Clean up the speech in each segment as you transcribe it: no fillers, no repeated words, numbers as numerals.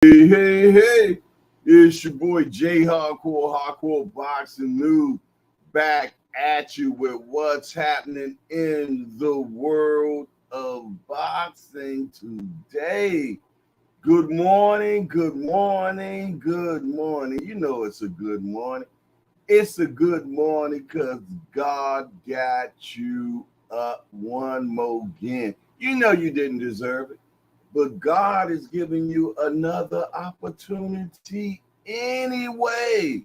Hey, it's your boy J Hardcore Boxing News back at you with what's happening in the world of boxing today. Good morning, good morning, good morning. You know it's a good morning. It's a good morning because God got you up one more again. You know you didn't deserve it, but God is giving you another opportunity anyway.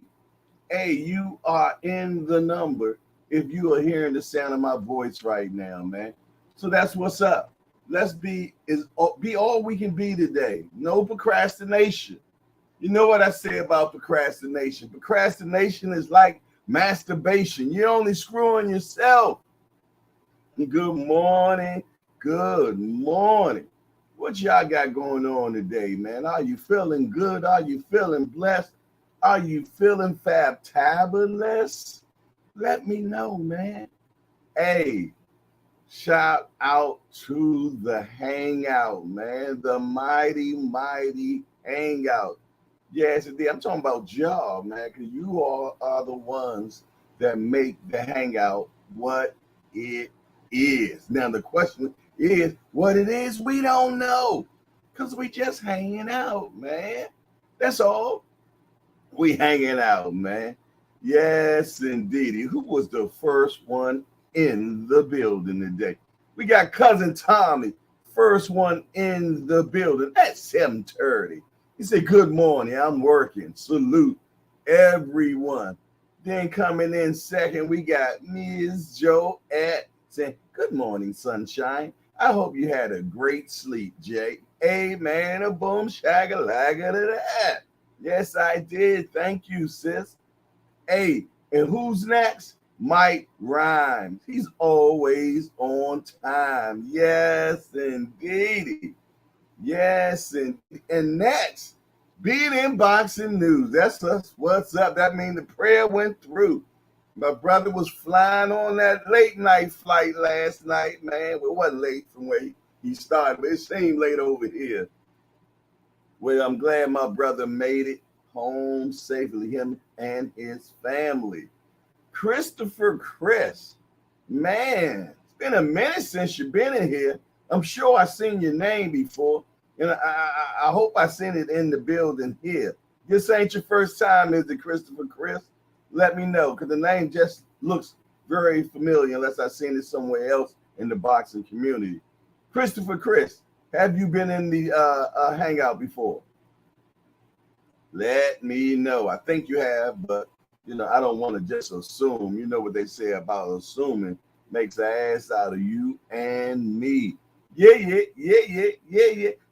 Hey, you are in the number if you are hearing the sound of my voice right now, man. So that's what's up. Let's be all we can be today. No procrastination. You know what I say about procrastination? Procrastination is like masturbation. You're only screwing yourself. Good morning. Good morning. What y'all got going on today, man? Are you feeling good? Are you feeling blessed? Are you feeling fabtabulous? Let me know, man. Hey, shout out to the Hangout, man. The mighty Hangout. Yes, indeed. I'm talking about y'all, man, because you all are the ones that make the Hangout what it is. Now, the question is what it is, we don't know because we just hanging out, man. That's all. We hanging out, man. Yes, indeed. Who was the first one in the building today? We got cousin Tommy, first one in the building at 7:30. He said, "Good morning. I'm working. Salute everyone." Then coming in second, we got Ms. Joe at saying, "Good morning, sunshine. I hope you had a great sleep, Jay." Amen. A boom shagalaga to that. Yes, I did. Thank you, sis. Hey, and who's next? Mike Rhymes. He's always on time. Yes, indeed. Yes, and next, being in boxing news. That's us. What's up? That means the prayer went through. My brother was flying on that late night flight last night, man. Well, it wasn't late from where he started, but it seemed late over here. Well, I'm glad my brother made it home safely, him and his family. Christopher Chris, man, it's been a minute since you've been in here. I'm sure I've seen your name before, and I hope I seen it in the building here. This ain't your first time, is it, Christopher Chris? Let me know, because the name just looks very familiar unless I've seen it somewhere else in the boxing community. Christopher Chris, have you been in the hangout before? Let me know. I think you have, but I don't want to just assume. You know what they say about assuming makes an ass out of you and me. Yeah.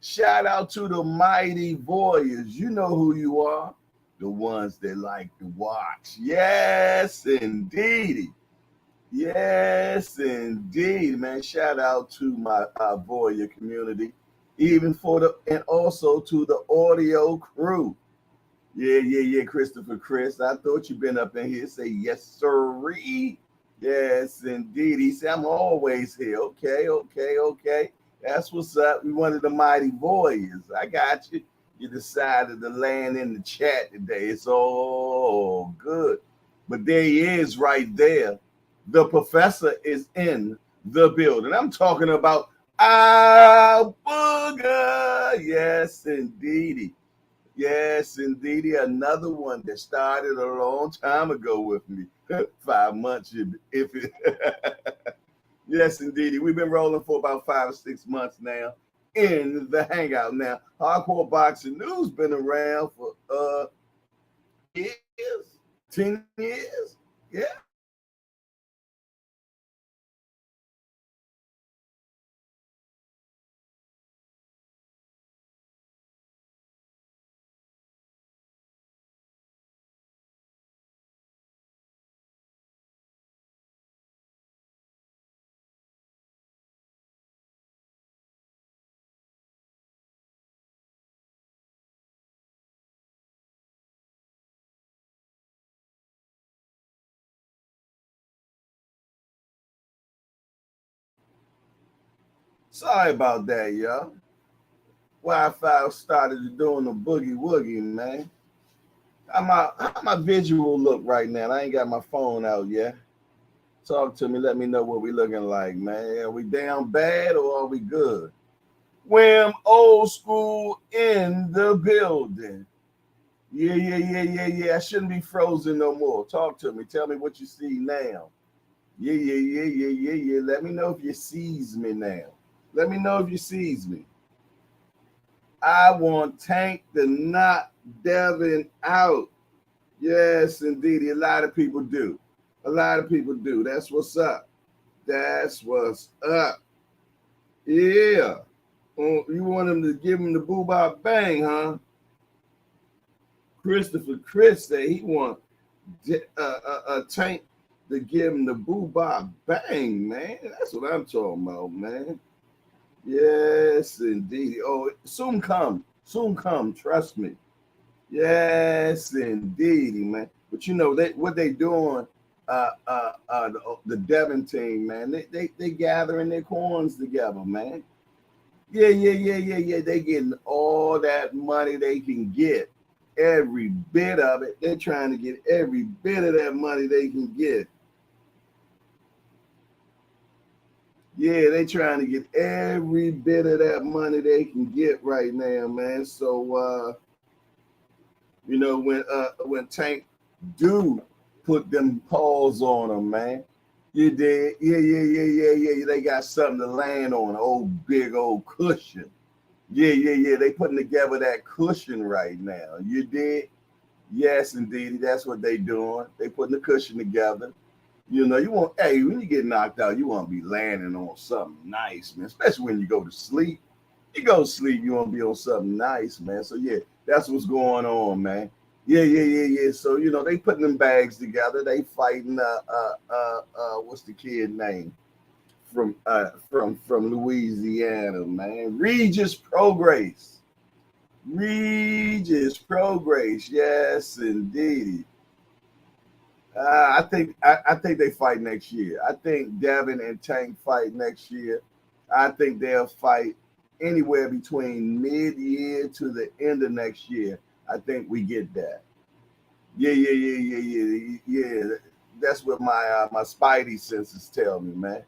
Shout out to the mighty warriors. You know who you are. The ones that like to watch. Yes, indeed. Yes, indeed, man. Shout out to my warrior community, even for the and also to the audio crew. Yeah, Christopher Chris. I thought you'd been up in here. Say yes, sirree. Yes, indeed. He said, I'm always here. Okay. That's what's up. We one of the mighty warriors. I got you. You decided to land in the chat today. It's all good. But there he is right there. The professor is in the building. I'm talking about our booger. Yes, indeedy. Yes, indeed. Another one that started a long time ago with me. 5 months, if it. Yes, indeed. We've been rolling for about 5 or 6 months now in the hangout. Now, Hardcore Boxing News been around for years, 10 years. Yeah. Sorry about that, y'all. Wi-Fi started doing the boogie woogie, man. How my visual look right now? I ain't got my phone out yet. Talk to me. Let me know what we looking like, man. Are we down bad or are we good? Wham, old school in the building. Yeah. I shouldn't be frozen no more. Talk to me. Tell me what you see now. Yeah. Let me know if you sees me now. Let me know if you sees me. I want Tank to knock Devin out. Yes, indeed. A lot of people do. A lot of people do. That's what's up. That's what's up. Yeah. Oh, you want him to give him the boo-bop bang, huh? Christopher Chris said he want Tank to give him the boo-bop bang, man. That's what I'm talking about, man. Yes, indeed. Oh, soon come. Soon come. Trust me. Yes, indeed, man. But you know what they doing? The Devin team, man. They gathering their coins together, man. Yeah. They getting all that money they can get, every bit of it. They're trying to get every bit of that money they can get. Yeah, they trying to get every bit of that money they can get right now, man. So you know, when Tank do put them paws on them, man. You did. Yeah. They got something to land on. Old big old cushion. Yeah. They putting together that cushion right now. You did. Yes, indeed. That's what they doing. They putting the cushion together. You know, when you get knocked out, you want to be landing on something nice, man. Especially when you go to sleep. You go to sleep, you want to be on something nice, man. So yeah, that's what's going on, man. Yeah. So you know, they putting them bags together. They fighting what's the kid name from Louisiana, man? Regis Prograis. Regis Prograis. Yes, indeed. I think they fight next year. I think Devin and Tank fight next year. I think they'll fight anywhere between mid-year to the end of next year. I think we get that. Yeah. That's what my spidey senses tell me, man.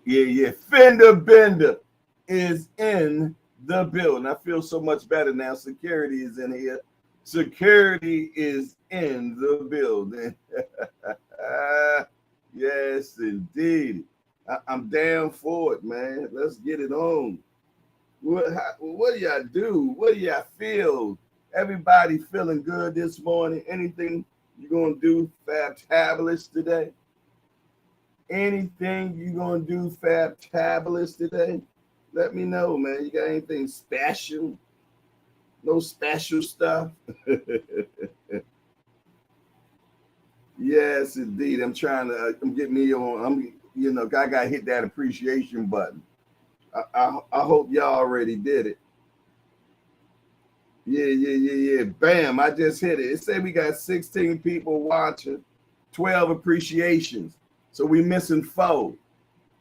Yeah. Fender Bender is in the building. I feel so much better now. Security is in here. Security is in the building. Yes, indeed. I'm down for it, man. Let's get it on. What do y'all do? What do y'all feel? Everybody feeling good this morning? Anything you gonna do fabulous today? Anything you gonna do fabulous today? Let me know, man. You got anything special? No special stuff. Yes, indeed. I'm trying to. I'm getting me on. I got to hit that appreciation button. I hope y'all already did it. Yeah. Bam! I just hit it. It said we got 16 people watching, 12 appreciations. So we missing 4.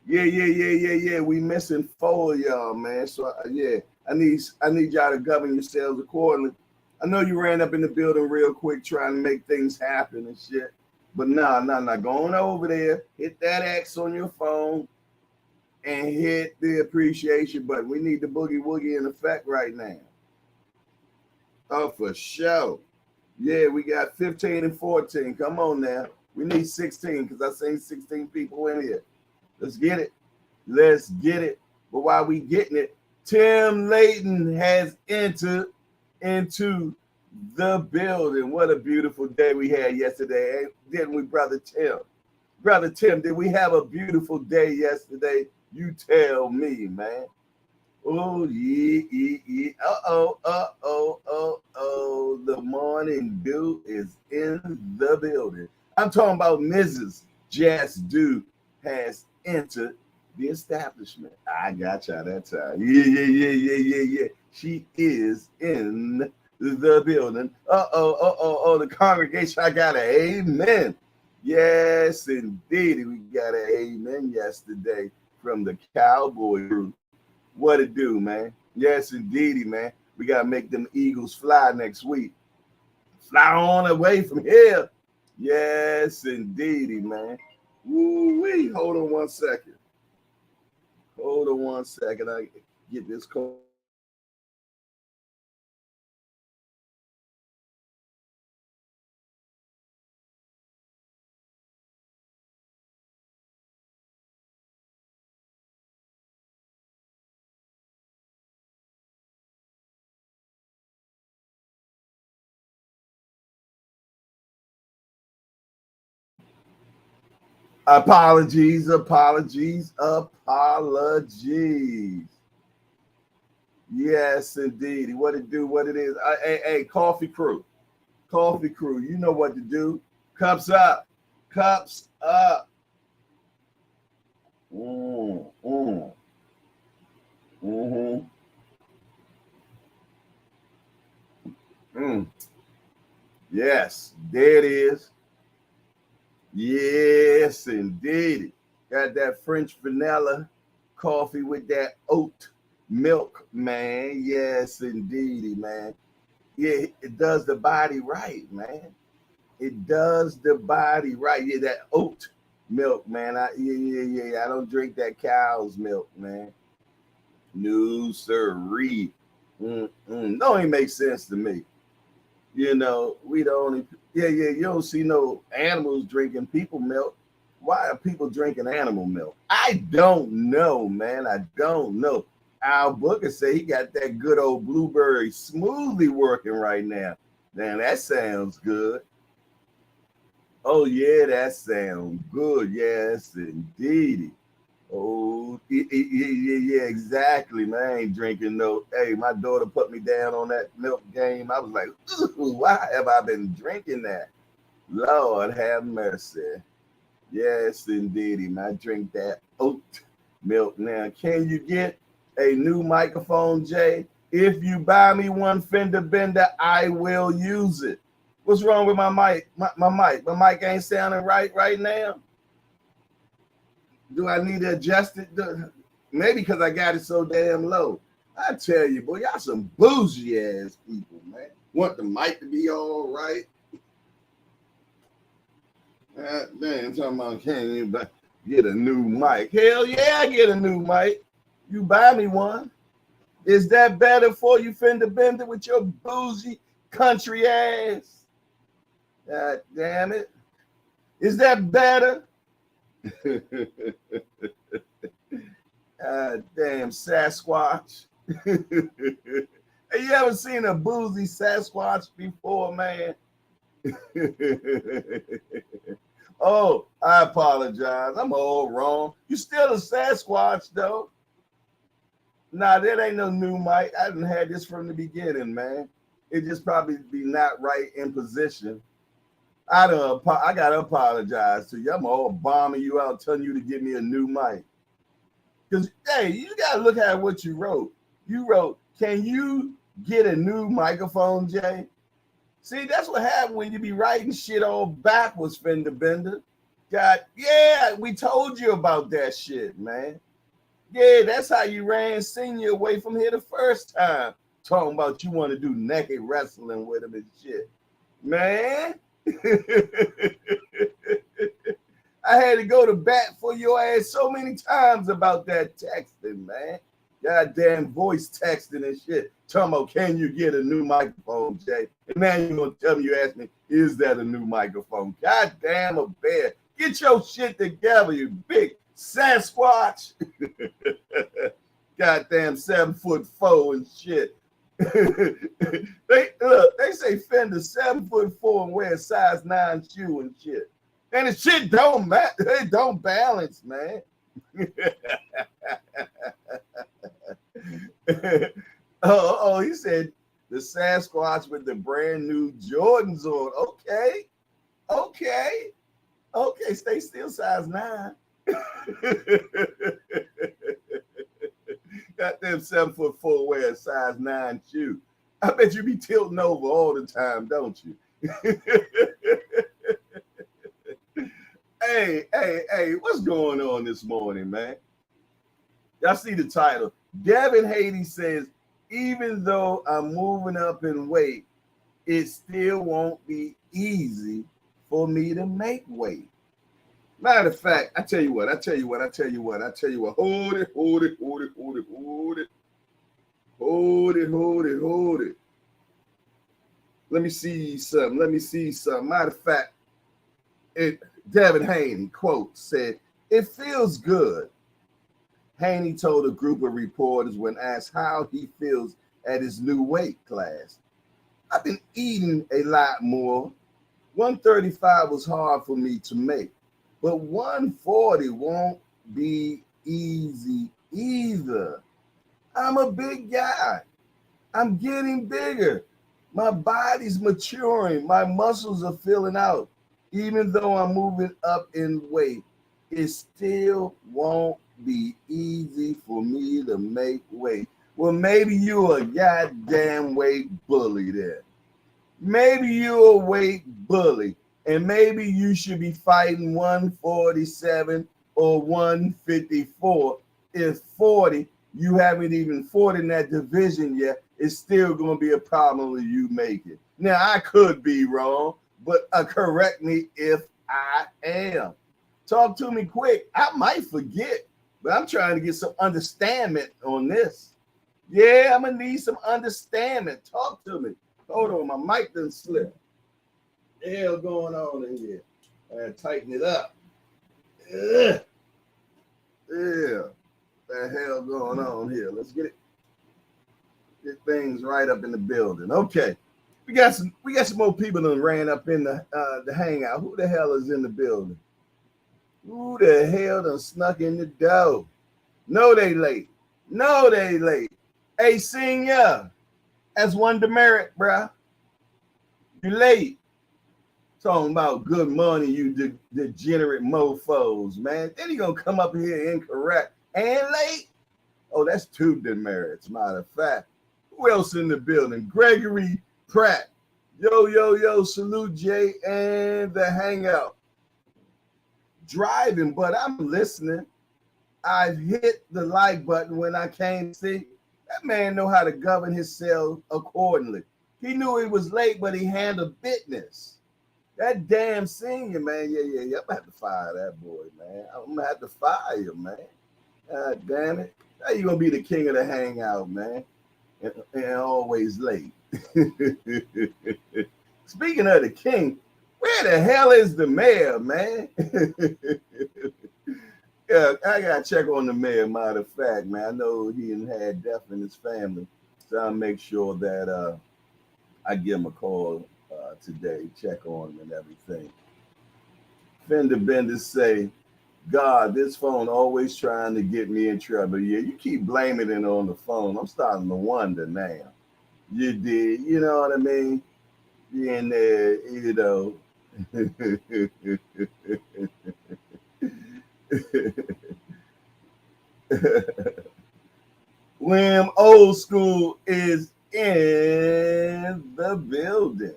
Yeah. We missing 4 of y'all, man. So yeah, I need y'all to govern yourselves accordingly. I know you ran up in the building real quick trying to make things happen and shit. But nah. Going over there, hit that X on your phone and hit the appreciation button. We need the boogie woogie in effect right now. Oh, for sure. Yeah, we got 15 and 14. Come on now. We need 16 because I seen 16 people in here. Let's get it. But while we getting it, Tim Layton has entered into the building. What a beautiful day we had yesterday, didn't we, Brother Tim? Brother Tim, did we have a beautiful day yesterday? You tell me, man. Oh, yeah. Uh-oh. The morning dew is in the building. I'm talking about Mrs. Jazz Dew has entered the establishment. I got y'all that time. Yeah. She is in the building. The congregation, I got an amen. Yes, indeed. We got an amen yesterday from the Cowboy group. What it do, man? Yes, indeedy, man. We gotta make them Eagles fly next week. Fly on away from here. Yes, indeedy, man. Woo-wee. Hold on one second. Hold on one second. I get this call. Apologies, apologies, apologies. Yes, indeed. What it do, what it is. Hey, coffee crew. Coffee crew, you know what to do. Cups up. Cups up. Mm, mm, mm-hmm, mm. Yes, there it is. Yes, indeed. Got that French vanilla coffee with that oat milk, man. Yes, indeed, man. Yeah, it does the body right, man. It does the body right. Yeah, that oat milk, man. I don't drink that cow's milk, man. No, sirree. Don't even make sense to me. You know, we the only, yeah. You don't see no animals drinking people milk. Why are people drinking animal milk? I don't know, man. I don't know. Al Booker say he got that good old blueberry smoothie working right now. Man, that sounds good. Oh yeah, that sounds good. Yes, indeed. Oh yeah, exactly, man. I ain't drinking no. Hey, my daughter put me down on that milk game. I was like, why have I been drinking that? Lord have mercy. Yes, indeed. I drink that oat milk now. Can you get a new microphone, Jay? If you buy me one fender bender, I will use it. What's wrong with my mic? My mic. My mic ain't sounding right now. Do I need to adjust it? Maybe because I got it so damn low. I tell you, boy, y'all some bougie ass people, man. Want the mic to be all right. Damn, talking about can't you get a new mic? Hell yeah, I get a new mic. You buy me one. Is that better for you, fender bender, with your bougie country ass? God damn it. Is that better? Damn Sasquatch. Hey, you ever seen a boozy Sasquatch before, man? Oh, I apologize. I'm all wrong. You still a Sasquatch, though. Nah, that ain't no new mic. I didn't have this from the beginning, man. It just probably be not right in position. I gotta apologize to you. I'm all bombing you out, telling you to give me a new mic. Because hey, you gotta look at what you wrote. You wrote, "Can you get a new microphone, Jay?" See, that's what happened when you be writing shit all backwards, fender bender. God, yeah, we told you about that shit, man. Yeah, that's how you ran Senior away from here the first time. Talking about you want to do naked wrestling with him and shit. Man. I had to go to bat for your ass so many times about that texting, man. Goddamn voice texting and shit. Talking about, can you get a new microphone, Jay? And now you're going to tell me, you ask me, is that a new microphone? Goddamn a bear. Get your shit together, you big Sasquatch. Goddamn 7'4" and shit. They say Fender 7'4" and wear a size 9 shoe and shit. And the shit don't matter. It don't balance, man. He said the Sasquatch with the brand new Jordans on. Okay. Stay still, size 9. Got them 7'4" wear a size 9 shoe. I bet you be tilting over all the time, don't you? Hey, what's going on this morning, man? Y'all see the title. Devin Haney says Even though I'm moving up in weight, it still won't be easy for me to make weight. Matter of fact, I tell you what. Hold it, hold it, hold it, hold it, hold it, hold it, hold it, hold it. Let me see something. Matter of fact, Devin Haney, quote, said, "It feels good." Haney told a group of reporters when asked how he feels at his new weight class. "I've been eating a lot more. 135 was hard for me to make, but 140 won't be easy either. I'm a big guy. I'm getting bigger. My body's maturing. My muscles are filling out. Even though I'm moving up in weight, it still won't be easy for me to make weight." Well, maybe you're a goddamn weight bully there. Maybe you're a weight bully, and maybe you should be fighting 147 or 154. If 40, you haven't even fought in that division yet, it's still going to be a problem with you making. Now, I could be wrong, but correct me if I am. Talk to me quick. I might forget, but I'm trying to get some understanding on this. Yeah, I'm going to need some understanding. Talk to me. Hold on, my mic done slip. What the hell going on in here? I gotta tighten it up. Ugh. Yeah. What the hell going on here? Let's get things right up in the building. Okay. We got some more people that ran up in the hangout. Who the hell is in the building? Who the hell done snuck in the door? No, they late. Hey, senior. That's one demerit, bruh. You late. Talking about good money, you degenerate mofos, man. Then he gonna come up here incorrect and late. Oh, that's two demerits, matter of fact. Who else in the building? Gregory Pratt. Yo, salute Jay and the hangout. Driving, but I'm listening. I've hit the like button when I can't see. That man know how to govern himself accordingly. He knew he was late, but he handled business. That damn senior, man. Yeah. I'm gonna have to fire that boy, man. I'm gonna have to fire him, man. God damn it. How you gonna be the king of the hangout, man? And always late. Speaking of the king, where the hell is the mayor, man? Yeah, I gotta check on the mayor. Matter of fact, man, I know he had death in his family, so I'll make sure that I give him a call today, check on him and everything. Fender Benders say, "God, this phone always trying to get me in trouble." Yeah, you keep blaming it on the phone. I'm starting to wonder now. You did, you know what I mean? You in there, you know. William Old School is in the building.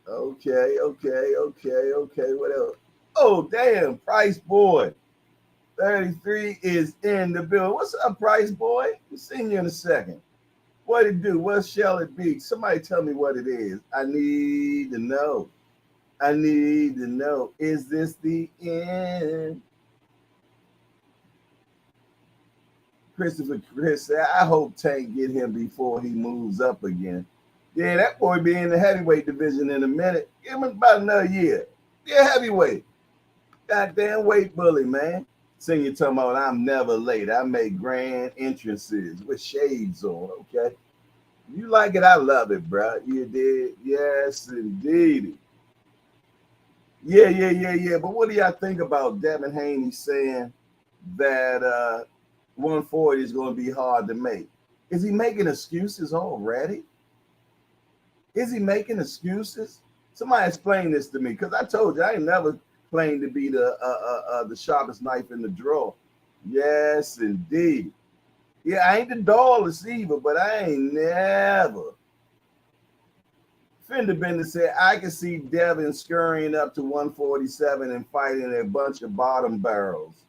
Okay. What else? Oh, damn, Price Boy 33 is in the building. What's up, Price Boy? We'll see you in a second. What it do? What shall it be? Somebody tell me what it is. I need to know. Is this the end? Christopher Chris said, "I hope Tank get him before he moves up again." Yeah, that boy be in the heavyweight division in a minute. Give him about another year. Yeah, heavyweight. Goddamn weight bully, man. Senior talking about I'm never late. I make grand entrances with shades on. Okay. You like it, I love it, bro. You did? Yes, indeed. Yeah. But what do y'all think about Devin Haney saying that 140 is going to be hard to make? Is he making excuses already? Is he making excuses? Somebody explain this to me, because I told you I ain't never claimed to be the sharpest knife in the drawer. Yes, indeed. Yeah, I ain't the dullest either, but I ain't never. Fender Bender said, "I can see Devin scurrying up to 147 and fighting a bunch of bottom barrels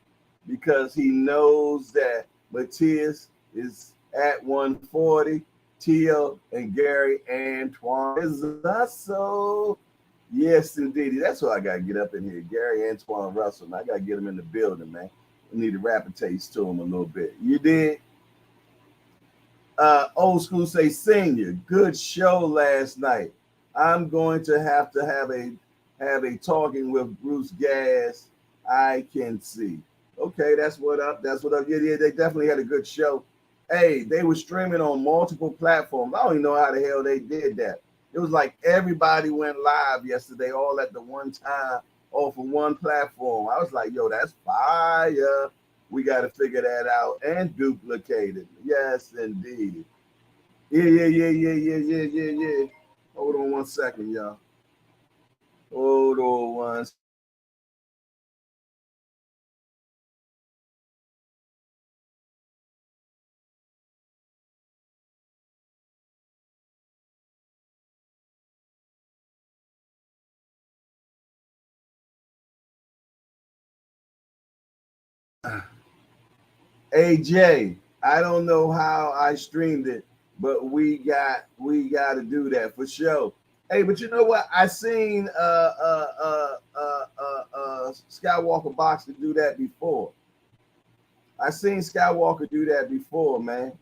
because he knows that Matias is at 140. Trill and Gary Antoine is Russell. Yes, indeed. That's why I got to get up in here. Gary Antoine Russell. Man, I got to get him in the building, man. I need to rap a taste to him a little bit. You did? Old school say senior. Good show last night. I'm going to have a talking with Bruce Gas. I can see. Okay, that's what up. That's what up. Yeah, they definitely had a good show. Hey, they were streaming on multiple platforms. I don't even know how the hell they did that. It was like everybody went live yesterday, all at the one time, all for one platform. I was like, yo, that's fire. We got to figure that out and duplicate it. Yes, indeed. Yeah. Hold on 1 second, y'all. Hold on one. AJ, I don't know how I streamed it, but we got to do that for sure. Hey, but you know what? I seen Skywalker Boxer do that before. I seen Skywalker do that before, man.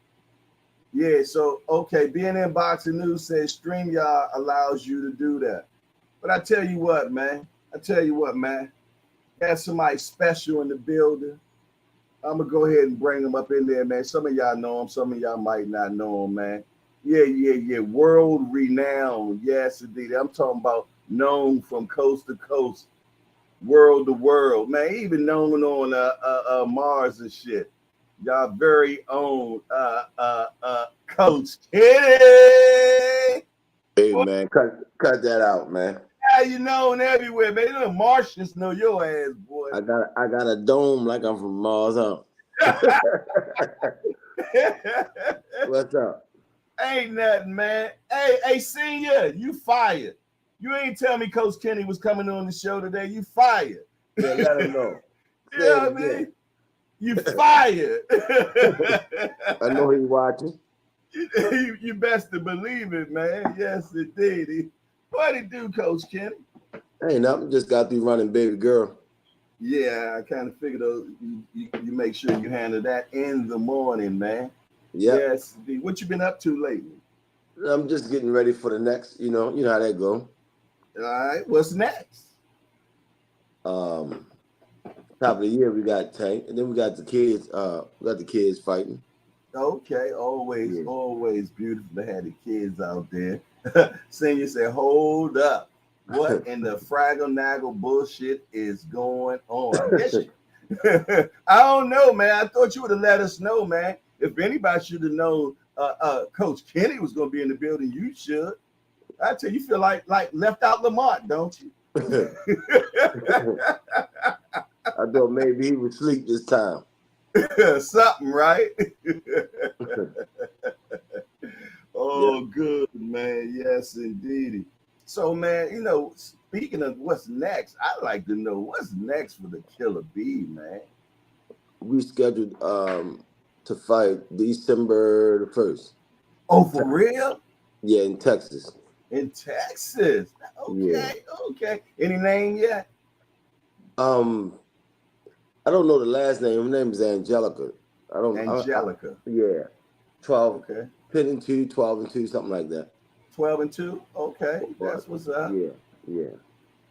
Yeah, so okay, being in Boxing News says StreamYard allows you to do that. But I tell you what, man. Got somebody special in the building. I'm gonna go ahead and bring them up in there, man. Some of y'all know him, some of y'all might not know him, man. Yeah. World renowned. Yes, indeed. I'm talking about known from coast to coast, world to world, man. Even known on Mars and shit. Y'all very own Coach Kenny. Hey man, cut that out, man. How you known everywhere, man? You know, Martians know your ass, boy. I got a dome like I'm from Mars, huh? What's up? Ain't nothing, man. Hey, senior, you fired. You ain't tell me Coach Kenny was coming on the show today. You fired. Yeah, let him know. You know what I mean? You fired. I know he's watching. You best to believe it, man. Yes, indeed. What it do, Coach Kenny? Ain't nothing. Just got through running baby girl. Yeah, I kind of figured you make sure you handle that in the morning, man. Yep. Yes, indeed. What you been up to lately? I'm just getting ready for the next. You know how that go. All right, what's next? Top of the year we got Tank, and then we got the kids. We got the kids fighting. Okay, always beautiful to have the kids out there. Senior said, hold up. What in the fraggle naggle bullshit is going on? I don't know, man. I thought you would have let us know, man. If anybody should have known Coach Kenny was going to be in the building, you should. I tell you, feel like left out Lamont, don't you? I thought maybe he would sleep this time. Something, right? Oh, yeah. Good, man. Yes, indeed. So, man, speaking of what's next, I'd like to know what's next for the Killer Bee, man. We scheduled to fight December the 1st. Oh, for real? Yeah, in Texas. In Texas. Okay. Any name yet? I don't know the last name. Her name is Angelica. Angelica. Yeah. 12. Okay. 10 and 2, 12 and 2, something like that. 12 and 2? Okay. That's what's up. Yeah.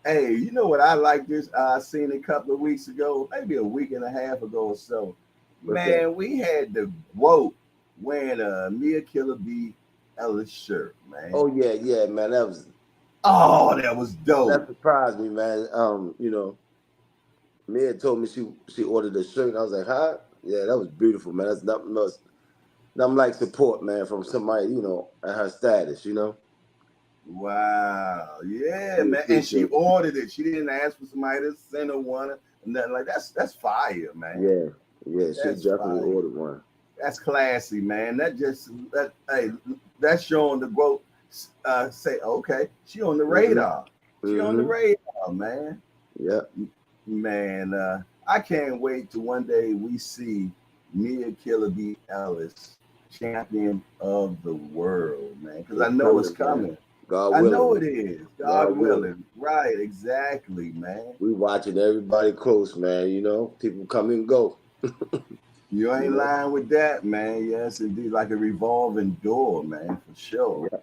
Hey, you know what I like this? I seen it a couple of weeks ago, maybe a week and a half ago or so. Man, we had the quote wearing a Mia Killer Bee Ellis shirt, man. Oh yeah, man. That was dope. That surprised me, man. Mia told me she ordered a shirt, and I was like, huh? Yeah, that was beautiful, man. That's nothing like support, man, from somebody, at her status, Wow. Yeah, man. And she ordered it. She didn't ask for somebody to send her one or nothing like that. That's fire, man. Yeah, she definitely ordered one. That's classy, man. That's showing the quote. Say, okay, she on the radar. She on the radar, man. Yeah. Man, I can't wait till one day we see Mia Killer Bee Ellis champion of the world, man. Because I It's know it's coming, man. coming. God I know willing. it is. God God willing. willing. Right, exactly, man. We watching everybody close, man. You know, people come and go. You ain't You know? lying with that, man. Yes, indeed. Like a revolving door, man, for sure. Yeah.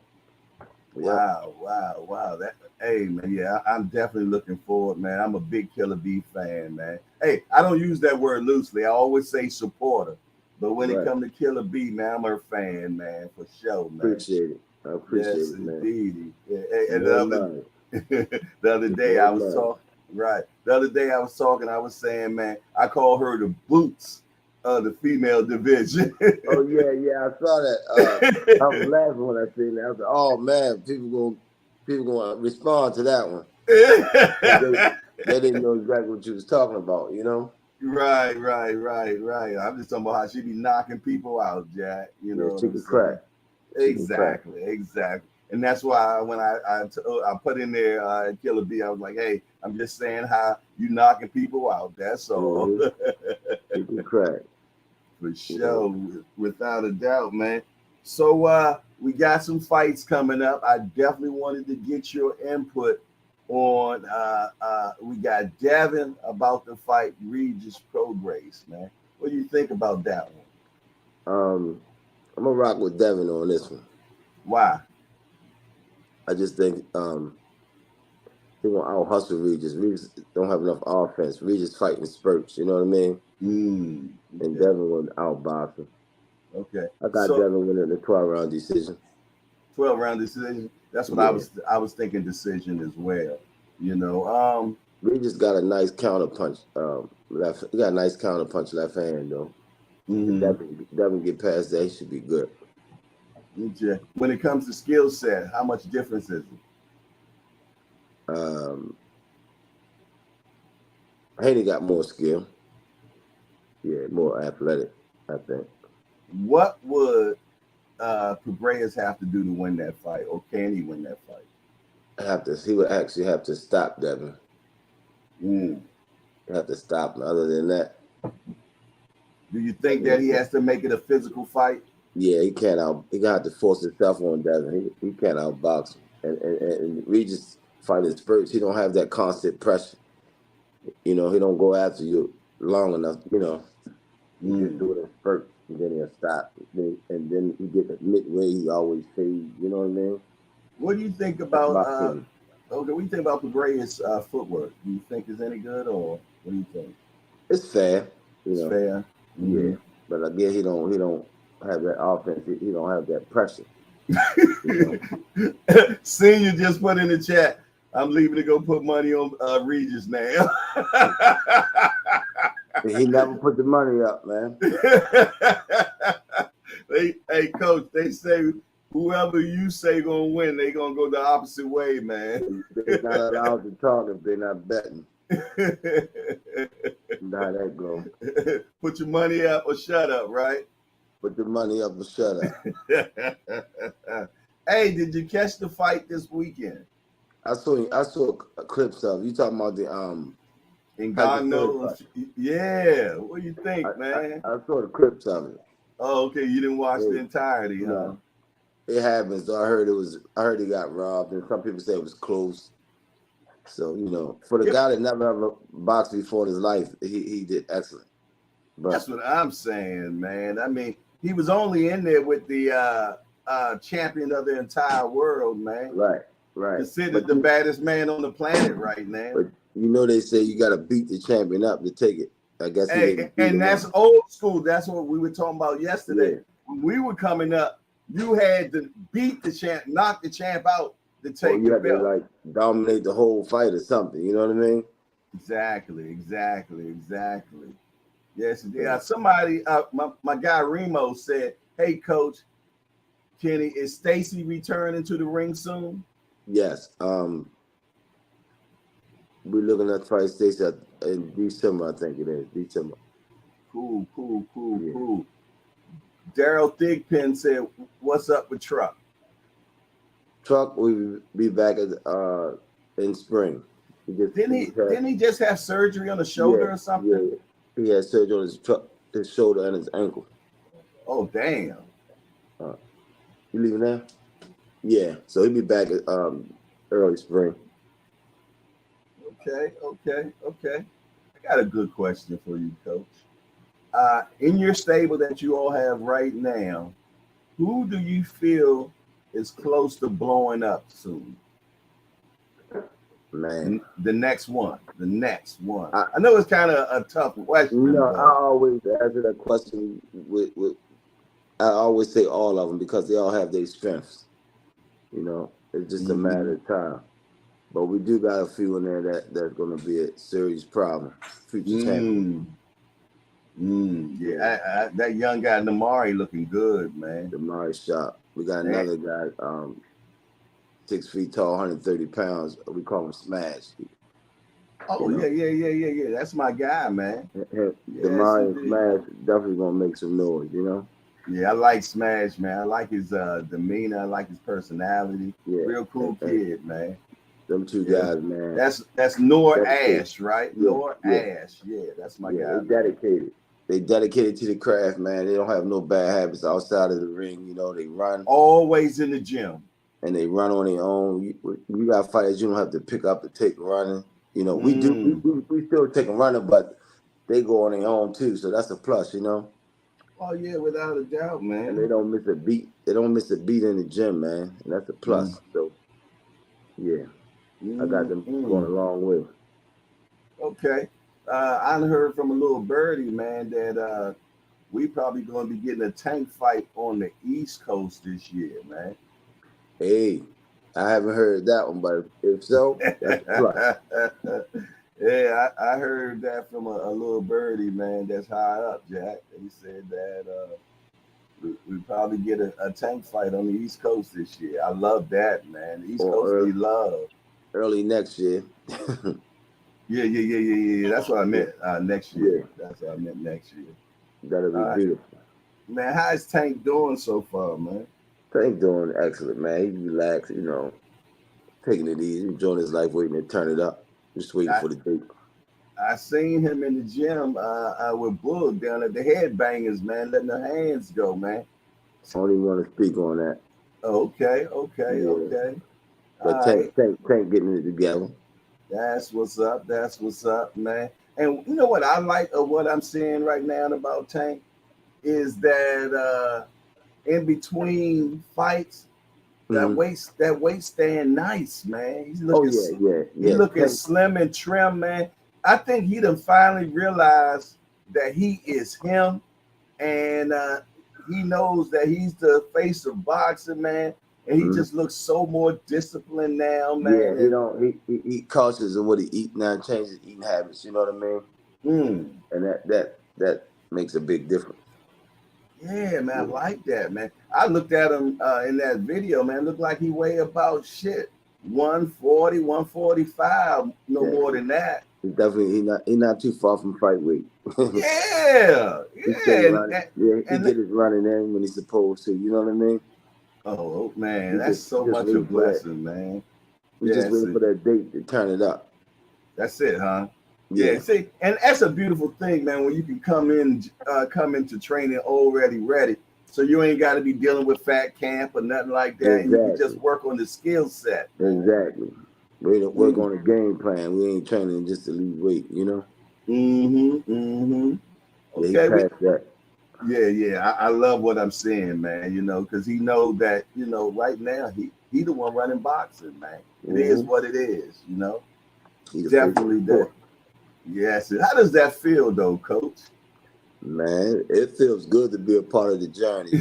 Yeah. Wow. That hey man, yeah, I'm definitely looking forward, man. I'm a big Killer Bee fan, man. Hey, I don't use that word loosely. I always say supporter. But when it Right. comes to Killer Bee, man, I'm her fan, man, for sure, man. Appreciate it. I appreciate Yes, it, man. indeed. Yeah, and More money. the other day More I was money. talking, right. The other day I was talking, I was saying, man, I call her the boots of the female division. Oh yeah, I saw that. I was laughing when I seen that. I was like, oh man, people gonna respond to that one. They didn't know exactly what you was talking about, you know? Right. I'm just talking about how she be knocking people out, Jack. You Yeah, know what she I'm can saying? crack. She can crack. Exactly. And that's why when I put in there Killer B, I was like, hey, I'm just saying how you knocking people out. That's all. She can crack. For You sure, know? without a doubt, man. So we got some fights coming up. I definitely wanted to get your input on we got Devin about to fight Regis Prograis, man. What do you think about that one? I'm gonna rock with Devin on this one. Why? I just think he gonna out hustle Regis. Regis don't have enough offense. Regis fighting spurts, you know what I mean? And Okay. Devin will outbox him. Okay. I got So Devin winning the 12-round decision. 12 round decision. That's what Yeah. I was thinking decision as well. You know, Regis got a nice counter punch. He got a nice counter punch left hand though. If mhm. Devin get past that, he should be good. Okay. When it comes to skill set, how much difference is it? Um, Haney got more skill. Yeah, more athletic, I think. What would Prograis have to do to win that fight, or can he win that fight? He would actually have to stop Devin. Mm. He have to stop him. Other than that, Do you think that he has to make it a physical fight? yeah, he can't out. He got to force himself on Devin. He can't outbox him. And Regis fighting spurts. He don't have that constant pressure. You know, he don't go after you long enough. You know, he just Mm. do it in spurts, and then he'll stop. And then he get the midway. He always fades. You know what I mean? What do you think That's about my opinion. okay, what do you think about Prograis' footwork? Do you think is any good, or what do you think? It's fair. You It's know, fair. yeah. Mm-hmm. But again, he don't have that offense. He don't have that pressure. You know. Senior just put in the chat. I'm leaving to go put money on Regis now. He never put the money up, man. Hey, coach, they say whoever you say gonna win, they gonna go the opposite way, man. They're not allowed to talk if they're not betting. How that go? Put your money up or shut up, right? Put the money up and shut up. Hey, did you catch the fight this weekend? I saw clips of you talking about the And Tyson God Fury fight. knows, yeah. What do you think, I man? saw the clips of it. Oh, okay. You didn't watch the entirety, huh? No, it happens. So I heard he got robbed, and some people say it was close. So you know, for the guy that never ever boxed before in his life, he did excellent. But That's what I'm saying, man. I mean, he was only in there with the champion of the entire world, man. right. Considered the baddest man on the planet right now. But you know they say you got to beat the champion up to take it. I guess he didn't beat him. And that's old school. That's what we were talking about yesterday. Yeah. When we were coming up, you had to beat the champ, knock the champ out to take you the have belt. to like dominate the whole fight or something. You know what I mean? Exactly. Yes, yeah. Somebody, my guy Remo said, "Hey, Coach Kenny, is Stacy returning to the ring soon?" Yes. We're looking at fight Stacy in December. I think it is December. Cool. Daryl Thigpen said, "What's up with Truck?" Truck will be back in spring. Didn't he just have surgery on the shoulder or something? Yeah. He had surgery on his shoulder and his ankle. Oh, damn. You leaving now? Yeah. So he'll be back at early spring. Okay. I got a good question for you, Coach. In your stable that you all have right now, who do you feel is close to blowing up soon? Man. The next one. I know it's kind of a tough question, I but always answer that question with I always say all of them because they all have their strengths. It's just a matter of time. But we do got a few in there that's going to be a serious problem. Future champion. Yeah. That young guy Namari looking good, man. Damari Shop. We got another guy, 6 feet tall, 130 pounds. We call him Smash. Oh yeah. That's my guy, man. Yes, Damari and Smash definitely gonna make some noise. Yeah, I like Smash, man. I like his demeanor. I like his personality. Yeah, Real cool kid, man. Them two guys, man. That's Nor Ash, right? Yeah, Nor Ash. Yeah, that's my guy. They dedicated. They dedicated to the craft, man. They don't have no bad habits outside of the ring. They run. Always in the gym. And they run on their own. You got fighters you don't have to pick up to take running. We do. We still take them running, but they go on their own too. So that's a plus, Oh yeah, without a doubt, man. And they don't miss a beat. They don't miss a beat in the gym, man. And that's a plus. So yeah, I got them going a long way. Okay. I heard from a little birdie, man, that we probably going to be getting a tank fight on the East Coast this year, man. Hey, I haven't heard that one, but if so, that's a plus. Yeah, I heard that from a little birdie, man, that's high up, Jack. He said that we probably get a tank fight on the East Coast this year. I love that, man. The East Coast we love. Early next year. Yeah. That's what I meant. Next year. Yeah. That's what I meant next year. That'll be beautiful. Man, how's Tank doing so far, man? Tank doing excellent, man. He's relaxed, taking it easy, enjoying his life, waiting to turn it up. Just waiting for the date. I seen him in the gym with Bull down at the Headbangers, man, letting the hands go, man. I don't even want to speak on that. Okay. But Tank getting it together. That's what's up, man. And you know what I like of what I'm seeing right now about Tank is that in between fights, that waist stand nice, man. He's looking, He's looking slim and trim, man. I think he done finally realized that he is him, and he knows that he's the face of boxing, man. And he just looks so more disciplined now, man. Yeah, he cautious of what he eat now, changes his eating habits. You know what I mean? And that makes a big difference. Yeah, man, I like that, man. I looked at him in that video, man. Looked like he weighed about 140, 145, more than that. He's definitely he not too far from fight weight. Yeah. He get his running in when he's supposed to. You know what I mean? Oh man, that's so much a blessing, man. We just waiting for that date to turn it up. That's it, huh? Yeah, see, and that's a beautiful thing, man, when you can come into training already ready. So you ain't got to be dealing with fat camp or nothing like that. Exactly. And you can just work on the skill set. Exactly. We don't work on a game plan. We ain't training just to lose weight, Okay. Yeah. I love what I'm seeing, man, because he know that, right now he the one running boxing, man. It is what it is, Definitely that. Yes. How does that feel, though, Coach? Man, it feels good to be a part of the journey.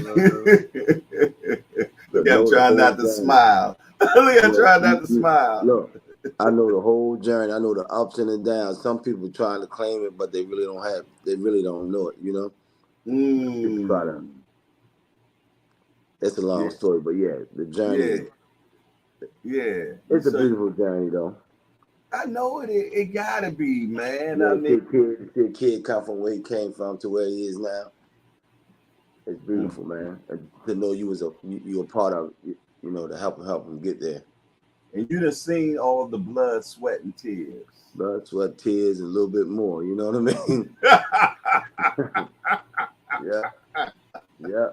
Look, I'm trying not to smile. I'm trying not to smile. Look, I know the whole journey. I know the ups and the downs. Some people trying to claim it, but they really don't know it, It's a long story, but the journey. Yeah. It's a beautiful journey, though. I know it. It gotta be, man. See a kid come from where he came from to where he is now. It's beautiful, man. And to know you were part of, to help him get there. And you done seen all the blood, sweat, and tears. Blood, sweat, tears, and a little bit more. You know what I mean? Yeah.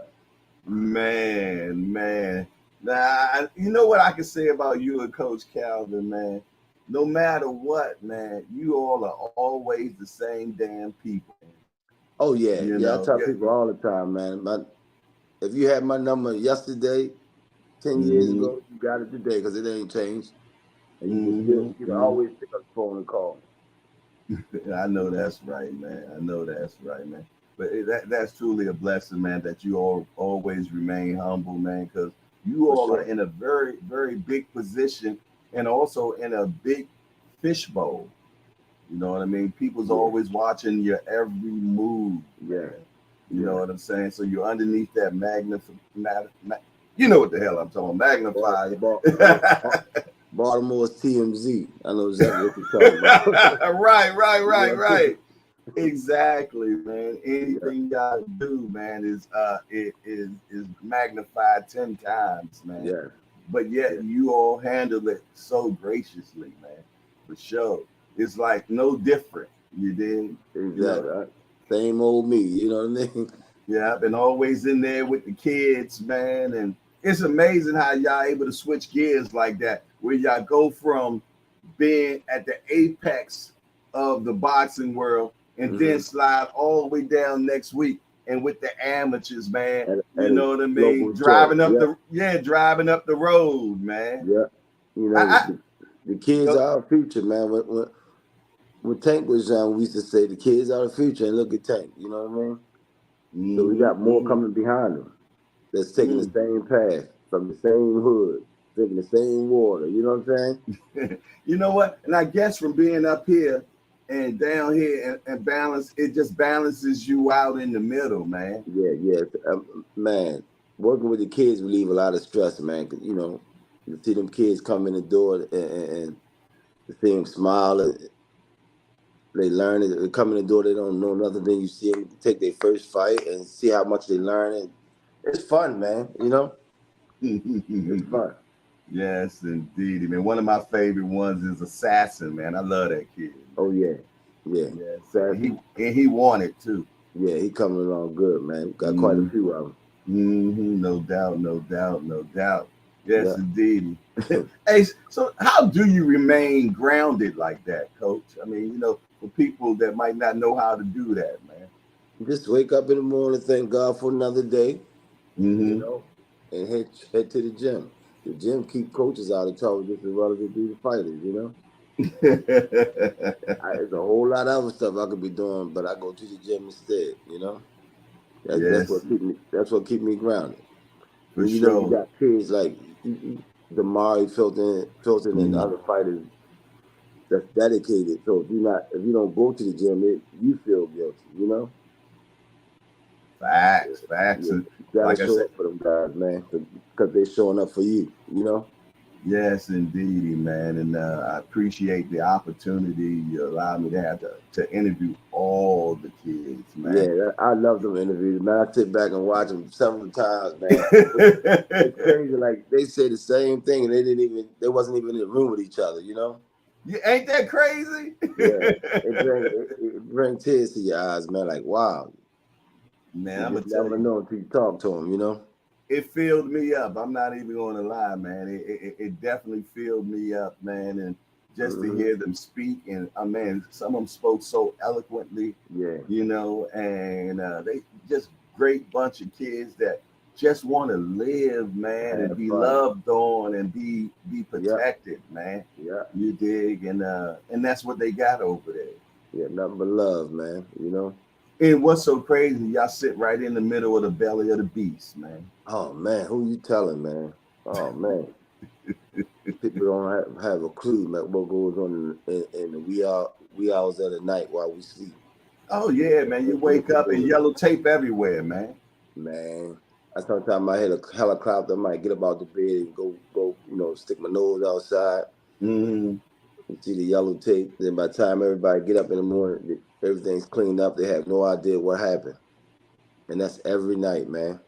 Man. Now, you know what I can say about you and Coach Calvin, man? No matter what, man, you all are always the same damn people. Oh yeah, You yeah. I know, tell yeah. people all the time, man. If you had my number yesterday, 10 years Mm-hmm, ago, you got it today because it ain't changed, and you can mm-hmm. always pick up the phone and call I know that's right, man. I know that's right, man. But that's truly a blessing, man, that you all always remain humble, man, because you for all are sure. in a very, very big position and also in a big fishbowl. You know what I mean? People's Yeah, always watching your every move, yeah, man. You know yeah. what I'm saying? So you're underneath that you know what the hell I'm talking, Bal- magnifier. Bal- Baltimore's TMZ. I know exactly what you're talking about. You know what I'm saying? Right. Exactly, man. Yeah, Anything y'all do, man, is magnified 10 times, man. yeah, But yet yeah. you all handle it so graciously, man. For sure. It's like no different. You did, you know. Exactly. Same old me. You know what I mean? Yeah, I've been always in there with the kids, man. And it's amazing how y'all able to switch gears like that, where y'all go from being at the apex of the boxing world and then Mm-hmm. slide all the way down next week and with the amateurs, man. At You a know what I mean? local show. Yep, Driving up the road, man. yep. You I, know, I the kids go, are our future, man. When Tank was young, we used to say the kids are the future, and look at Tank. You know what I mean? So we got more mm-hmm. coming behind them that's taking the same path from the same hood, drinking the same water. You know what I'm saying? You know what? And I guess from being up here and down here and balance, it just balances you out in the middle, man. Yeah, yeah. Man, working with the kids relieve a lot of stress, man. 'Cause, you see them kids come in the door and to see them smile. They learn it. They come in the door. They don't know nothing. Then you see them take their first fight and see how much they learn. And it's fun, man. It's fun. Yes, indeed, man. One of my favorite ones is Assassin, man. I love that kid. Oh yeah, yeah. Yes, Sassy. and he won it too. Yeah, he coming along good, man. Got quite a Mm-hmm. few of them. No doubt, no doubt, no doubt. Yes, Yeah. indeed. Hey, so how do you remain grounded like that, Coach? I mean, for people that might not know how to do that, man. Just wake up in the morning, thank God for another day, you Mm-hmm. know, and head to the gym. The gym keep coaches out of trouble just as well as they do the fighters. There's a whole lot of other stuff I could be doing, but I go to the gym instead. That's Yes, what keep me grounded. for When you sure. got kids like Damari Filton and Mm. other fighters that's dedicated. So if you don't go to the gym, you feel guilty. Facts, Yeah, and you gotta like I show said, up for them guys, man, because they're showing up for you. yes, indeed, man. And I appreciate the opportunity you allowed me to have to interview all the kids, Yeah, man. I love them interviews, man. I sit back and watch them several times, man. It's crazy. Like they say the same thing, and they wasn't even in the room with each other. You ain't that crazy? Yeah, it brings tears to your eyes, man. Like wow, Man, you I'm gonna just tell never you, know until you talk to them. it filled me up. I'm not even gonna lie, man. It definitely filled me up, man. And just to Hmm. hear them speak, and man, some of them spoke so eloquently, Yeah, and they just great bunch of kids that just want to live, man, and have be fun. loved on and be Yep, protected, man. yep, You dig, and that's what they got over there. yeah. Nothing but love, man. And what's so crazy, y'all sit right in the middle of the belly of the beast, man. Oh man, who you telling, man? Oh man, people don't have a clue, man, what goes on in the wee hours of the night while we sleep Oh yeah, man. You in the wake up and community, yellow tape everywhere, man. man. I sometimes I hit a helicopter, I might get up out the bed and go, stick my nose outside Mm-hmm. and see the yellow tape. Then by the time everybody get up in the morning, everything's cleaned up. They have no idea what happened, and that's every night, man.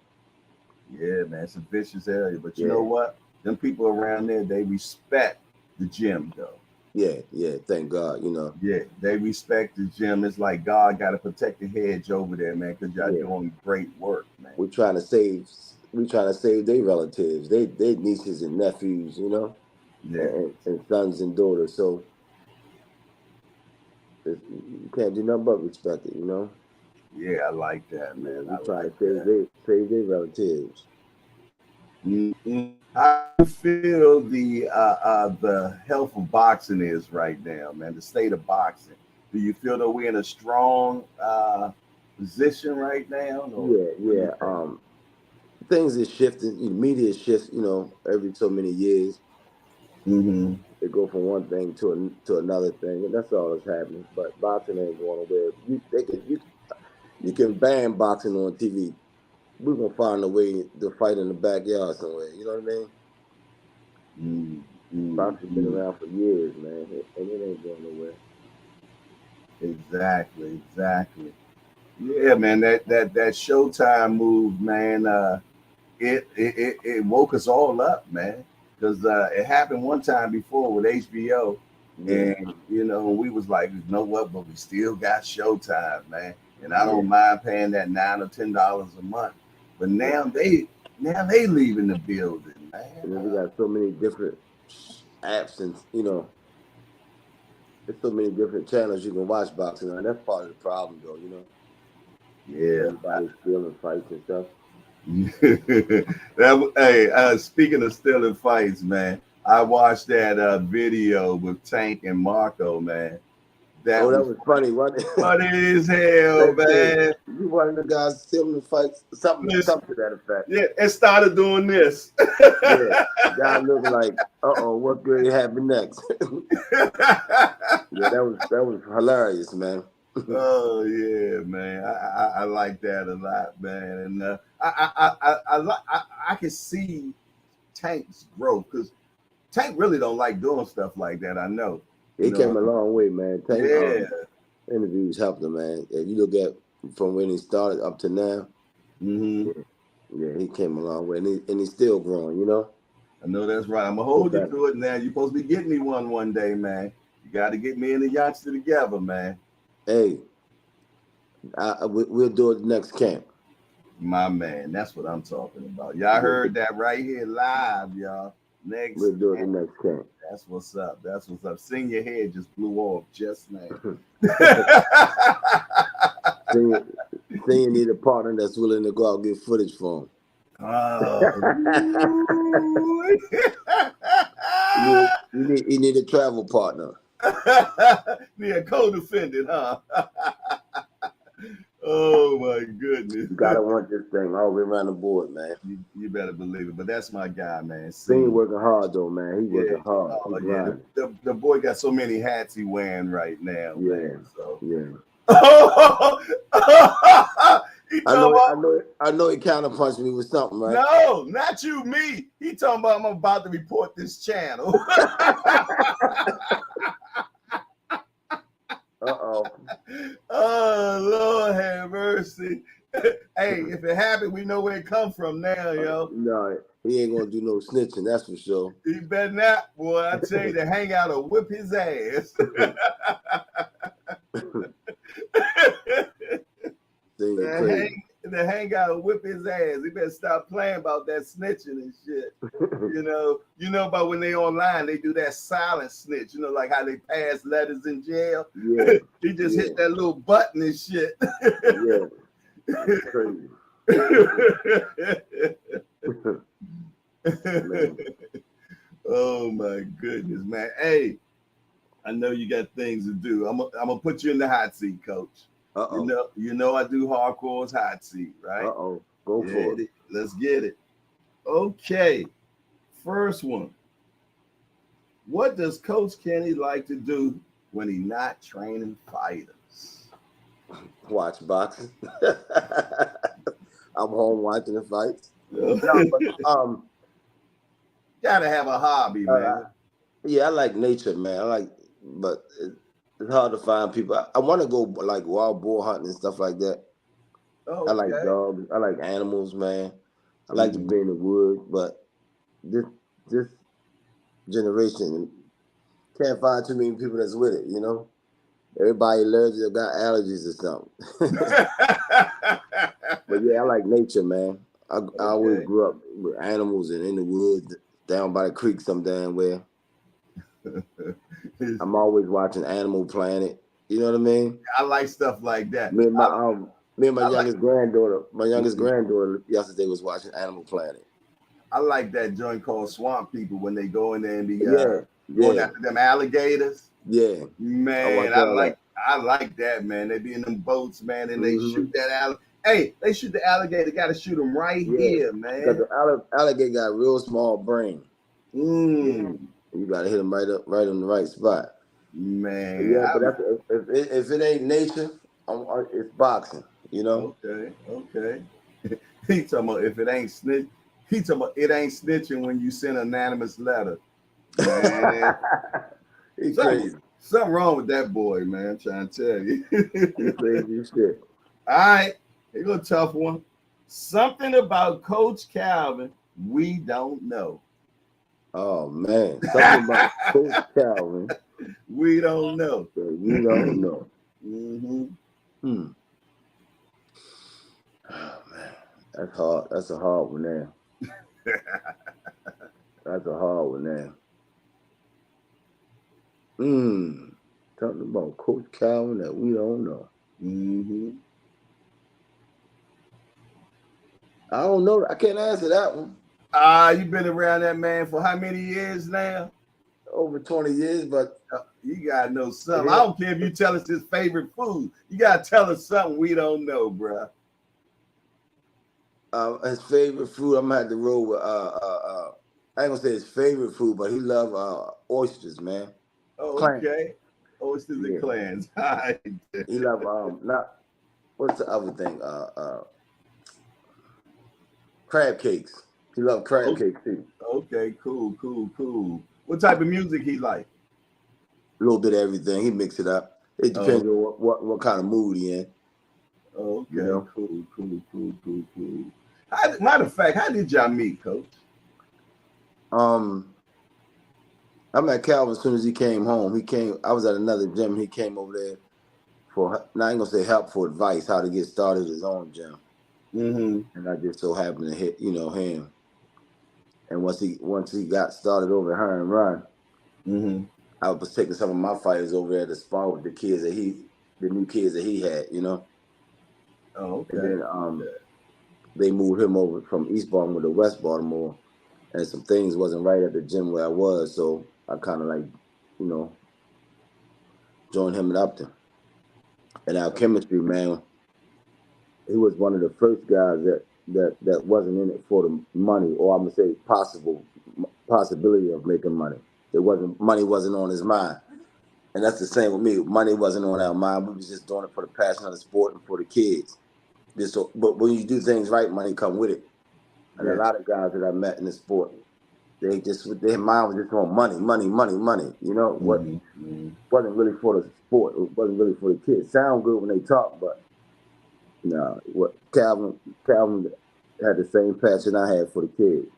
Yeah, man. It's a vicious area, but you know Yeah, what? Them people around there, they respect the gym, though. yeah, yeah. Thank God. Yeah, they respect the gym. It's like God got to protect the hedge over there, man, because y'all Yeah, doing great work, man. we're trying to save. we trying to save their relatives, they nieces and nephews, you know, Yeah. and sons and daughters. So you can't do nothing but respect it, you know. Yeah, I like that, Yeah, man. we I trying to like that. save their relatives. Mhm. How do you feel the health of boxing is right now, man? The state of boxing. Do you feel that we're in a strong position right now, or Yeah, what do you yeah. think? Things is shifting. Media shifts, every so many years. Mm-hmm. They go from one thing to another thing, and that's all that's happening. But boxing ain't going nowhere. You can ban boxing on TV. We're gonna find a way to fight in the backyard somewhere. You know what I mean? Boxing's been Mm-hmm. around for years, man, and it ain't going nowhere. Exactly, exactly. Yeah, man. That Showtime move, man. It woke us all up, man. Because it happened one time before with HBO, Yeah, and we was like, you know what? But we still got Showtime, man. And I yeah, don't mind paying that $9 or $10 a month. But yeah. now they leaving the building, man. And then we got so many different apps, and there's so many different channels you can watch boxing on. That's part of the problem, though. Yeah. Everybody's stealing fights and stuff. Hey, speaking of stealing fights, man, I watched that video with Tank and Marco, man. Oh, That that was was funny, wasn't it? funny as hell, They said man. you one of the guys stealing the fights, Listen, something to that effect. yeah, it started doing this. Yeah, the guy looking like, what grade happened next? Yeah, that was hilarious, man. Oh yeah, man. I like that a lot, man. And I can see Tank's growth because Tank really don't like doing stuff like that. I know, you He know. came a long way, man. Tank Yeah. interviews helped him, man. If you look at from when he started up to now, Hmm. yeah, yeah, he came a long way, and he's still growing, you know. I know that's right. I'm gonna Go hold you back. to it now. You're supposed to be getting me one day, man. You got to get me and the youngster together, man. Hey, we'll do it next camp. My man, that's what I'm talking about. Y'all We'll, heard that right here live, y'all. Next we'll do it the camp. next camp. That's what's up. That's what's up. Seeing your head just blew off just now. Then you need a partner that's willing to go out and get footage for him. Oh, You need a travel partner. need a co-defendant, huh? Oh my goodness. You gotta want this thing all the way around the board, man. You better believe it. But that's my guy, man. Thing See, working hard though, man. He yeah, working hard. He oh yeah. grinding. The boy got so many hats he wearing right now, Yeah, man. So yeah. he talking about I know he counter punched me with something, right? no, not you, me. He talking about I'm about to report this channel. Uh-oh. Oh Lord have mercy. Hey, if it happened, we know where it come from now, yo. No, he ain't gonna do no snitching, that's for sure. He better not, boy. I tell you, to hang out or whip his ass. Crazy. The hang out and whip his ass. He better stop playing about that snitching and shit. You know about when they online, they do that silent snitch. You know, like how they pass letters in jail. Yeah. He just hit that little button and shit. Yeah. That's crazy. Oh my goodness, man. Hey, I know you got things to do. I'm gonna put you in the hot seat, coach. Uh-oh. You know I do hardcore's hot seat, right? Uh-oh. Go for it. Let's get it. Okay. First one. What does Coach Kenny like to do when he's not training fighters? Watch boxing. I'm home watching the fights. Gotta have a hobby, man. Yeah, I like nature, man. But it's hard to find people. I want to go like wild boar hunting and stuff like that. Okay. I like dogs. I like animals, man. I like to be in the woods, but this generation can't find too many people that's with it. You know, everybody allergic or got allergies or something. But yeah, I like nature, man. I always grew up with animals and in the woods, down by the creek some damn where. I'm always watching Animal Planet. You know what I mean? I like stuff like that. Me and my youngest granddaughter yesterday was watching Animal Planet. I like that joint called Swamp People when they go in there and be going after them alligators. Yeah, man, I like that, man. They be in them boats, man, and they shoot that alligator. Hey, they shoot the alligator. Got to shoot them right here, man. Because the alligator got a real small brain. You got to hit them right on the right spot. Man, but if it ain't nature, it's boxing. You know. Okay. He talking about if it ain't snitch. He talking about it ain't snitching when you send an anonymous letter. Man, he's crazy. Something wrong with that boy, man. I'm trying to tell you. He's crazy as shit. All right, here's a tough one. Something about Coach Calvin we don't know. Oh man, something about Coach Calvin we don't know. We don't know. Oh man, that's hard. That's a hard one there. That's a hard one there. Something about Coach Calvin that we don't know. I don't know. I can't answer that one. You've been around that man for how many years now? Over 20 years, but you gotta know something. I don't care if you tell us his favorite food. You gotta tell us something we don't know, bro. His favorite food, I'm gonna have to roll with I ain't gonna say his favorite food, but he loved oysters, man. Okay. Oysters and clams. He loved what's the other thing? Crab cakes. He loved crab cakes too. Okay, cool. What type of music he like? A little bit of everything. He mix it up. It depends on what kind of mood he in. Okay, you know? Cool. Matter of fact, how did y'all meet, Coach? I met Calvin as soon as he came home. I was at another gym. He came over there I ain't gonna say help, for advice, how to get started his own gym. And I just so happened to hit, him. And once he got started over at Her and Run, I was taking some of my fighters over there to spar with the new kids that he had, Okay. And then they moved him over from East Baltimore to West Baltimore, and some things wasn't right at the gym where I was, so I kind of joined him at Upton. And our chemistry, man, he was one of the first guys that wasn't in it for the money, or I'm gonna say possibility of making money. Money wasn't on his mind. And that's the same with me. Money wasn't on our mind. We was just doing it for the passion of the sport and for the kids. But when you do things right, money come with it. And a lot of guys that I met in the sport, their mind was just on money. Wasn't really for the sport. It wasn't really for the kids. Sound good when they talk, but no. What Calvin had the same passion I had for the kids.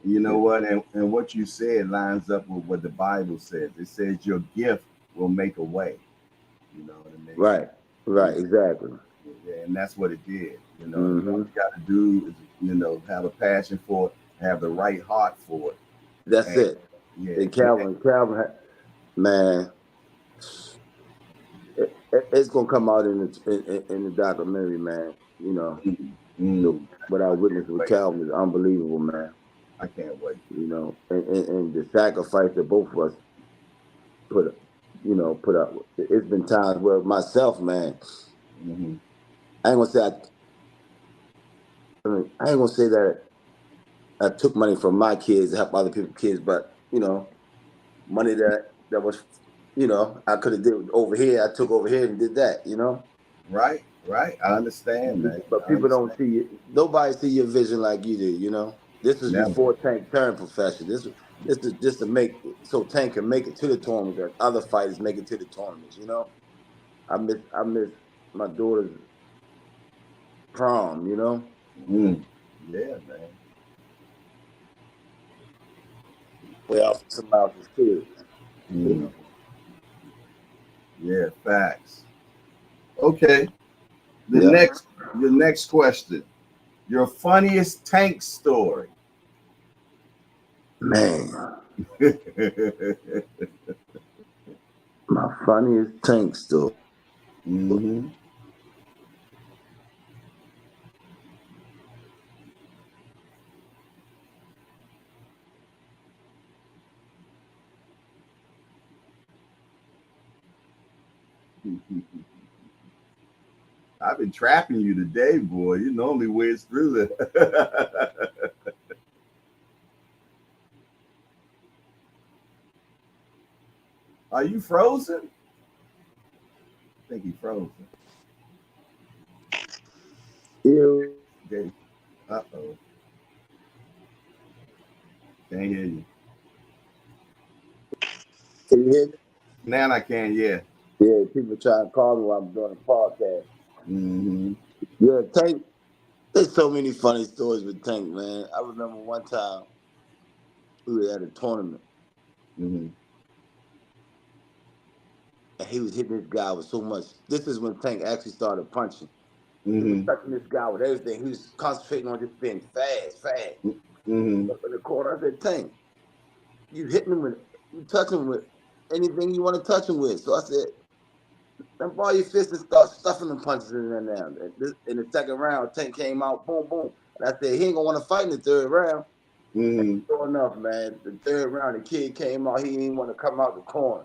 You know what? And what you said lines up with what the Bible says. It says your gift will make a way. You know what I mean? Right, exactly. Yeah, and that's what it did. All you got to do is, have a passion for it, have the right heart for it. That's it. Yeah. And Calvin, man, it's gonna come out in the documentary, man. What I witnessed with Calvin is unbelievable, man. I can't wait. And the sacrifice that both of us put up. It's been times where myself, man, I ain't gonna say that I took money from my kids to help other people's kids, but money that was, I could have did over here. I took over here and did that, Right. I understand, man. But people don't see it. Nobody see your vision like you do, This was before Tank turned professional. This is just to make so Tank can make it to the tournament, that other fighters make it to the tournaments, I miss my daughter's prom, Yeah, man. Well, somebody else's kids. Yeah, facts. Okay. The next question. Your funniest Tank story. Man, my funniest Tank story. Mm-hmm. I've been trapping you today, boy. You normally whiz through that. Are you frozen? I think he's frozen. Ew. Okay. Uh-oh. Can't hear you. Can you hear me? Now I can, yeah. Yeah, people try to call me while I'm doing a podcast. Mm-hmm. Yeah, Tank. There's so many funny stories with Tank, man. I remember one time we were at a tournament Mm-hmm. and he was hitting this guy with so much. This is when Tank actually started punching. He was Mm-hmm. touching this guy with everything. He was concentrating on just being fast. Mm-hmm. Up in the corner, I said, Tank, you hitting him with, you touching him with anything you want to touch him with. So I said, then ball your fist and start stuffing them punches in there now. In the second round, Tank came out, boom, boom. And I said, he ain't gonna want to fight in the third round. Mm-hmm. Sure enough, man, the third round, the kid came out, he didn't want to come out the corner.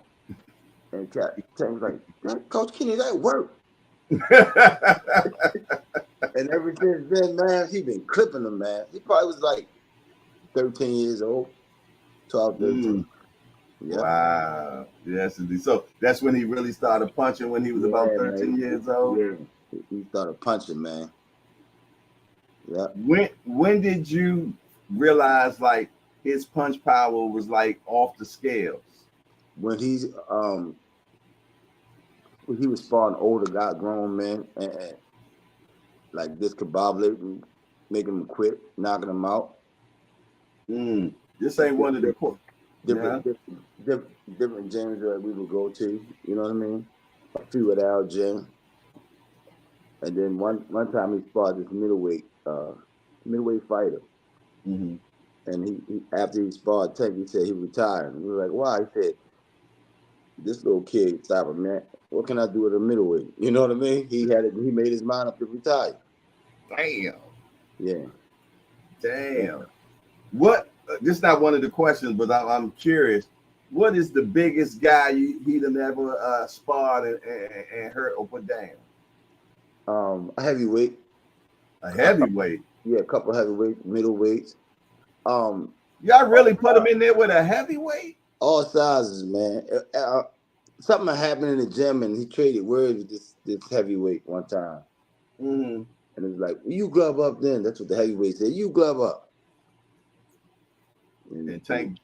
And Tank was like, Coach Kenny, that worked. And ever since then, man, he been clipping them, man. He probably was like 13 years old, 12, 13. Mm. Yeah. Wow. Yes, indeed. So that's when he really started punching when he was about Yeah, 13 man. years old. Yeah. He started punching, man. Yeah. When did you realize like his punch power was like off the scales? When he was sparring older, got grown men and like discombobulating, making them quit, knocking them out. Mm. This ain't one of the yeah. Different gyms that we would go to, you know what I mean? A few at our gym. And then one time he sparred this middleweight fighter. Mm-hmm. And he after he sparred Tank, he said he retired. And we were like, why? He said, this little kid, stop it, man. What can I do with a middleweight? You know what I mean? He made his mind up to retire. Damn. Yeah. Damn. What? This is not one of the questions, but I'm curious. What is the biggest guy he'd ever sparred and hurt or put down? A heavyweight. A heavyweight. Yeah, a couple of heavyweights, middleweights. Y'all really put him in there with a heavyweight? All sizes, man. Something happened in the gym, and he traded words with this heavyweight one time. Mm-hmm. And it was like, you glove up then. That's what the heavyweight said. You glove up. And Tank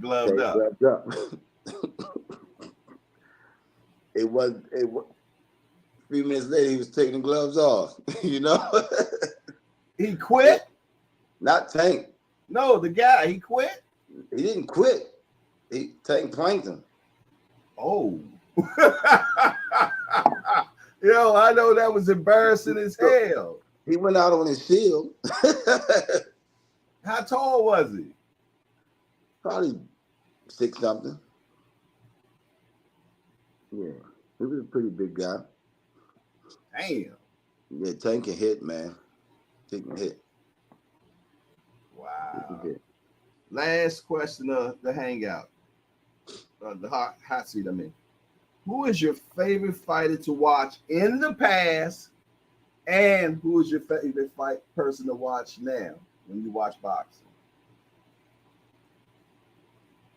gloved up. Gloved up. It was a few minutes later, he was taking the gloves off. You know? He quit? Not Tank. No, the guy, he quit? He didn't quit. Tank planked him. Oh. Yo, I know that was embarrassing as hell. He went out on his shield. How tall was he? Probably 6 something. Yeah. He was a pretty big guy. Damn. Yeah, Tank can hit, man. Tank can hit. Wow. Last question of the hangout. The hot seat, I mean. Who is your favorite fighter to watch in the past? And who is your favorite person to watch now when you watch boxing?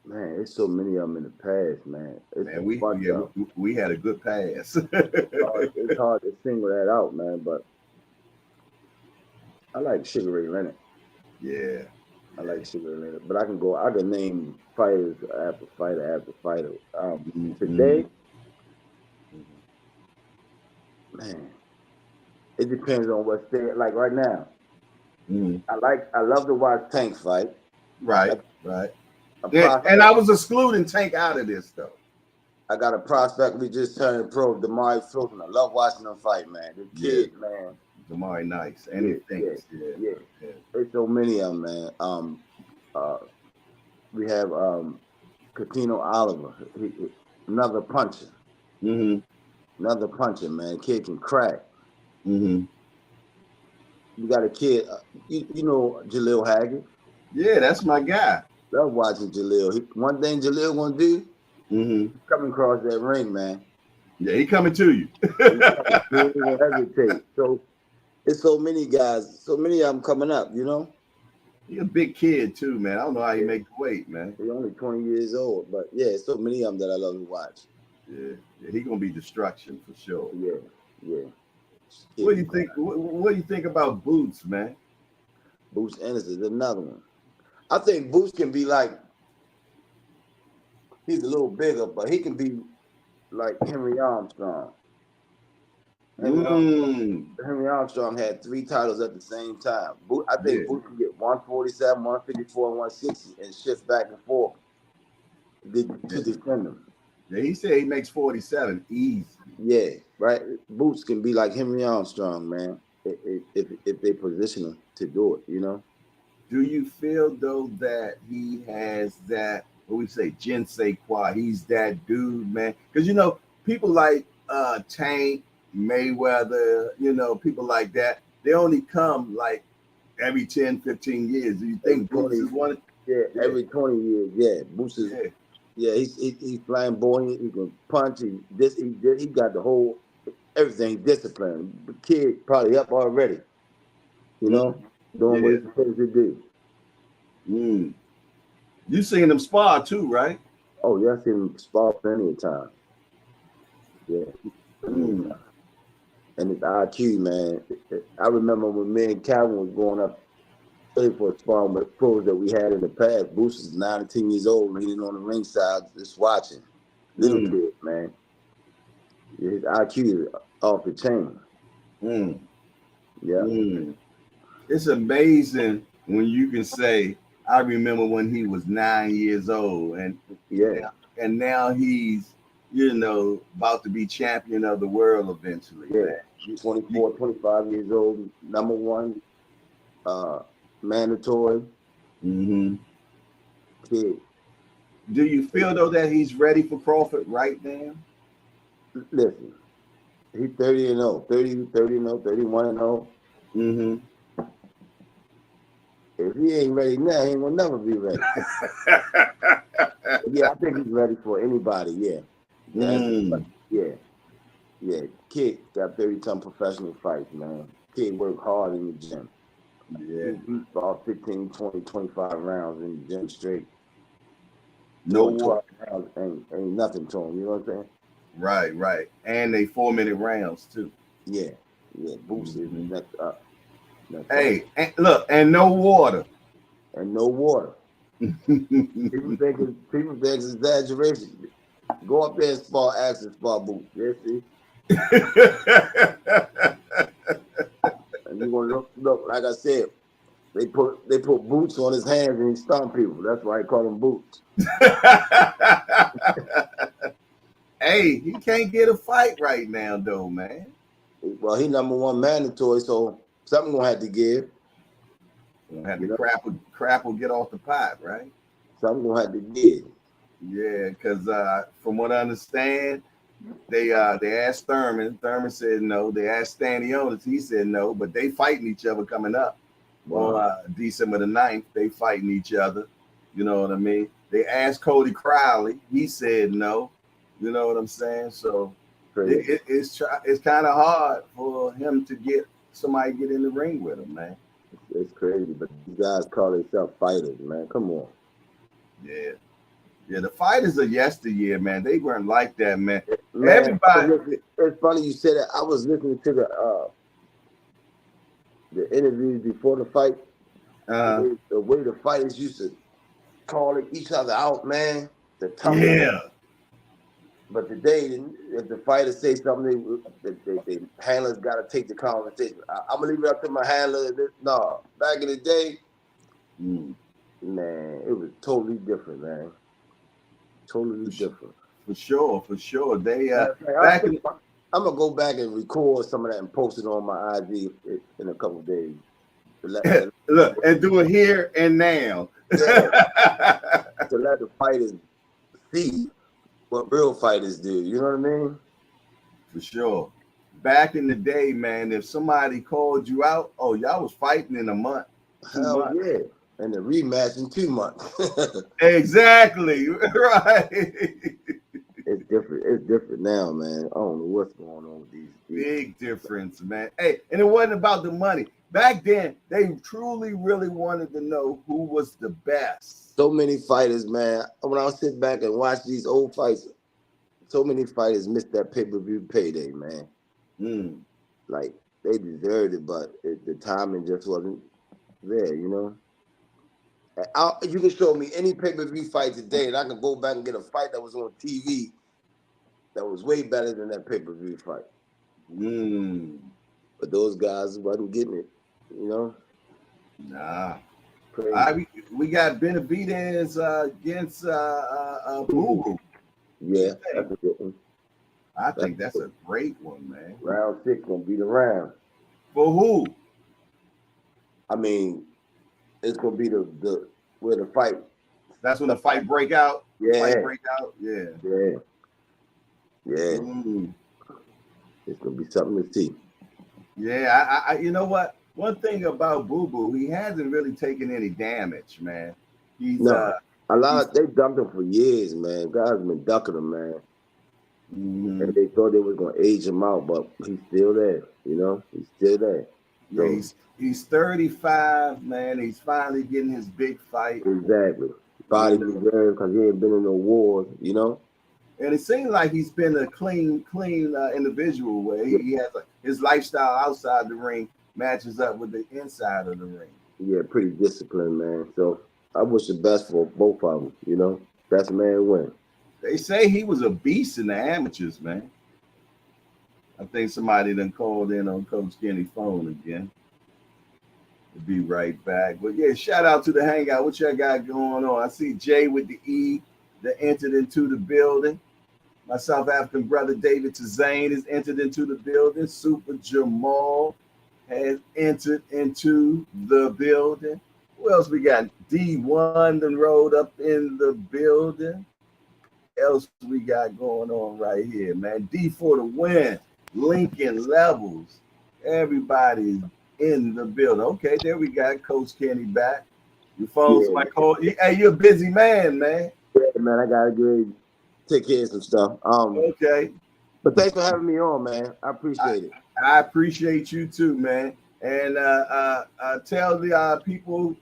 Man, there's so many of them in the past, man. We had a good pass. It's hard to single that out, man, but I like Sugar Ray Leonard. Yeah. I like Sugar Ray Leonard. But I can name fighters after fighter. Today, man, it depends on what's there. Like right now, I love to watch Tank fight. Right. And I was excluding Tank out of this though. I got a prospect we just turned pro, Damari Floton. I love watching him fight, man. The kid, man. Jamari Nice, and he thinks, yeah. There's so many of them, man. We have Catino Oliver, another puncher. Mm-hmm. Another puncher, man. Kid can crack. Mm-hmm. You got a kid, you know Jaleel Haggett. Yeah, that's my guy. Love watching Jaleel. One thing Jaleel gonna do, Mm-hmm. coming across that ring, man. Yeah, he coming to you. He ain't gonna hesitate. So it's so many guys, so many of them coming up, you know. He a big kid too, man. I don't know how he Yeah. make the weight, man. He's only 20 years old, but yeah, so many of them that I love to watch. Yeah, he gonna be destruction for sure. Yeah. What do you think? What do you think about Boots, man? Boots Ennis is another one. I think Boots can be like, he's a little bigger, but he can be like Henry Armstrong. Henry Armstrong had 3 titles at the same time. I think Boots can get 147, 154, and 160 and shift back and forth to defend them. Yeah, he said he makes 47 easy. Yeah, right. Boots can be like Henry Armstrong, man, if they position him to do it, you know. Do you feel though that he has that, what we say, Jinsei Qua? He's that dude, man. Because you know, people like Tank, Mayweather, you know, people like that, they only come like every 10, 15 years. Do you think Boots is one? Yeah, every 20 years. Yeah, Boots is. Yeah, he's flamboyant. He can punch. He got the whole everything disciplined. The kid probably up already. You know, doing what he's supposed to do. You seen him spar too, right? Oh yeah, I seen him spar plenty of times. Yeah. And his IQ, man. I remember when me and Calvin was going up for sparring with pros that we had in the past. Boots is 19 years old, leaning on the ringside, just watching. Little kid, man. Yeah, his IQ is off the chain. Yeah. It's amazing when you can say, I remember when he was 9 years old, and now he's, you know, about to be champion of the world eventually. Yeah, man. 24, 25 years old, number one, mandatory kid. Do you feel though that he's ready for Crawford right now? Listen, he's 30 and 0, 30 and 0, 31 and 0. If he ain't ready now, he ain't gonna never be ready. Yeah, I think he's ready for anybody. Yeah. Kid got 30-some professional fights, man. Kid worked hard in the gym. Yeah. He beat about 15, 20, 25 rounds in the gym straight. No 12 rounds ain't nothing to him. You know what I'm saying? Right. And they 4-minute rounds too. Yeah. Boots is next up. Hey, and look, and no water. People think it's exaggeration. Go up there and spar, ask and spar Boots. Yeah, see? And you're gonna look, like I said, they put boots on his hands and he stomp people. That's why I call them Boots. Hey, he can't get a fight right now though, man. Well, he number one mandatory, so something gonna have to give. Gonna have to crap will get off the pot, right? Something gonna have to give. Yeah, because from what I understand, they asked Thurman. Thurman said no. They asked Stanionis. He said no. But they fighting each other coming up. Wow. On December the 9th, they fighting each other. You know what I mean? They asked Cody Crowley. He said no. You know what I'm saying? So it's kind of hard for him to get somebody get in the ring with him, man. It's crazy, but these guys call themselves fighters, man. Come on. Yeah, the fighters of yesteryear, man, they weren't like that, man. Everybody. It's funny you said that. I was listening to the interviews before the fight. The way the fighters used to call each other out, man. But today, if the fighters say something, the handlers got to take the conversation. I'm going to leave it up to my handler. No, back in the day, man, it was totally different, man. Totally different. For sure. They I'm gonna go back and record some of that and post it on my IG in a couple of days. Look, and do it here and now. Yeah, to let the fighters see what real fighters do. You know what I mean? For sure. Back in the day, man, if somebody called you out, oh, y'all was fighting in a month, 2 Hell months. yeah. And the rematch in 2 months. Exactly. Right. It's different. It's different now, man. I don't know what's going on with these. Big difference, man. Hey, and it wasn't about the money. Back then, they truly, really wanted to know who was the best. So many fighters, man. When I sit back and watch these old fights, so many fighters missed that pay-per-view payday, man. Like, they deserved it, but the timing just wasn't there, you know? You can show me any pay-per-view fight today, and I can go back and get a fight that was on TV that was way better than that pay-per-view fight. But those guys wasn't getting it, you know? Nah. Crazy. We got Benavidez against Boo Boo. Yeah, that's a good one. I think that's a great one, man. Round 6 gonna be the round. For who? I mean, it's gonna be the where the fight. That's when the fight break out. Yeah. Fight break out. Yeah. Yeah. Yeah. It's gonna be something to see. Yeah, I you know what? One thing about Boo Boo, he hasn't really taken any damage, man. He's they dumped him for years, man. Guys have been ducking him, man. And they thought they was gonna age him out, but he's still there. You know, he's still there. Yeah, he's 35, man. He's finally getting his big fight. Exactly. Body reserved because he ain't been in no wars, you know. And it seems like he's been a clean individual where he has his lifestyle outside the ring matches up with the inside of the ring. Yeah, pretty disciplined, man. So I wish the best for both of them, you know. Best man win. They say he was a beast in the amateurs, man. I think somebody done called in on Coach Kenny's phone again. We'll be right back. But yeah, shout out to the Hangout. What y'all got going on? I see Jay with the E that entered into the building. My South African brother David Tazane has entered into the building. Super Jamal has entered into the building. Who else we got? D1 done rolled up in the building. Else we got going on right here, man? D for the win. Lincoln Levels. Everybody's in the building. Okay, there we got Coach Kenny back. Your phone's my call. Hey, you're a busy man, man. Yeah, man, I gotta go take care of some stuff. Okay. But thanks for having me on, man. I appreciate it. I appreciate you too, man. And tell the people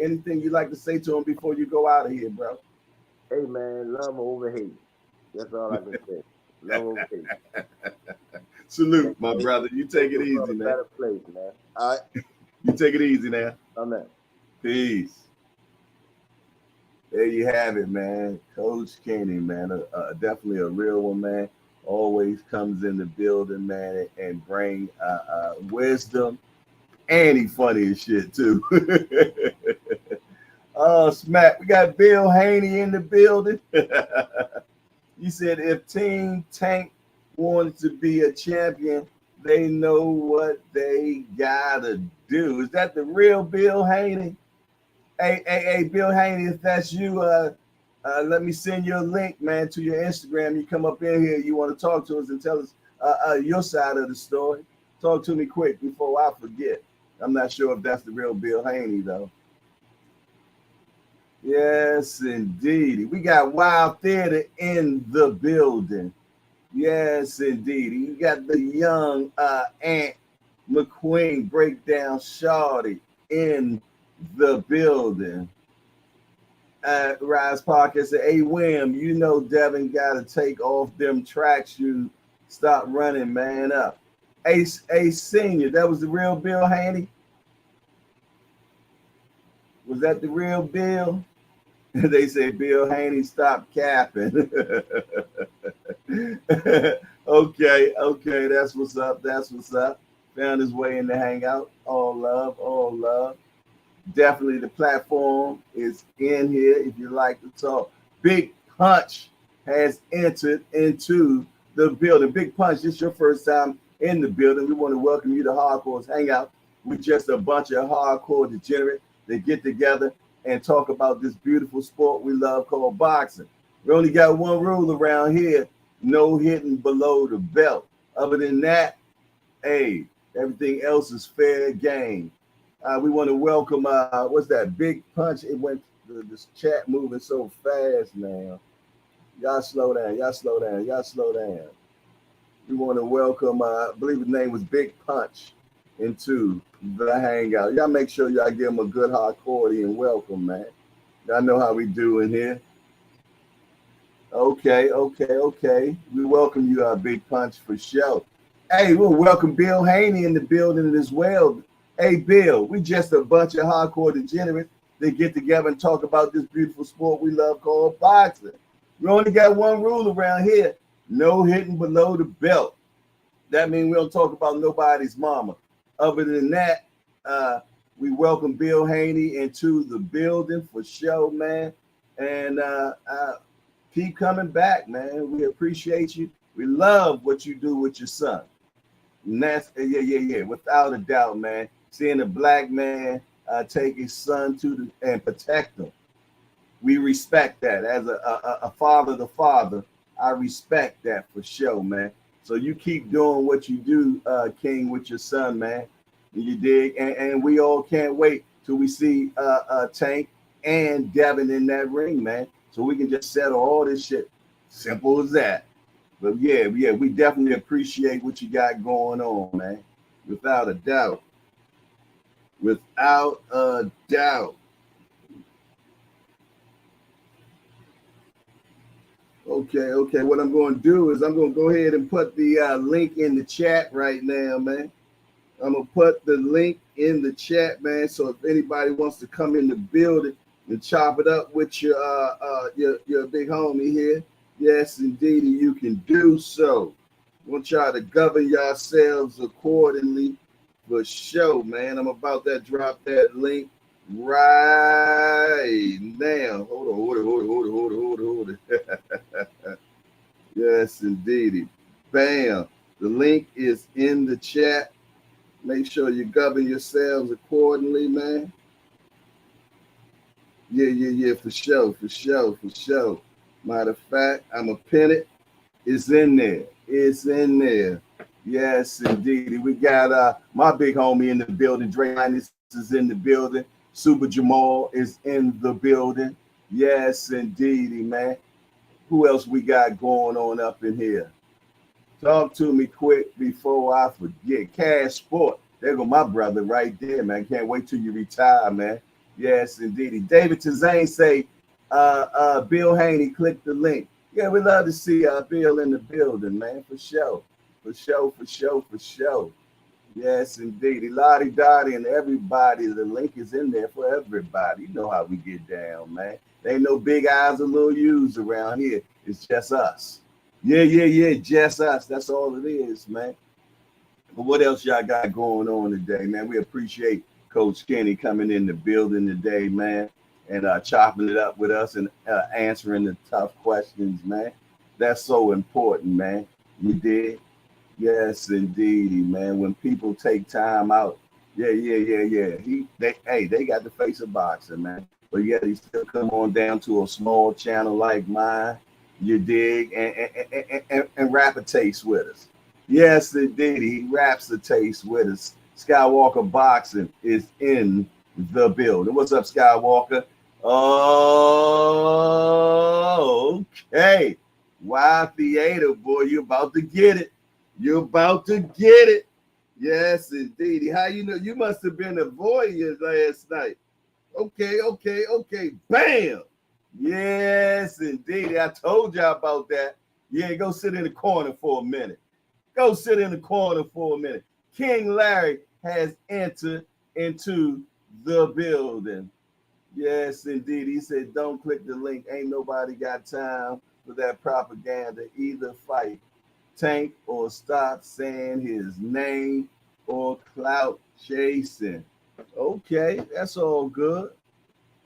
anything you'd like to say to them before you go out of here, bro. Hey, man, love over hate. That's all I can say. Love over hate. Salute, my brother. You take it easy, man. Better place, man. All right. You take it easy now. Amen. Peace. There you have it, man. Coach Kenny, man. Definitely a real one, man. Always comes in the building, man, and bring wisdom. And he funny as shit, too. Oh, smack. We got Bill Haney in the building. You said if Team Tank wants to be a champion, they know what they gotta do. Is that the real Bill Haney? Hey, Bill Haney, if that's you, let me send you a link, man, to your Instagram. You come up in here, you want to talk to us and tell us your side of the story. Talk to me quick before I forget. I'm not sure if that's the real Bill Haney, though. Yes, indeed. We got Wild Theater in the building. Yes, indeed. You got the young Ant McQueen breakdown shawty in the building. Rise Parker said, hey, Wim, you know Devin got to take off them track shoes. Stop running, man up. Hey, Senior, that was the real Bill Haney? Was that the real Bill? They say Bill Haney stopped capping. Okay, that's what's up. Found his way in the Hangout. All love. Definitely the platform is in here if you like to talk. Big Punch has entered into the building. Big Punch, this is your first time in the building. We want to welcome you to Hardcore's Hangout. We're just a bunch of hardcore degenerates that get together and talk about this beautiful sport we love called boxing. We only got one rule around here: no hitting below the belt. Other than that, hey, everything else is fair game. We want to welcome, what's that, Big Punch? It went, this chat moving so fast now. Y'all slow down, y'all slow down, y'all slow down. We want to welcome, I believe his name was Big Punch, into the Hangout. Y'all make sure y'all give him a good hardcore and welcome, man. Y'all know how we do in here. Okay. We welcome you, Big Punch, for sure. Hey, we'll welcome Bill Haney in the building as well. Hey, Bill, we just a bunch of hardcore degenerates that get together and talk about this beautiful sport we love called boxing. We only got one rule around here: no hitting below the belt. That means we don't talk about nobody's mama. Other than that, we welcome Bill Haney into the building for sure, man. And keep coming back, man. We appreciate you. We love what you do with your son. And that's, yeah, without a doubt, man. Seeing a black man take his son and protect him. We respect that. As a father to father, I respect that for sure, man. So you keep doing what you do, King, with your son, man. You dig? And we all can't wait till we see Tank and Devin in that ring, man. So we can just settle all this shit. Simple as that. But yeah, we definitely appreciate what you got going on, man. Without a doubt. Without a doubt. Okay. What I'm going to do is I'm going to go ahead and put the link in the chat right now, man. I'm going to put the link in the chat, man. So if anybody wants to come in the building and chop it up with your big homie here, yes, indeed, you can do so. I want y'all to govern yourselves accordingly for sure, man. I'm about to drop that link right now. Hold it. Yes, indeed. Bam. The link is in the chat. Make sure you govern yourselves accordingly, man. Yeah, for sure. Matter of fact, I'm going to pin it. It's in there. Yes, indeed. We got my big homie in the building. Dre Hines is in the building. Super Jamal is in the building. Yes, indeed, man. Who else we got going on up in here? Talk to me quick before I forget. Cash Sport. There go my brother right there, man. Can't wait till you retire, man. Yes, indeed. David Tazane say, Bill Haney, click the link. Yeah, we love to see Bill in the building, man, for sure. For sure. Yes, indeed. Lottie Dottie and everybody. The link is in there for everybody. You know how we get down, man. There ain't no big eyes or little U's around here. It's just us. Yeah, just us. That's all it is, man. But what else y'all got going on today, man? We appreciate Coach Kenny coming in the building today, man, and chopping it up with us and answering the tough questions, man. That's so important, man. You did? Yes, indeed, man. When people take time out, yeah. They got the face of boxing, man. But yet he still come on down to a small channel like mine, you dig, and rap a taste with us. Yes, indeed. He raps the taste with us. Skywalker Boxing is in the building. What's up, Skywalker? Oh, okay. Why Theater, boy, you about to get it. Yes, indeed. How you know? You must have been a voyeur last night. Okay. Bam. Yes, indeed. I told y'all about that. Yeah, go sit in the corner for a minute. King Larry has entered into the building. Yes, indeed. He said, don't click the link. Ain't nobody got time for that propaganda. Either fight Tank or stop saying his name or clout chasing. Okay, that's all good.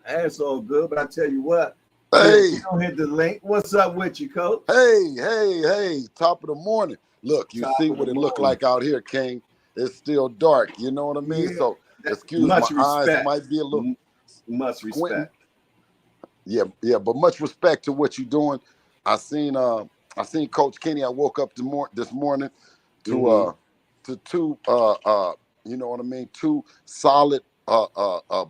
But I tell you what, Hey, Don't hit the link. What's up with you, Coach? hey, top of the morning. Look, you Top see of the what it look morning. like out here, King. It's still dark. You know what I mean? Yeah. So excuse my Much eyes respect. might be a little Much squinting. respect. Yeah, but much respect to what you're doing. I seen Coach Kenny. I woke up this morning to two you know what I mean, two solid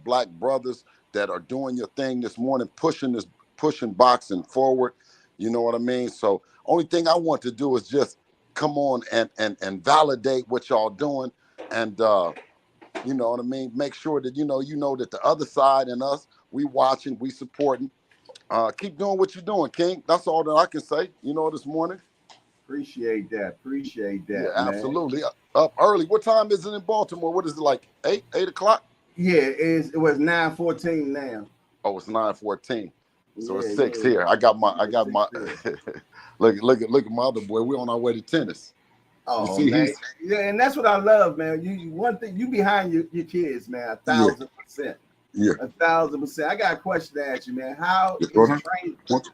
black brothers that are doing your thing this morning, pushing boxing forward. You know what I mean? So only thing I want to do is just come on and validate what y'all doing, and you know what I mean, make sure that you know that the other side and us, we watching, we supporting. Keep doing what you're doing, King. That's all that I can say, this morning. Appreciate Yeah, that, man. absolutely. Up early. What time is it in Baltimore? What is it, like 8 o'clock? Yeah, it was 9:14 now. Oh, it's 9:14. So it's 6 Yeah. here. I got my Six there. look at my other boy. We're on our way to tennis. You Oh see, man, yeah, and that's what I love, man. You one thing, you behind your kids, man, yeah, 1,000%. yeah. 1,000%. I got a question to ask you, man. How Yes, is brother.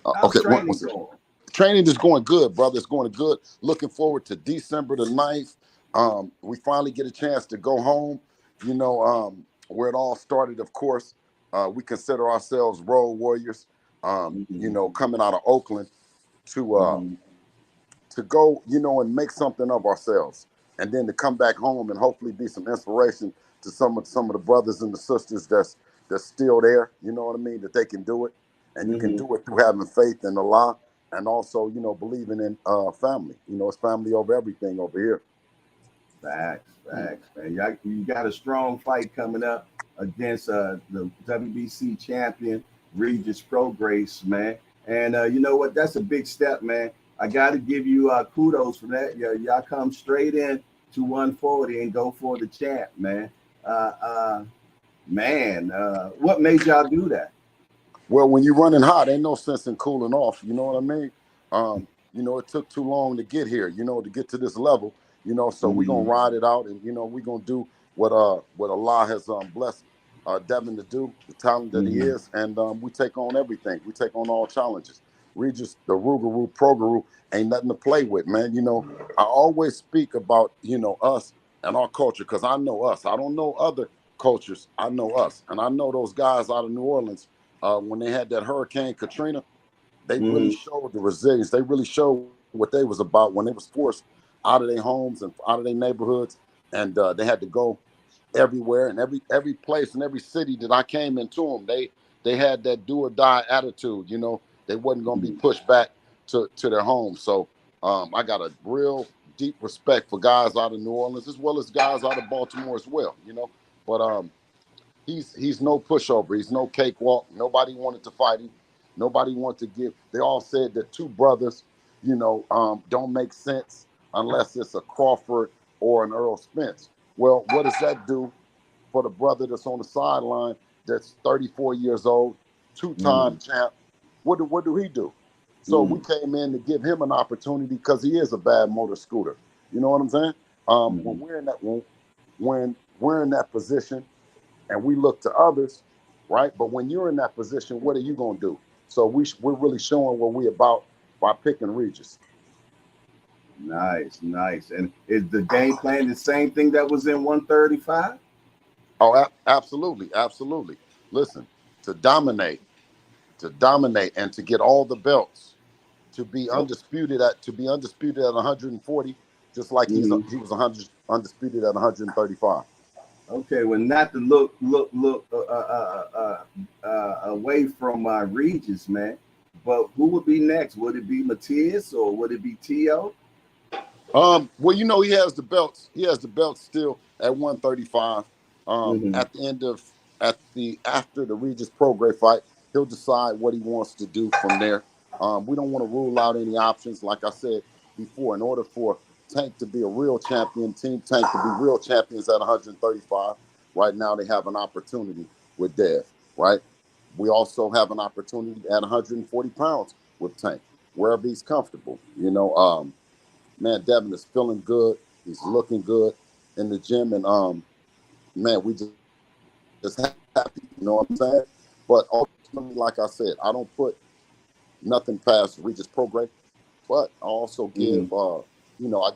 how's Okay, training going? training is going good, brother. It's going good. Looking forward to December the 9th. We finally get a chance to go home, where it all started, of course. We consider ourselves road warriors, coming out of Oakland to go, and make something of ourselves. And then to come back home and hopefully be some inspiration to some of the brothers and the sisters that's still there, you know what I mean, that they can do it. And you can do it through having faith in Allah, and also, believing in family. It's family over everything over here. Facts, man. You got a strong fight coming up against the WBC champion Regis Prograis, man. And you know what? That's a big step, man. I got to give you kudos for that. Y'all come straight in to 140 and go for the champ, man. Uh, uh, what made y'all do that? Well, when you're running hot, ain't no sense in cooling off. You know what I mean? It took too long to get here, to get to this level, so we're gonna ride it out, and we're gonna do what Allah has blessed Devin to do, the talent that he is, and we take on everything. We take on all challenges. Regis, the Rougarou, Prograis, ain't nothing to play with, man. I always speak about, us and our culture, because I know us. I don't know other cultures. I know us. And I know those guys out of New Orleans, when they had that Hurricane Katrina, they really showed the resilience. They really showed what they was about when they was forced out of their homes and out of their neighborhoods, and they had to go everywhere, and every place and every city that I came into them, they had that do or die attitude. They wasn't gonna be pushed back to their homes. So I got a real deep respect for guys out of New Orleans as well as guys out of Baltimore as well. But he's no pushover. He's no cakewalk. Nobody wanted to fight him. Nobody wanted to give. They all said that two brothers, don't make sense unless it's a Crawford or an Earl Spence. Well, what does that do for the brother that's on the sideline that's 34 years old, two-time champ? What do he do? So we came in to give him an opportunity because he is a bad motor scooter. You know what I'm saying? When we're in that position, and we look to others, right? But when you're in that position, what are you gonna do? So we're really showing what we about by picking Regis. Nice. And is the game plan the same thing that was in 135? Oh, absolutely. Listen, to dominate, and to get all the belts, to be undisputed at 140, just like he was 100 undisputed at 135. Okay, well, not to look away from Regis, man. But who would be next? Would it be Matias or would it be T.O.? Well, he has the belts. He has the belts still at 135. At the end of after the Regis Prograis fight, he'll decide what he wants to do from there. We don't want to rule out any options. Like I said before, in order for Tank to be a real champion, Team Tank to be real champions at 135, right now they have an opportunity with Dev, right? We also have an opportunity at 140 pounds with Tank, wherever he's comfortable. Man, Devin is feeling good. He's looking good in the gym, and man, we just happy. You know what I'm saying? But like I said, I don't put nothing past Regis Prograis, but I also give, I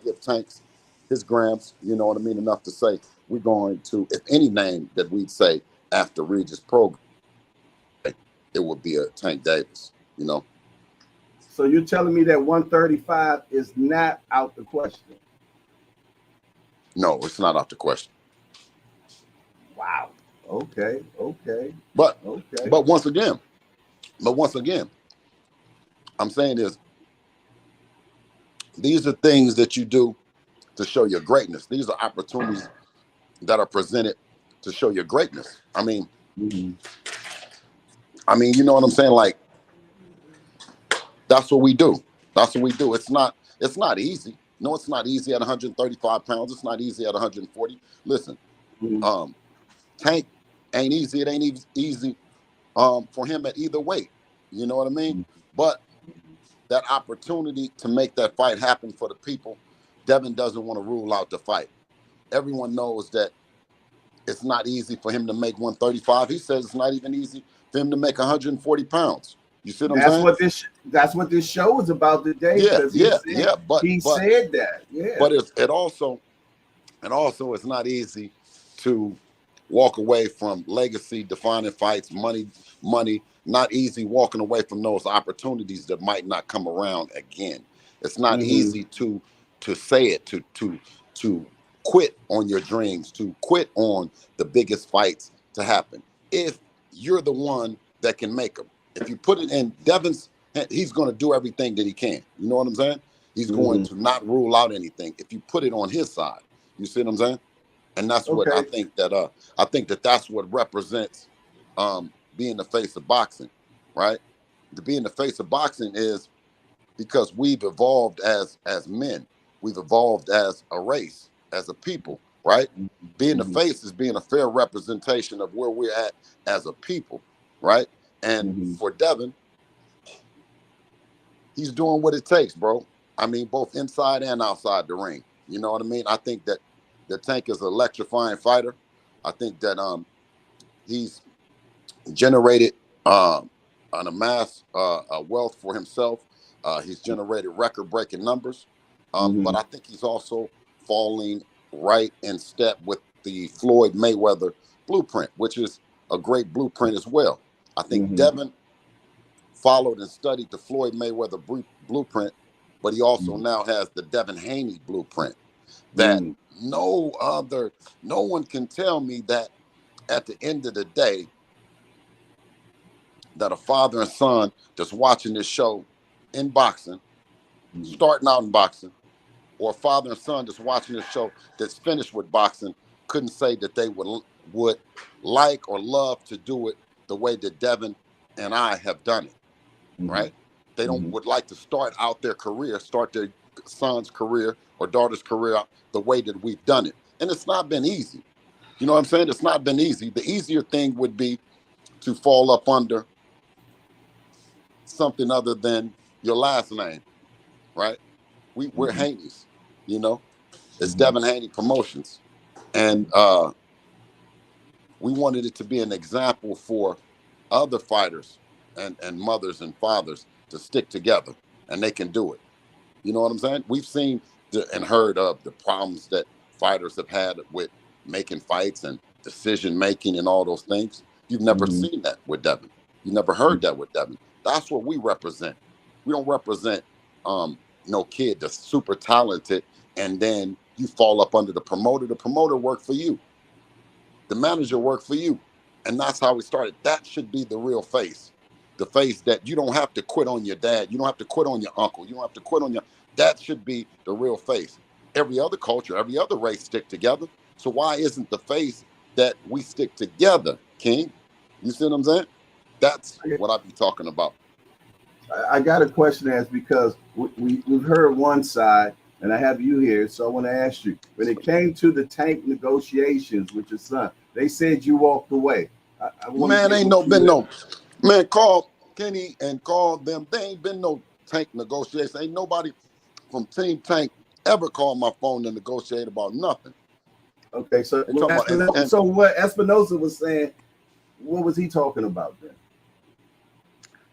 give Tanks his grams, you know what I mean, enough to say we're going to, if any name that we'd say after Regis Prograis, it would be a Tank Davis, you know. So you're telling me that 135 is not out the question? No, it's not out the question. Wow. Okay. But once again, I'm saying is these are things that you do to show your greatness. These are opportunities that are presented to show your greatness. I mean, you know what I'm saying? Like, that's what we do. That's what we do. It's not easy. No, it's not easy at 135 pounds. It's not easy at 140. Listen, Tank ain't easy. It ain't easy for him at either weight. You know what I mean? But that opportunity to make that fight happen for the people, Devin doesn't want to rule out the fight. Everyone knows that it's not easy for him to make 135. He says it's not even easy for him to make 140 pounds. You see what I'm saying? That's what this show is about today. Yeah. But he said that. Yeah. But it also it's not easy to walk away from legacy defining fights, money. Not easy walking away from those opportunities that might not come around again. It's not easy to say it, to quit on your dreams, to quit on the biggest fights to happen. If you're the one that can make them, if you put it in Devin's, he's going to do everything that he can. You know what I'm saying? He's going to not rule out anything if you put it on his side. You see what I'm saying? And that's what I think that that's what represents being the face of boxing, right? To be in the face of boxing is because we've evolved as men. We've evolved as a race, as a people, right? Being the face is being a fair representation of where we're at as a people, right? And for Devin, he's doing what it takes, bro. I mean, both inside and outside the ring. You know what I mean? I think that the Tank is an electrifying fighter. I think that he's generated an amassed wealth for himself. He's generated record-breaking numbers. But I think he's also falling right in step with the Floyd Mayweather blueprint, which is a great blueprint as well. I think Devin followed and studied the Floyd Mayweather blueprint, but he also now has the Devin Haney blueprint that no one can tell me that at the end of the day, that a father and son that's watching this show in boxing, starting out in boxing, or a father and son that's watching this show that's finished with boxing, couldn't say that they would like or love to do it the way that Devin and I have done it, right? They would like to start out their career, start their son's career or daughter's career out the way that we've done it. And it's not been easy. You know what I'm saying? It's not been easy. The easier thing would be to fall up under something other than your last name, right? We're Haney's, you know? It's Devin Haney Promotions. And we wanted it to be an example for other fighters and mothers and fathers to stick together, and they can do it. You know what I'm saying? We've seen and heard of the problems that fighters have had with making fights and decision making and all those things. You've never seen that with Devin. You never heard that with Devin. That's what we represent. We don't represent no kid that's super talented and then you fall up under the promoter. The promoter worked for you. The manager worked for you. And that's how we started. That should be the real face. The face that you don't have to quit on your dad. You don't have to quit on your uncle. You don't have to quit on that should be the real face. Every other culture, every other race stick together. So why isn't the face that we stick together, King? You see what I'm saying? That's what I be talking about. I got a question to ask because we've heard one side, and I have you here, so I want to ask you. When it came to the Tank negotiations with your son, they said you walked away. Man, man, call Kenny and call them. There ain't been no Tank negotiations. Ain't nobody from Team Tank ever called my phone to negotiate about nothing. Okay, so what Espinosa was saying, what was he talking about then?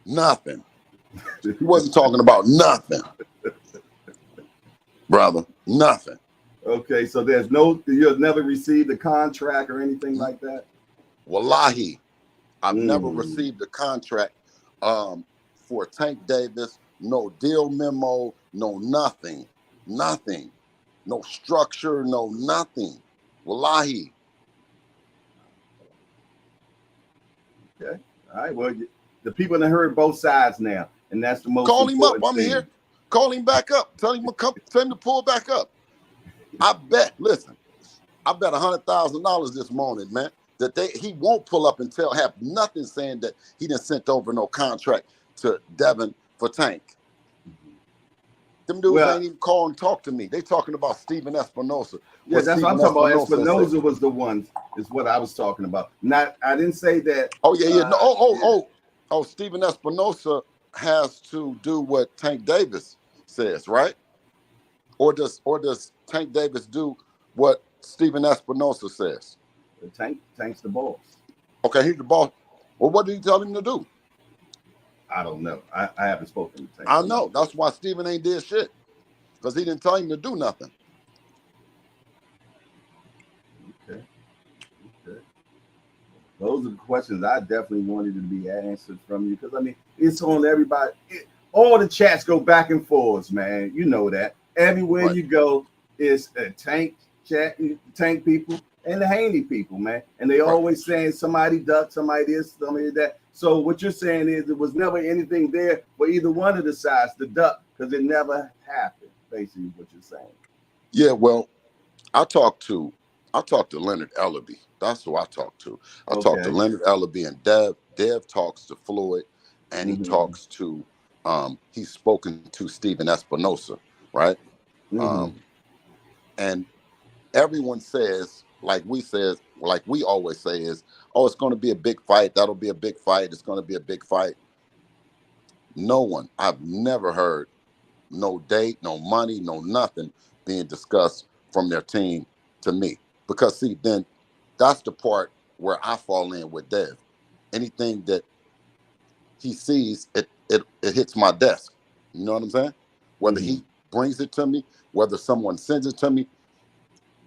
Nothing. He wasn't talking about nothing, brother. Nothing. Okay, so you'll never received a contract or anything like that? Wallahi, I've never received a contract for Tank Davis. No deal memo, no nothing. Nothing. No structure, no nothing. Wallahi. Okay. All right. Well, the people that heard both sides now, and that's the most Call him up. important I'm thing. here. Call him back up. Tell him to pull back up. I bet $100,000 this morning, man, that he won't pull up and have nothing saying that he didn't sent over no contract to Devin for Tank. Them dudes ain't even call and talk to me. They talking about Steven Espinosa. Yeah, that's what I'm talking about. Espinosa was the one, is what I was talking about. I didn't say that. Oh, yeah. No, Steven Espinosa has to do what Tank Davis says, right? Or does Tank Davis do what Steven Espinosa says? Tank's the boss. Okay, he's the boss. Well, what did he tell him to do? I don't know. I haven't spoken to Tank. I know. That's why Steven ain't did shit. Because he didn't tell him to do nothing. Okay. Those are the questions I definitely wanted to be answered from you. Because, I mean, it's on everybody. All the chats go back and forth, man. You know that. Everywhere you go, it's a Tank chat, Tank people, and the Haney people, man. And they always saying somebody duck, somebody this, somebody that. So what you're saying is there was never anything there for either one of the sides to duck, because it never happened, basically what you're saying. Yeah, well, I talked to Leonard Ellaby. That's who I talked to. I talked to Leonard Ellaby and Dev. Dev talks to Floyd, and he talks to he's spoken to Steven Espinosa, right? And everyone says, like we always say is, oh, it's going to be a big fight. That'll be a big fight. It's going to be a big fight. No one, I've never heard no date, no money, no nothing being discussed from their team to me. Because see, then that's the part where I fall in with Dev. Anything that he sees, it hits my desk. You know what I'm saying? Whether he brings it to me, whether someone sends it to me,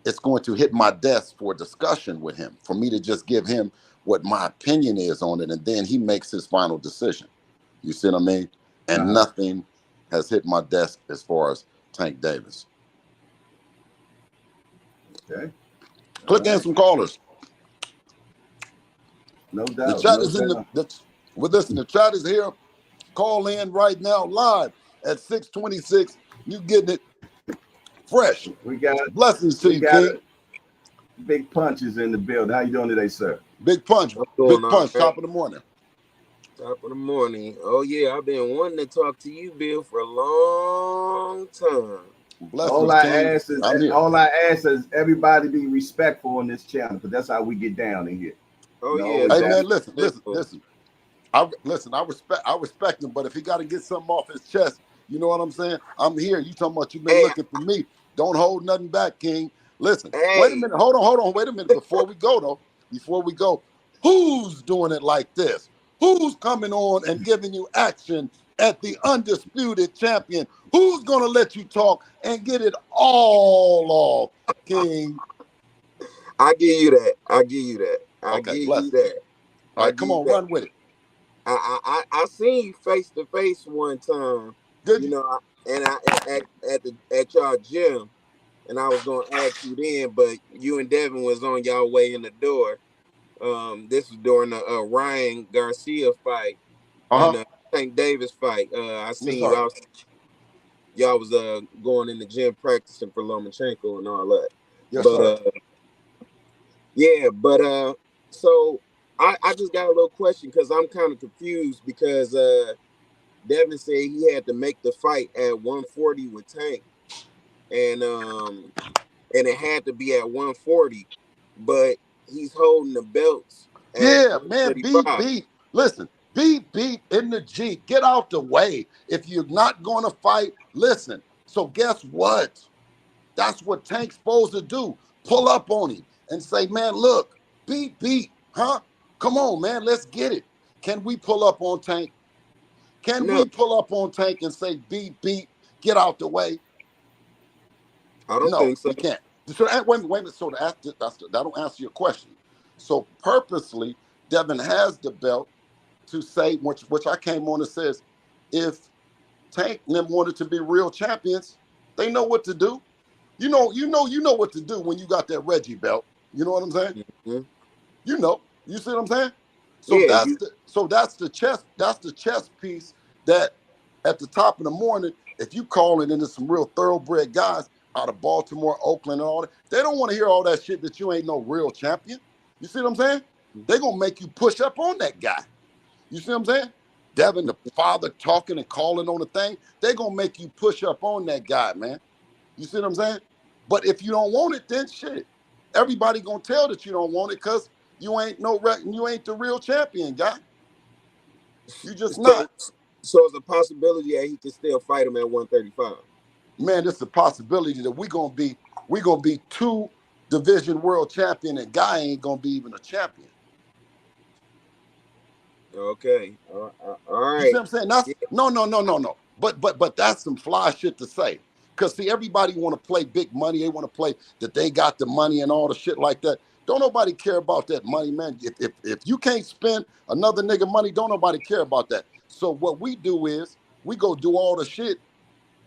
it's going to hit my desk for discussion with him, for me to just give him what my opinion is on it, and then he makes his final decision. You see what I mean? And nothing has hit my desk as far as Tank Davis. Okay. Click in some callers. No doubt. The chat is in the chat is here. Call in right now live at 626. You getting it fresh. We got blessings to you, King. Big Punch is in the building. How you doing today, sir? Big Punch. Big Punch. Top of the morning. Top of the morning. Oh yeah, I've been wanting to talk to you, Bill, for a long time. Blessings, all I ask is everybody be respectful on this channel, because that's how we get down in here. Oh yeah. Hey man, listen. I respect him, but if he got to get something off his chest, you know what I'm saying? I'm here. You talking about you been looking for me? Don't hold nothing back, King. Listen. Wait a minute. Hold on. Wait a minute. Before we go, who's doing it like this? Who's coming on and giving you action at the undisputed champion? Who's gonna let you talk and get it all off, King? I give you that. I give you that. All right, come on, run with it. I seen you face to face one time. You know, and at y'all gym, and I was gonna ask you then, but you and Devin was on y'all way in the door. This was during the Ryan Garcia fight and the Tank Davis fight. I seen y'all was going in the gym practicing for Lomachenko and all that. Yes, sir. So I just got a little question, because I'm kind of confused, because Devin said he had to make the fight at 140 with Tank, and it had to be at 140, but he's holding the belts. Man, beat. Listen, beat in the G. Get out the way. If you're not going to fight, listen. So guess what? That's what Tank's supposed to do. Pull up on him and say, man, look, beat, huh? Come on, man, let's get it. Can we pull up on Tank? Can No, we pull up on Tank and say, beat, get out the way? I don't No, think so. we can't. So wait a minute. So that don't answer your question. So purposely, Devin has the belt to say, which I came on and says, if Tank and them wanted to be real champions, they know what to do. You know what to do when you got that Reggie belt. You know what I'm saying? Mm-hmm. You see what I'm saying? So Yeah, that's the chess piece that at the top of the morning, if you calling into some real thoroughbred guys out of Baltimore, Oakland, and all that, they don't want to hear all that shit that you ain't no real champion. You see what I'm saying? They gonna make you push up on that guy. You see what I'm saying? Devin, the father talking and calling on the thing, they gonna make you push up on that guy, man. You see what I'm saying? But if you don't want it, then shit. Everybody gonna tell that you don't want it because you ain't the real champion, guy. You just so not. so it's a possibility that he can still fight him at 135. Man, it's a possibility that we gonna be two division world champion and guy ain't gonna be even a champion. Okay, all You see right. what I'm saying? That's Yeah, no. But that's some fly shit to say. Cause see, everybody want to play big money. They want to play that they got the money and all the shit like that. Don't nobody care about that money, man. If you can't spend another nigga money, don't nobody care about that. So what we do is we go do all the shit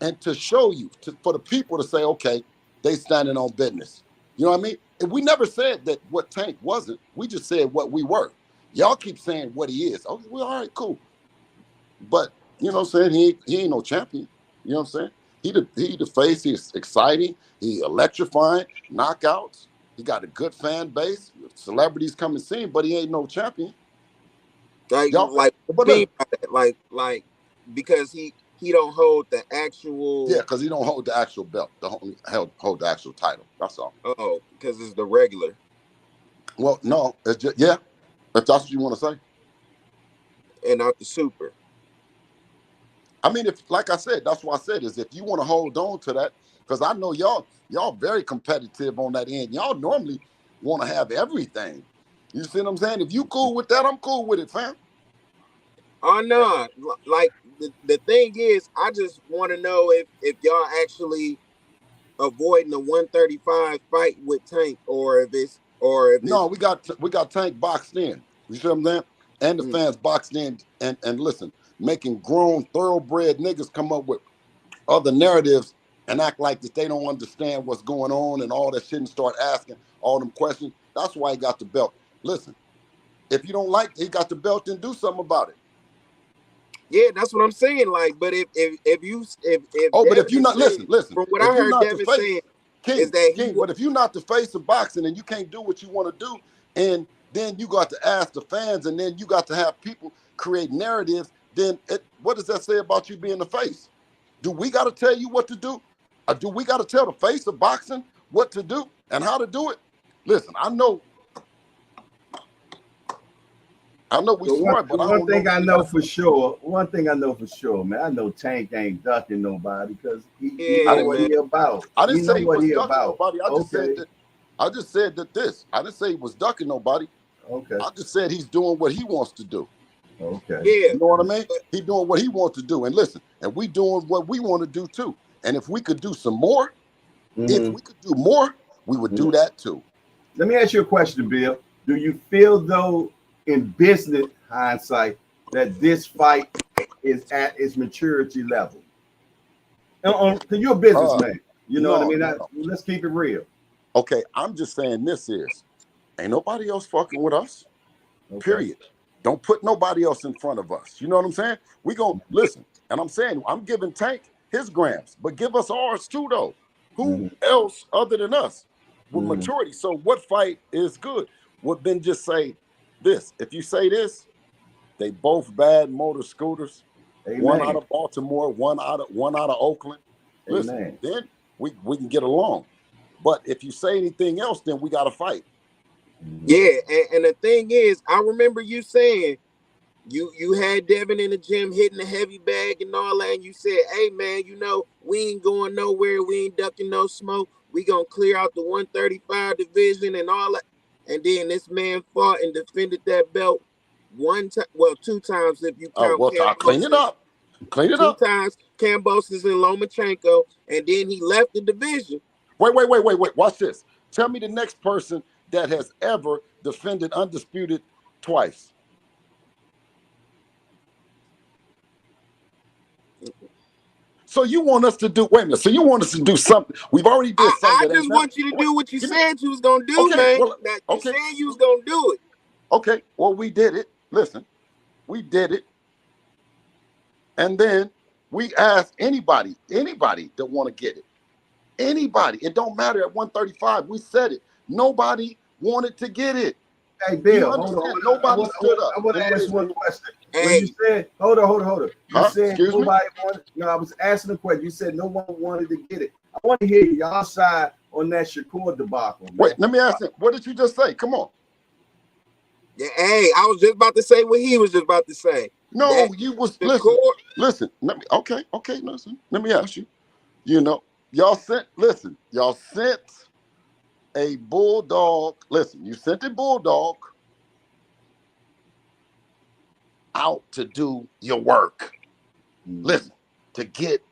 and to show you, for the people to say, okay, they standing on business. You know what I mean? And we never said that what Tank wasn't. We just said what we were. Y'all keep saying what he is. Okay, well, all right, cool. But you know what I'm saying? He ain't no champion. You know what I'm saying? He the face. He's exciting. He electrifying. Knockouts. He got a good fan base. Celebrities come and see him, but he ain't no champion. Y'all. like what But you mean look, by that? Like because he don't hold the yeah, actual. because he don't hold the actual belt. Hold the actual title. That's all. Oh, because it's the regular Well, no, it's just yeah. If that's what you want to say. and not the super. I mean, if like I said, that's what I said is if you want to hold on to that, because I know y'all very competitive on that end. Y'all normally want to have everything. You see what I'm saying? If you cool with that, I'm cool with it, fam. Oh no, like the thing is, I just want to know if y'all actually avoiding the 135 fight with Tank, or if No, it's we got Tank boxed in. You see what I'm saying? And the mm, fans boxed in and listen, making grown thoroughbred niggas come up with other narratives and act like that they don't understand what's going on and all that shit and start asking all them questions. That's why he got the belt. Listen, if you don't like he got the belt, then do something about it. yeah, that's what I'm saying. Like, but if Oh, but if Devin you is not saying, listen, from what I if you're heard not the Devin face, saying, is King, that King, but if you're not the face of boxing and you can't do what you want to do, and then you got to ask the fans, and then you got to have people create narratives, then what does that say about you being the face? Do we got to tell you what to do? Or do we got to tell the face of boxing what to do and how to do it? Listen, I know we So one, smart, but I one don't know thing that I we know got. for sure, man, I know Tank ain't ducking nobody because he I know yeah, didn't. what man. he about. I He didn't know say he what was he ducking about. nobody. I just said Okay, that. I just said that this. I didn't say he was ducking nobody. okay, I just said he's doing what he wants to do. okay. Yeah, You know what I mean? but He doing what he wants to do. And listen, and we doing what we want to do too. And if we could do some more, if Mm-hmm. we could do more, we would Mm-hmm. do that too. Let me ask you a question, Bill. Do you feel though, in business hindsight, that this fight is at its maturity level? Because you're a Uh, businessman. You know what I no, mean? no, no. Let's keep it real. Okay, I'm just saying this is ain't nobody else fucking with us. Okay. Period. Don't put nobody else in front of us. You know what I'm saying? We gonna listen. And I'm saying I'm giving Tank his grams, but give us ours too, though. Who Mm-hmm. else other than us with Mm-hmm. maturity? So what fight is good? Would then just say this. If you say this, they both bad motor scooters, one out Amen. of Baltimore, one out of Oakland. Listen, Amen. then we can get along. But if you say anything else, then we gotta fight. Mm-hmm. yeah, and the thing is, I remember you saying you had Devin in the gym hitting the heavy bag and all that, and you said, "Hey man, we ain't going nowhere. We ain't ducking no smoke. We gonna clear out the 135 division and all that." And then this man fought and defended that belt one time, well, two times if you Oh, count well, I clean it Kambosos. up. Clean it Two up. times Kambosos and Lomachenko, and then he left the division. Wait. Watch this. Tell me the next person that has ever defended undisputed twice. So you want us to do? Wait a minute. So you want us to do something? We've already did something. I just want you to do what you said you was gonna do, okay, man. well, That okay. you said you was gonna do it. Okay. Well, we did it. Listen, we did it, and then we asked anybody that want to get it. Anybody. It don't matter at 135. We said it. Nobody wanted to get it. Hey, Bill, hold on. Nobody stood up. I want to ask you one question. Hey. When you said, hold on. You said Excuse nobody wanted. No, I was asking a question. You said no one wanted to get it. I want to hear y'all side on that Shakur debacle. Man. Wait, let me ask you. What did you just say? Come on. Yeah, hey, I was just about to say what he was just about to say. No, you was listen. Let me listen. Let me ask you. You know, y'all sent a bulldog. Listen, you sent a bulldog out to do your work. Listen, to get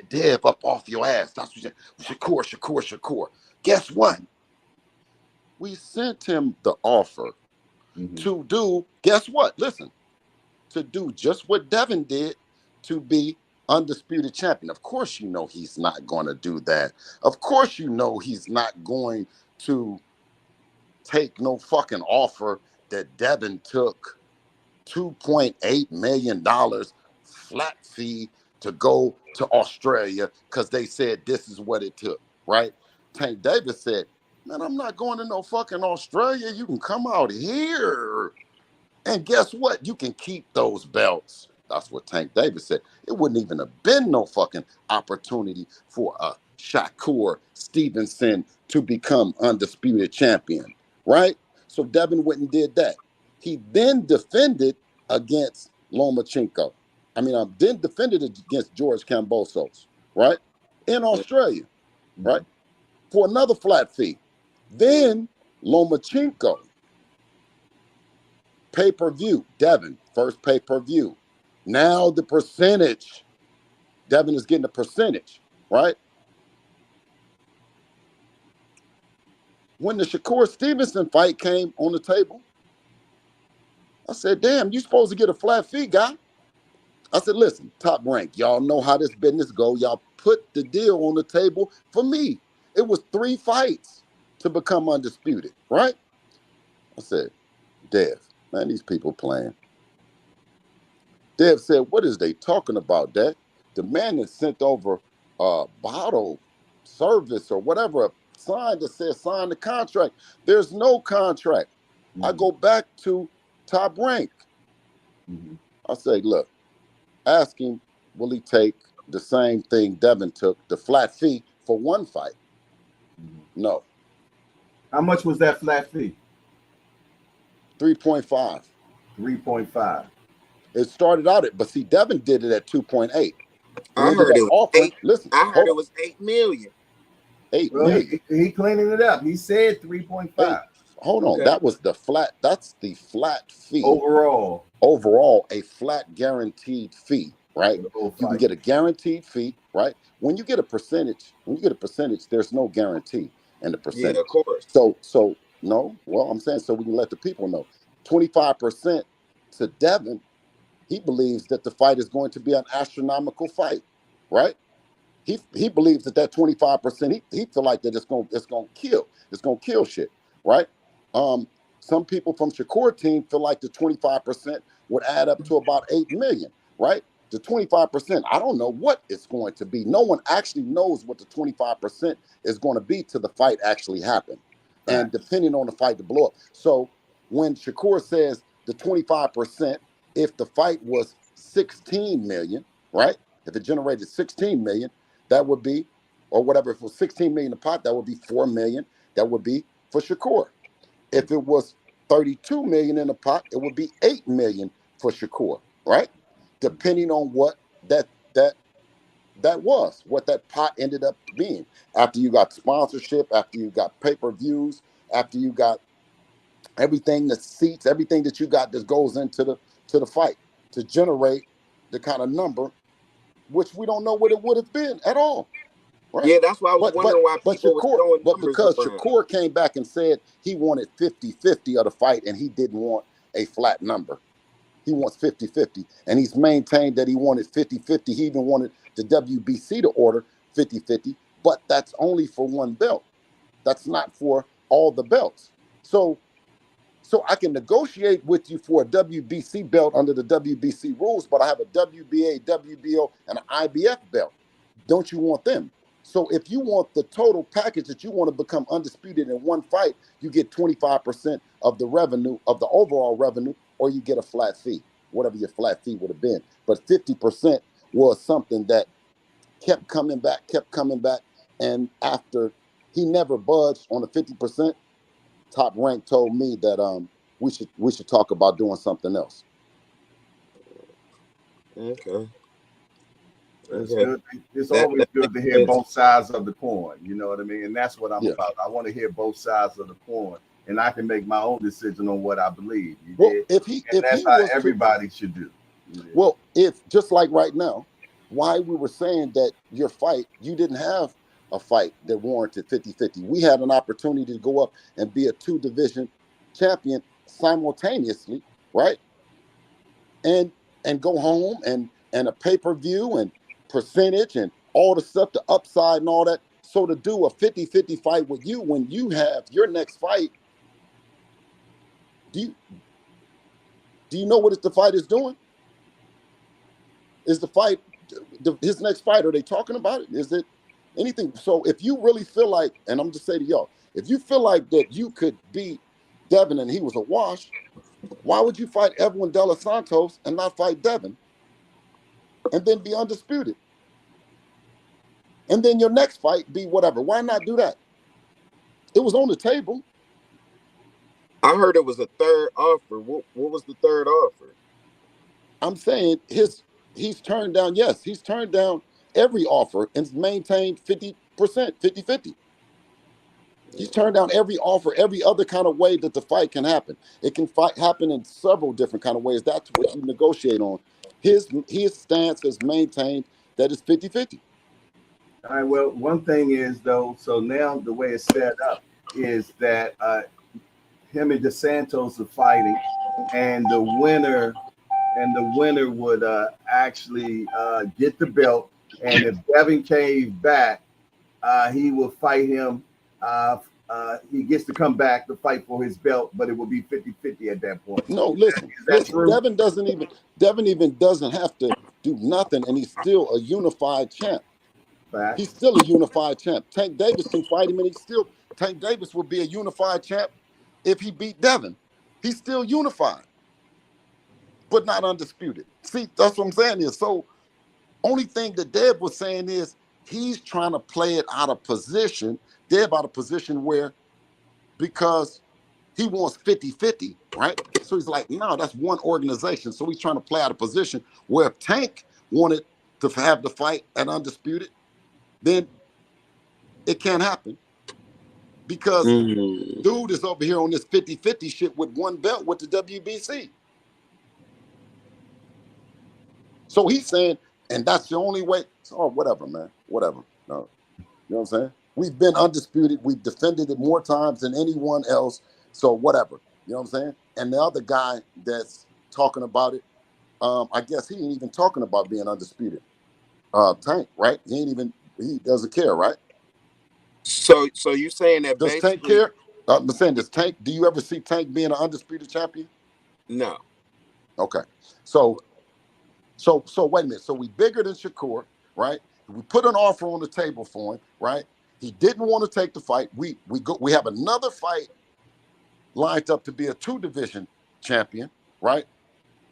Dev up off your ass. That's what you said. Shakur. Guess what? We sent him the offer to do, guess what? Listen, to do just what Devin did, to be undisputed champion. Of course you know he's not going to do that. Of course you know he's not going to take no fucking offer that Devin took $2.8 million flat fee to go to Australia because they said this is what it took, right? Tank Davis said, man, I'm not going to no fucking Australia. You can come out here. And guess what? You can keep those belts. That's what Tank Davis said. It wouldn't even have been no fucking opportunity for a Shakur Stevenson to become undisputed champion, right? So Devin went and did that. He then defended against Lomachenko. Then defended against George Kambosos, right? In Australia, right? For another flat fee. Then Lomachenko, pay-per-view, Devin, first pay-per-view. Now the percentage. Devin is getting a percentage, right? When the Shakur Stevenson fight came on the table, I said, damn, you supposed to get a flat fee, guy. I said, listen, Top Rank, y'all know how this business go. Y'all put the deal on the table for me. It was 3 fights to become undisputed, right? I said, Dev, man, these people playing. Dev said, what is they talking about, Dad? The man that sent over a bottle service or whatever, a sign that says sign the contract. There's no contract. I go back to Top Rank. I say, look, ask him, will he take the same thing Devin took, the flat fee for 1 fight? No. How much was that flat fee? 3.5. 3.5. It started out at, but see, Devin did it at 2.8. I heard it was 8. Listen, I heard it was 8 million. 8 well, million. He cleaning it up. He said 3.5. Hold on. That was the flat. That's the flat fee. Overall, a flat guaranteed fee, right? You can get a guaranteed fee, right? When you get a percentage, there's no guarantee in the percentage. Yeah, of course. So no. Well, I'm saying so we can let the people know. 25% to Devin. He believes that the fight is going to be an astronomical fight, right? He believes that 25%. He feel like that it's gonna kill shit, right? Some people from Shakur team feel like the 25% would add up to about 8 million, right? The 25%, I don't know what it's going to be. No one actually knows what the 25% is going to be till the fight actually happen, and depending on the fight to blow up. So when Shakur says the 25%, if the fight was 16 million, right? If it generated 16 million, that would be, or whatever, if it was 16 million a pot, that would be 4 million. That would be for Shakur. If it was 32 million in a pot, it would be 8 million for Shakur, right? Depending on what that was, what that pot ended up being. After you got sponsorship, after you got pay-per-views, after you got everything, the seats, everything that you got that goes into the fight to generate the kind of number, which we don't know what it would have been at all. Right? Yeah, that's why I was wondering why people were throwing numbers because around. Shakur came back and said he wanted 50-50 of the fight and he didn't want a flat number. He wants 50-50. And he's maintained that he wanted 50-50. He even wanted the WBC to order 50-50, but that's only for one belt. That's not for all the belts. So I can negotiate with you for a WBC belt under the WBC rules, but I have a WBA, WBO, and an IBF belt. Don't you want them? So if you want the total package that you want to become undisputed in one fight, you get 25% of the revenue, of the overall revenue, or you get a flat fee, whatever your flat fee would have been. But 50% was something that kept coming back. And after he never budged on the 50%, Top Rank told me that we should talk about doing something else. Okay. It's good. It's always good to hear both sides of the coin. You know what I mean? And that's what I'm about. I want to hear both sides of the coin, and I can make my own decision on what I believe. That's how everybody should do. Well, if just like right now, why we were saying that your fight, you didn't have a fight that warranted 50-50. We had an opportunity to go up and be a 2-division champion simultaneously, right? And go home and a pay-per-view and percentage and all the stuff, the upside and all that. So to do a 50-50 fight with you when you have your next fight, do you know what the fight is doing? Is the fight his next fight? Are they talking about it? Is it anything? So if you really feel like, and I'm just saying to y'all, if you feel like that you could beat Devin and he was a wash, why would you fight Edwin De Los Santos and not fight Devin and then be undisputed? And then your next fight be whatever. Why not do that? It was on the table. I heard it was a third offer. What was the third offer? I'm saying he's turned down, yes, he's turned down every offer and maintained 50%, 50-50. He's turned down every offer, every other kind of way that the fight can happen. It can happen in several different kind of ways. That's what you negotiate on. His stance has maintained that it's 50-50. All right, well, one thing is, though, so now the way it's set up is that him and DeSantos are fighting, and the winner would actually get the belt. And if Devin came back, he will fight him. He gets to come back to fight for his belt, but it will be 50-50 at that point. No, listen. Devin even doesn't have to do nothing, and he's still a unified champ. Fact. He's still a unified champ. Tank Davis can fight him, and Tank Davis will be a unified champ if he beat Devin. He's still unified, but not undisputed. See, that's what I'm saying is, so only thing that Deb was saying is he's trying to play it out of position. Deb out of position where, because he wants 50-50, right? So he's like, no, that's one organization. So he's trying to play out of position where if Tank wanted to have the fight at undisputed, then it can't happen. Because dude is over here on this 50-50 shit with one belt with the WBC. So he's saying, and that's the only way. Oh, whatever, man. Whatever. No. You know what I'm saying? We've been undisputed. We've defended it more times than anyone else. So whatever. You know what I'm saying? And the other guy that's talking about it, I guess he ain't even talking about being undisputed. Tank, right? He doesn't care, right? So you saying that does basically Tank care? I'm saying, do you ever see Tank being an undisputed champion? No. Okay. So wait a minute. So we bigger than Shakur, right? We put an offer on the table for him, right? He didn't want to take the fight. We have another fight lined up to be a 2-division champion, right?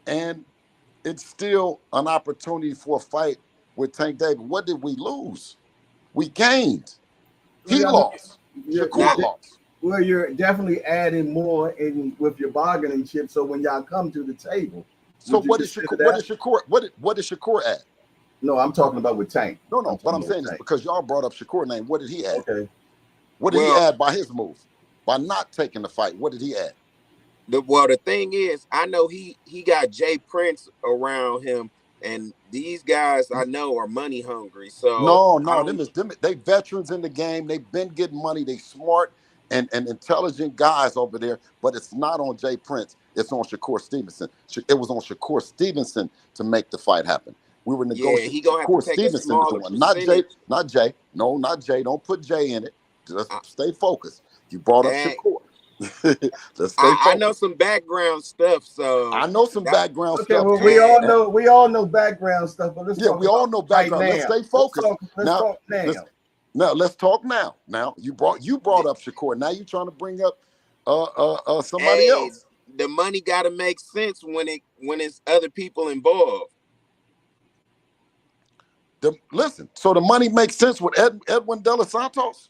And it's still an opportunity for a fight with Tank Davis. What did we lose? We gained. He lost. Shakur lost. Well, you're definitely adding more in with your bargaining chip. So when y'all come to the table, so what did Shakur add? No, I'm talking about with Tank. No. What I'm saying is because y'all brought up Shakur's name. What did he add? Okay. What did he add by his move? By not taking the fight, what did he add? The thing is, I know he got Jay Prince around him, And these guys I know are money hungry. So No, I no, don't. they veterans in the game. They've been getting money. They smart and intelligent guys over there. But it's not on Jay Prince. It's on Shakur Stevenson. It was on Shakur Stevenson to make the fight happen. We were Yeah, negotiating. he gonna have to Shakur take a Stevenson is the smaller one, not Jay. percentage. Not Jay. No, not Jay. Don't put Jay in it. Just I, stay focused. You brought up and Shakur. Let's stay I know focused. some background stuff, so I know some that background Okay, stuff well, too. and we all know background stuff, but let's Yeah, talk we all about know right background. Let's now. stay focused. Let's talk Let's now. let's talk now. Now you brought up Shakur. Now you're trying to bring up somebody hey, else. the money got to make sense when it's other people involved. Listen, so the money makes sense with Edwin De Los Santos.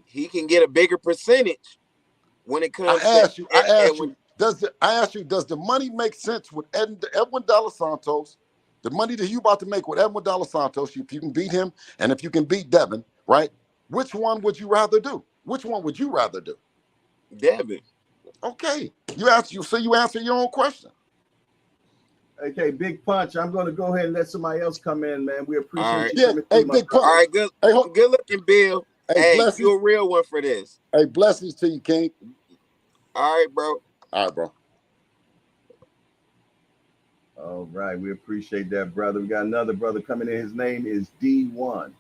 He can get a bigger percentage when it I comes to asked you. I asked you. Edwin. Does the money make sense with Edwin De Los Santos? The money that you about to make with Edwin De Los Santos, if you can beat him, and if you can beat Devin, right? Which one would you rather do? Which one would you rather do? Devin. Okay, you answer your own question. Okay, Big Punch. I'm going to go ahead and let somebody else come in, man. We All appreciate right. you Yeah, coming hey, through, my Big brother. All Punch. right, Hey, good looking, Bill. hey, Hey, blessings. you a real one for this. Hey, blessings to you, King. All right, bro. All right, bro. All right, we appreciate that, brother. We got another brother coming in. His name is D1.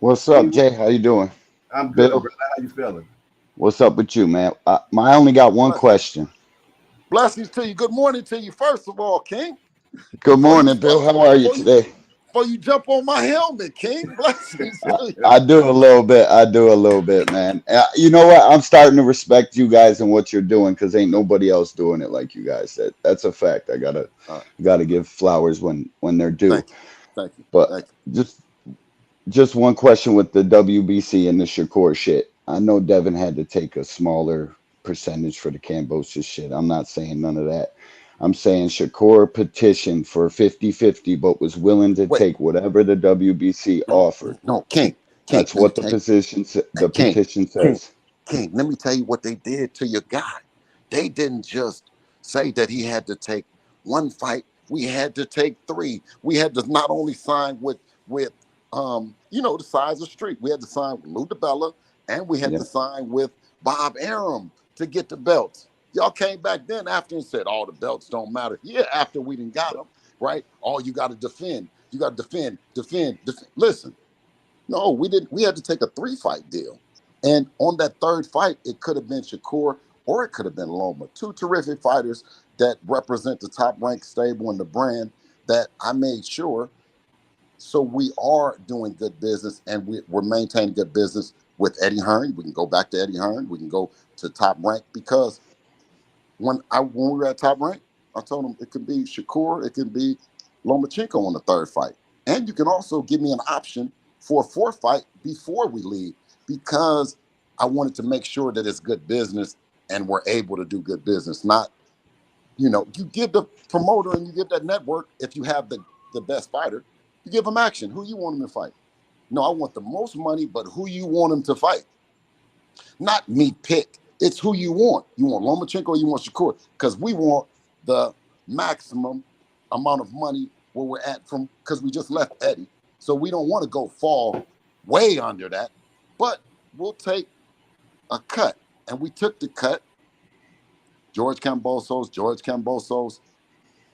What's up, D1. Jay? How you doing? I'm good, Bill, brother. How you feeling? what's up with you, man? I only got one Bless, question. blessings to you. Good morning to you, first of all, King. Good Before you morning, Bill. How are you today? before you jump on my helmet, King. Blessings I, to you. I do a little bit. I do a little bit, man. You know what? I'm starting to respect you guys and what you're doing because ain't nobody else doing it like you guys. That's a fact. I gotta give flowers when they're due. Thank you. Thank you. But Thank you. just just one question with the WBC and the Shakur shit. I know Devin had to take a smaller percentage for the Cambosia shit. I'm not saying none of that. I'm saying Shakur petitioned for 50-50, but was willing to Wait, take whatever the WBC offered. no, King. That's Let me what tell you. the King, petition King, says. King, let me tell you what they did to your guy. They didn't just say that he had to take one fight. We had to take three. We had to not only sign with the size of street. We had to sign with Lou DiBella, and we had Yeah, to sign with Bob Arum to get the belts. Y'all came back then after and said all the belts don't matter. Yeah, after we didn't got them, right? All you got to defend. You got to defend. Listen. No, we didn't. We had to take a 3-fight deal. And on that third fight, it could have been Shakur or it could have been Loma. Two terrific fighters that represent the top ranked stable in the brand that I made sure. So we are doing good business and we're maintaining good business with Eddie Hearn. We can go back to Eddie Hearn. We can go to top rank because when we were at top rank, I told him it could be Shakur, it could be Lomachenko on the third fight. And you can also give me an option for a fourth fight before we leave because I wanted to make sure that it's good business and we're able to do good business. Not, you give the promoter and you give that network, if you have the best fighter, you give them action. Who you want them to fight? No, I want the most money, but who you want them to fight? Not me pick. It's who you want. You want Lomachenko or you want Shakur? Because we want the maximum amount of money where we're at from because we just left Eddie. So we don't want to go fall way under that. But we'll take a cut. And we took the cut. George Kambosos,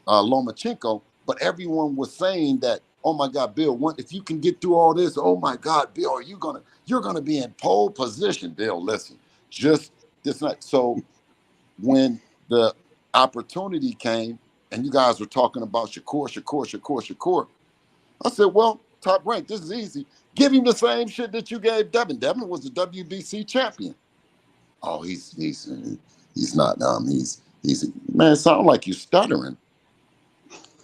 Lomachenko. But everyone was saying that, oh my God, Bill, if you can get through all this, oh my God, Bill, you're gonna be in pole position, Bill. Listen, just this night. So when the opportunity came and you guys were talking about Shakur, I said, well, top rank, this is easy. Give him the same shit that you gave Devin. Devin was the WBC champion. Oh, he's not. He's man. It sound like you stuttering.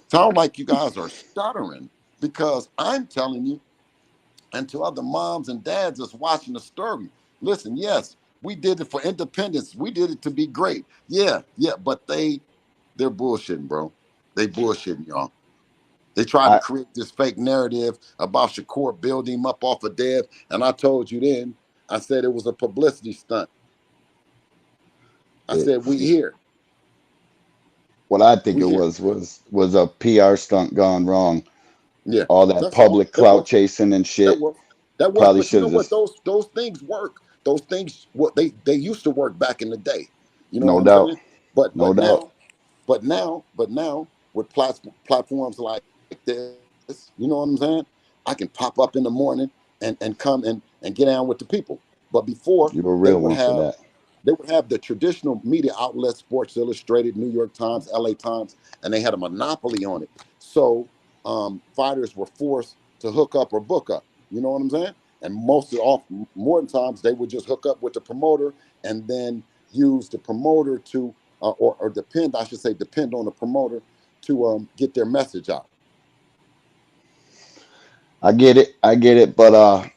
Sound like you guys are stuttering because I'm telling you, and to other moms and dads that's watching the story, listen, yes, we did it for independence. We did it to be great. Yeah, but they're bullshitting, bro. They bullshitting, y'all. They tried to I create this fake narrative about Shakur building him up off of Dev, and I told you then, I said it was a publicity stunt. I it, said, we here. what I think We it hear. was a PR stunt gone wrong. Yeah, All that that's all. public clout chasing and That shit. was that was. Probably But you should know have what? just, Those things work. Those things what they used to work back in the day. You know what no I'm doubt, saying? But no but doubt. now but now with platforms like this, you know what I'm saying? I can pop up in the morning and come and get down with the people. But before You a real one for that. they would have the traditional media outlets, Sports Illustrated, New York Times, LA Times, and they had a monopoly on it. So fighters were forced to hook up or book up. You know what I'm saying? And more than times, they would just hook up with the promoter and then use the promoter to, or depend, I should say, depend on the promoter to get their message out. I get it, but I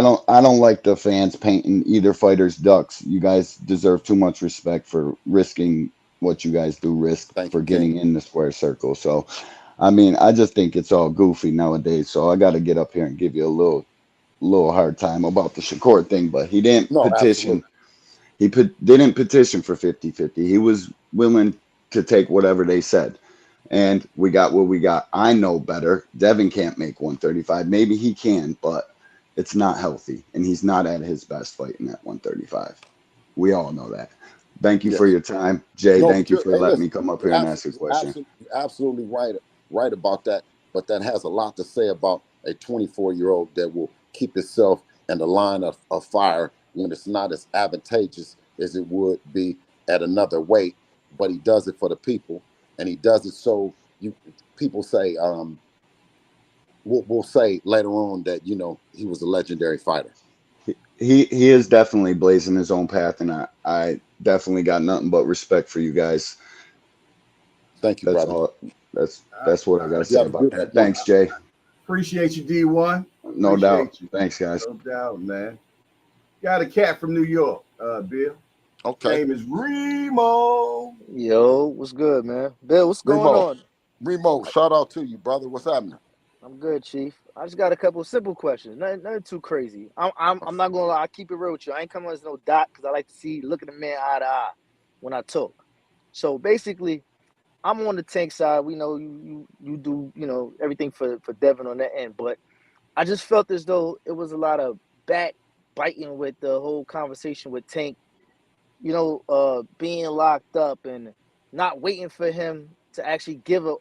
don't like the fans painting either fighter's ducks. You guys deserve too much respect for risking what you guys do risk Thank for you, King. getting in the square circle. So, I mean, I just think it's all goofy nowadays. So I got to get up here and give you a little hard time about the Shakur thing, but he didn't No, petition. absolutely. Didn't petition for 50-50. He was willing to take whatever they said. And we got what we got. I know better. Devin can't make 135. Maybe he can, but it's not healthy. And he's not at his best fighting at 135. We all know that. Thank you for Yes. your time. Jay, No, thank but you you're, for hey, letting me listen, come up you're here and ask a question. absolutely right about that. But that has a lot to say about a 24-year-old that will keep itself in the line of fire when it's not as advantageous as it would be at another weight. But he does it for the people, and he does it so you people say we'll say later on that he was a legendary fighter. He is definitely blazing his own path, and I definitely got nothing but respect for you guys. Thank you, That's brother. all. I, That's what I got to You say have a about good that. one. Thanks, Jay. appreciate you, D1. No doubt. Appreciate you. Thanks, guys. No doubt, man. Got a cat from New York, Bill. Okay, Name is Remo. Yo, what's good, man? Bill, what's going Remo. on? Remo, shout out to you, brother. What's happening? I'm good, Chief. I just got a couple of simple questions. Nothing too crazy. I'm not gonna lie. I keep it real with you. I ain't coming as no dot because I like to see look at the man eye to eye when I talk. So basically, I'm on the Tank side. We know you do everything for Devin on that end, but I just felt as though it was a lot of backbiting with the whole conversation with Tank. Being locked up and not waiting for him to actually give a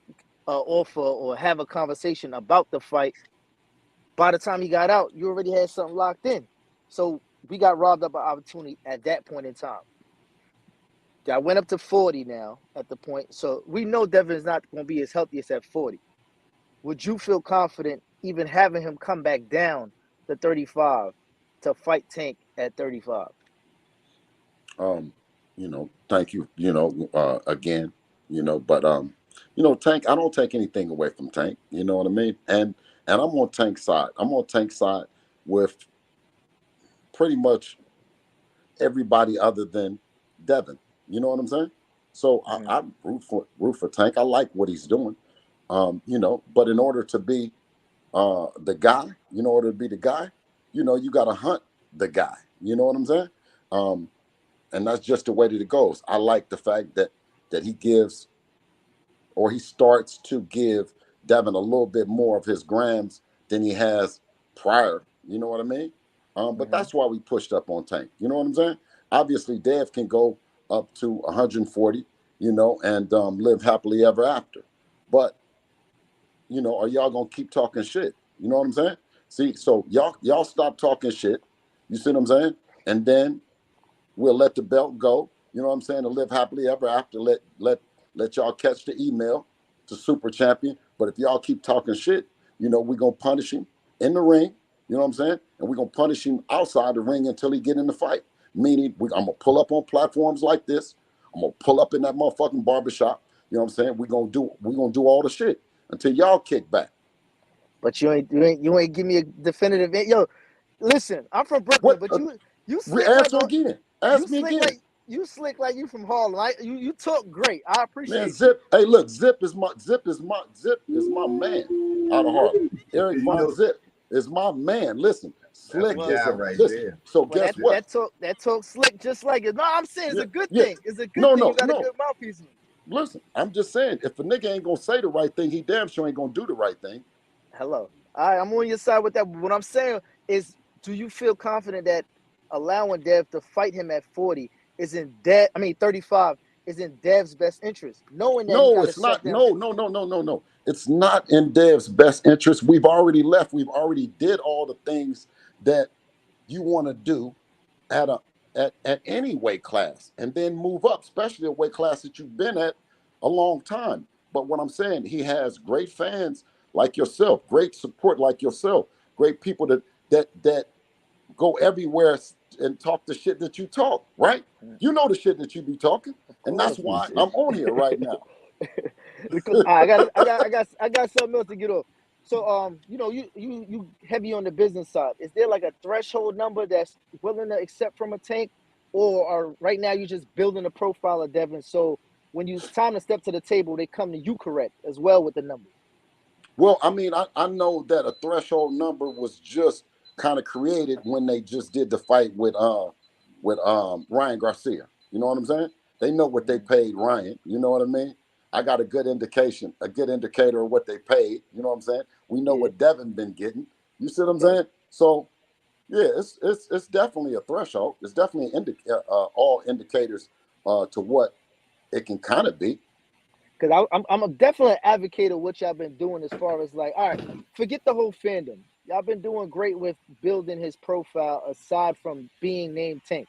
offer or have a conversation about the fight. By the time he got out, you already had something locked in. So we got robbed of an opportunity at that point in time. I went up to 40 now at the point. So we know Devin is not going to be as healthy as at 40. Would you feel confident even having him come back down to 35 to fight Tank at 35? Thank you, again, but Tank, I don't take anything away from Tank, you know what I mean? And I'm on Tank's side. I'm on Tank's side with pretty much everybody other than Devin. You know what I'm saying? So Mm-hmm. I root for Tank. I like what he's doing. But in order to be the guy, in order to be the guy, you gotta hunt the guy. You know what I'm saying? And that's just the way that it goes. I like the fact that he gives, or he starts to give Devin a little bit more of his grams than he has prior. You know what I mean? But Mm-hmm. that's why we pushed up on Tank. You know what I'm saying? Obviously, Dev can go up to 140, and live happily ever after. But are y'all gonna keep talking shit? You know what I'm saying? See, so y'all stop talking shit. You see what I'm saying? And then we'll let the belt go. You know what I'm saying? And live happily ever after. Let y'all catch the email to Super Champion. But if y'all keep talking shit, we're gonna punish him in the ring. You know what I'm saying? And we're gonna punish him outside the ring until he get in the fight. Meaning, I'm gonna pull up on platforms like this. I'm gonna pull up in that motherfucking barbershop. You know what I'm saying? We're gonna do all the shit until y'all kick back. But you ain't give me a definitive. Yo, listen, I'm from Brooklyn, What? but you slick like Answer again. you Ask me slick again. like you slick like you from Harlem. You talk great. I Man, appreciate you. Zip. Hey, look, Zip is my man out of Harlem. Eric You Von know, Zip is my man. Listen, that's a Slick Well, is guy a right listen. there. So well, guess that what? that talk that talk slick just like it. No, I'm saying it's Yeah, a good yeah. thing. It's a good No, thing. You no, got a no. good mouthpiece. listen, I'm just saying, if a nigga ain't gonna say the right thing, he damn sure ain't gonna do the right thing. Hello. I'm on your side with that. What I'm saying is, do you feel confident that allowing Dev to fight him at 40 is in 35 is in Dev's best interest, knowing that he No, got to it's shut not. down. No. It's not in Dev's best interest. We've already left. We've already did all the things that you want to do at any weight class, and then move up, especially a weight class that you've been at a long time. But what I'm saying, he has great fans like yourself, great support like yourself, great people that go everywhere and talk the shit that you talk, right? You know the shit that you be talking, Of and that's course. why I'm on here right now. Because I got something else to get off. So you heavy on the business side. Is there like a threshold number that's willing to accept from a tank, or right now you're just building a profile of Devin? So when it's time to step to the table, they come to you correct as well with the numbers. Well, I mean, I know that a threshold number was just kind of created when they just did the fight with Ryan Garcia. You know what I'm saying? They know what they paid Ryan. You know what I mean? I got a good indicator of what they paid. You know what I'm saying? We know Yeah, what Devin been getting. You see what I'm okay. saying? So yeah, it's definitely a threshold. It's definitely all indicators to what it can kind of be. Because I'm a definitely an advocate of what y'all been doing as far as like, all right, forget the whole fandom. Y'all been doing great with building his profile aside from being named Tank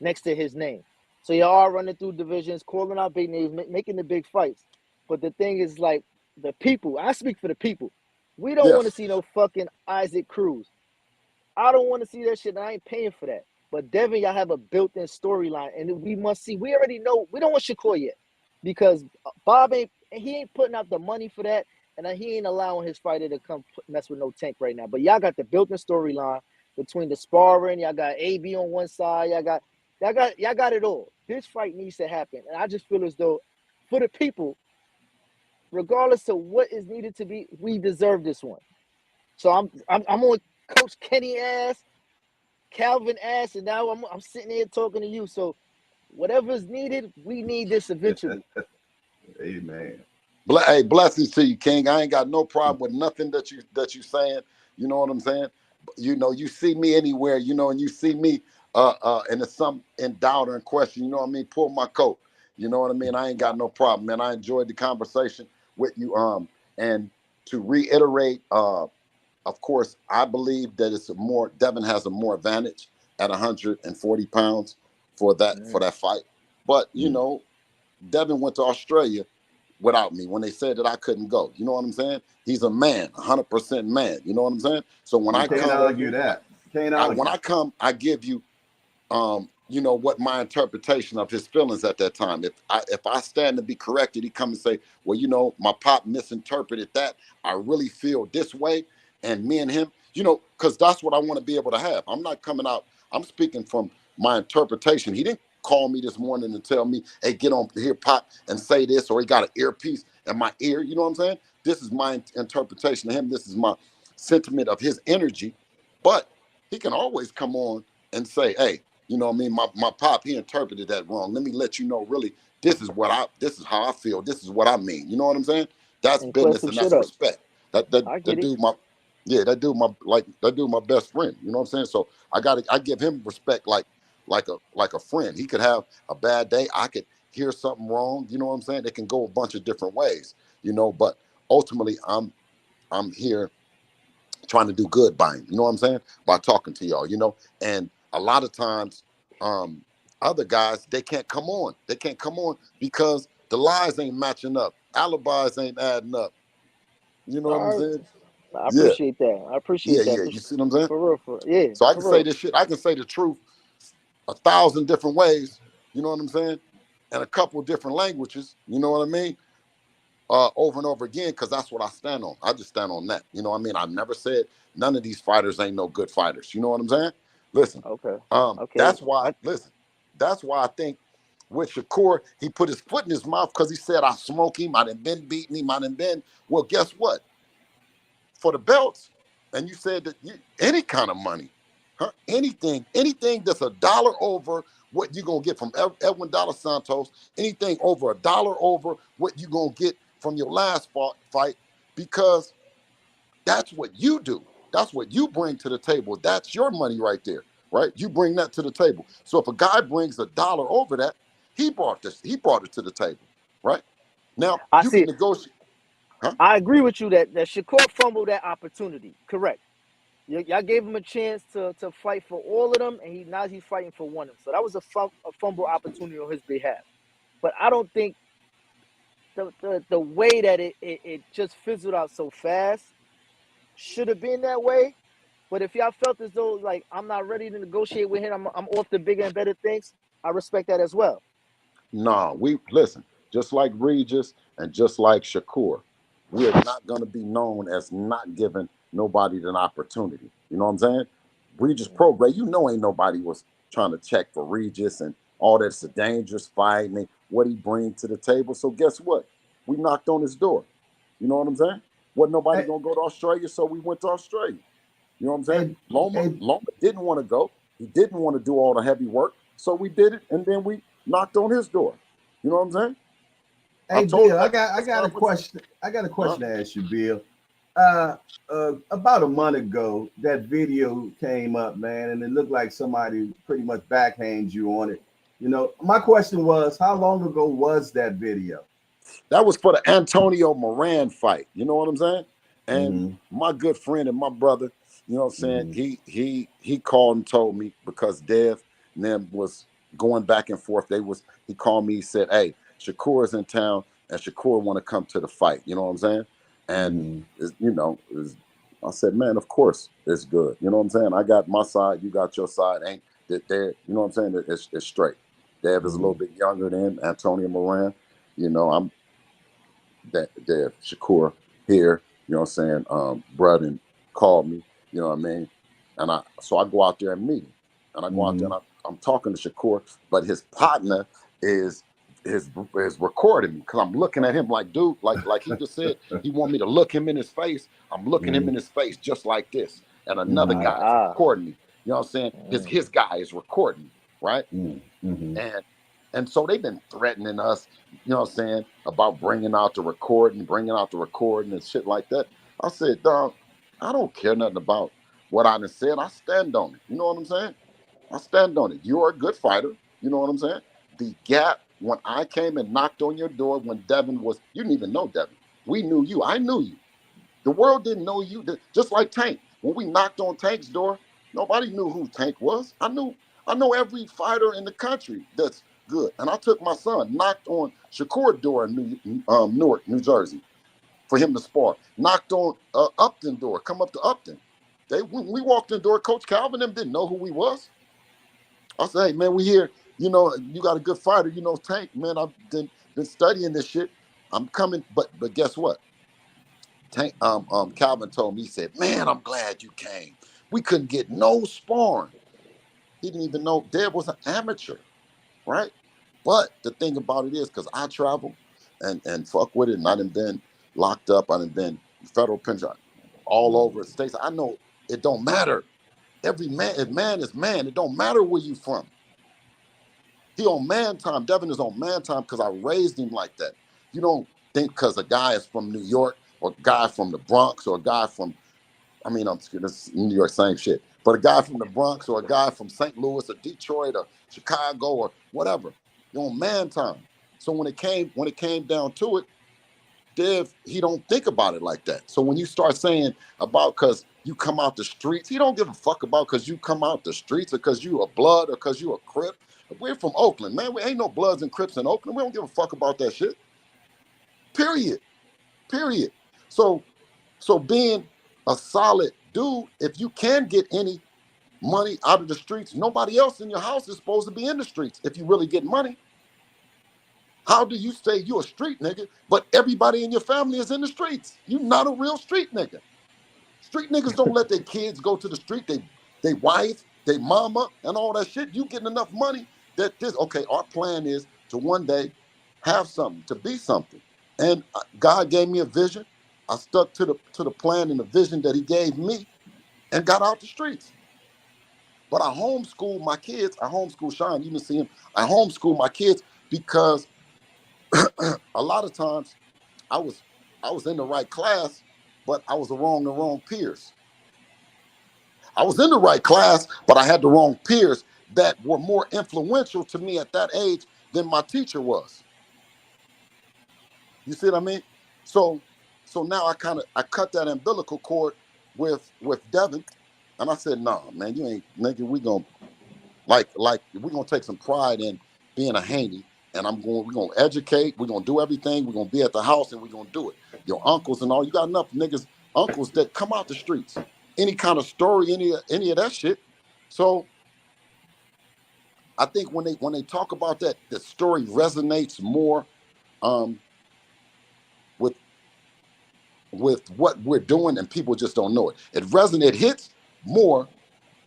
next to his name. So y'all are running through divisions, calling out big names, making the big fights. But the thing is, like, the people, I speak for the people. We don't want to Yes. see no fucking Isaac Cruz. I don't want to see that shit. I ain't paying for that. But Devin, y'all have a built-in storyline, and we must see. We already know we don't want Shakur yet because Bob ain't putting out the money for that, and he ain't allowing his fighter to come mess with no Tank right now. But y'all got the built-in storyline between the sparring. Y'all got AB on one side. Y'all got it all. This fight needs to happen, and I just feel as though for the people, regardless of what is needed to be, we deserve this one. So I'm on Coach Kenny ass. Calvin asked, and now I'm sitting here talking to you. So whatever's needed, we need this eventually. Amen. Hey, blessings to you, King. I ain't got no problem with nothing that you saying. You know what I'm saying? You know, you see me anywhere, you know, and you see me and it's some in doubt or in question, you know what I mean? Pull my coat. You know what I mean? I ain't got no problem, man. I enjoyed the conversation with you. And to reiterate, of course, I believe that Devin has a more advantage at 140 pounds for that fight. But you know, Devin went to Australia without me when they said that I couldn't go. You know what I'm saying? He's a man, 100% man. You know what I'm saying? So when You I can't come, argue that. Can't when argue. I come, I give you, you know, what my interpretation of his feelings at that time. If I stand to be corrected, he come and say, well, you know, my pop misinterpreted that. I really feel this way, and me and him, you know, because that's what I want to be able to have. I'm not coming out. I'm speaking from my interpretation. He didn't call me this morning and tell me, hey, get on here, pop, and say this, or he got an earpiece in my ear. You know what I'm saying? This is my interpretation of him. This is my sentiment of his energy. But he can always come on and say, hey, you know what I mean? My pop, he interpreted that wrong. Let me let you know, really, this is how I feel. This is what I mean. You know what I'm saying? That's And clear business some and shit that's up. respect. That I get it. dude, that dude my best friend. You know what I'm saying? So I give him respect like a friend. He could have a bad day. I could hear something wrong. You know what I'm saying? It can go a bunch of different ways, you know, but ultimately I'm here trying to do good by him. You know what I'm saying? By talking to y'all, you know. And a lot of times, other guys, they can't come on. They can't come on because the lies ain't matching up. Alibis ain't adding up. You know what I'm All right. saying? I Yeah. appreciate that. I Yeah, appreciate that yeah. for You see what I'm saying? for real. Yeah, So I can for say real. this shit. I can say the truth 1,000 different ways. You know what I'm saying? And a couple different languages. You know what I mean? Over and over again, because that's what I stand on. I just stand on that. You know what I mean? I've never said none of these fighters ain't no good fighters. You know what I'm saying? Listen, Okay. Okay. that's why. Listen, that's why I think with Shakur, he put his foot in his mouth because he said I smoke him. I done been beating him. I done been. Well, guess what? For the belts, and you said that any kind of money, Huh? Anything that's $1 over what you're gonna get from Edwin Dos Santos, anything over $1 over what you're gonna get from your last fight, because that's what you do. That's what you bring to the table. That's your money right there, right? You bring that to the table. So if a guy brings $1 over that, he brought it to the table, right? Now I you see can it. negotiate. Huh? I agree with you that Shakur fumbled that opportunity. Correct. Y'all gave him a chance to fight for all of them, and now he's fighting for one of them. So that was a fumble opportunity on his behalf. But I don't think the way that it just fizzled out so fast should have been that way. But if y'all felt as though like I'm not ready to negotiate with him, I'm off to bigger and better things, I respect that as well. No, we listen, just like Regis and just like Shakur, we're not going to be known as not giving nobody an opportunity. You know what I'm saying? Regis Prograis, ain't nobody was trying to check for Regis and all that's a dangerous fight and what he brings to the table. So guess what? We knocked on his door. You know what I'm saying? Wasn't nobody Hey, going to go to Australia, so we went to Australia. You know what I'm saying? hey, Loma hey, didn't want to go. He didn't want to do all the heavy work. So we did it, and then we knocked on his door. You know what I'm saying? I hey, told him Bill, at the I press got a conference. question. I got a Huh? question to ask you, Bill. About a month ago, that video came up, man, and it looked like somebody pretty much backhands you on it. My question was, how long ago was that video? That was for the Antonio Moran fight. You know what I'm saying? And Mm-hmm. my good friend and my brother, you know what I'm saying? Mm-hmm. He called and told me because Dev and them was going back and forth. He called me, he said, "Hey, Shakur is in town and Shakur want to come to the fight." You know what I'm saying? And Mm-hmm. I said, "Man, of course it's good." You know what I'm saying? I got my side, you got your side. Ain't that there? You know what I'm saying? It's straight. Dev is a little Mm-hmm. bit younger than Antonio Moran. I'm that Shakur here, you know what I'm saying? Brother called me, you know what I mean? And I go out there and meet him. And I go out there Mm-hmm. and I'm talking to Shakur, but his partner is recording me because I'm looking at him like, dude, like he just said, he want me to look him in his face. I'm looking him in his face just like this. And another Mm-hmm. guy is recording me. You know what I'm saying? Mm. His guy is recording me, right? Mm-hmm. And so they've been threatening us, you know what I'm saying, about bringing out the recording and shit like that. I said, dog, I don't care nothing about what I done said. I stand on it. You know what I'm saying? I stand on it. You're a good fighter. You know what I'm saying? The gap when I came and knocked on your door when Devin was, you didn't even know Devin. We knew you. I knew you. The world didn't know you. Just like Tank. When we knocked on Tank's door, nobody knew who Tank was. I know every fighter in the country that's good. And I took my son, knocked on Shakur door in Newark, New Jersey, for him to spar. Knocked on Upton door, come up to Upton. When we walked in the door, Coach Calvin them didn't know who we was. I said, hey man, we here. You got a good fighter. Tank, man, I've been studying this shit. I'm coming, but guess what? Calvin told me, he said, man, I'm glad you came. We couldn't get no sparring. He didn't even know Deb was an amateur, right? But the thing about it is, because I travel and fuck with it, and I done been locked up, I done been federal penitentiary all over the states. I know it don't matter. Every man, if man is man, it don't matter where you from. He on man time. Devin is on man time because I raised him like that. You don't think because a guy is from New York or a guy from the Bronx or a guy from I'm scared. This New York, same shit. But a guy from the Bronx or a guy from St. Louis or Detroit or Chicago or whatever, you're on man time. So when it came down to it, Dev, he don't think about it like that. So when you start saying about because you come out the streets, he don't give a fuck about because you come out the streets or because you a blood or because you a Crip. We're from Oakland, man. We ain't no Bloods and Crips in Oakland. We don't give a fuck about that shit. Period. Period. So being a solid dude, if you can get any money out of the streets, nobody else in your house is supposed to be in the streets. If you really get money, how do you say you a street nigga, but everybody in your family is in the streets? You not a real street nigga. Street niggas don't let their kids go to the street. They wife, they mama, and all that shit. You getting enough money that okay, our plan is to one day have something, to be something. And God gave me a vision. I stuck to the plan and the vision that he gave me and got out the streets. But I homeschool my kids. I homeschool Sean. You can see him. I homeschool my kids because a lot of times I was in the right class, but I was the wrong peers. I was in the right class, but I had the wrong peers that were more influential to me at that age than my teacher was. You see what I mean? So now I cut that umbilical cord with Devin, and I said, "Nah, man, you ain't nigga. We gonna we're gonna take some pride in being a Haney, and we're gonna educate. We're gonna do everything. We're gonna be at the house, and we're gonna do it. Your uncles and all. You got enough niggas, uncles that come out the streets. Any kind of story, any of that shit. So I think when they talk about that, the story resonates more with what we're doing, and people just don't know it. It hits more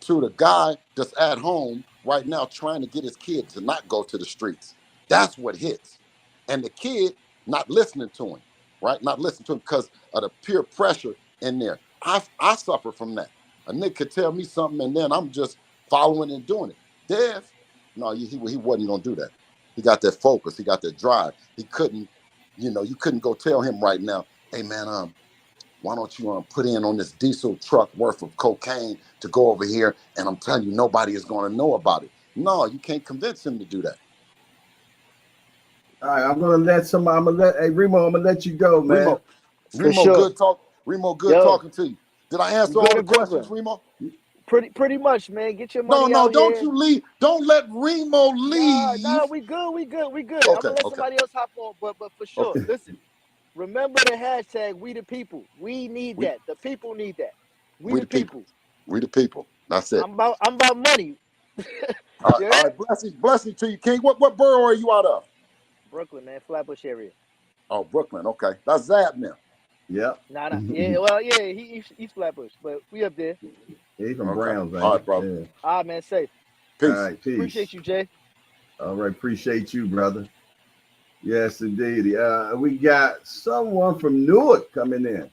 to the guy that's at home right now trying to get his kid to not go to the streets. That's what hits. And the kid not listening to him, right? Not listening to him because of the peer pressure in there. I suffer from that. A nigga could tell me something and then I'm just following and doing it. Dev, no, he wasn't gonna do that. He got that focus, he got that drive. He couldn't, you couldn't go tell him right now, hey man, why don't you put in on this diesel truck worth of cocaine to go over here, and I'm telling you, nobody is going to know about it. No, you can't convince him to do that. All right, I'm gonna let hey Remo, I'm gonna let you go, man. Remo, sure. good talk. Remo, good talking to you. Did I answer all the questions, Remo? Pretty much, man. Get your money No, out don't here. you leave. Don't let Remo leave. Nah, we good. Okay, I'm gonna let somebody else hop on, but for sure, okay. listen. Remember the hashtag We the People. We need that. The people need that. We the people. We the people. That's it. I'm about money. All right. Blessing to you, King. What borough are you out of? Brooklyn, man, Flatbush area. Oh, Brooklyn. Okay, that's Zab now. Yep. Nah. Yeah, well, yeah, he's Flatbush, but we up there. He's from Browns, man. All right, bro. Yeah. All right, man, safe. Peace. All right, peace. Appreciate you, Jay. All right, appreciate you, brother. Yes, indeed. We got someone from Newark coming in.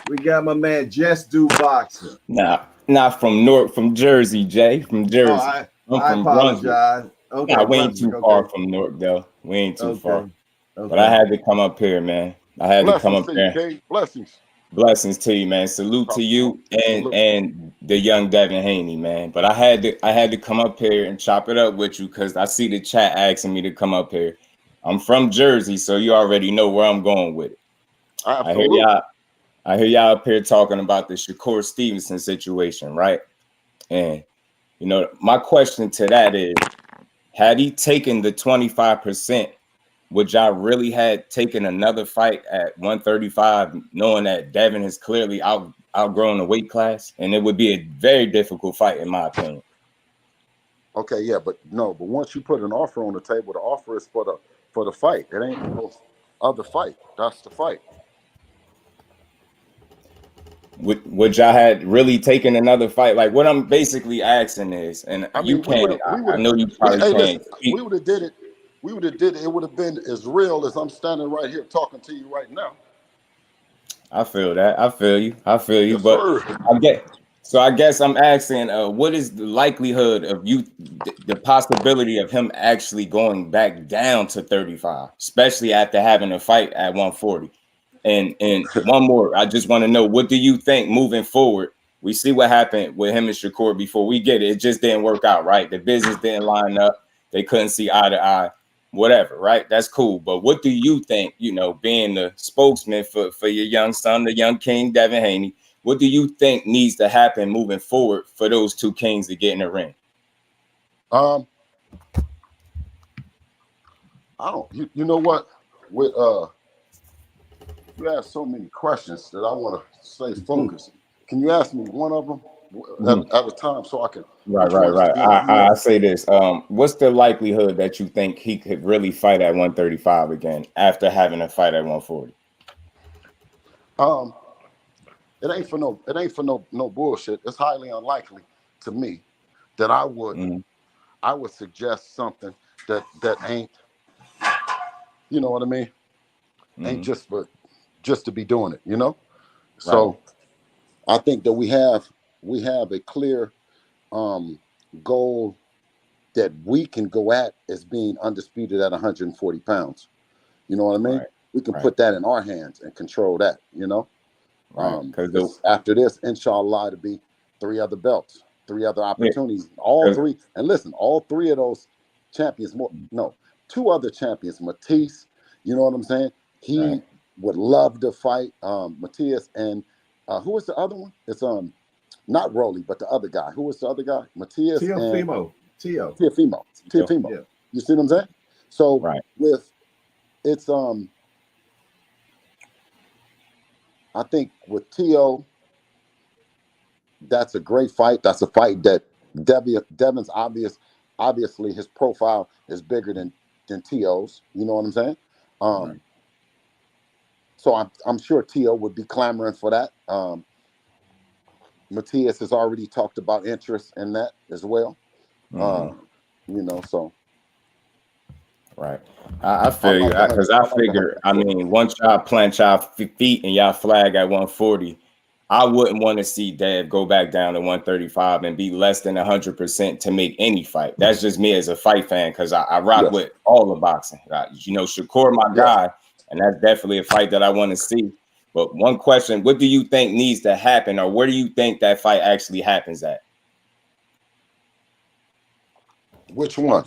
We got my man Just Do Boxing. Nah, not from Newark, from Jersey, Jay. From Jersey. I from apologize. Brunswick. Okay, Nah, we ain't Brunswick, too far from Newark, though. We ain't too far. Okay. But I had to come up here, man. I had to come up here. King. Blessings. Blessings to you, man. Salute to you and the young Devin Haney, man. But I had to come up here and chop it up with you because I see the chat asking me to come up here. I'm from Jersey, so you already know where I'm going with it. Absolutely. I hear y'all up here talking about the Shakur Stevenson situation, right? And my question to that is, had he taken the 25%, would y'all really had taken another fight at 135, knowing that Devin has clearly outgrown the weight class, and it would be a very difficult fight, in my opinion. Okay, yeah, but once you put an offer on the table, the offer is for the fight. It ain't no other fight. That's the fight. Would y'all had really taken another fight? Like what I'm basically asking is, and I know you probably can't. We would have did it. We would have did it. It would have been as real as I'm standing right here talking to you right now. I feel that. I feel you. Yes, but sir. I guess I'm asking, what is the likelihood of the possibility of him actually going back down to 35, especially after having a fight at 140? And one more, I just want to know, what do you think moving forward? We see what happened with him and Shakur before. We get it. It just didn't work out, right? The business didn't line up. They couldn't see eye to eye, whatever, right? That's cool. But what do you think, being the spokesman for your young son, the young king, Devin Haney, what do you think needs to happen moving forward for those two kings to get in the ring? I don't. You know what? With you ask so many questions that I want to stay focused. Can you ask me one of them at a time so I can? Right. I say this. What's the likelihood that you think he could really fight at 135 again after having a fight at 140? It ain't for no bullshit. It's highly unlikely to me that I would suggest something that ain't, you know what I mean? Ain't just to be doing it, Right. So I think that we have a clear goal that we can go at is being undisputed at 140 pounds. You know what I mean? Right. We can Right. put that in our hands and control that, you know? Right. Because after this, inshallah, to be 3 other belts, 3 other opportunities. Yeah. All 3. And listen, all 3 of those champions, 2 other champions, Matisse, you know what I'm saying? He would love to fight Matthias and who was the other one? It's not Rolly, but the other guy. Who was the other guy? Matthias and Teofimo. Teofimo. Yeah. You see what I'm saying? So with it's I think with Tio, that's a great fight. That's a fight that Devin's obviously his profile is bigger than Tio's. You know what I'm saying? So I'm sure Tio would be clamoring for that. Matthias has already talked about interest in that as well. You know, so. Right. I feel you, because I figure, I mean, once y'all plant y'all feet and y'all flag at 140, I wouldn't want to see Dev go back down to 135 and be less than 100% to make any fight. That's just me as a fight fan, because I rock with all the boxing. You know, Shakur, my guy, and that's definitely a fight that I want to see. But one question, what do you think needs to happen, or where do you think that fight actually happens at? Which one?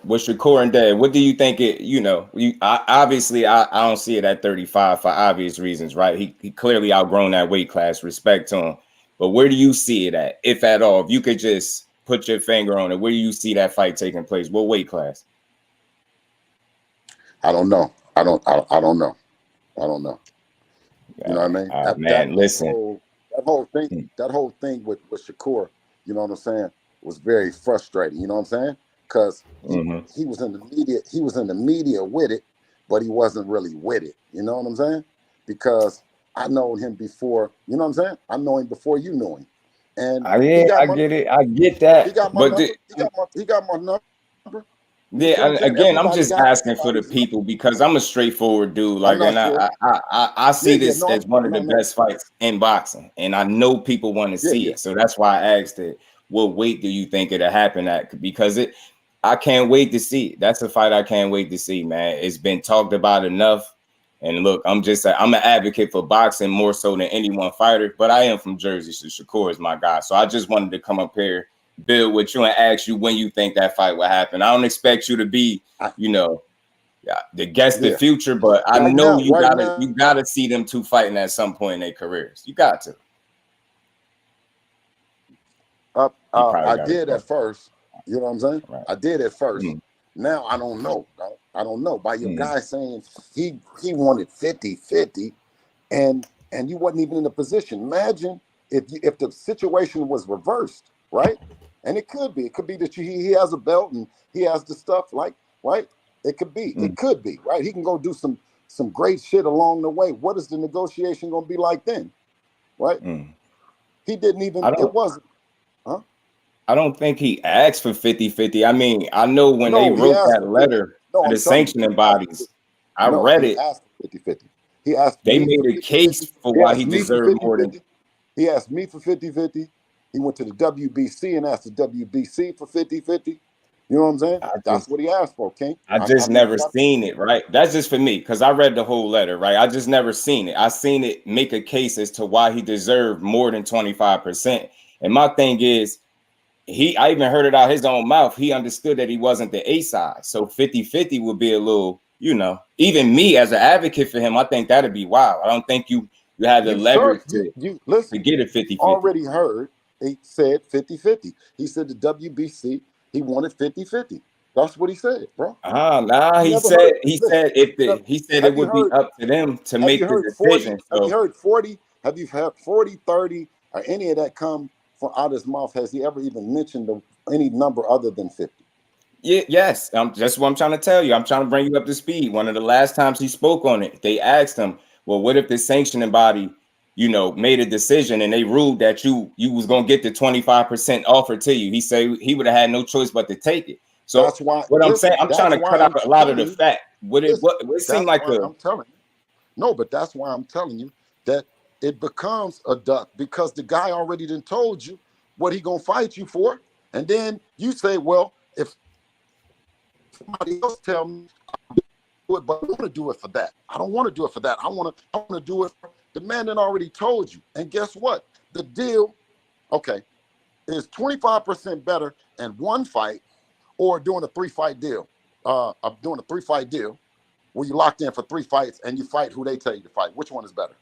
With Shakur and Dev, what do you think it, you know, obviously I don't see it at 35 for obvious reasons, right? He clearly outgrown that weight class, respect to him. But where do you see it at, if at all? If you could just put your finger on it, where do you see that fight taking place? What weight class? I don't know. I don't know. I don't know. You know what I mean? That whole thing with Shakur, you know what I'm saying, was very frustrating. You know what I'm saying? Because he was in the media with it, but he wasn't really with it. You know what I'm saying? Because I known him before. You know what I'm saying? I know him before you knew him. And I get it. I get that. He got my number. He got my number. Yeah, again, I'm just asking for the people, because I'm a straightforward dude. Like, and I see this as one of the best fights in boxing, and I know people want to see it. So that's why I asked it. What weight do you think it'll happen at? Because I can't wait to see it. That's a fight I can't wait to see, man. It's been talked about enough. And look, I'm an advocate for boxing more so than any one fighter, but I am from Jersey, so Shakur is my guy. So I just wanted to come up here, build with you, and ask you when you think that fight will happen. I don't expect you to be, you know, to guess the future, but I know you gotta see them two fighting at some point in their careers. You got to. I did at first. You know what I'm saying? I did at first. Now I don't know. I don't know. By your guy saying he wanted 50-50, and you wasn't even in a position. Imagine if the situation was reversed, right? And it could be that he has a belt and he has the stuff, like, right? It could be. It could be, right? He can go do some great shit along the way. What is the negotiation going to be like then, right? He didn't even. It wasn't. Huh? I don't think he asked for 50-50. I mean, I know when they wrote that letter to the sanctioning bodies, I read it. He asked for 50-50. He asked. They made a case for why he deserved more than. He asked me for 50-50. He went to the WBC and asked the WBC for 50-50. You know what I'm saying? That's what he asked for, King. I just never seen it, right? That's just for me, because I read the whole letter, right? I just never seen it. I seen it make a case as to why he deserved more than 25%. And my thing is, I even heard it out his own mouth. He understood that he wasn't the A side. So 50-50 would be a little, you know, even me as an advocate for him, I think that'd be wild. I don't think you had the leverage to get a 50-50. Already heard he said 50-50. He said the WBC, he wanted 50-50. That's what he said, bro. He said it would be up to them to make the decision. Have you heard 40? Have you heard 40, 30, or any of that come from out his mouth? Has he ever even mentioned any number other than 50? Yes. That's what I'm trying to tell you. I'm trying to bring you up to speed. One of the last times he spoke on it, they asked him, well, what if the sanctioning body, you know, made a decision and they ruled that you was going to get the 25% offer to you? He said he would have had no choice but to take it. So that's why I'm saying, I'm trying to cut out a lot of the fact. It seemed like I'm telling you. No, but that's why I'm telling you that it becomes a duck, because the guy already done told you what he gonna fight you for, and then you say, well, if somebody else tell me I'll do it, but I want to do it for that. I don't want to do it for that. I want to do it for the man that already told you. And guess what? The deal, okay, is 25% better in one fight or doing a 3-fight deal. Doing a 3-fight deal where you locked in for 3 fights and you fight who they tell you to fight. Which one is better?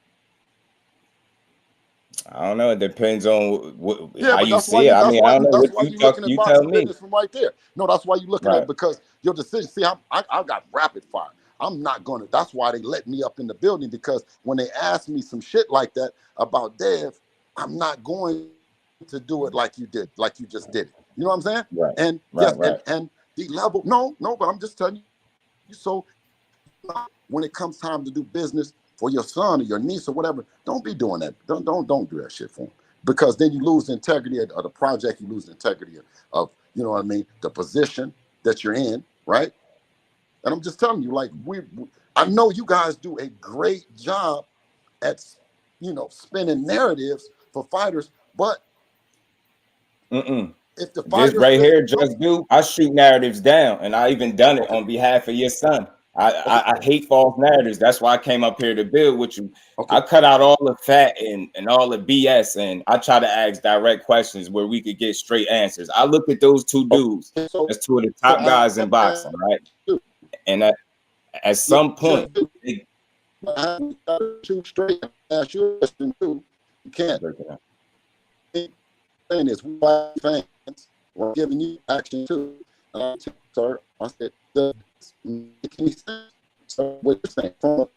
I don't know. It depends on how but you that's see it. I mean, I don't know that's what why you you talk. looking at You tell boxing me. business from right there. No, that's why you looking at it, because your decision. See, I got rapid fire. I'm not gonna. That's why they let me up in the building, because when they ask me some shit like that about Dev, I'm not going to do it like you did, like you just did it. You know what I'm saying? Right. And Right. yes, and the level. No, but I'm just telling you. So when it comes time to do business for your son or your niece or whatever, don't be doing that. Don't do that shit for them, because then you lose the integrity of the project. You lose the integrity of you know what I mean, the position that you're in, right? And I'm just telling you, like I know you guys do a great job at spinning narratives for fighters, but if the This fighters right say here, no, just do. I shoot narratives down, and I even done it on behalf of your son. I hate false narratives. That's why I came up here to build with you. okay, I cut out all the fat and all the BS, and I try to ask direct questions where we could get straight answers. I look at those two dudes as two of the top guys in boxing, right? And at some point, you shoot straight. Ask you a question too. You can't. Saying this, white fans were giving you action too. Sir, I said, does this make any sense? So what you're saying from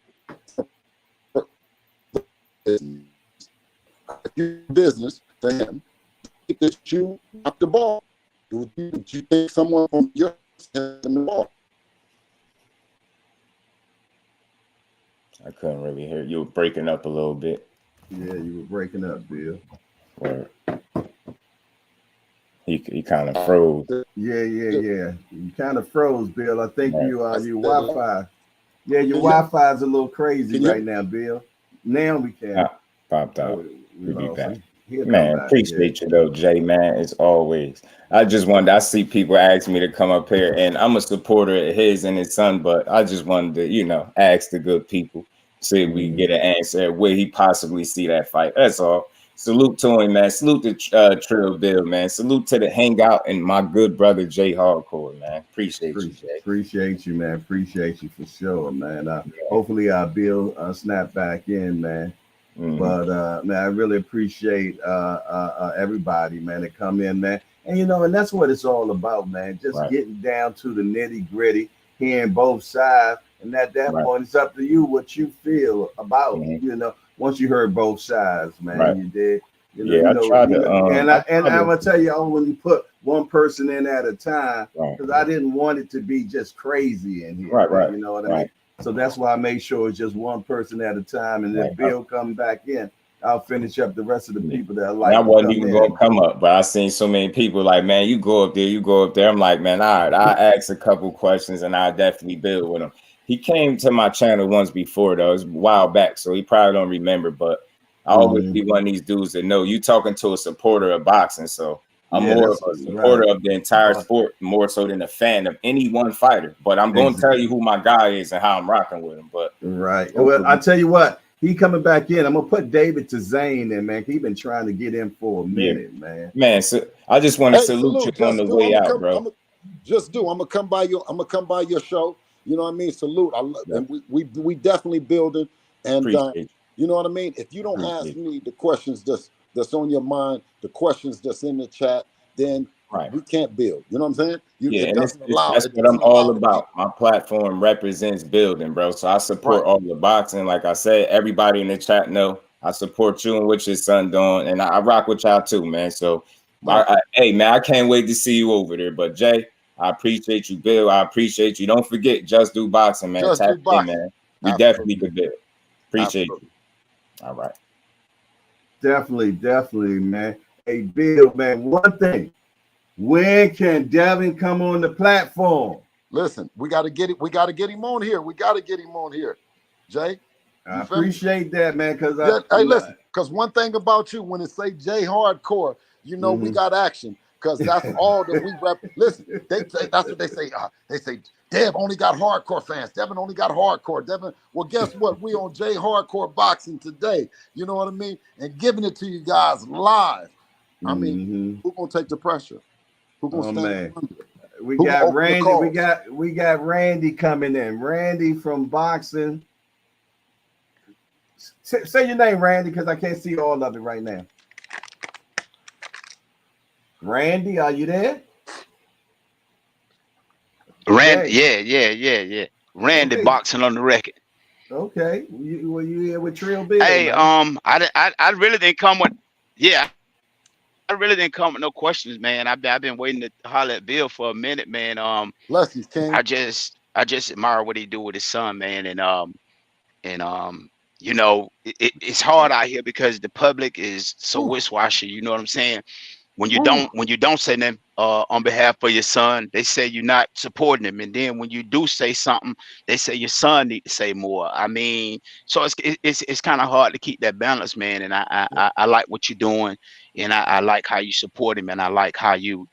business for him, that you knock the ball. Do you think someone from your in the ball? I couldn't really hear you. Were breaking up a little bit. Yeah, you were breaking up, Bill. Word. He kind of froze. Yeah. You kind of froze, Bill. I think your Wi-Fi. Yeah, your Wi-Fi is a little crazy right now, Bill. Now we can. Popped out. We'll be back. Man, appreciate you though, Jay, man, as always. I see people ask me to come up here, and I'm a supporter of his and his son, but I just wanted to, ask the good people, see if we can get an answer where he possibly see that fight. That's all. Salute to him, man. Salute to Trill Bill, man. Salute to the hangout and my good brother Jay Hardcore, man. Appreciate you, Jay. Appreciate you, man. Appreciate you for sure, man. Hopefully Bill snap back in, man. But man, I really appreciate everybody, man, that come in, man. And and that's what it's all about, man. Just getting down to the nitty gritty, hearing both sides, and at that point, it's up to you what you feel about, once you heard both sides, man. You did. I tried to. And I'm gonna tell you, when you put one person in at a time, because I didn't want it to be just crazy in here. Right. You know what I mean? So that's why I make sure it's just one person at a time. And if Bill come back in, I'll finish up the rest of the people that I like. I wasn't even going to come up, but I seen so many people like, man, you go up there. I'm like, man, all right, I ask a couple questions and I definitely build with him. He came to my channel once before, though. It was a while back, so he probably don't remember. But I always be one of these dudes that know you talking to a supporter of boxing. So I'm more of a supporter of the entire sport, more so than a fan of any one fighter. But I'm going to tell you who my guy is and how I'm rocking with him. But well, I tell you what, he coming back in. I'm gonna put David to Zane in, man. He been trying to get in for a minute, man. Man, so I just want to salute you on the way out, bro. I'm gonna come by your show. You know what I mean? Salute. And we definitely building. And you know what I mean? If you don't ask me the questions that's on your mind, the questions that's in the chat, then we can't build. You know what I'm saying? That's what I'm all about. My platform represents building, bro. So I support all the boxing. Like I said, everybody in the chat know I support you and what your son doing, and I rock with y'all too, man. So, hey, man, I can't wait to see you over there. But Jay, I appreciate you, Bill. I appreciate you. Don't forget, just do boxing, man. Just do boxing, man. We definitely could build. Appreciate you. All right. Definitely, man. Hey, Bill, man, one thing. When can Devin come on the platform? Listen, we got to get it. We got to get him on here. Jay. I appreciate that, man. Because hey, listen. Because one thing about you, when it say Jay Hardcore, you know, we got action because that's all that we rep. Listen, they say that's what they say. They say Dev only got hardcore fans. Devin only got hardcore. Devin, well, guess what? We on J Hardcore Boxing today. You know what I mean? And giving it to you guys live. I mean, who gonna take the pressure? Who gonna stand under it? We Who gonna got open the Randy. calls? We got Randy coming in. Randy from boxing. Say your name, Randy, because I can't see all of it right now. Randy, are you there? Randy, Okay. yeah. Randy Okay. boxing on the record. Okay. Were you here with Trill Bill, Hey, man? I really didn't come with, yeah, I really didn't come with no questions, man. I've been waiting to holler at Bill for a minute, man. Blessings, King. I just admire what he do with his son, man, and you know, it's hard out here because the public is so wish-washy. You know what I'm saying? When you don't say nothing on behalf of your son, they say you're not supporting him, and then when you do say something, they say your son need to say more. I mean, so it's kind of hard to keep that balance, man. And I like what you're doing, and I like how you support him, and I like how you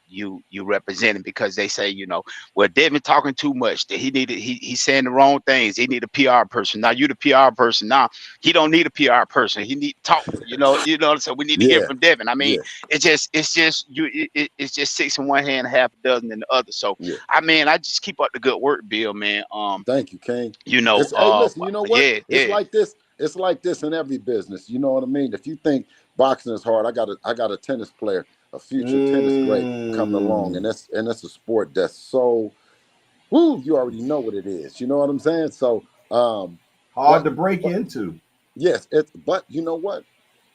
represent him, because they say, you know, well, Devin talking too much, that he's saying the wrong things. He need a PR person. Now you the PR person. Now he don't need a PR person. He need to talk. You know. So we need to hear Yeah, from Devin. I mean, yeah, it's just six in one hand, half a dozen in the other. So yeah. I mean, I just keep up the good work, Bill, man. Thank you, King. You know, Hey, listen, you know what? yeah, It's like this. It's like this in every business. You know what I mean? If you think boxing is hard, I got a tennis player, a future tennis great coming along, and that's a sport that's so you already know what it is. You know what I'm saying? So Hard to break into. yes, but you know what?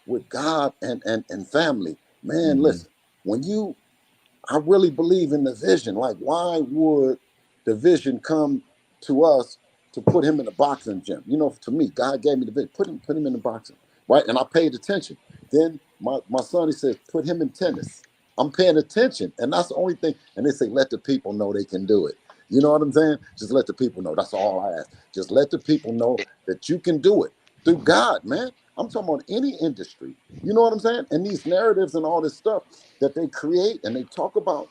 With God and family, man, listen, I really believe in the vision. Like, why would the vision come to us to put him in a boxing gym? You know, to me, God gave me the vision. Put him in the boxing, right? And I paid attention. Then my son, he says, put him in tennis. I'm paying attention, and that's the only thing. And they say, let the people know they can do it. You know what I'm saying? Just let the people know. That's all I ask. Just let the people know that you can do it through God, man. I'm talking about any industry. You know what I'm saying? And these narratives and all this stuff that they create and they talk about,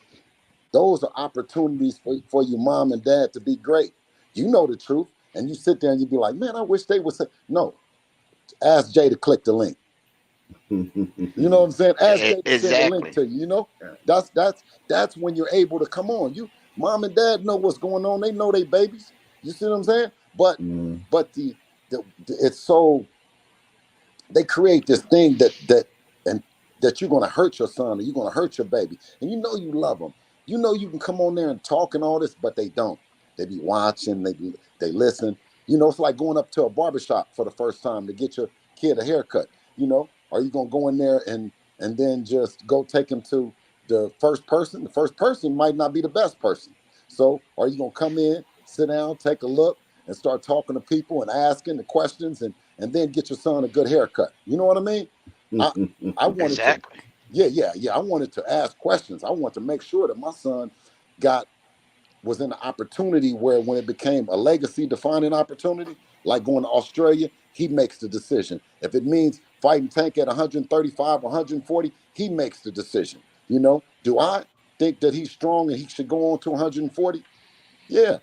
those are opportunities for your mom and dad to be great. You know the truth. And you sit there and you be like, man, I wish they would say, no, ask Jay to click the link. You know what I'm saying? Ask Jay to send the link exactly. to you, you know? That's when you're able to come on. You mom and dad know what's going on. They know they babies. You see what I'm saying? But it's so they create this thing that you're gonna hurt your son or you're gonna hurt your baby, and you know you love them. You know you can come on there and talk and all this, but they don't. They be watching. They listen. You know, it's like going up to a barbershop for the first time to get your kid a haircut. You know, are you gonna go in there and then just go take him to the first person? The first person might not be the best person. So are you gonna come in, sit down, take a look, and start talking to people and asking the questions and then get your son a good haircut? You know what I mean? I wanted to, Exactly. yeah. I wanted to ask questions. I wanted to make sure that my son was in an opportunity where when it became a legacy defining opportunity, like going to Australia, he makes the decision. If it means fighting Tank at 135, 140, he makes the decision. You know, do I think that he's strong and he should go on to 140? Yeah.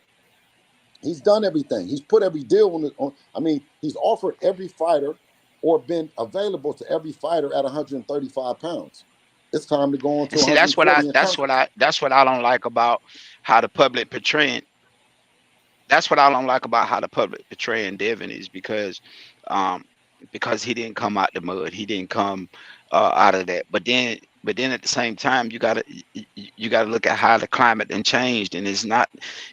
He's done everything. He's put every deal I mean, he's offered every fighter or been available to every fighter at 135 pounds. It's time to go on to And see, 140 and conquer. that's what I don't like about how the public portraying. That's what I don't like about how the public portraying Devin is um, because he didn't come out the mud. He didn't come out of that. But then at the same time, you gotta look at how the climate and changed, and it's not.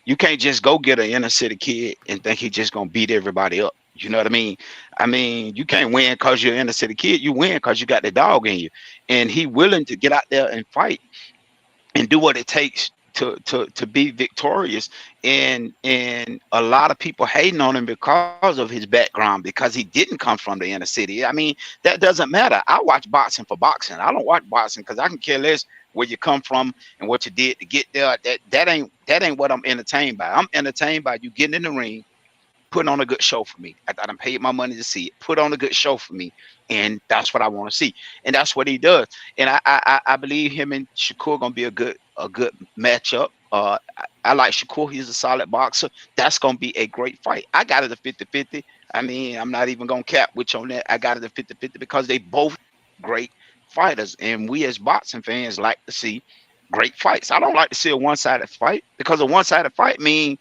You can't just go get an inner city kid and think he's just gonna beat everybody up. You know what I mean? I mean, you can't win because you're an inner city kid. You win because you got the dog in you, and he willing to get out there and fight and do what it takes to be victorious. And a lot of people hating on him because of his background, because he didn't come from the inner city. I mean, that doesn't matter. I watch boxing for boxing. I don't watch boxing because I can care less where you come from and what you did to get there. That ain't what I'm entertained by. I'm entertained by you getting in the ring, putting on a good show for me. I done paid my money to see it. Put on a good show for me And that's what I want to see, and that's what he does. And I believe him and Shakur gonna be a good matchup. I like Shakur. He's a solid boxer. That's gonna be a great fight. I got it a 50-50. I mean, I'm not even gonna cap which on that. I got it a 50-50 because they both great fighters, and we as boxing fans like to see great fights. I don't like to see a one-sided fight, because a one-sided fight means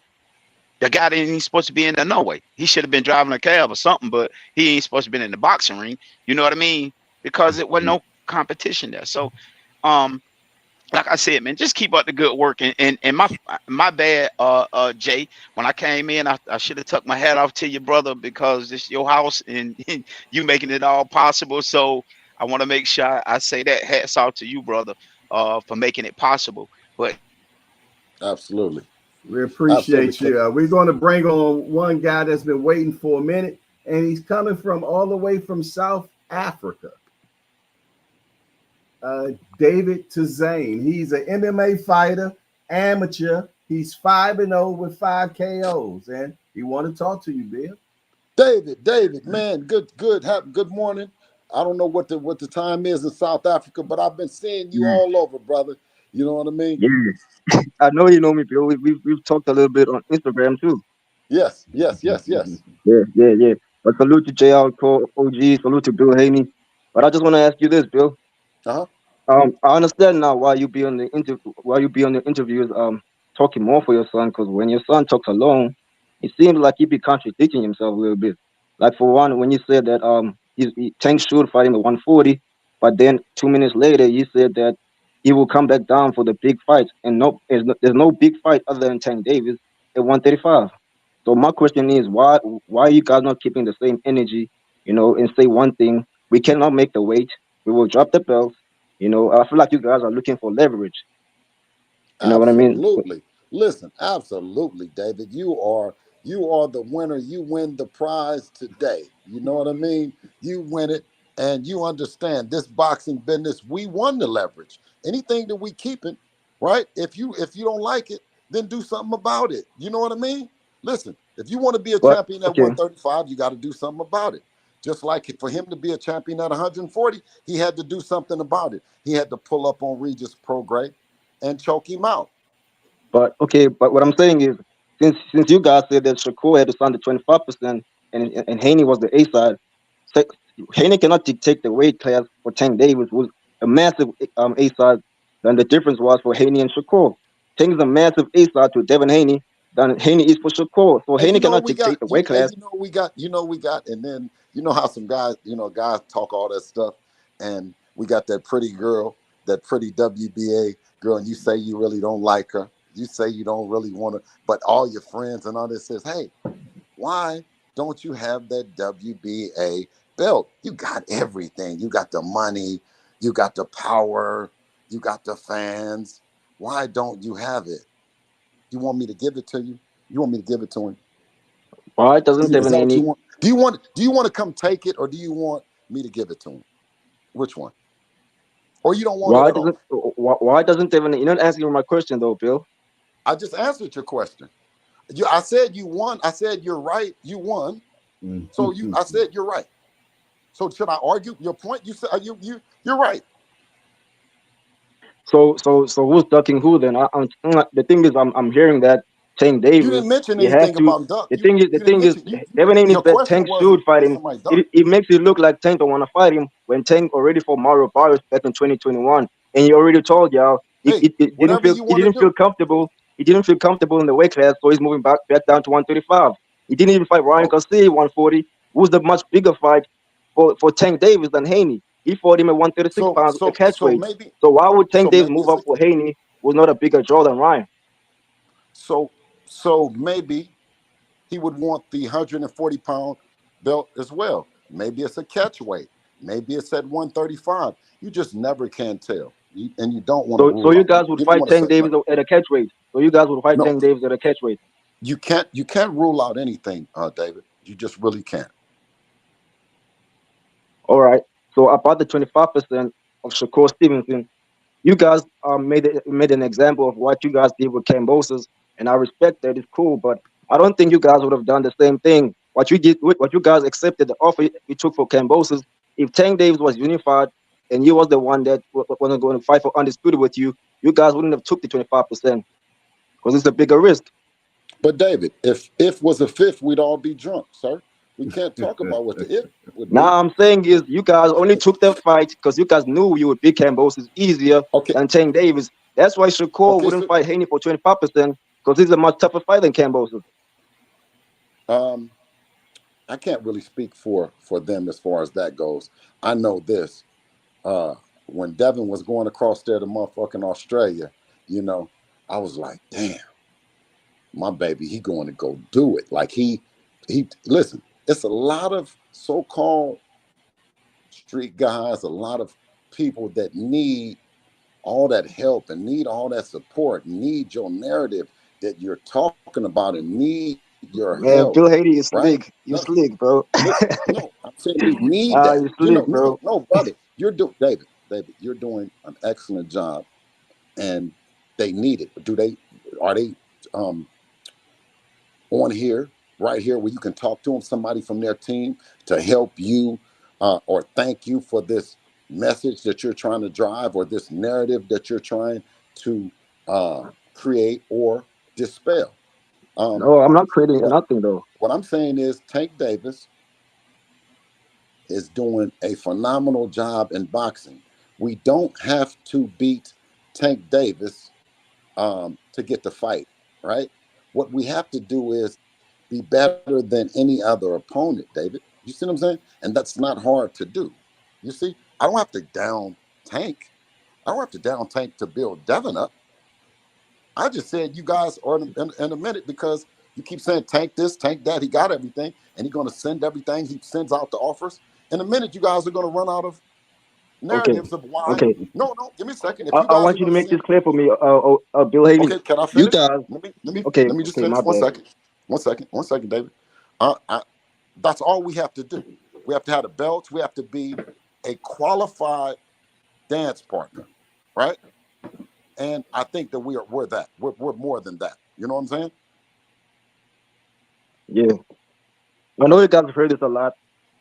the guy that ain't supposed to be in there no way. He should have been driving a cab or something, but he ain't supposed to be in the boxing ring. You know what I mean? Because it wasn't no competition there. So, um, like I said, man, just keep up the good work. And my bad, Jay. When I came in, I should have tucked my hat off to your brother, because it's your house and you making it all possible. So I want to make sure I say that hats off to you, brother, for making it possible. But Absolutely. We Absolutely. appreciate you. We're going to bring on one guy that's been waiting for a minute, and he's coming from all the way from South Africa. David Tazane. He's an MMA fighter, amateur. He's 5-0 with 5 KOs, and he want to talk to you, Bill. David, man, good morning. I don't know what the time is in South Africa, but I've been seeing you all over, brother. You know what I mean? Yeah, I know you know me, Bill. We've talked a little bit on Instagram too. Yes. Yeah. But salute to JR OG, salute to Bill Haney. But I just want to ask you this, Bill. Uh-huh. I understand now why you be on the interviews, talking more for your son. Because when your son talks alone, it seems like he be contradicting himself a little bit. Like for one, when you said that Tank should fight him at 140, but then 2 minutes later you said that he will come back down for the big fight, and there's no big fight other than Tank Davis at 135. So my question is, why are you guys not keeping the same energy, and say one thing: we cannot make the weight, we will drop the belt. I feel like you guys are looking for leverage. You know what I mean? Absolutely. Listen, absolutely, David. You are the winner. You win the prize today. You know what I mean? You win it, and you understand this boxing business. We won the leverage. Anything that we keeping, right? If you don't like it, then do something about it. You know what I mean? Listen, if you want to be a But champion at okay, 135, you got to do something about it. Just like for him to be a champion at 140, he had to do something about it. He had to pull up on Regis Prograis and choke him out. but what I'm saying is, since you guys said that Shakur had to sign the 25%, and Haney was the A side, so Haney cannot dictate the weight class for Tank Davis, who's a massive A side. Then the difference was for Haney and Shakur. Tank is a massive A side to Devin Haney. Then Haney is for Shakur, so And Haney you know cannot we got dictate the weight and class. you know we got, and then you know how some guys, guys talk all that stuff, and we got that pretty girl, that pretty WBA girl, and you say you really don't like her. You say you don't really want to, but all your friends and all this says, hey, why don't you have that WBA belt? You got everything. You got the money, you got the power, you got the fans. Why don't you have it? You want me to give it to you? You want me to give it to him? Why doesn't Is Devin that what you Haney? want? Do you want to come take it, or do you want me to give it to him? Which one? Or you don't want it Why at all? doesn't? Why doesn't Devin? You're not answering my question though, Bill. I just answered your question. I said you won. I said you're right. You won. So I said you're right. So should I argue your point? You said you're right. So who's ducking who then? The thing is, I'm hearing that Tank You Davis, didn't mention he had anything to. about duck. The You thing is, the you didn't thing is, mention you. Devin Haney Your said question Tank should wasn't fight did him. somebody duck? It makes it look like Tank don't want to fight him when Tank already fought Mario Barrios back in 2021, and he already told y'all Hey, it didn't whatever feel you he want to didn't feel do. comfortable. He didn't feel comfortable in the weight class, so he's moving back down to 135. He didn't even fight Ryan Oh, Garcia 140, who's the much bigger fight for Tank Davis than Haney. He fought him at 136 so pounds a so catch so weight. maybe So why would Tank so Davis maybe move it's up a for Haney, who's not a bigger draw than Ryan? so so maybe he would want the 140-pound belt as well. Maybe it's a catch weight. Maybe it's at 135. You just never can tell. And you don't want to So rule you out. guys would You don't fight want to Tank say no. Davis at a catch weight. So you guys would fight No, Tank Davis at a catch weight. you can't rule out anything, David. You just really can't. All right. So about the 25% of Shakur Stevenson, you guys made an example of what you guys did with Cambosis, and I respect that. It's cool, but I don't think you guys would have done the same thing. What you guys accepted the offer you took for Cambosis. if Tank Davis was unified and you was the one that wasn't going to fight for undisputed with you, you guys wouldn't have took the 25% because it's a bigger risk. But David, if was a fifth, we'd all be drunk, sir. We can't talk about what the if would be. Now I'm saying is you guys only took the fight because you guys knew you would beat Kambosos easier Okay. than Tank Davis. That's why Shakur Okay, wouldn't so fight Haney for 25% because he's a much tougher fight than Kambosos. I can't really speak for them as far as that goes. I know this. When Devin was going across there to motherfucking Australia, you know, I was like, damn, my baby, he going to go do it. Like he listen, it's a lot of so-called street guys, a lot of people that need all that help and need all that support, need your narrative that you're talking about and need your Man, help, Bill Haney is right? slick. You slick, bro. No, I'm saying they need that. You You know, slick, bro. no, brother, you're doing David, you're doing an excellent job, and they need it. Are they on here, right here, where you can talk to them, somebody from their team to help you or thank you for this message that you're trying to drive or this narrative that you're trying to create or dispel? No, I'm not creating What nothing though. what I'm saying is Tank Davis is doing a phenomenal job in boxing. We don't have to beat Tank Davis to get the fight, right? What we have to do is be better than any other opponent, David. You see what I'm saying? And that's not hard to do. You see, I don't have to down Tank. I don't have to down Tank to build Devin up. I just said you guys are in a minute because you keep saying Tank this, Tank that. He got everything, and he's going to send everything. He sends out the offers. In a minute, you guys are going to run out of Okay, narratives of why. okay. No, give me a second. If you I guys are want you going to to make send, this clear for me, Bill Haney. okay, can I You finish? guys, okay, Let me just okay, my finish. bad. One second, David. That's all we have to do. We have to have the belts. We have to be a qualified dance partner, right? And I think that we're that. We're more than that. You know what I'm saying? Yeah, I know you guys have heard this a lot.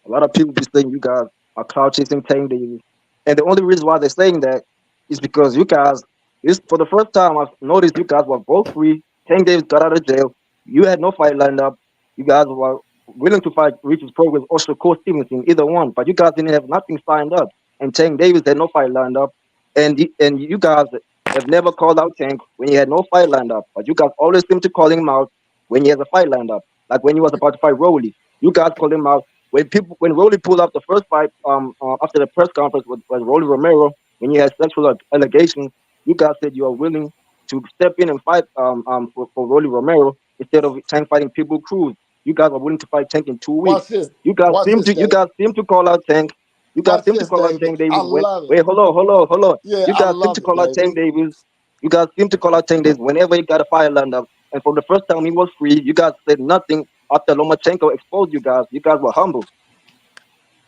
A lot of people be saying you guys are cloud chasing Tank Davis, and the only reason why they're saying that is because you guys. This for the first time I've noticed you guys were both free. Tank Davis got out of jail. You had no fight lined up. You guys were willing to fight Richard's Progress or Shakur Stevenson, either one, but you guys didn't have nothing signed up. And Tank Davis had no fight lined up, and you guys have never called out Tank when he had no fight lined up. But you guys always seem to call him out when he has a fight lined up, like when he was about to fight Rowley. You guys called him out when Rolly pulled out the first fight after the press conference with Rolly Romero when he had sexual allegations. You guys said you are willing to step in and fight for Rolly Romero instead of Tank fighting Pitbull Cruz. You guys are willing to fight Tank in 2 weeks. Watch this. You guys Watch this, you David. guys seem to call out Tank. You guys Watch seem to this, call out David. Tank I Davis when love it. wait, hold on. Yeah, You I guys seem love to it, call out Tank baby. Davis. You guys seem to call out Tank Davis whenever he got a fire lined up. And from the first time he was free, you guys said nothing after Lomachenko exposed you guys. You guys were humble.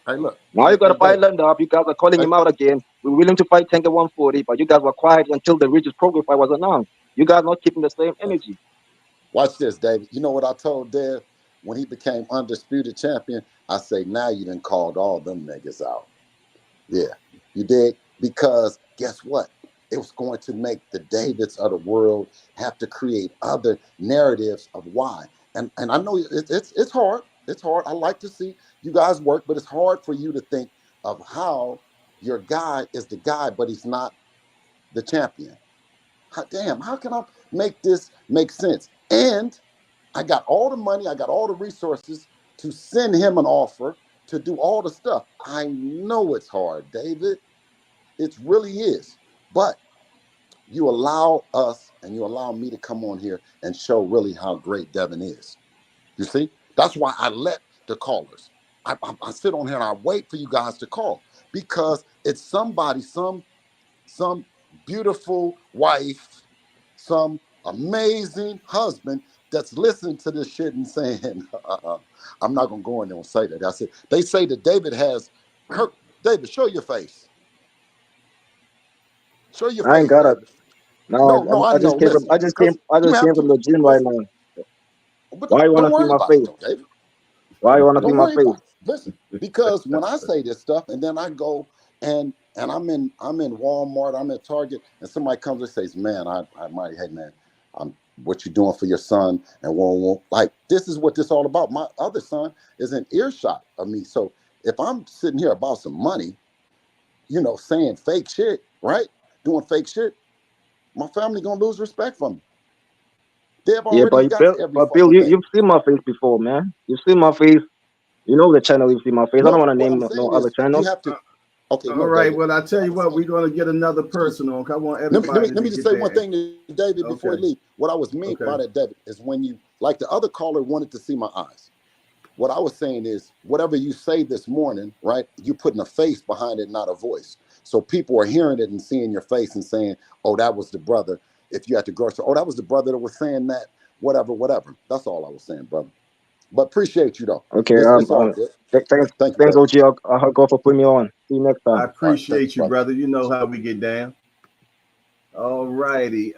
Hey, look. Now you got a fight David. lined up. You guys are calling Hey, him out again. We're willing to fight Tank at 140, but you guys were quiet until the Regis Progress fight was announced. You guys not keeping the same energy. watch this, David. You know what I told Dev when he became undisputed champion? I say, now you done called all them niggas out. Yeah, you did. Because guess what? It was going to make the Davids of the world have to create other narratives of why. And I know it's hard. It's hard. I like to see you guys work, but it's hard for you to think of how your guy is the guy, but he's not the champion. How can I make this make sense? And I got all the money, I got all the resources to send him an offer to do all the stuff. I know it's hard, David. It really is. But you allow us and you allow me to come on here and show really how great Devin is. You see? That's why I let the callers. I sit on here and I wait for you guys to call because it's somebody, some beautiful wife, some amazing husband that's listening to this shit and saying, I'm not gonna go in there and say that. I said they say that David has Kirk. David, show your face. Show your I ain't face, got it. David. No, No, I I just know. came from Listen, because I you just have came from to. the gym right Listen, now. but Why you don't wanna see worry my about it face? though, David. Why you wanna see Don't my worry face? about it. Listen, because when I say this stuff, and then I go and I'm in Walmart, I'm at Target, and somebody comes and says, "Man, I might, hey man, what you doing for your son?" And won't like this is what this all about. My other son is in earshot of me, so if I'm sitting here about some money, saying fake shit, right, doing fake shit, my family gonna lose respect for me. They've Yeah, already got every but Bill, fucking thing. you've seen my face before, man. You've seen my face. You know the channel. You've seen my face. I don't No, want to what name I'm no saying other is you channels. have to. Okay, All no, right. David. Well, I tell you I'm what, we're saying, going to get another person on. I want let everybody me to just get say one their. thing to David before Okay. he leave. What I was mean by Okay. that, David, is when you, like the other caller wanted to see my eyes. What I was saying is whatever you say this morning, right, you putting a face behind it, not a voice. So people are hearing it and seeing your face and saying, oh, that was the brother. If you had to grocery, oh, that was the brother that was saying that, whatever. That's all I was saying, brother. But appreciate you, though. Okay. It's all good. Thank you, Thanks, David. OG. I'll go for putting me on. See you next I time. All right, thank appreciate you, you, brother. brother. You know how we get down. All righty.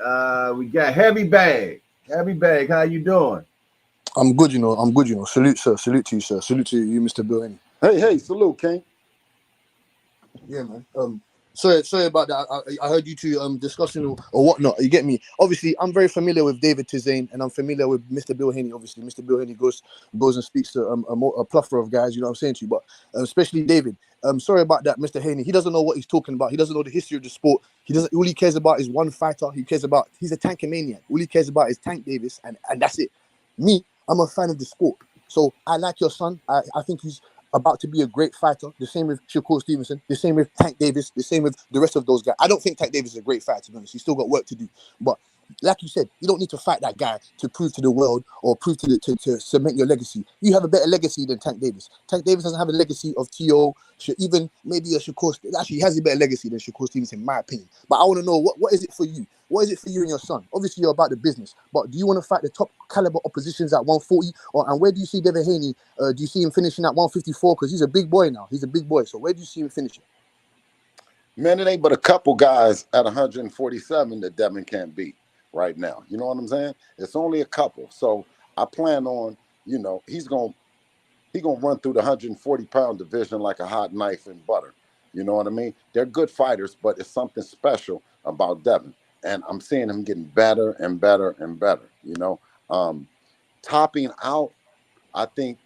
We got Heavy Bag. Heavy Bag, how you doing? I'm good, I'm good, Salute, sir. Salute to you, sir. Salute to you, Mr. Bill Haney. Hey, salute, King. Yeah, man. Sorry about that. I heard you two discussing or whatnot. You get me? Obviously, I'm very familiar with David Tizane, and I'm familiar with Mr. Bill Haney. Obviously, Mr. Bill Haney goes and speaks to a plethora of guys. You know what I'm saying to you, but especially David. Sorry about that, Mr. Haney. He doesn't know what he's talking about. He doesn't know the history of the sport. He doesn't. All he cares about is one fighter. He's a tankomaniac. All he cares about is Tank Davis, and that's it. Me, I'm a fan of the sport. So I like your son. I think he's about to be a great fighter. The same with Shakur Stevenson. The same with Tank Davis. The same with the rest of those guys. I don't think Tank Davis is a great fighter, to be honest. He's still got work to do. But like you said, you don't need to fight that guy to prove to the world or prove to cement your legacy. You have a better legacy than Tank Davis. Tank Davis doesn't have a legacy of T.O. Even maybe a Shakur. Actually, he has a better legacy than Shakur Stevenson, in my opinion. But I want to know, what is it for you? What is it for you and your son? Obviously, you're about the business. But do you want to fight the top caliber oppositions at 140? And where do you see Devin Haney? Do you see him finishing at 154? Because he's a big boy now. He's a big boy. So where do you see him finishing? Man, it ain't but a couple guys at 147 that Devin can't beat right now. You know what I'm saying? It's only a couple. So I plan on, he's gonna run through the 140-pound division like a hot knife in butter. You know what I mean? They're good fighters, but it's something special about Devin. And I'm seeing him getting better and better and better. Topping out, I think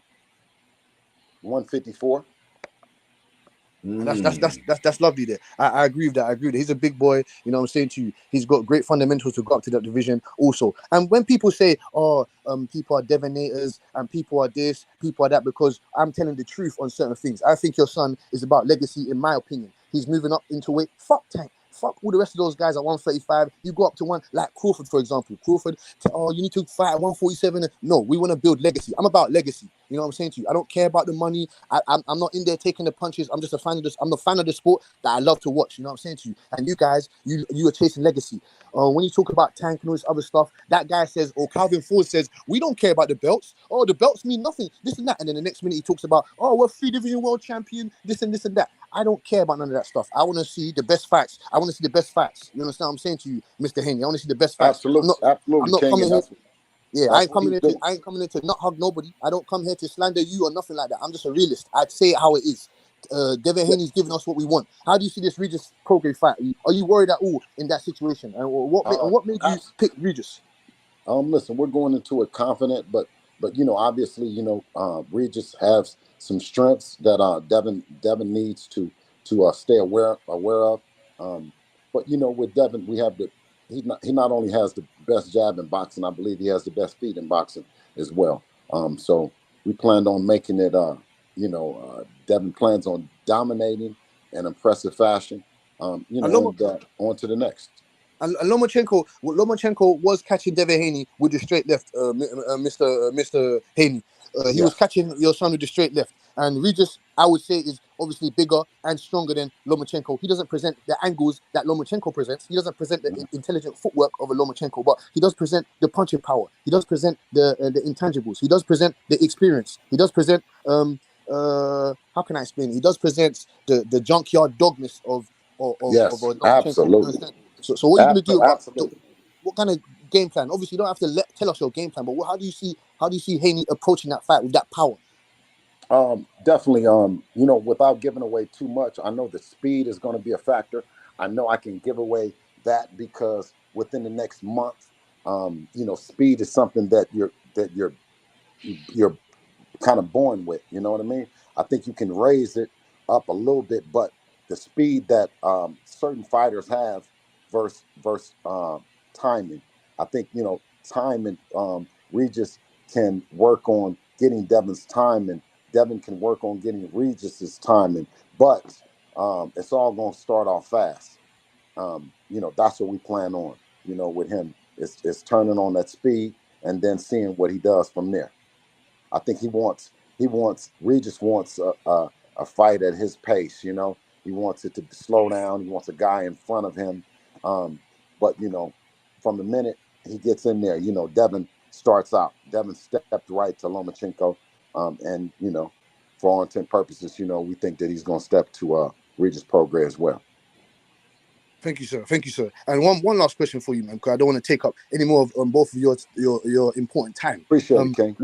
154. That's lovely there. I agree with that. He's a big boy. You know what I'm saying to you. He's got great fundamentals to go up to that division also. And when people say, people are divinators and people are this, people are that, because I'm telling the truth on certain things. I think your son is about legacy, in my opinion. He's moving up into weight. Fuck Tank. Fuck all the rest of those guys at 135. You go up to one like Crawford, for example. You need to fight at 147. No, we want to build legacy. I'm about legacy. You know what I'm saying to you? I don't care about the money. I'm not in there taking the punches. I'm just a fan of this. I'm a fan of the sport that I love to watch. You know what I'm saying to you? And you guys, you are chasing legacy. When you talk about Tank and all this other stuff, that guy says, or Calvin Ford says, we don't care about the belts. Oh, the belts mean nothing. This and that. And then the next minute he talks about, we're 3-division world champion. This and that. I don't care about none of that stuff. I want to see the best fights. You understand what I'm saying to you, Mr. Haney? I want to see the best fights. Absolutely, I'm not King, coming and here. Yeah, I that's ain't what coming he's here doing. to not hug nobody. I don't come here to slander you or nothing like that. I'm just a realist. I'd say it how it is. Devin Haney's giving us what we want. How do you see this Regis Prograis fight? Are you worried at all in that situation? And what made you pick Regis? Listen, we're going into it confident, but obviously, Regis has some strengths that Devin needs to stay aware of. But with Devin, we have he not only has the best jab in boxing, I believe he has the best feet in boxing as well. So we planned on making it. Devin plans on dominating in impressive fashion. And on to the next. And Lomachenko was catching Devin Haney with the straight left, Mr. Haney. He was catching your son with the straight left. And Regis, I would say, is obviously bigger and stronger than Lomachenko. He doesn't present the angles that Lomachenko presents. He doesn't present the intelligent footwork of a Lomachenko, but he does present the punching power. He does present the intangibles. He does present the experience. He does present how can I explain? He does present the junkyard dogness of Yes, Lomachenko. absolutely. So what are you going to do about Absolutely. what kind of game plan? Obviously, you don't have to tell us your game plan, but how do you see Haney approaching that fight with that power? Definitely. You know, without giving away too much, I know the speed is going to be a factor. I know I can give away that because within the next month, you know, speed is something that you're kind of born with. You know what I mean? I think you can raise it up a little bit, but the speed that certain fighters have versus timing, I think you know timing. Regis can work on getting Devin's timing. Devin can work on getting Regis's timing, but it's all going to start off fast. You know, that's what we plan on. You know, with him, it's turning on that speed and then seeing what he does from there. I think Regis wants a fight at his pace. You know, he wants it to slow down. He wants a guy in front of him. But you know, from the minute he gets in there, you know, Devin starts out. Devin stepped right to Lomachenko, and you know, for all intent purposes, you know, we think that he's going to step to Regis Prograis as well. Thank you, sir. Thank you, sir. And one last question for you, man, because I don't want to take up any more of both of your important time. Appreciate it, King.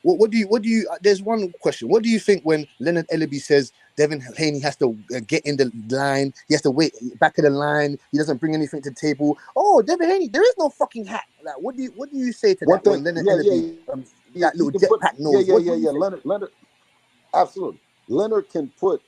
What do you? There's one question. What do you think when Leonard Ellaby says Devin Haney has to get in the line? He has to wait back of the line. He doesn't bring anything to the table. Oh, Devin Haney, there is no fucking hat. Like, what do you say to that when Leonard Ellaby, that little jetpack nose? Yeah. Leonard, absolutely. Leonard can put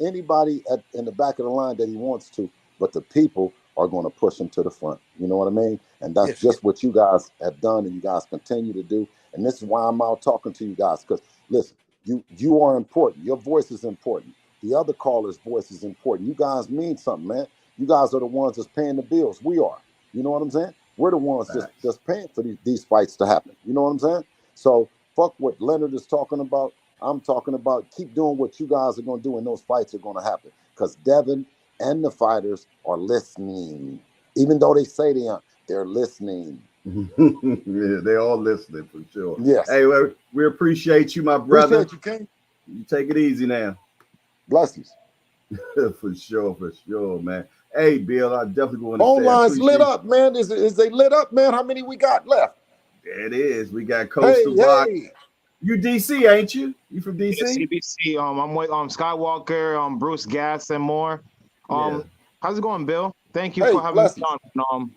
anybody in the back of the line that he wants to, but the people are going to push him to the front. You know what I mean? And that's just what you guys have done, and you guys continue to do. And this is why I'm out talking to you guys, because listen, you are important. Your voice is important. The other caller's voice is important. You guys mean something, man. You guys are the ones that's paying the bills. We are. You know what I'm saying? We're the ones just paying for these fights to happen. You know what I'm saying? So fuck what Leonard is talking about. I'm talking about keep doing what you guys are going to do, and those fights are going to happen. Because Devin and the fighters are listening. Even though they say they aren't, they're listening. Yeah, they're all listening for sure. Yes. Hey, we appreciate you, my brother. Appreciate you, King. You take it easy now. Blessings. For sure, man. Hey, Bill, I definitely want to phone say lines lit up, man. Is they lit up, man? How many we got left? There it is. We got Coastal Box. You DC, ain't you? You from DC? Yeah, CBC. I'm with Skywalker, Bruce Gas, and more. How's it going, Bill? Thank you for having me on.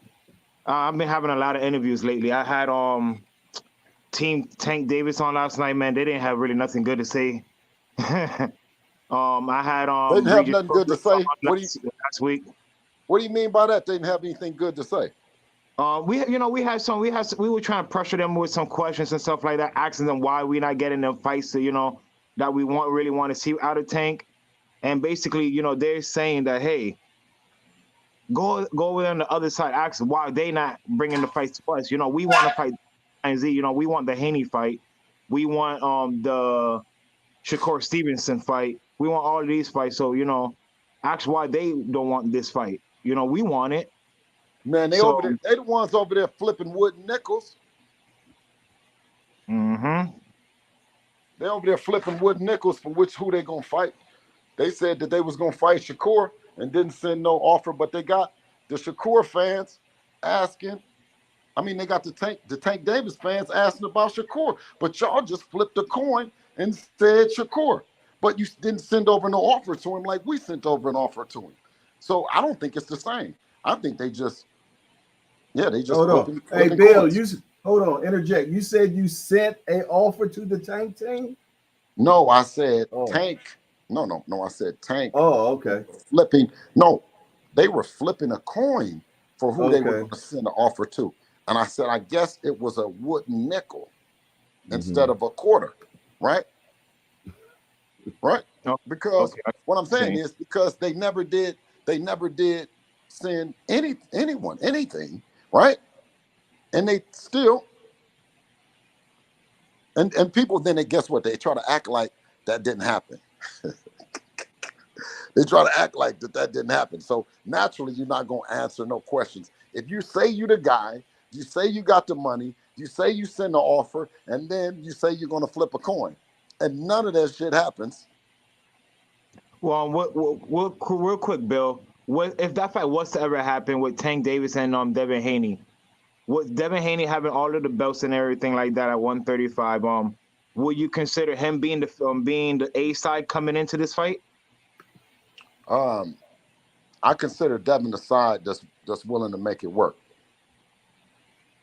I've been having a lot of interviews lately. I had Team Tank Davis on last night, man. They didn't have really nothing good to say. I had they didn't have nothing good to say. Last week. What do you mean by that? They didn't have anything good to say. We were trying to pressure them with some questions and stuff like that, asking them why we're not getting them fights that we really want to see out of Tank. And basically, they're saying that, hey, go over on the other side, ask why they not bringing the fights to us. We want to fight Z. We want the Haney fight. We want the Shakur Stevenson fight. We want all of these fights. So, ask why they don't want this fight. We want it. Man, they the ones over there flipping wooden nickels. Mm-hmm. They over there flipping wooden nickels for who they gonna fight. They said that they was gonna fight Shakur and didn't send no offer, but they got the Shakur fans asking. I mean, they got the Tank Davis fans asking about Shakur, but y'all just flipped a coin and said Shakur, but you didn't send over no offer to him like we sent over an offer to him. So I don't think it's the same. I think they just. Yeah, they just hold on. Hey, Bill, hold on. Interject. You said you sent an offer to the Tank team? No, I said Tank. No. I said Tank. Oh, okay. Flipping. No, they were flipping a coin for who they were going to send an offer to, and I said I guess it was a wooden nickel instead of a quarter, right? Right. Because what I'm saying is because they never did send anyone anything. Right? And they still, and people then, guess what? They try to act like that didn't happen. They try to act like that didn't happen. So naturally, you're not going to answer no questions. If you say you the guy, you say you got the money, you say you send the offer, and then you say you're going to flip a coin, and none of that shit happens. Well, real quick, Bill. What if that fight was to ever happen with Tank Davis and Devin Haney? With Devin Haney having all of the belts and everything like that at 135, would you consider him being the A side coming into this fight? I consider Devin the side that's willing to make it work.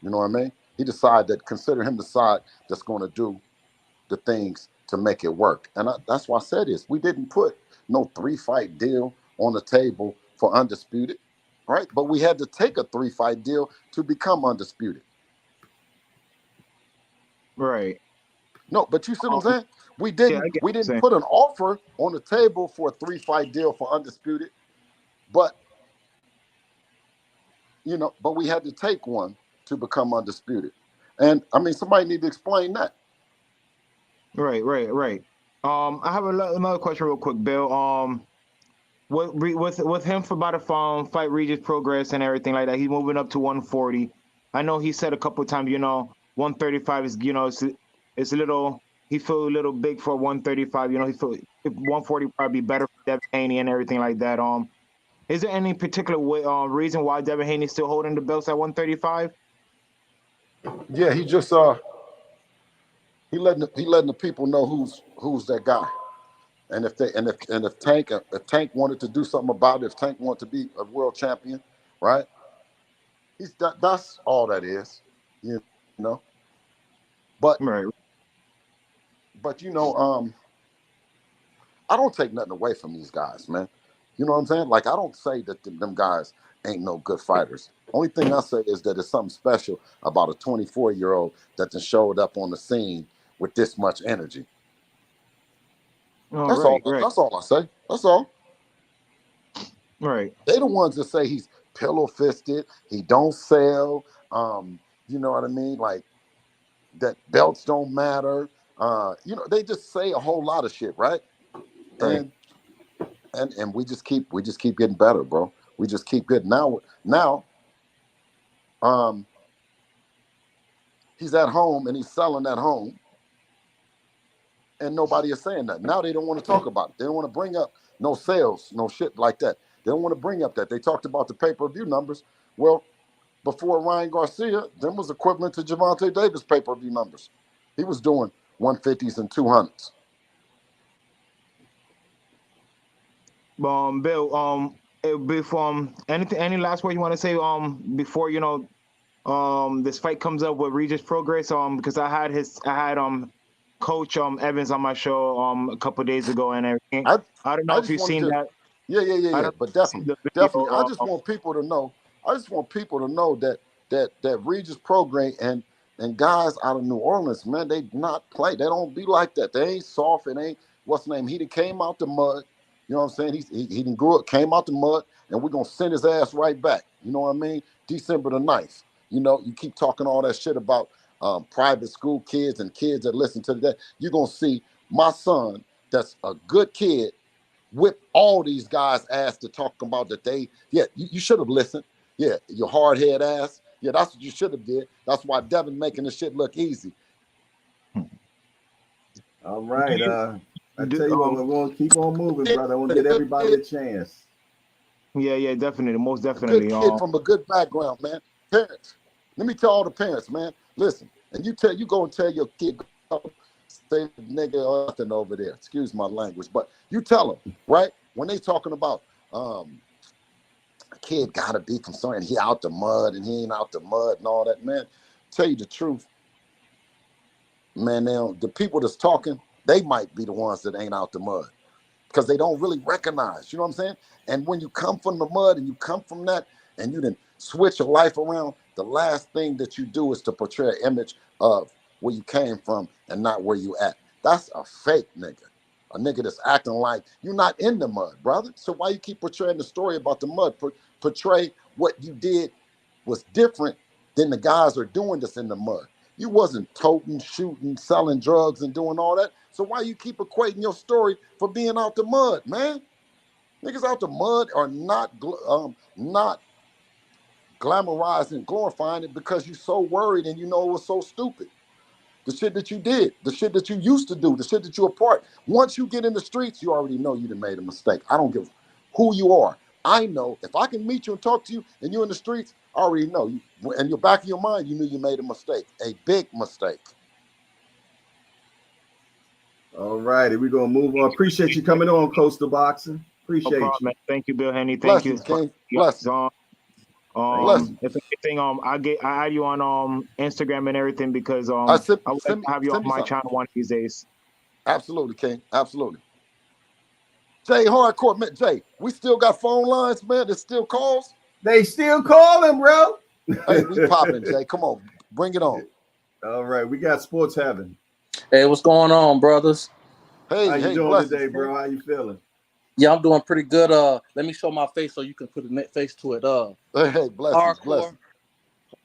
You know what I mean? He decided that consider him the side that's going to do the things to make it work. And that's why I said this. We didn't put no 3-fight deal on the table for undisputed, right? But we had to take a 3-fight deal to become undisputed. Right. No, but you see what I'm saying? We Yeah, I get didn't what you're saying. put an offer on the table for a 3-fight deal for undisputed, but but we had to take one to become undisputed. And I mean, somebody need to explain that. Right. I have another question real quick, Bill. With him for about to fight Regis Progress and everything like that, he's moving up to 140. I know he said a couple of times, 135 is, it's a little. He feel a little big for 135. He feel 140 probably be better for Devin Haney and everything like that. Is there any particular reason why Devin Haney is still holding the belts at 135? Yeah, he just he letting the people know who's that guy. And if Tank wanted to do something about it, if Tank wanted to be a world champion, right? That's all that is, you know. But Right. I don't take nothing away from these guys, man. You know what I'm saying? Like, I don't say that them guys ain't no good fighters. Only thing I say is that it's something special about a 24-year-old that just showed up on the scene with this much energy. Oh, That's right. all. That's all I say. That's all. Right. They the ones that say he's pillow fisted. He don't sell. You know what I mean? Like that belts don't matter. They just say a whole lot of shit, right? Right. And we just keep getting better, bro. We just keep getting now. He's at home and he's selling at home, and nobody is saying that. Now they don't want to talk about it. They don't want to bring up no sales, no shit like that. They don't want to bring up that. They talked about the pay-per-view numbers. Well, before Ryan Garcia, them was equivalent to Gervonta Davis pay-per-view numbers. He was doing 150s and 200s. Bill, before any last word you want to say before this fight comes up with Regis Progress because I had Coach Evans on my show a couple of days ago and everything. I don't know if you've seen that. Yeah. But definitely. I just want people to know. That Regis Prograis and guys out of New Orleans, man, they not play. They don't be like that. They ain't soft. It ain't what's the name. He done came out the mud. You know what I'm saying? He done grew up, came out the mud, and we're gonna send his ass right back. You know what I mean? December the 9th. You keep talking all that shit about private school kids and kids that listen to that. You're gonna see my son, that's a good kid, whip all these guys' ass to talk about that you should have listened. Yeah, your hard head ass. Yeah, that's what you should have did. That's why Devin making the shit look easy. All right. I tell you what, we're gonna keep on moving, brother. I want to get everybody a chance. Yeah, definitely, most A definitely. good kid from a good background, man. Parents, let me tell all the parents, man. Listen, and you go and tell your kid, say nigga or nothing over there. Excuse my language, but you tell them, right? When they talking about a kid gotta be concerned, he out the mud and he ain't out the mud and all that, man. Tell you the truth, man. Now the people that's talking, they might be the ones that ain't out the mud because they don't really recognize. You know what I'm saying? And when you come from the mud and you come from that, and you didn't switch your life around, the last thing that you do is to portray an image of where you came from and not where you at. That's a fake nigga. A nigga that's acting like you're not in the mud, brother. So why you keep portraying the story about the mud? Portray what you did was different than the guys are doing that's in the mud. You wasn't toting, shooting, selling drugs, and doing all that. So why you keep equating your story for being out the mud, man? Niggas out the mud are not glamorizing and glorifying it because you're so worried and you know it was so stupid. The shit that you did, the shit that you used to do, the shit that you're a part. Once you get in the streets, you already know you done made a mistake. I don't give who you are. I know if I can meet you and talk to you and you're in the streets, I already know. In your back of your mind, you knew you made a mistake, a big mistake. All righty, we're gonna move on. Appreciate you coming on, Coastal Boxing. No Appreciate problem, you. man. Thank you, Bill Haney. Thank you. Blessings, King. You guys Blessings. on. Blessings. If anything, I add you on Instagram and everything because I would like to have you on my channel one of these days. Absolutely, King. Absolutely. Jay Hardcore, man. Jay, we still got phone lines, man. There's still calls. They still calling, bro. Hey, we popping, Jay. Come on, bring it on. All right, we got Sports Heaven. Hey, what's going on, brothers? Hey, how you doing blessings, today, bro? How you feeling? Yeah, I'm doing pretty good. Let me show my face so you can put a face to it. Hey, blessings,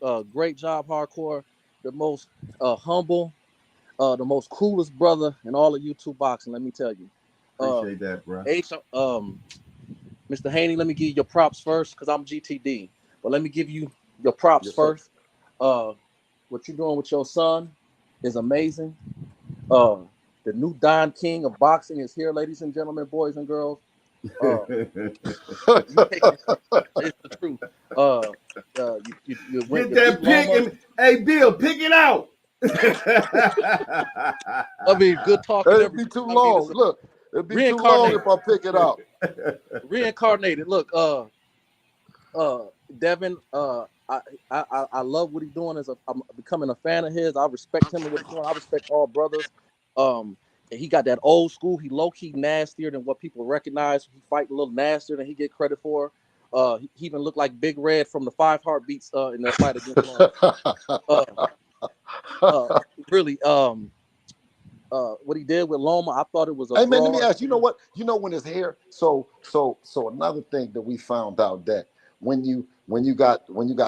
Hardcore. Great job, Hardcore. The most humble, the most coolest brother in all of YouTube boxing. Let me tell you. Appreciate that, bro. Mr. Haney, let me give you your props first because I'm GTD. But let me give you your props first. What you're doing with your son is amazing. The new Don King of boxing is here, ladies and gentlemen, boys and girls. It's the truth. You went Get that pick and hey, Bill, pick it out. I mean, good talking. It'd be too long. Look, it'd be too long if I pick it out. Reincarnated. Look, Devin, I love what he's doing. I'm becoming a fan of his. I respect him and what he's doing. I respect all brothers. He got that old school. He low key nastier than what people recognize. He fight a little nastier than he get credit for. He even looked like Big Red from the 5 Heartbeats in that fight against Loma. Really, what he did with Loma, I thought it was a Hey man, let me ask you. You know what? You know when his hair. So another thing that we found out that when you got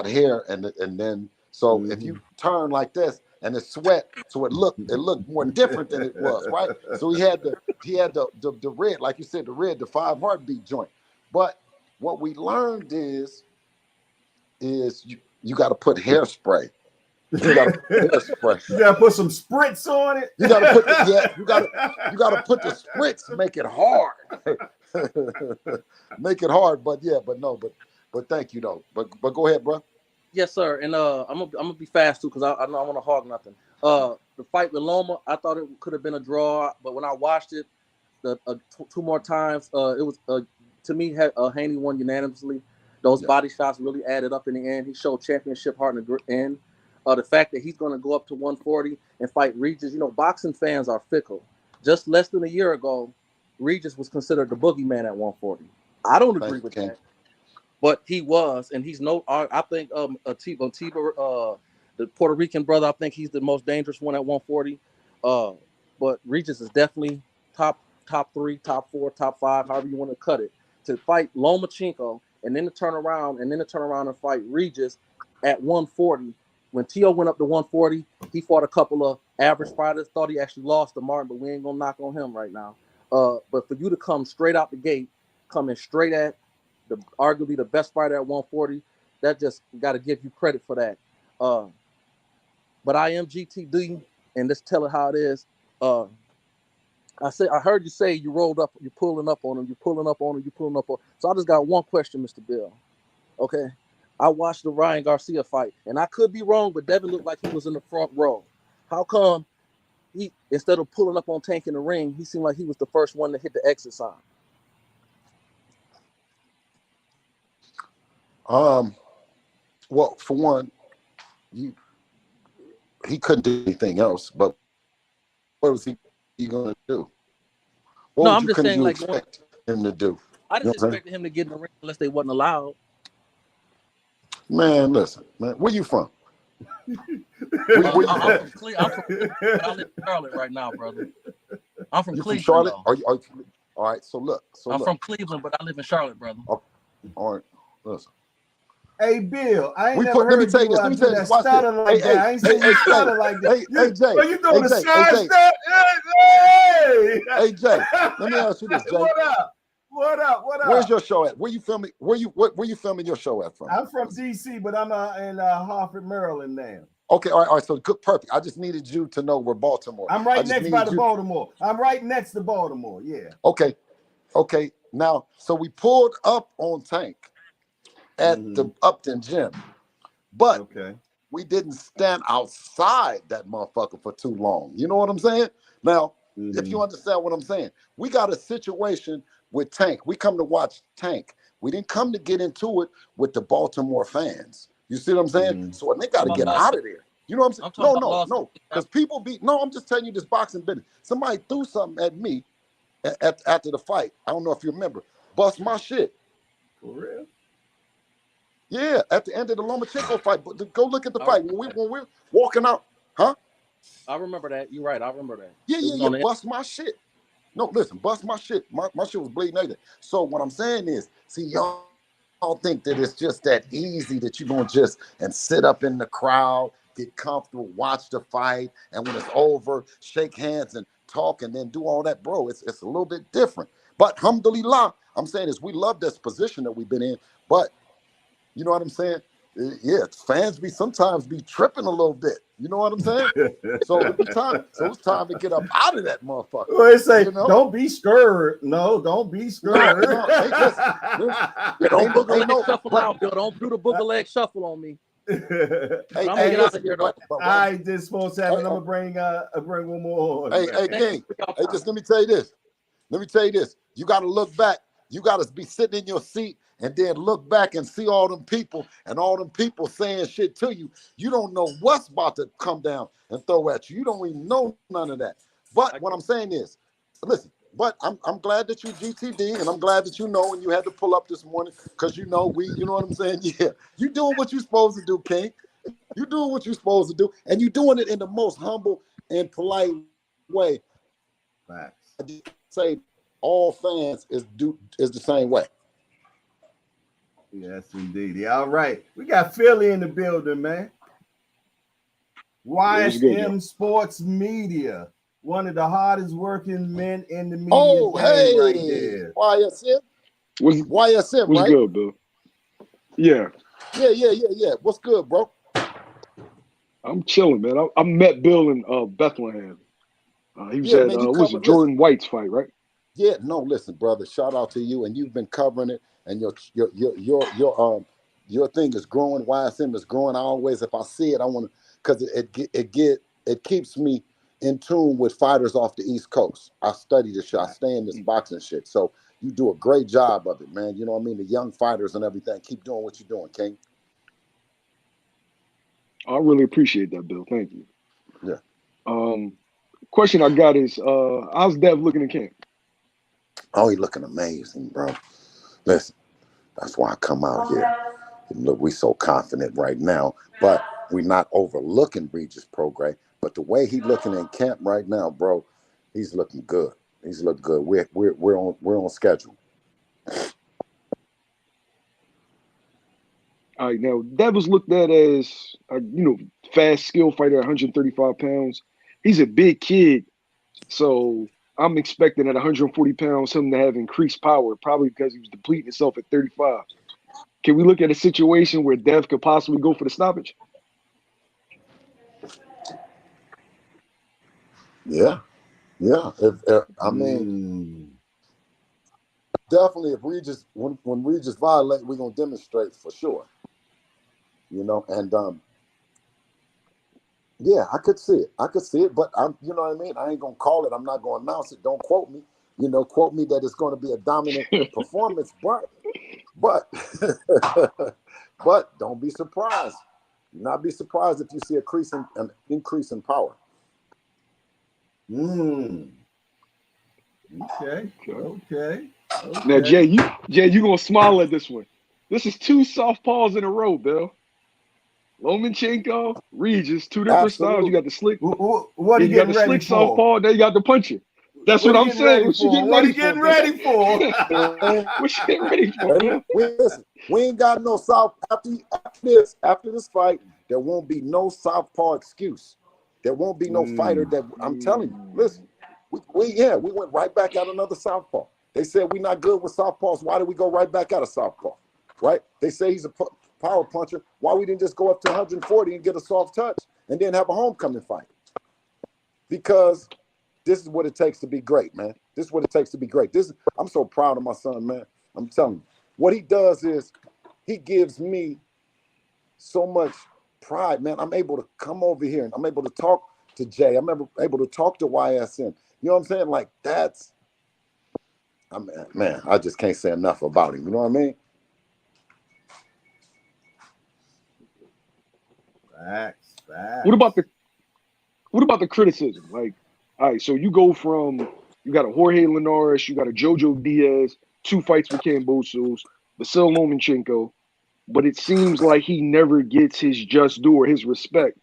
hair and then if you turn like this and it's sweat, so it looked more different than it was, right? So he had the red, like you said, the 5 Heartbeat joint. But what we learned is you got to put hairspray. You got to put hairspray. You got to put some spritz on it. You got to put you got to put the spritz, make it hard. Make it hard, but thank you though. But go ahead, bro. Yes, sir. And I'm gonna be fast too because I know I want to hog nothing. The fight with Loma, I thought it could have been a draw, but when I watched it, two more times, it was to me Haney won unanimously. Those body shots really added up in the end. He showed championship heart in the end. The fact that he's going to go up to 140 and fight Regis, boxing fans are fickle. Just less than a year ago, Regis was considered the boogeyman at 140. I don't agree with that. But he was, and he's I think Atiba, the Puerto Rican brother, I think he's the most dangerous one at 140. But Regis is definitely top 3, top 4, top 5, however you want to cut it. To fight Lomachenko and then to turn around and fight Regis at 140. When Tio went up to 140, he fought a couple of average fighters. Thought he actually lost to Martin, but we ain't gonna knock on him right now. But for you to come straight out the gate, coming straight at arguably the best fighter at 140, that just got to give you credit for that. But I am GTD, and let's tell it how it is. I heard you say you rolled up, you're pulling up on him. So I just got one question, Mr. Bill. Okay, I watched the Ryan Garcia fight, and I could be wrong, but Devin looked like he was in the front row. How come he, instead of pulling up on Tank in the ring, he seemed like he was the first one to hit the exit sign? Well, for one, he couldn't do anything else. But what was he going to do? I'm just saying, like, expect him to do? I just expected him to get in the ring unless they wasn't allowed. Man, listen, man, where you from? I'm from Cleveland, but I live in Charlotte right now, brother. I'm from Cleveland. From Charlotte? Are you, all right, so look. I'm from Cleveland, but I live in Charlotte, brother. Okay. All right, listen. Hey, Bill, I ain't never heard you do that stutter like that. I ain't seen you stutter like that. Hey, Jay. Are you doing a side step? Hey, Jay, let me ask you this, Jay. What up? Where's your show at? Where you filming? Where you filming your show at from? I'm from DC, but I'm in Hartford, Maryland now. Okay, all right. So good, perfect. I just needed you to know where Baltimore. I'm right next by the Baltimore. I'm right next to Baltimore. Yeah. Okay. Now, so we pulled up on Tank at the Upton gym, but we didn't stand outside that motherfucker for too long. You know what I'm saying? Now, If you understand what I'm saying. We got a situation with Tank. We come to watch Tank. We didn't come to get into it with the Baltimore fans. You see what I'm saying? So they got to get out of there. You know what I'm saying? No. Because people I'm just telling you this boxing business. Somebody threw something at me after the fight. I don't know if you remember. Bust my shit. For real? Yeah, at the end of the Lomachenko fight. But go look at the fight. When we're walking out, huh? I remember that. You're right. I remember that. Yeah. Bust my shit. No, listen, bust my shit. My shit was bleeding out. So what I'm saying is, see, y'all think that it's just that easy that you're going to just and sit up in the crowd, get comfortable, watch the fight, and when it's over, shake hands and talk and then do all that, bro. It's a little bit different. But alhamdulillah, I'm saying is we love this position that we've been in, but you know what I'm saying? Yeah, fans sometimes be tripping a little bit. You know what I'm saying? So it's time to get up out of that motherfucker. Well, they say, don't be scared. No, don't be scared. Don't booger leg shuffle out, Bill. Don't do the booger leg shuffle on me. I'm gonna get out of here, though. I just supposed to have, and I'm gonna bring one more. Hey, King. Hey, just let me tell you this. You got to look back. You got to be sitting in your seat and then look back and see all them people and all them people saying shit to you. You don't know what's about to come down and throw at you. You don't even know none of that. But what I'm saying is, listen, but I'm glad that you GTD, and I'm glad that you know, and you had to pull up this morning because you know what I'm saying? Yeah, you doing what you're supposed to do, King. You doing what you're supposed to do, and you doing it in the most humble and polite way. Facts. I just say all fans is the same way. Yes, indeed. Yeah, all right. We got Philly in the building, man. YSM Sports Media, one of the hardest working men in the media game right there. YSM. YSM, what's right? Good, Bill? Yeah. What's good, bro? I'm chilling, man. I met Bill in Bethlehem. He was at Jordan White's fight, right? Yeah, no, listen, brother. Shout out to you, and you've been covering it, and your thing is growing. YSM is growing. I always, if I see it, I want to, because it keeps me in tune with fighters off the East Coast. I study this shit. I stay in this boxing shit. So you do a great job of it, man. You know what I mean? The young fighters and everything. Keep doing what you're doing, King. I really appreciate that, Bill. Thank you. Yeah. Question I got is, how's Dev looking in camp? Oh, he's looking amazing, bro. Listen, that's why I come out here. Look, we so confident right now, but we're not overlooking Regis Prograis. But the way he's looking in camp right now, bro, he's looking good. He's looking good. We're on schedule. All right, now Dev was looked at as a fast skill fighter at 135 pounds. He's a big kid, so I'm expecting at 140 pounds him to have increased power, probably because he was depleting himself at 35. Can we look at a situation where Dev could possibly go for the stoppage? Yeah. I mean, definitely if Regis, when Regis violate, we're gonna demonstrate for sure. And yeah, I could see it, but you know what I mean? I ain't gonna call it. I'm not gonna announce it. Don't quote me. Quote me that it's gonna be a dominant performance, but but don't be surprised. Not be surprised if you see an increase in power. Okay. Now, Jay, you gonna smile at this one. This is 2 southpaws in a row, Bill. Lomachenko, Regis, 2 different styles. You got the slick. What are you getting ready for? Southpaw, then you got the puncher. That's what I'm saying. What you getting ready for? What you getting ready for, man? Listen, we ain't got no south after this fight. There won't be no southpaw excuse. There won't be no fighter that I'm telling you. Listen, we went right back at another southpaw. They said we're not good with southpaws. Why did we go right back at a southpaw? Right? They say he's a power puncher. Why we didn't just go up to 140 and get a soft touch and then have a homecoming fight? Because this is what it takes to be great, man. This is what it takes to be great. I'm so proud of my son, man. I'm telling you. What he does is he gives me so much pride, man. I'm able to come over here and I'm able to talk to Jay. I'm able to talk to YSM. You know what I'm saying? Like that's, man, I just can't say enough about him. You know what I mean? Facts. What about the criticism? Like, all right, so you go from you got a Jorge Linares, you got a Jojo Diaz, 2 fights with Kambosos, Vasyl Lomachenko, but it seems like he never gets his just due or his respect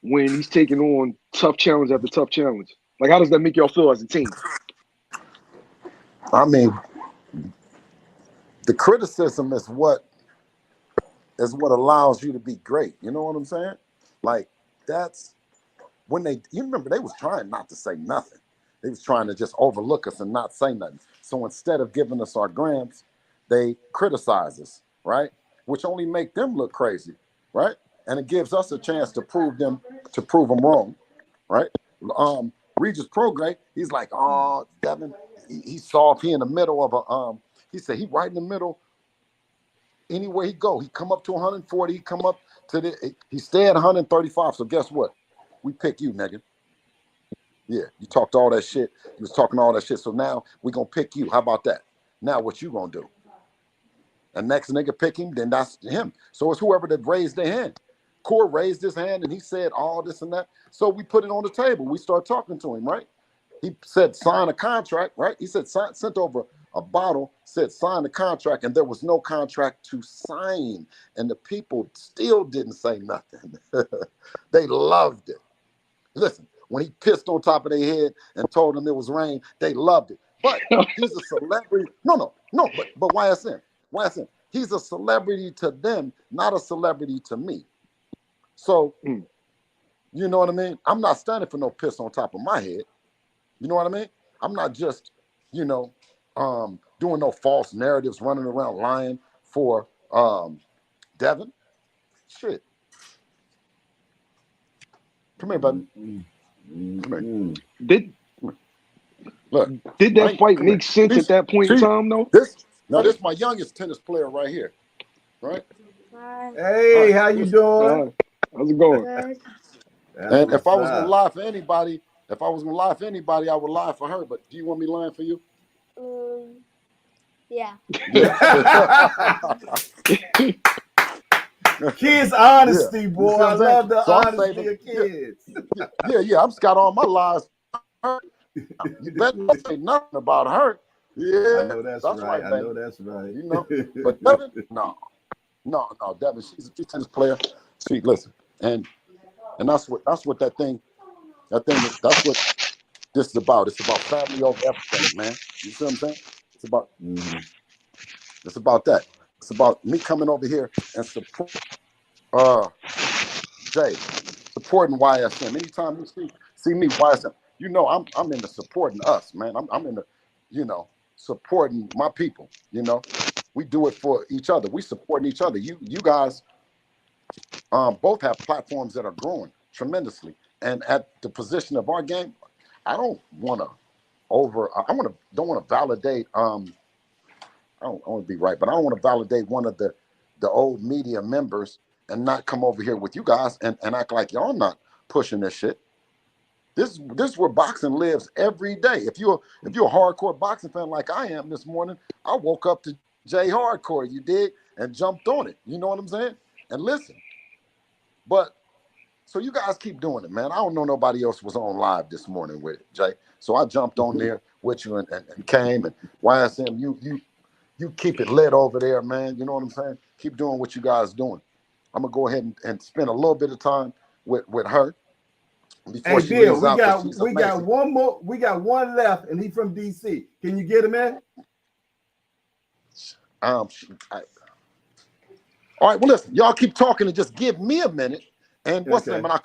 when he's taking on tough challenge after tough challenge. Like, how does that make y'all feel as a team? I mean, the criticism is what allows you to be great. You know what I'm saying? Like that's when you remember they was trying not to say nothing. They was trying to just overlook us and not say nothing. So instead of giving us our grams, they criticize us, right? Which only make them look crazy, right? And it gives us a chance to prove them wrong, right? Regis Prograis, he's like, oh, Devin, he's soft. He in the middle of a he said he right in the middle. Anywhere he go, he come up to 140, he come up to he stay at 135. So guess what? We pick you, nigga. Yeah, you talked all that shit. You was talking all that shit. So now we gonna pick you. How about that? Now what you gonna do? And next nigga pick him, then that's him. So it's whoever that raised their hand. Core raised his hand and he said all this and that. So we put it on the table. We start talking to him, right? He said sign a contract, right? He said sent over a bottle, said sign the contract, and there was no contract to sign. And the people still didn't say nothing. They loved it. Listen, when he pissed on top of their head and told them it was rain, they loved it. But he's a celebrity. No, but YSN. He's a celebrity to them, not a celebrity to me. So, you know what I mean? I'm not standing for no piss on top of my head. You know what I mean? I'm not just, doing no false narratives, running around lying for Devin. Shit. Come here, buddy. Come here. Did that fight make sense at that point in time, though? This is my youngest tennis player right here, right? Hey, how you doing? How's it going? And if I was gonna lie for anybody, I would lie for her. But do you want me lying for you? Yeah. Kids' honesty, boy. I love the honesty of kids. Yeah. I'm just got all my lies. You better not say nothing about her. Yeah, I know that's right. I know that's right. You know, but Devin, no, Devin, she's a tennis player. See, listen, and that's what that's what this is about. It's about family over everything, man. You see what I'm saying? It's about it's about that. It's about me coming over here and support Jay, supporting YSM. Anytime you see me, YSM, you know I'm into supporting us, man. I'm into, supporting my people. We do it for each other. We supporting each other. You guys both have platforms that are growing tremendously. And at the position of our game, I don't want to don't want to validate I don't want to be right, but I don't want to validate one of the old media members and not come over here with you guys and act like y'all not pushing this shit. This is where boxing lives every day. If you're a hardcore boxing fan like I am this morning, I woke up to Jay Hardcore, you dig, and jumped on it. You know what I'm saying? And listen. But so you guys keep doing it, man. I don't know nobody else was on live this morning with it, Jay. So I jumped on there with you and came, and YSM, you keep it lit over there, man. You know what I'm saying? Keep doing what you guys doing. I'm gonna go ahead and spend a little bit of time with her before she Bill, leaves out. we got one more. We got one left, and he's from DC. Can you get him in? All right. Well, listen, y'all keep talking and just give me a minute. And what's the name? And I'll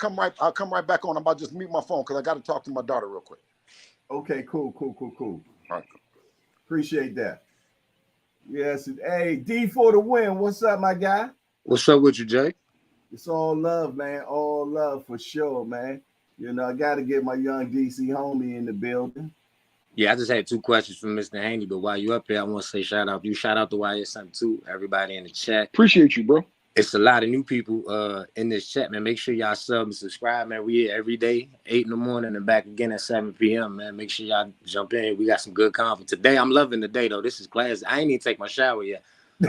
come right back on. I'm about to just mute my phone because I got to talk to my daughter real quick. Okay, cool. All right. Appreciate that. Yes. Hey, D for the win. What's up, my guy? What's up with you, Jay? It's all love, man. All love for sure, man. I got to get my young DC homie in the building. Yeah, I just had 2 questions for Mr. Haney, but while you up here, I want to say shout out to YSM too, everybody in the chat. Appreciate you, bro. It's a lot of new people in this chat, man. Make sure y'all sub and subscribe, man. We here every day, 8 in the morning and back again at 7 p.m., man. Make sure y'all jump in. We got some good content today. I'm loving the day though. This is class. I ain't even take my shower yet.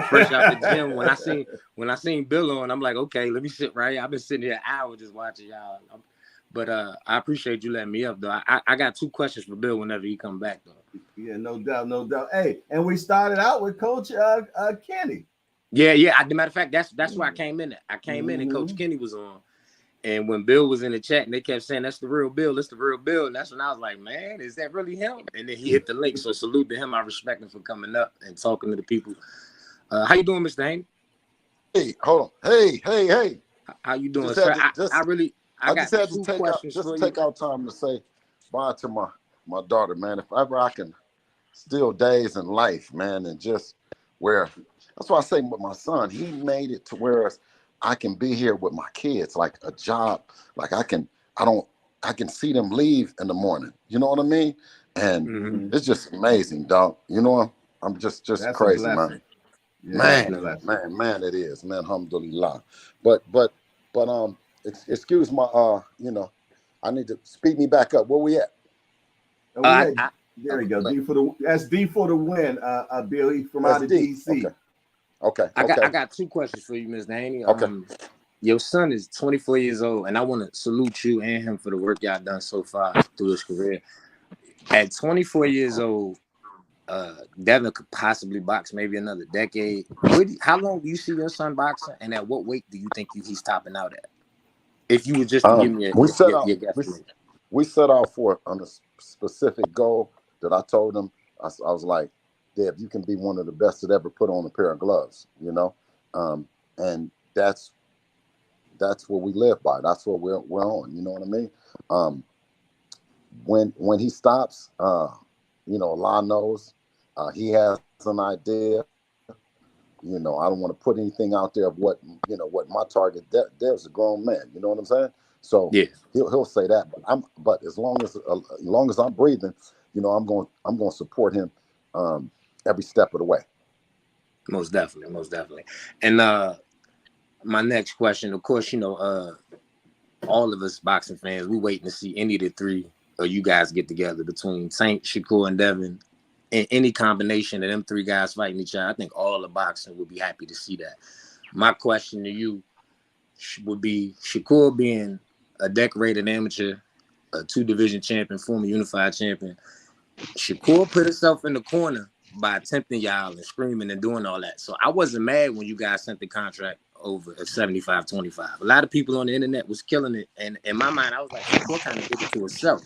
Fresh out the gym. When I seen Bill on, I'm like, okay, let me sit right here. I've been sitting here an hour just watching y'all. But I appreciate you letting me up though. I got 2 questions for Bill whenever he come back though. Yeah, no doubt, no doubt. Hey, and we started out with Coach Kenny. Yeah. As a matter of fact, that's why I came in. I came in and Coach Kenny was on. And when Bill was in the chat and they kept saying, that's the real Bill, that's the real Bill. And that's when I was like, man, is that really him? And then he hit the link. So salute to him. I respect him for coming up and talking to the people. How you doing, Mr. Haney? Hey, hold on. Hey. How you doing, sir? I just had to take out time to say bye to my daughter, man. If ever I can steal days in life, man, and just where that's why I say with my son, he made it to where I can be here with my kids, like a job, like I can see them leave in the morning. You know what I mean? And it's just amazing, dog. You know, I'm just that's crazy, man. Yeah, man, it is, man. Alhamdulillah. But excuse my I need to speed me back up. Where we at? There we go. D for the win. Billy from out of DC. Okay. I got 2 questions for you, Mr. Haney. Okay. Your son is 24 years old, and I want to salute you and him for the work y'all done so far through his career. At 24 years old, Devin could possibly box maybe another decade. How long do you see your son boxing, and at what weight do you think he's topping out at? If you would just give me your guesstimate. We set out for a specific goal that I told him. I was like, Dev, you can be one of the best that ever put on a pair of gloves, you know? And that's what we live by. That's what we're on, you know what I mean? When he stops, Allah knows he has an idea. You know, I don't want to put anything out there of what my target. Dev's a grown man. You know what I'm saying? So yeah, he'll say that. But as long as I'm breathing, you know, I'm going to support him every step of the way. Most definitely. And my next question, of course, you know, all of us boxing fans, we waiting to see any of the 3 of you guys get together between Tank, Shakur, and Devin. In any combination of them 3 guys fighting each other, I think all the boxing would be happy to see that. My question to you would be, Shakur being a decorated amateur, a 2-division champion, former unified champion, Shakur put himself in the corner by attempting y'all and screaming and doing all that. So I wasn't mad when you guys sent the contract over at 75-25. A lot of people on the internet was killing it. And in my mind, I was like, Shakur kind of did it to himself.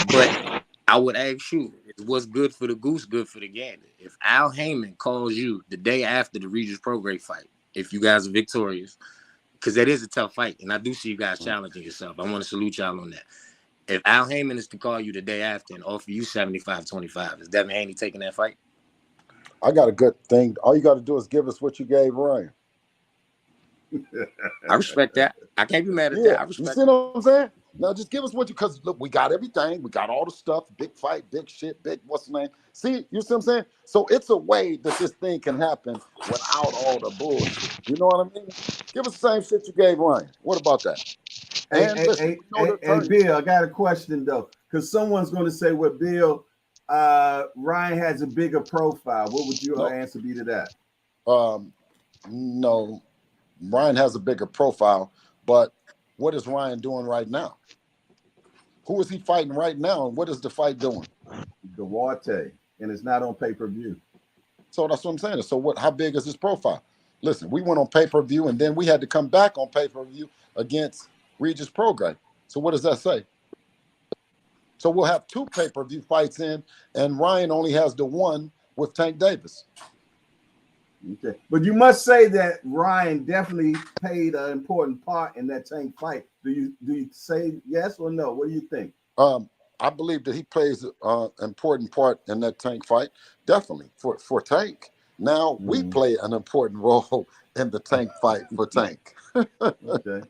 But I would ask you, what's good for the goose, good for the gander? If Al Heyman calls you the day after the Regis Prograis fight, if you guys are victorious, because that is a tough fight, and I do see you guys challenging yourself. I want to salute y'all on that. If Al Heyman is to call you the day after and offer you 75-25, is Devin Haney taking that fight? I got a good thing. All you got to do is give us what you gave Ryan. I respect that. I can't be mad at that. I respect you see what I'm saying? Now just give us what because look, we got everything. We got all the stuff, big fight, big shit, big what's the name? See, you see what I'm saying? So it's a way that this thing can happen without all the bullshit. You know what I mean? Give us the same shit you gave Ryan. What about that? Hey, Bill, I got a question though, because someone's going to say, "Well, Bill, Ryan has a bigger profile." What would your answer be to that? No, Ryan has a bigger profile, but what is Ryan doing right now? Who is he fighting right now, and what is the fight doing? Duarte, and it's not on pay-per-view. So that's what I'm saying. So what? How big is his profile? Listen, we went on pay-per-view, and then we had to come back on pay-per-view against Regis Prograis. So what does that say? So we'll have 2 pay-per-view fights in, and Ryan only has the one with Tank Davis. Okay, but you must say that Ryan definitely played an important part in that Tank fight. Do you say yes or no? What do you think? I believe that he plays an important part in that Tank fight. Definitely for Tank. Now we play an important role in the Tank fight for Tank. Okay.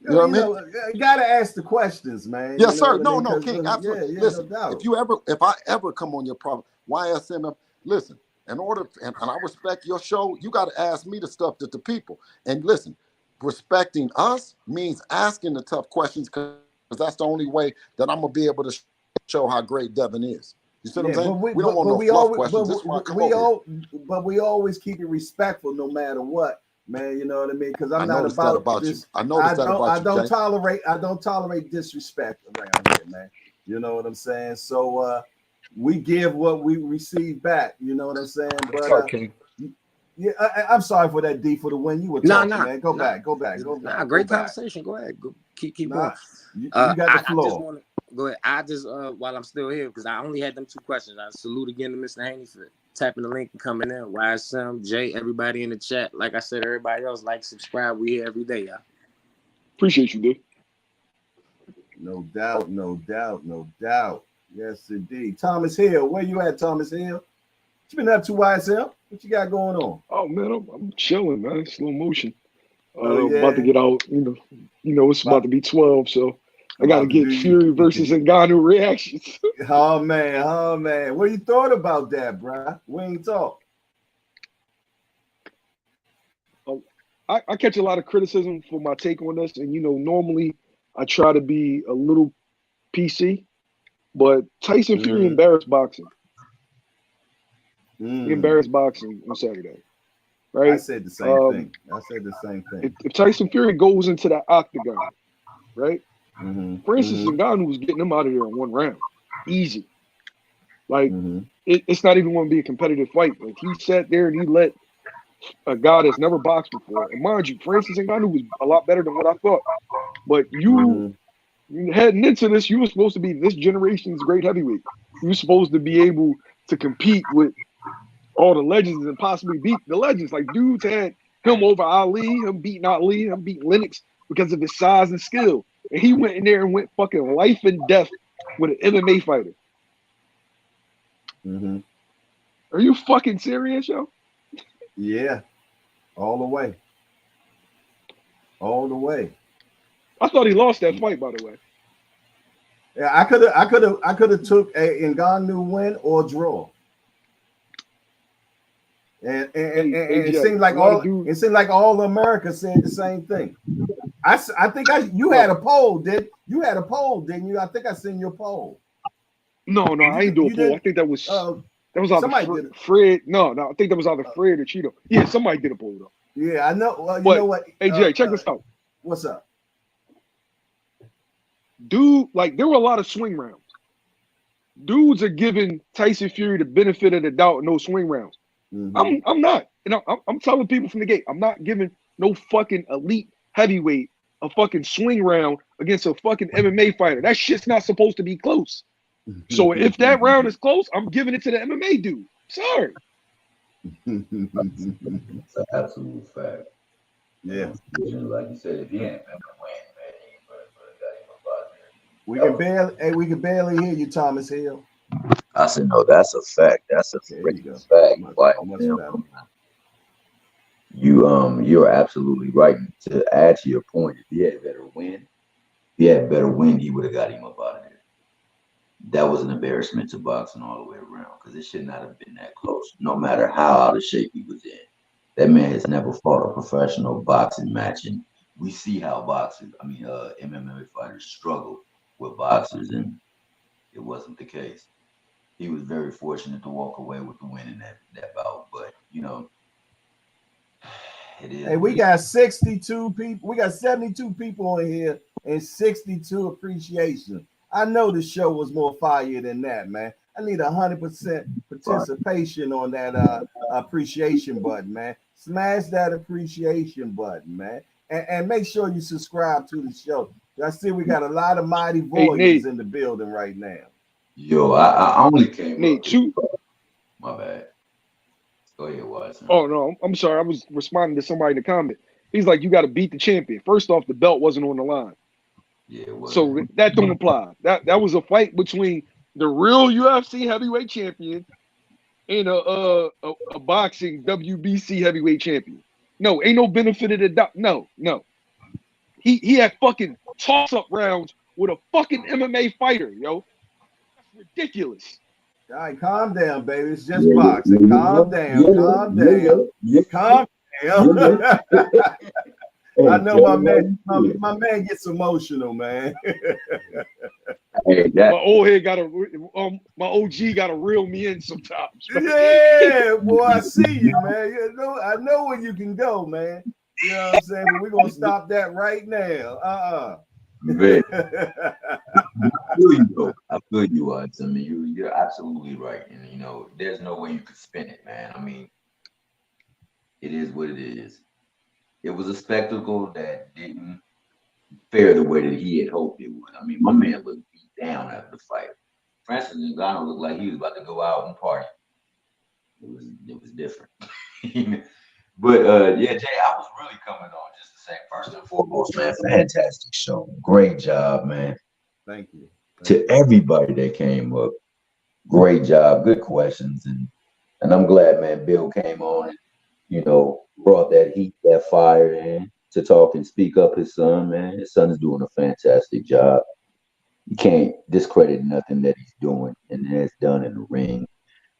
You know what I mean? You gotta ask the questions, man. Yes, sir. No, King. Absolutely. Yeah, listen, no doubt. if I ever come on your program, YSM, listen, in order, and I respect your show, you got to ask me the stuff that the people. And listen, respecting us means asking the tough questions, because that's the only way that I'm gonna be able to show how great Devin is. You see what I'm saying? We don't want no fluff questions. This is why I come over here. But we always keep it respectful no matter what, man. You know what I mean? Because I'm not about this. I noticed that about you. I don't tolerate disrespect around here, man. You know what I'm saying? So we give what we receive back. You know what I'm saying? But yeah, I'm sorry for that, D, for the win. You were talking, man. Go back. Great conversation. Go ahead. Keep going. You got the floor. I just want to go ahead. I just while I'm still here, because I only had them 2 questions. I salute again to Mr. Haney for tapping the link and coming in. YSM, Jay, everybody in the chat. Like I said, everybody else, like, subscribe. We here every day, y'all. Appreciate you, dude. No doubt. Yes, indeed. Thomas Hill, where you at, Thomas Hill? What you been up to, YSL? What you got going on? Oh man, I'm chilling, man. Slow motion. About to get out. You know, it's about to be 12, so I got to get Fury versus Ngannou reactions. Oh man. What you thought about that, bro? We ain't talk. I catch a lot of criticism for my take on this, and normally I try to be a little PC, but Tyson Fury embarrassed boxing. He embarrassed boxing on Saturday, right? I said the same thing. If Tyson Fury goes into that octagon, right? Francis Ngannou was getting him out of there in 1 round, easy. Like it's not even going to be a competitive fight. Like he sat there and he let a guy that's never boxed before. And mind you, Francis Ngannou was a lot better than what I thought. But you heading into this, you were supposed to be this generation's great heavyweight. You were supposed to be able to compete with all the legends and possibly beat the legends. Like dudes had him over Ali, him beating Ali, him beating Lennox because of his size and skill. And he went in there and went fucking life and death with an MMA fighter. Are you fucking serious, yo? Yeah, all the way. I thought he lost that fight, by the way. Yeah, I could have took a Ngannou win or draw. And it seemed like all America said the same thing. I think you had a poll, didn't you? I think I seen your poll. No, I ain't do a poll. I think that was either Fred. No, I think that was either Fred or Cheeto. Yeah, somebody did a poll though. Yeah, I know. Well, you know what? Hey Jay, check this out. What's up? Dude, like there were a lot of swing rounds. Dudes are giving Tyson Fury the benefit of the doubt in those swing rounds. I'm not. I'm telling people from the gate, I'm not giving no fucking elite heavyweight a fucking swing round against a fucking MMA fighter. That shit's not supposed to be close. So if that round is close, I'm giving it to the MMA dude. Sorry. It's an absolute fact. Yeah. Like you said, if he ain't gonna win, man, we can barely hear you, Thomas Hill. I said, no, that's a fact. That's a freaking fact. You're absolutely right. To add to your point, if he had a better win, he would have got him up out of there. That was an embarrassment to boxing all the way around because it should not have been that close, no matter how out of shape he was in. That man has never fought a professional boxing match, and we see how MMA fighters struggle with boxers, and it wasn't the case. He was very fortunate to walk away with the win in that bout, but it is. Hey, we got 62 people. We got 72 people in here and 62 appreciation. I know the show was more fire than that, man. I need 100% participation on that appreciation button, man. Smash that appreciation button, man. And make sure you subscribe to the show. I see we got a lot of mighty voices in the building right now. Yo, I only came Nate, two. My bad. Go ahead, Watson. Oh, no, I'm sorry. I was responding to somebody in the comment. He's like, you got to beat the champion. First off, the belt wasn't on the line. Yeah, it was. So that don't apply. That was a fight between the real UFC heavyweight champion and a boxing WBC heavyweight champion. No, ain't no benefit of the doubt. No. He had fucking toss-up rounds with a fucking MMA fighter, yo. That's ridiculous. All right, calm down, baby. It's just boxing. Calm down. Calm down. Calm down. I know my man gets emotional, man. My old head got my OG got to reel me in sometimes. Yeah, boy, I see you, man. I know where you can go, man. You know what I'm saying? But we're gonna stop that right now. Man, I feel you though. I feel you, Odds. I mean, you're absolutely right, and there's no way you could spin it, man. I mean, it is what it is. It was a spectacle that didn't fare the way that he had hoped it would. I mean, my man looked beat down after the fight. Francis Ngannou looked like he was about to go out and party. It was different. But yeah, Jay, I was really coming on just to say, first and foremost, man, fantastic show. Great job, man. Thank you. To everybody that came up, great job, good questions, and I'm glad, man, Bill came on and brought that heat, that fire in to talk and speak up his son, man. His son is doing a fantastic job. You can't discredit nothing that he's doing and has done in the ring.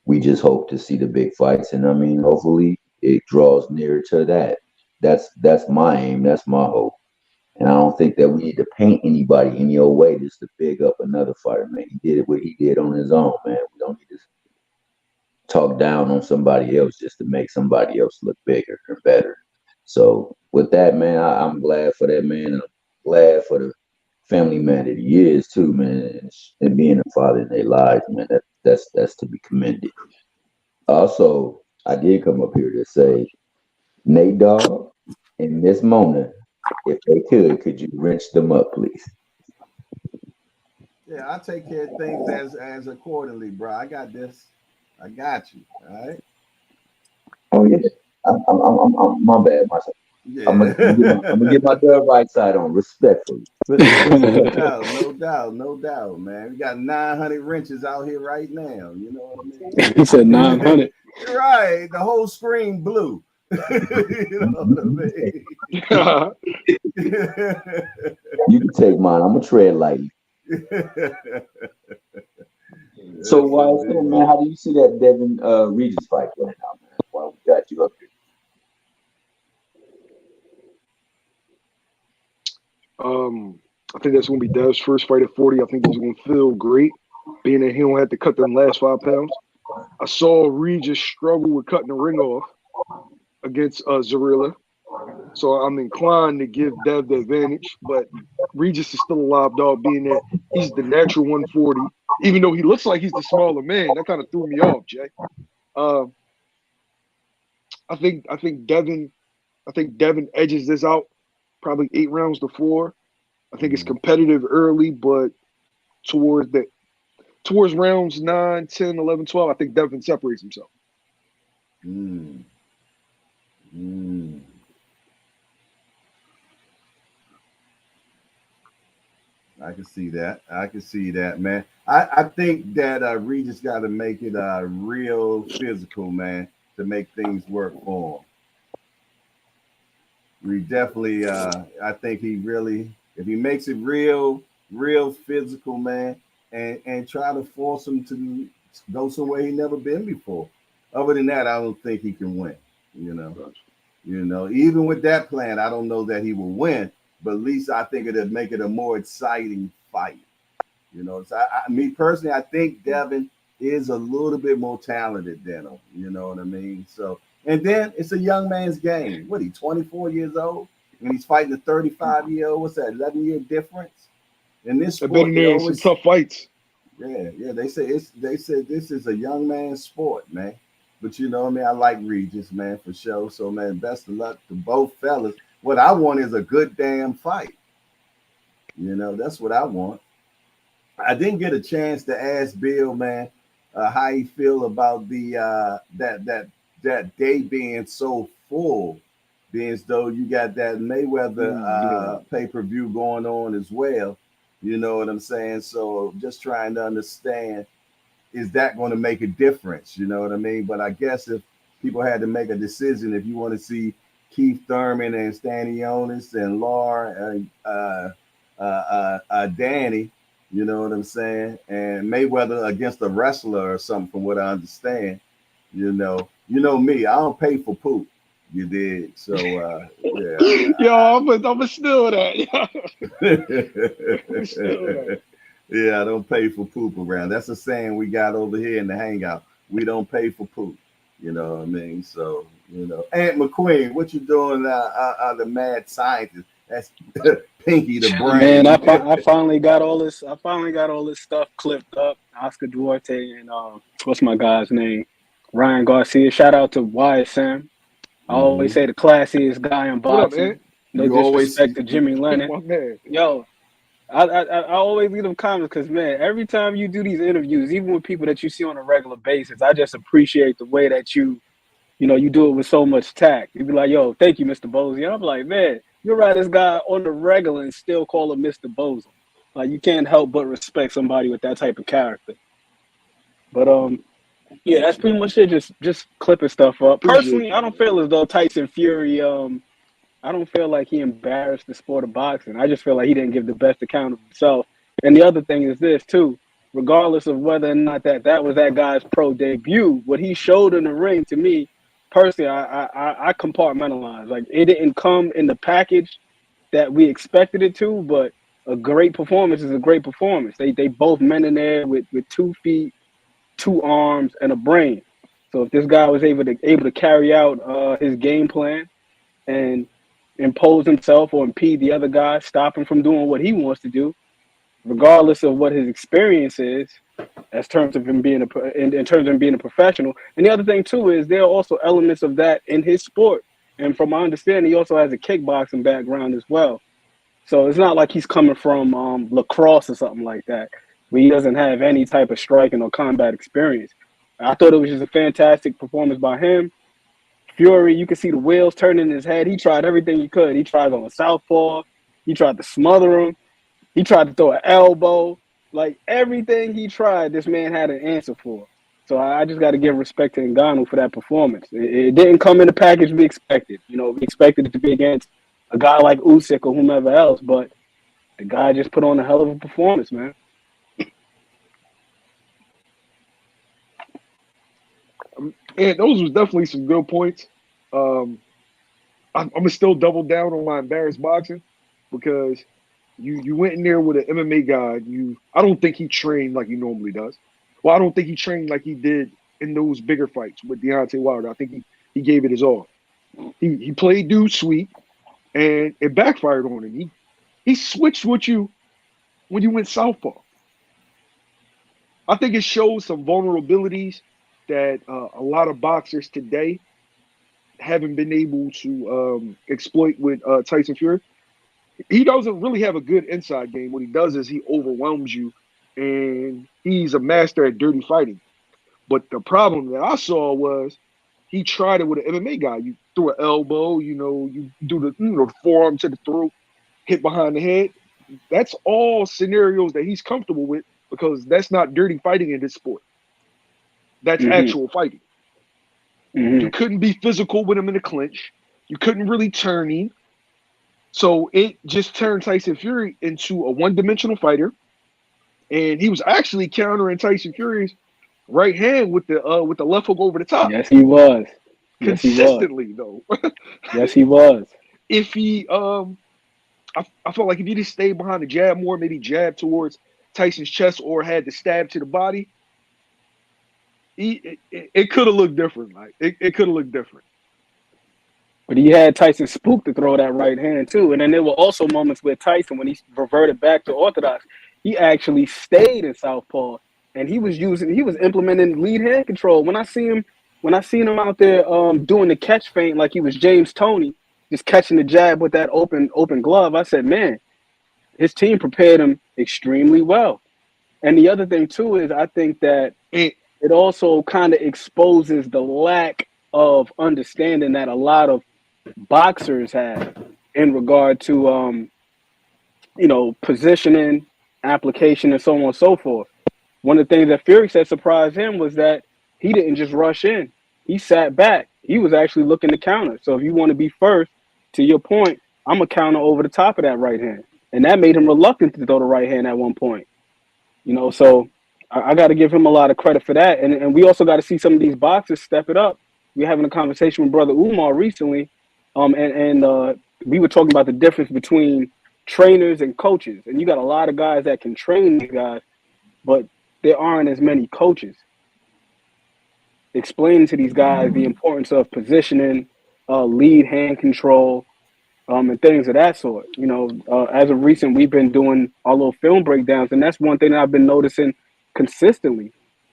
We just hope to see the big fights, and I mean, hopefully it draws nearer to that. That's my aim. That's my hope. And I don't think that we need to paint anybody any old way just to big up another fighter, man. He did what he did on his own, man. We don't need to talk down on somebody else just to make somebody else look bigger or better. So with that, man, I'm glad for that, man. And I'm glad for the family man that he is too, man, and being a father in their lives, man. That's to be commended. Also, I did come up here to say, Nate Dogg and Miss Mona, if they could you wrench them up, please? Yeah, I'll take care of things as accordingly, bro. I got this. I got you. All right. Oh yeah, I'm my bad, myself. I'm Yeah. gonna get my dub right side on, respectfully. No doubt, no doubt, no doubt, man. We got 900 wrenches out here right now. You know what I mean? He said 900. Right. The whole screen blue. You know what I mean? You can take mine. I'm gonna tread lightly. So, man, how do you see that Devin Regis fight playing out, man? Why we got you up here? I think that's gonna be Dev's first fight at 40. I think he's gonna feel great, being that he don't have to cut them last 5 pounds. I saw Regis struggle with cutting the ring off against Zarilla. So I'm inclined to give Dev the advantage, but Regis is still a live dog, being that he's the natural 140, even though he looks like he's the smaller man. That kind of threw me off, Jay. I think Devin edges this out probably 8 rounds to 4. I think it's competitive early, but towards rounds 9, 10, 11, 12, I think Devin separates himself. I can see that. I can see that, man. I think that Regis got to make it real physical, man, to make things work for him. We definitely, I think he really, if he makes it real physical, man, and try to force him to go somewhere he never been before. Other than that, I don't think he can win. Even with that plan, I don't know that he will win, but at least I think it'll make it a more exciting fight. So me personally, I think Devin is a little bit more talented than him. You know what I mean? So, and then it's a young man's game. What, he 24 years old? And he's fighting a 35-year-old. What's that, 11-year difference? In this sport, I've been there in some tough fights. Yeah. They said this is a young man's sport, man. But you know what I mean? I like Regis, man, for sure. So, man, best of luck to both fellas. What I want is a good damn fight. That's what I want. I didn't get a chance to ask Bill, man, how he feel about the that day being so full, being as though you got that Mayweather pay-per-view going on as well. You know what I'm saying? So just trying to understand, is that going to make a difference? You know what I mean? But I guess if people had to make a decision, if you want to see Keith Thurman and Stanionis and Laura and Danny, You know what I'm saying? And Mayweather against a wrestler or something, from what I understand. You know me. I don't pay for poop. You did. So Yo, I'm a steal that. I'm steal that. yeah, I don't pay for poop around. That's a saying we got over here in the hangout. We don't pay for poop. You know what I mean? So, Aunt McQueen, what you doing the mad scientist? That's Pinky the Chilling, man. brain. I finally got all this. I finally got all this stuff clipped up. Oscar Duarte and what's my guy's name? Ryan Garcia. Shout out to YSM. I always Hmm. say the classiest guy in What up, man? boxing. No You always disrespect to Jimmy Lennon. My man. Yo, I always leave them comments because, man, every time you do these interviews, even with people that you see on a regular basis, I just appreciate the way that you do it with so much tact. You'd be like, yo, thank you, Mr. Bosie. And I'm like, man, you're right, this guy on the regular and still call him Mr. Bosie. Like, you can't help but respect somebody with that type of character. But yeah, that's pretty much it. Just clipping stuff up. Appreciate Personally, I you, don't man. feel as though Tyson Fury I don't feel like he embarrassed the sport of boxing. I just feel like he didn't give the best account of himself. And the other thing is this too, regardless of whether or not that was that guy's pro debut, what he showed in the ring to me, personally, I compartmentalize. Like it didn't come in the package that we expected it to, but a great performance is a great performance. They both men in there with 2 feet, 2 arms, and a brain. So if this guy was able to carry out his game plan and impose himself or impede the other guy, stop him from doing what he wants to do, regardless of what his experience is, as terms of him being in terms of him being a professional. And the other thing too is there are also elements of that in his sport. And from my understanding, he also has a kickboxing background as well. So it's not like he's coming from lacrosse or something like that, where he doesn't have any type of striking or combat experience. I thought it was just a fantastic performance by him. Fury, you can see the wheels turning in his head. He tried everything he could. He tried on a southpaw. He tried to smother him. He tried to throw an elbow. Like everything he tried, this man had an answer for. So I just got to give respect to Ngannou for that performance. It didn't come in the package we expected. We expected it to be against a guy like Usyk or whomever else, but the guy just put on a hell of a performance, man. And those was definitely some good points. Um, I'm gonna still double down on my embarrassed boxing because you went in there with an MMA guy. I don't think he trained like he normally does. Well, I don't think he trained like he did in those bigger fights with Deontay Wilder. I think he gave it his all. He played dude sweet, and it backfired on him. He switched with you when you went southpaw. I think it shows some vulnerabilities that a lot of boxers today haven't been able to exploit with Tyson Fury. He doesn't really have a good inside game. What he does is he overwhelms you, and he's a master at dirty fighting. But the problem that I saw was he tried it with an MMA guy. You threw an elbow, you do the forearm to the throat, hit behind the head. That's all scenarios that he's comfortable with because that's not dirty fighting in this sport. That's Mm-hmm. actual fighting. Mm-hmm. You couldn't be physical with him in the clinch. You couldn't really turn him. So it just turned Tyson Fury into a one-dimensional fighter, and he was actually countering Tyson Fury's right hand with the left hook over the top Yes, he was. Yes, he was. consistently though. Yes, he was. If he I felt like if he just stayed behind the jab more, maybe jab towards Tyson's chest or had the stab to the body, it could have looked different. Like it could have looked different. But he had Tyson spooked to throw that right hand too. And then there were also moments where Tyson, when he reverted back to orthodox, he actually stayed in southpaw and he was implementing lead hand control. When I seen him out there doing the catch feint like he was James Toney, just catching the jab with that open glove, I said, man, his team prepared him extremely well. And the other thing too is I think that it also kind of exposes the lack of understanding that a lot of boxers have in regard to positioning, application, and so on and so forth. One of the things that Fury said surprised him was that he didn't just rush in. He sat back. He was actually looking to counter. So if you want to be first, to your point, I'm a counter over the top of that right hand. And that made him reluctant to throw the right hand at one point. You know, so I got to give him a lot of credit for that. And we also got to see some of these boxers step it up. We're having a conversation with Brother Umar recently, and we were talking about the difference between trainers and coaches. And you got a lot of guys that can train these guys, but there aren't as many coaches explaining to these guys the importance of positioning, lead hand control, and things of that sort. You know, as of recent, we've been doing our little film breakdowns, and that's one thing that I've been noticing consistently.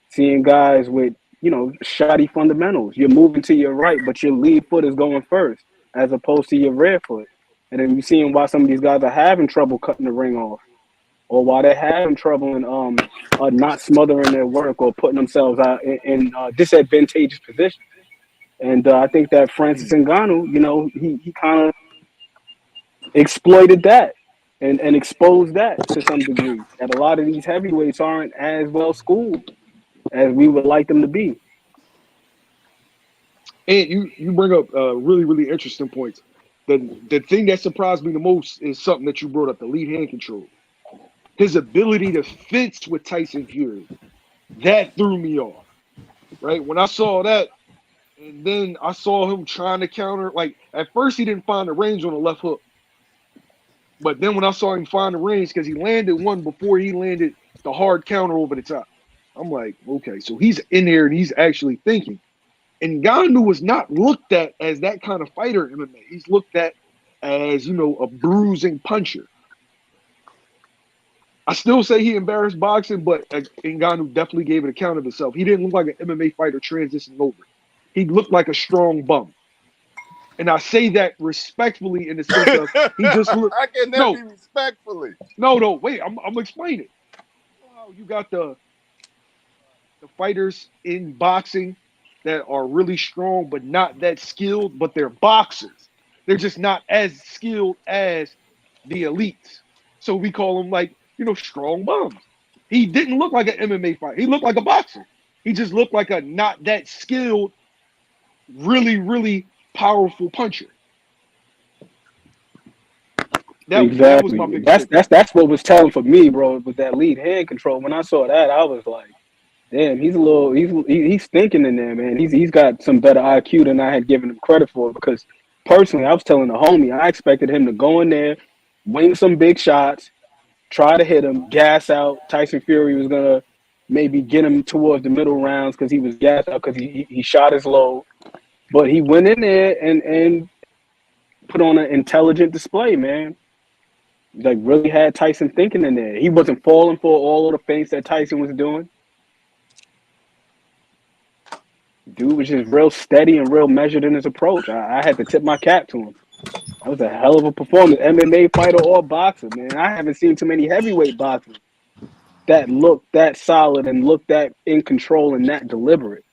Seeing guys with, you know, shoddy fundamentals. You're moving to your right, but your lead foot is going first, as opposed to your rear foot. And then you're seeing why some of these guys are having trouble cutting the ring off, or why they're having trouble in not smothering their work or putting themselves out in disadvantageous positions. And I think that Francis Ngannou, you know, he kind of exploited that and exposed that to some degree. That a lot of these heavyweights aren't as well schooled as we would like them to be. And you bring up really, really interesting points. The thing that surprised me the most is something that you brought up, the lead hand control. His ability to fence with Tyson Fury. That threw me off. Right? When I saw that, and then I saw him trying to counter, like at first he didn't find the range on the left hook. But then when I saw him find the range, because he landed one before he landed the hard counter over the top. I'm like, okay, so he's in there and he's actually thinking. And Ngannou was not looked at as that kind of fighter in MMA. He's looked at as, you know, a bruising puncher. I still say he embarrassed boxing, but Ngannou definitely gave an account of himself. He didn't look like an MMA fighter transitioning over. He looked like a strong bum. And I say that respectfully in the sense of he just looked. I can never be respectfully. No, wait, I'm explaining it. You got the fighters in boxing that are really strong but not that skilled, but they're boxers. They're just not as skilled as the elites. So we call them, like, you know, strong bums. He didn't look like an MMA fighter. He looked like a boxer. He just looked like a not that skilled, really, really powerful puncher. That was my biggest takeaway. That's what was telling for me, bro, with that lead hand control. When I saw that, I was like, damn, he's thinking in there, man. He's got some better IQ than I had given him credit for. Because personally, I was telling the homie, I expected him to go in there, wing some big shots, try to hit him, gas out. Tyson Fury was gonna maybe get him towards the middle rounds because he was gassed out because he shot his load. But he went in there and put on an intelligent display, man. Like, really had Tyson thinking in there. He wasn't falling for all of the feints that Tyson was doing. Dude was just real steady and real measured in his approach. I had to tip my cap to him. That was a hell of a performance. MMA fighter or boxer, man. I haven't seen too many heavyweight boxers that look that solid and look that in control and that deliberate.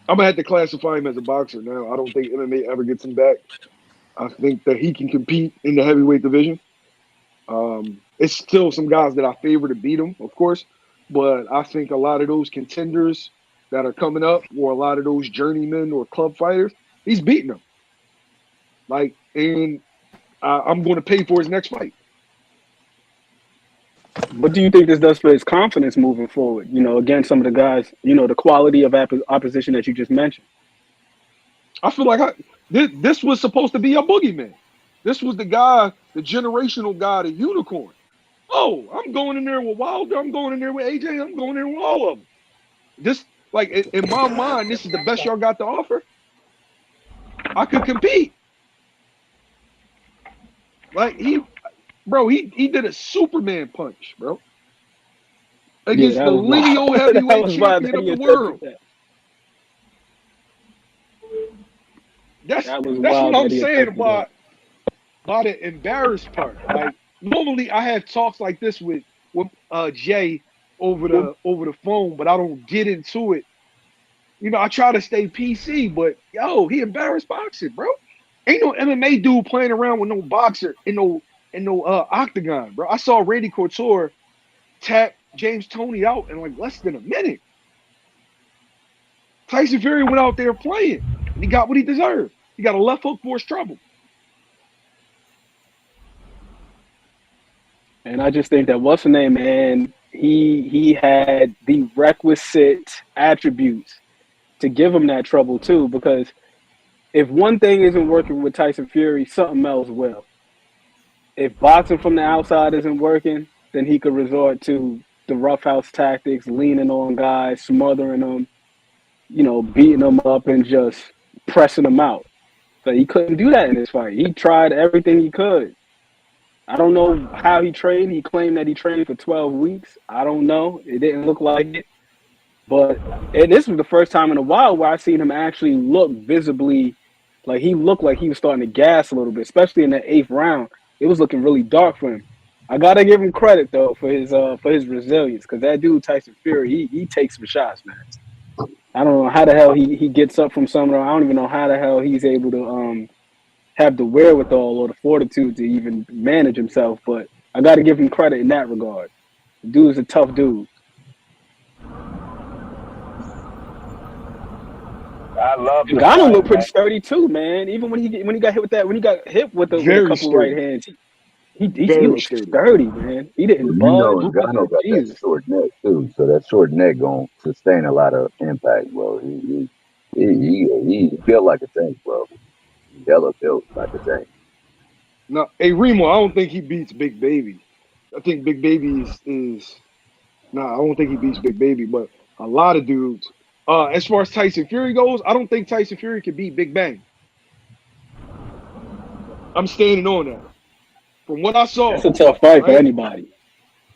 I'm gonna have to classify him as a boxer now. I don't think MMA ever gets him back. I think that he can compete in the heavyweight division. It's still some guys that I favor to beat him, of course, but I think a lot of those contenders that are coming up, or a lot of those journeymen or club fighters, he's beating them. Like, and I'm going to pay for his next fight. What do you think this does for his confidence moving forward? You know, against some of the guys, you know, the quality of opposition that you just mentioned. I feel like this was supposed to be a boogeyman. This was the guy, the generational guy, the unicorn. Oh, I'm going in there with Wilder. I'm going in there with AJ. I'm going in there with all of them. This, like, in my mind, this is the best y'all got to offer. I could compete. Like, he did a Superman punch, bro, against the lineal heavyweight champion of the world. That's what I'm saying about the embarrassed part. Like, normally I have talks like this with Jay over the phone, but I don't get into it. You know, I try to stay PC, but yo, he embarrassed boxing, bro. Ain't no MMA dude playing around with no boxer in no octagon, bro. I saw Randy Couture tap James Toney out in like less than a minute. Tyson Fury went out there playing, and he got what he deserved. He got a left hook for his trouble. And I just think that what's the name, man, he had the requisite attributes to give him that trouble too, because if one thing isn't working with Tyson Fury, something else will. If boxing from the outside isn't working, then he could resort to the roughhouse tactics, leaning on guys, smothering them, beating them up and just pressing them out. So he couldn't do that in this fight. He tried everything he could. I don't know how he trained. He claimed that he trained for 12 weeks. I don't know. It didn't look like it. But this was the first time in a while where I seen him actually look visibly like he looked like he was starting to gas a little bit, especially in that 8th round. It was looking really dark for him. I gotta give him credit though for his resilience, because that dude Tyson Fury, he takes some shots, man. I don't know how the hell he gets up from some of them. I don't even know how the hell he's able to have the wherewithal or the fortitude to even manage himself. But I got to give him credit in that regard. The dude is a tough dude. I love the Ngannou fight, looked pretty man. sturdy too, man. Even when he got hit with that, when he got hit with a Very couple sturdy. right hands, he Very looked sturdy. sturdy, man. He didn't You know, budge. Ngannou got that Jesus. short neck too, so that short neck gonna sustain a lot of impact, bro. He built like a tank, bro. He hella built like a tank. No, hey Remo, I don't think he beats Big Baby. I think Big Baby is I don't think he beats Big Baby, but a lot of dudes. As far as Tyson Fury goes, I don't think Tyson Fury can beat Big Bang. I'm standing on that. From what I saw, That's a tough fight for right? anybody.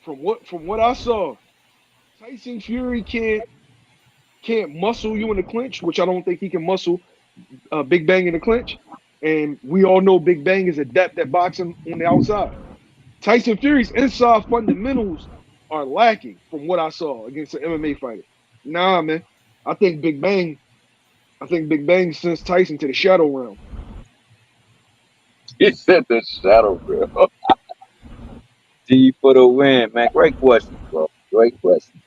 From what I saw, Tyson Fury can't muscle you in the clinch, which I don't think he can muscle Big Bang in the clinch. And we all know Big Bang is adept at boxing on the outside. Tyson Fury's inside fundamentals are lacking from what I saw against an MMA fighter. Nah, man. I think Big Bang sends Tyson to the shadow realm. He said the shadow realm. D for the win, man. Great question, bro. Great question.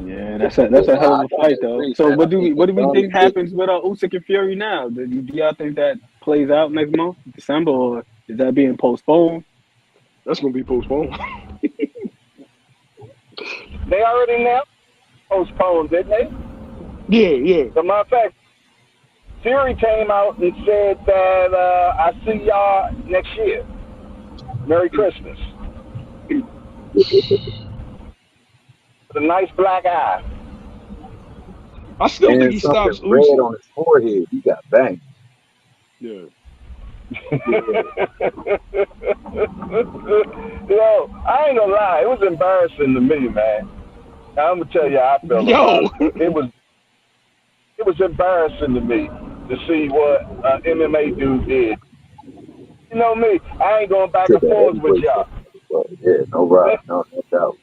Yeah, that's a hell of a fight though. So what do we think happens with Usyk and Fury now? Do y'all think that plays out next month, December, or is that being postponed? That's gonna be postponed. They already now postponed, didn't they? Yeah. As a matter of fact, Fury came out and said that I see y'all next year. Merry Christmas. With a nice black eye. I still think he stops red Usyk. on his forehead. He got banged. Yeah. Yo, I ain't gonna lie, it was embarrassing to me, man. I'm gonna tell you how I felt about it. It was embarrassing to me to see what MMA dude did. You know me, I ain't going back and forth with y'all. Yeah, no doubt.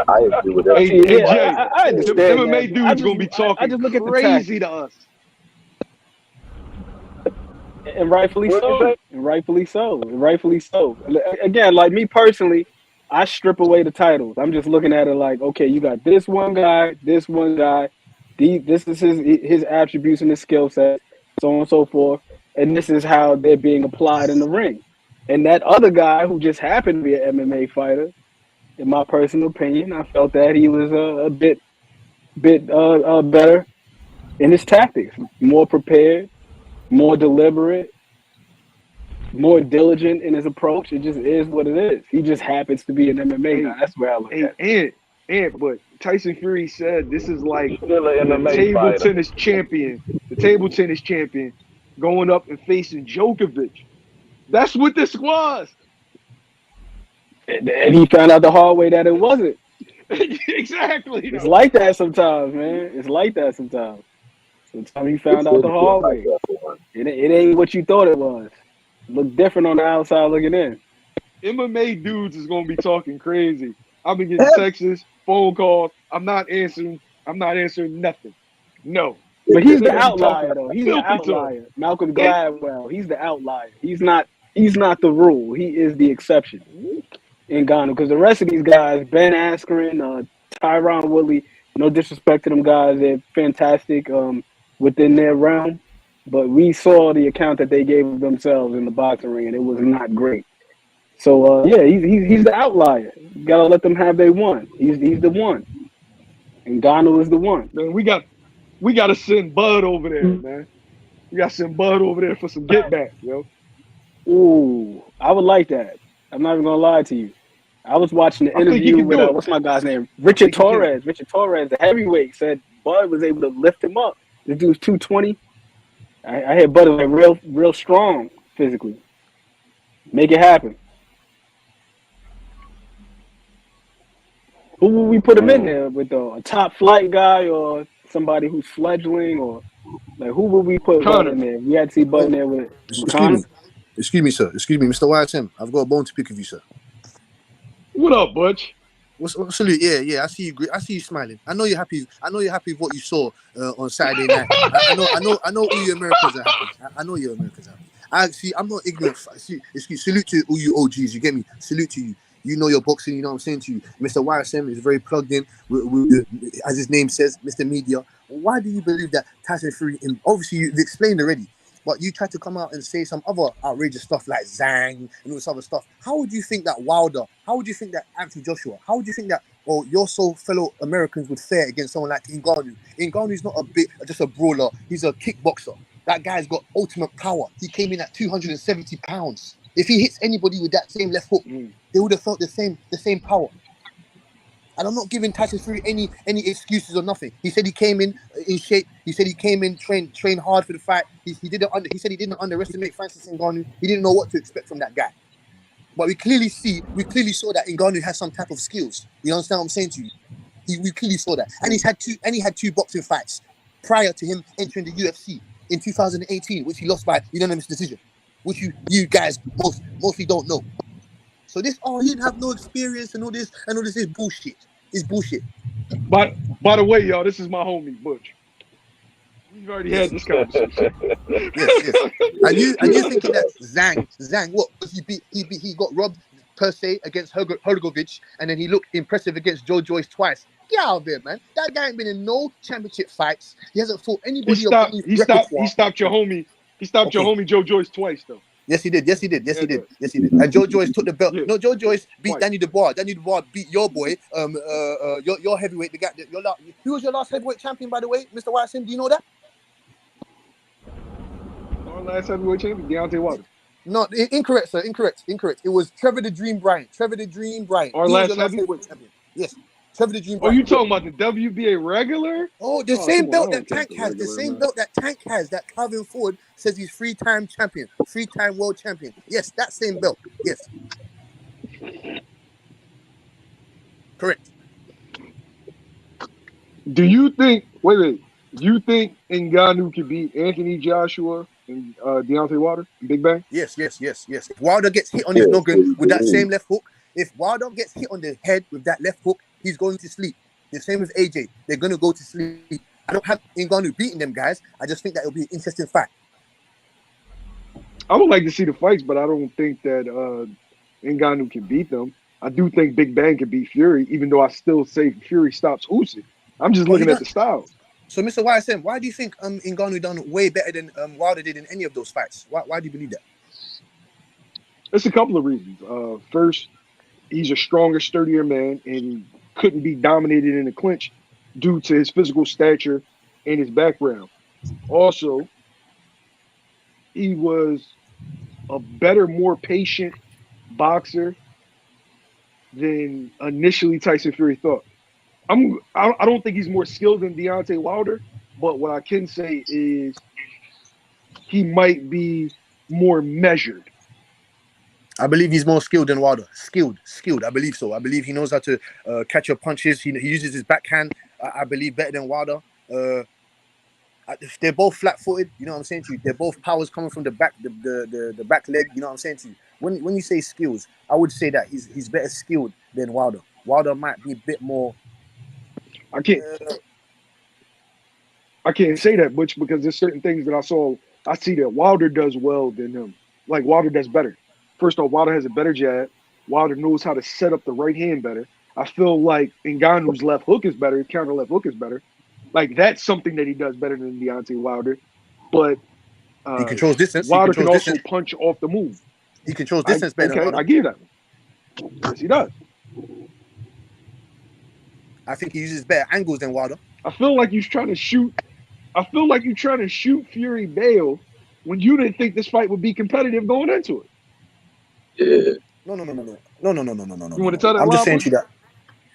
I agree with that. Hey Jay, I understand the that. MMA dude's gonna be talking just look at the crazy to us. And rightfully so. And rightfully so. And rightfully so. Again, like me personally, I strip away the titles. I'm just looking at it like, okay, you got this one guy. This is his attributes and his skill set, so on and so forth. And this is how they're being applied in the ring. And that other guy who just happened to be an MMA fighter, in my personal opinion, I felt that he was a bit better in his tactics, more prepared, more deliberate, more diligent in his approach. It just is what it is. He just happens to be an MMA guy. That's where I look at it. But Tyson Fury said this is like Still an MMA table fighter. tennis champion, the table tennis champion going up and facing Djokovic. That's what this was. And he found out the hard way that it wasn't. Exactly. It's like that sometimes, man. It's like that sometimes. Sometimes he found out the hard way. It ain't what you thought it was. It looked different on the outside looking in. MMA dudes is gonna be talking crazy. I've been getting texts, phone calls. I'm not answering nothing. No. But he's the outlier though. He's the outlier. Malcolm Gladwell. He's the outlier. He's not the rule. He is the exception in Ghana. Because the rest of these guys, Ben Askren, Tyron Woodley, no disrespect to them guys, they're fantastic within their realm. but we saw the account that they gave of themselves in the boxing ring, and it was not great. So yeah, he's the outlier. You gotta let them have their one. He's the one, and Ngannou is the one. Man, we got to send Bud over there, man. We got to send Bud over there for some get back, yo. Ooh, I would like that. I'm not even gonna lie to you. I was watching the I think he interview can with do it. what's my guy's name? I Richard think he can. Torres. Richard Torres, the heavyweight, said Bud was able to lift him up. This dude's 220. I hear Bud is like real strong physically. Make it happen. Who will we put him in there with though? A top flight guy or somebody who's fledgling, or like who would we put Bud Connor. in there? We had to see Bud in there with McConnell. Excuse me, sir. Excuse me, Mr. YSM. I've got a bone to pick with you, sir. What up, Butch? What's salute? Yeah. I see you. I see you smiling. I know you're happy. I know you're happy with what you saw on Saturday night. I know all you Americans are happy. I know you Americans are happy. I'm not ignorant. Salute to all you OGs. You get me? Salute to you. You know your boxing. You know what I'm saying to you. Mr. YSM is very plugged in. As his name says, Mr. Media. Why do you believe that Tyson Fury? Obviously, you've explained already. But you tried to come out and say some other outrageous stuff like Zhang and all this other stuff. How would you think that Wilder? How would you think that Anthony Joshua? How would you think that your fellow Americans would fare against someone like Ngannou? Ngannou's not just a brawler. He's a kickboxer. That guy's got ultimate power. He came in at 270 pounds. If he hits anybody with that same left hook, they would have felt the same power. And I'm not giving Tyson Fury any excuses or nothing. He said he came in shape. He said he came in trained hard for the fight. He said he didn't underestimate Francis Ngannou. He didn't know what to expect from that guy. But we clearly saw that Ngannou has some type of skills. You understand what I'm saying to you? We clearly saw that. And he had two boxing fights prior to him entering the UFC in 2018, which he lost by unanimous decision, which you guys mostly don't know. So he didn't have no experience and all this is bullshit. It's bullshit. By the way, y'all, this is my homie Butch. We've already had this conversation. Yes. And you thinking that Zhang, what? He got robbed per se against Hrgovic, and then he looked impressive against Joe Joyce twice. Get out of there, man. That guy ain't been in no championship fights. He hasn't fought anybody He stopped your homie. He stopped your homie Joe Joyce twice, though. Yes, he did. And Joe Joyce took the belt. Yeah. No, Joe Joyce beat Danny Dubois. Danny Dubois beat your boy, your heavyweight. Who was your last heavyweight champion, by the way, Mr. Watson? Do you know that? Our last heavyweight champion, Deontay Wilder. No, incorrect, sir. Incorrect. It was Trevor the Dream Bryant. Our last heavyweight champion. Yes. Trevor the Dream Bryant. Oh, you talking about the WBA regular? Oh, the same belt that Tank has. The same belt that Tank has. That Calvin Ford says he's 3-time champion, 3-time world champion. Yes, that same belt. Yes. Correct. Do you think? Wait. You think Ngannou can beat Anthony Joshua and Deontay Wilder, Big Bang? Yes. If Wilder gets hit on his noggin with that same left hook, if Wilder gets hit on the head with that left hook, he's going to sleep. The same with AJ. They're going to go to sleep. I don't have Ngannou beating them guys. I just think that it'll be an interesting fight. I would like to see the fights, but I don't think that Ngannou can beat them. I do think Big Bang can beat Fury, even though I still say Fury stops Usyk. I'm just looking at the style. So, Mr. YSM, why do you think Ngannou done way better than Wilder did in any of those fights? Why do you believe that? It's a couple of reasons. First, he's a stronger, sturdier man and couldn't be dominated in the clinch due to his physical stature and his background. Also, he was a better, more patient boxer than initially Tyson Fury thought. I don't think he's more skilled than Deontay Wilder, but what I can say is he might be more measured. I believe he's more skilled than Wilder. Skilled. I believe so. I believe he knows how to catch your punches. He uses his backhand, I believe, better than Wilder. They're both flat-footed. You know what I'm saying to you? They're both powers coming from the back, the back leg. You know what I'm saying to you? When you say skills, I would say that he's better skilled than Wilder. Wilder might be a bit more. I can't say that, Butch, because there's certain things that I see that Wilder does well than him. Like Wilder does better. First off, Wilder has a better jab. Wilder knows how to set up the right hand better. I feel like Ngannou's left hook is better. His counter left hook is better. Like that's something that he does better than Deontay Wilder. But He controls distance. Wilder can also punch off the move. He controls distance better than Wilder. I give that. Yes, he does. I think he uses better angles than Wilder. I feel like you're trying to shoot Fury bail when you didn't think this fight would be competitive going into it. Yeah. No. You want to tell that? I'm just saying to you that.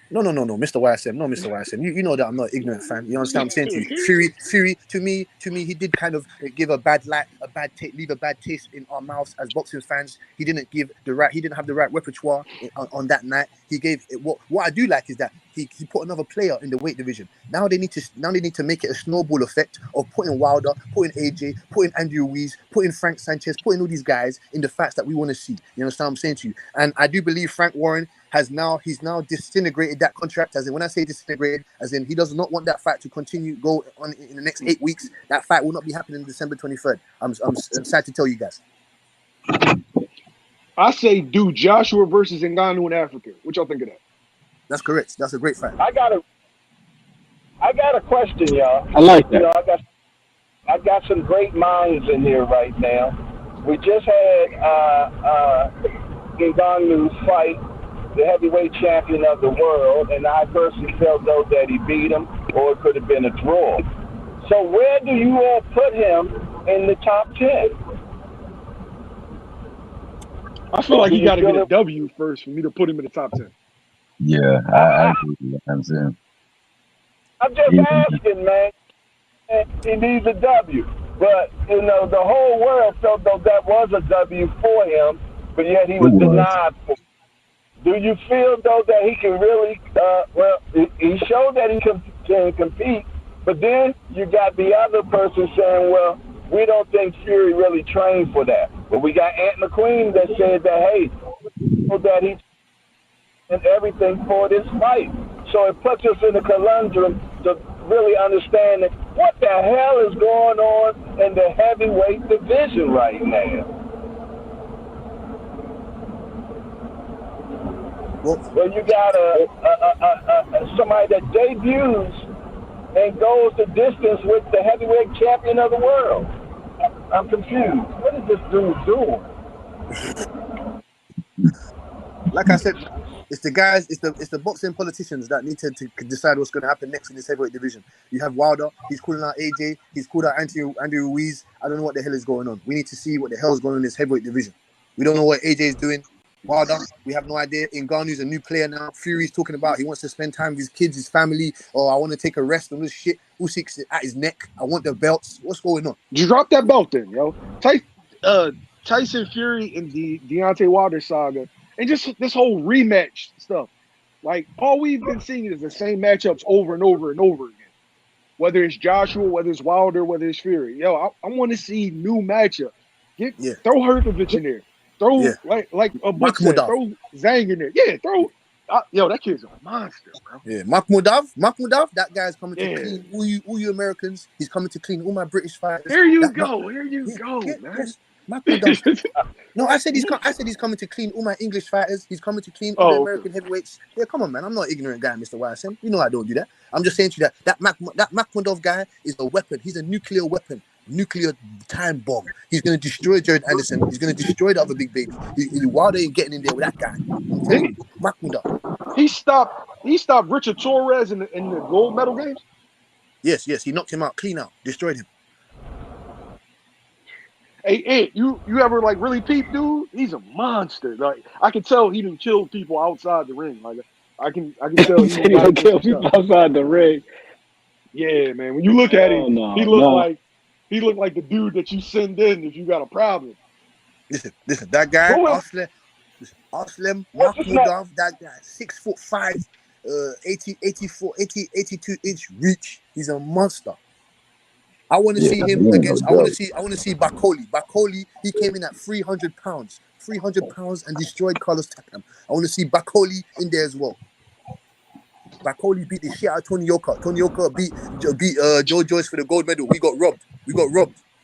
No, Mr. YSM. No, Mr. YSM. You know that I'm not an ignorant fan. You understand what I'm saying to you? Fury, to me, he did kind of give leave a bad taste in our mouths as boxing fans. He didn't have the right repertoire on that night. He gave what I do like is that he put another player in the weight division. Now they need to make it a snowball effect of putting Wilder, putting AJ, putting Andrew Ruiz, putting Frank Sanchez, putting all these guys in the fights that we want to see. You understand what I'm saying to you? And I do believe Frank Warren he's now disintegrated that contract, as in when I say disintegrated, as in he does not want that fight to go on in the next 8 weeks. That fight will not be happening December 23rd. I'm sad to tell you guys. I say do Joshua versus Ngannou in Africa. What y'all think of that? That's correct. That's a great fight. I got a question, y'all. I like that. You know, I got some great minds in here right now. We just had Ngannou fight the heavyweight champion of the world, and I personally felt though that he beat him, or it could have been a draw. So where do you all put him in the top 10? I feel like he got to get a W first for me to put him in the top 10. Yeah, I agree with what I'm saying. I'm just asking, man. He needs a W. But, you know, the whole world felt though that was a W for him, but yet he was denied for it. Do you feel, though, that he can really, he showed that he can compete, but then you got the other person saying, well, we don't think Fury really trained for that. But we got Ant McQueen that said that, hey, that he and everything for this fight. So it puts us in a conundrum to really understand what the hell is going on in the heavyweight division right now. Well, you got somebody that debuts and goes the distance with the heavyweight champion of the world. I'm confused. What is this dude doing? Like I said, it's the guys, it's the boxing politicians that need to decide what's going to happen next in this heavyweight division. You have Wilder, he's calling out AJ, he's called out Andrew Ruiz. I don't know what the hell is going on. We need to see what the hell is going on in this heavyweight division. We don't know what AJ is doing. Wilder, we have no idea. Ngannou's a new player now. Fury's talking about he wants to spend time with his kids, his family. Oh, I want to take a rest on this shit. Usyk's at his neck. I want the belts. What's going on? Drop that belt then, yo. Tyson Fury and the Deontay Wilder saga, and just this whole rematch stuff. Like, all we've been seeing is the same matchups over and over and over again. Whether it's Joshua, whether it's Wilder, whether it's Fury. Yo, I want to see new matchups. Throw Herkovich in there. Throw like a book said, throw Zhang in there. Yeah, yo, that kid's a monster, bro. Yeah, Makhmudov, that guy's coming to clean all you Americans. He's coming to clean all my British fighters. Here you go, man. Yes. Makhmudov. No, I said he's coming to clean all my English fighters. He's coming to clean all the American heavyweights. Yeah, come on, man. I'm not an ignorant guy, Mr. YSM. You know I don't do that. I'm just saying to you that Makhmudov guy is a weapon. He's a nuclear weapon. Nuclear time bomb. He's going to destroy Jared Anderson. He's going to destroy the other big baby. Wilder ain't getting in there with that guy. I'm telling you, Makhmudov. He stopped Richard Torres in the gold medal games. Yes, he knocked him out, clean out, destroyed him. Hey, Ant, you ever like really peep, dude? He's a monster. Like, I can tell he done killed people outside the ring. Like, I can tell he done killed people outside the ring. Yeah, man. When you look at him, he looked like the dude that you send in if you got a problem. Listen, that guy, Aslem Makhmudov, that guy, 6'5", 82-inch reach. He's a monster. I want to see him against. I want to see Bakoli. Bakoli, he came in at 300 pounds, and destroyed Carlos Takam. I want to see Bakoli in there as well. Bakoli beat the shit out of Tony Yoka. Tony Yoka beat Joe Joyce for the gold medal. We got robbed.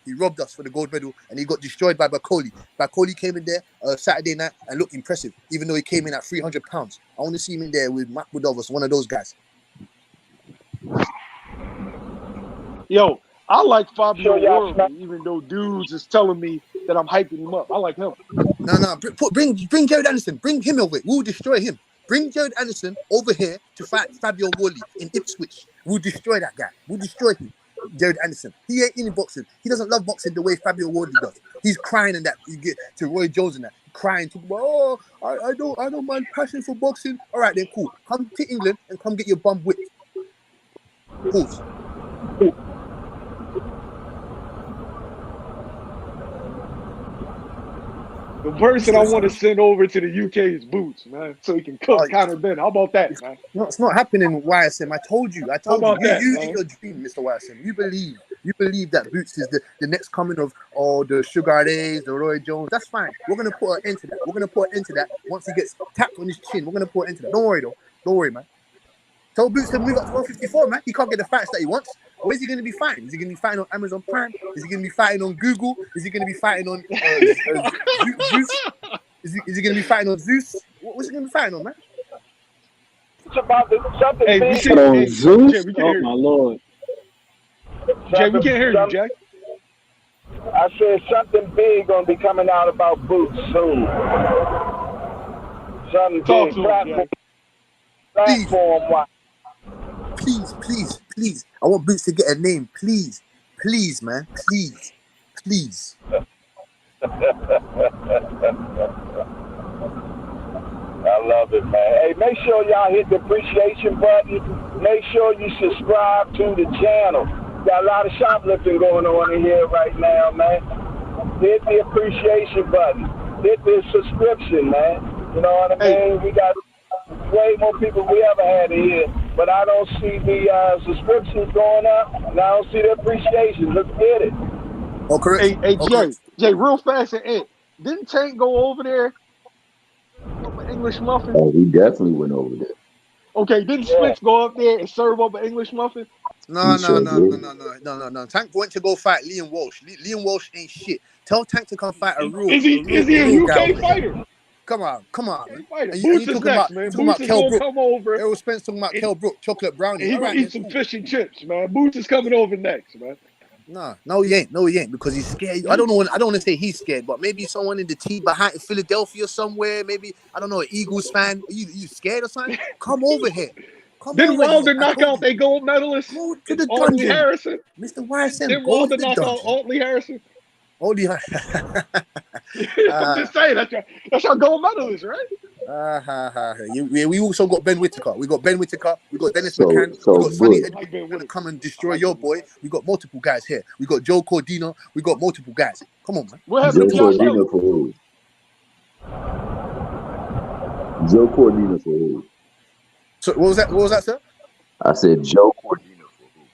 He robbed us for the gold medal, and he got destroyed by Bakoli. Bakoli came in there Saturday night and looked impressive, even though he came in at 300 pounds. I want to see him in there with Makhmudov, one of those guys. Yo, I like Fabio Show y'all Worley, even though dudes is telling me that I'm hyping him up. I like him. No. Bring Jared Anderson. Bring him over. We'll destroy him. Bring Jared Anderson over here to fight Fabio Worley in Ipswich. We'll destroy that guy. We'll destroy him. Jared Anderson. He ain't in boxing. He doesn't love boxing the way Fabio Worley does. He's crying in that. You get to Roy Jones and that. Crying to I don't mind passion for boxing. All right then, cool. Come to England and come get your bum whipped. Pause. The person I want to send over to the UK is Boots, man, so he can cook Conor Ben. How about that, man? No, it's not happening, YSM. I told you. How about that, you man? in your dream, Mr. YSM. You believe that Boots is the next coming of all the Sugar Days, the Roy Jones. That's fine. We're gonna put an end to that. We're gonna put an end to that once he gets tapped on his chin. We're gonna put an end to that. Don't worry though. Don't worry, man. Tell Boots to move up to 154, man. He can't get the fights that he wants. Where's he going to be fighting? Is he going to be fighting on Amazon Prime? Is he going to be fighting on Google? Is he going to be fighting on Zeus? Is he going to be fighting on Zeus? What's he going to be fighting on, man? It's about something Hey, big. Jay, Zeus? we can't hear Oh my you. Lord. Jay, we can't hear you, Jay. I said something big gonna be coming out about Boots soon. Something Talk big. to him, Platform-wise. Please. I want Boots to get a name. Please, man. Please. I love it, man. Hey, make sure y'all hit the appreciation button. Make sure you subscribe to the channel. Got a lot of shoplifting going on in here right now, man. Hit the appreciation button. Hit the subscription, man. You know what I mean? We got way more people we ever had in here, but I don't see the subscriptions going up, and I don't see the appreciation. Let's get it. Oh, correct. Hey, Jay, real fast and Ed. Didn't Tank go over there? Up an English muffin? Oh, he definitely went over there. Okay, didn't Spence go up there and serve up an English muffin? No. Tank went to go fight Liam Walsh. Liam Walsh ain't shit. Tell Tank to come fight a real. Is he a UK fighter? Come on, man. And Boots is next, man. Boots is going to come over. Errol Spence talking about Kell Brook, chocolate brownie. And he going to eat some fish and chips, man. Boots is coming over next, man. No, he ain't because he's scared. I don't want to say he's scared, but maybe someone in the team behind Philadelphia somewhere. Maybe I don't know, an Eagles fan. You scared or something? Come over here. Didn't Wilder knock out their gold medalist? Go to the Altley dungeon, Harrison. Mr. YSM. Didn't Go Wilder to the knock out dungeon. Altley Harrison? I'm just saying that's your gold medalist, right? We also got Ben Whittaker. We got Ben Whittaker. We got Dennis McCann. We got Sonny Edwards gonna come and destroy your boy. We got multiple guys here. We got Joe Cordino. We got multiple guys. Come on, man. What happened to Josh Kelly? For who? Joe Cordino for who? So what was that, sir? I said Joe Cordino for who?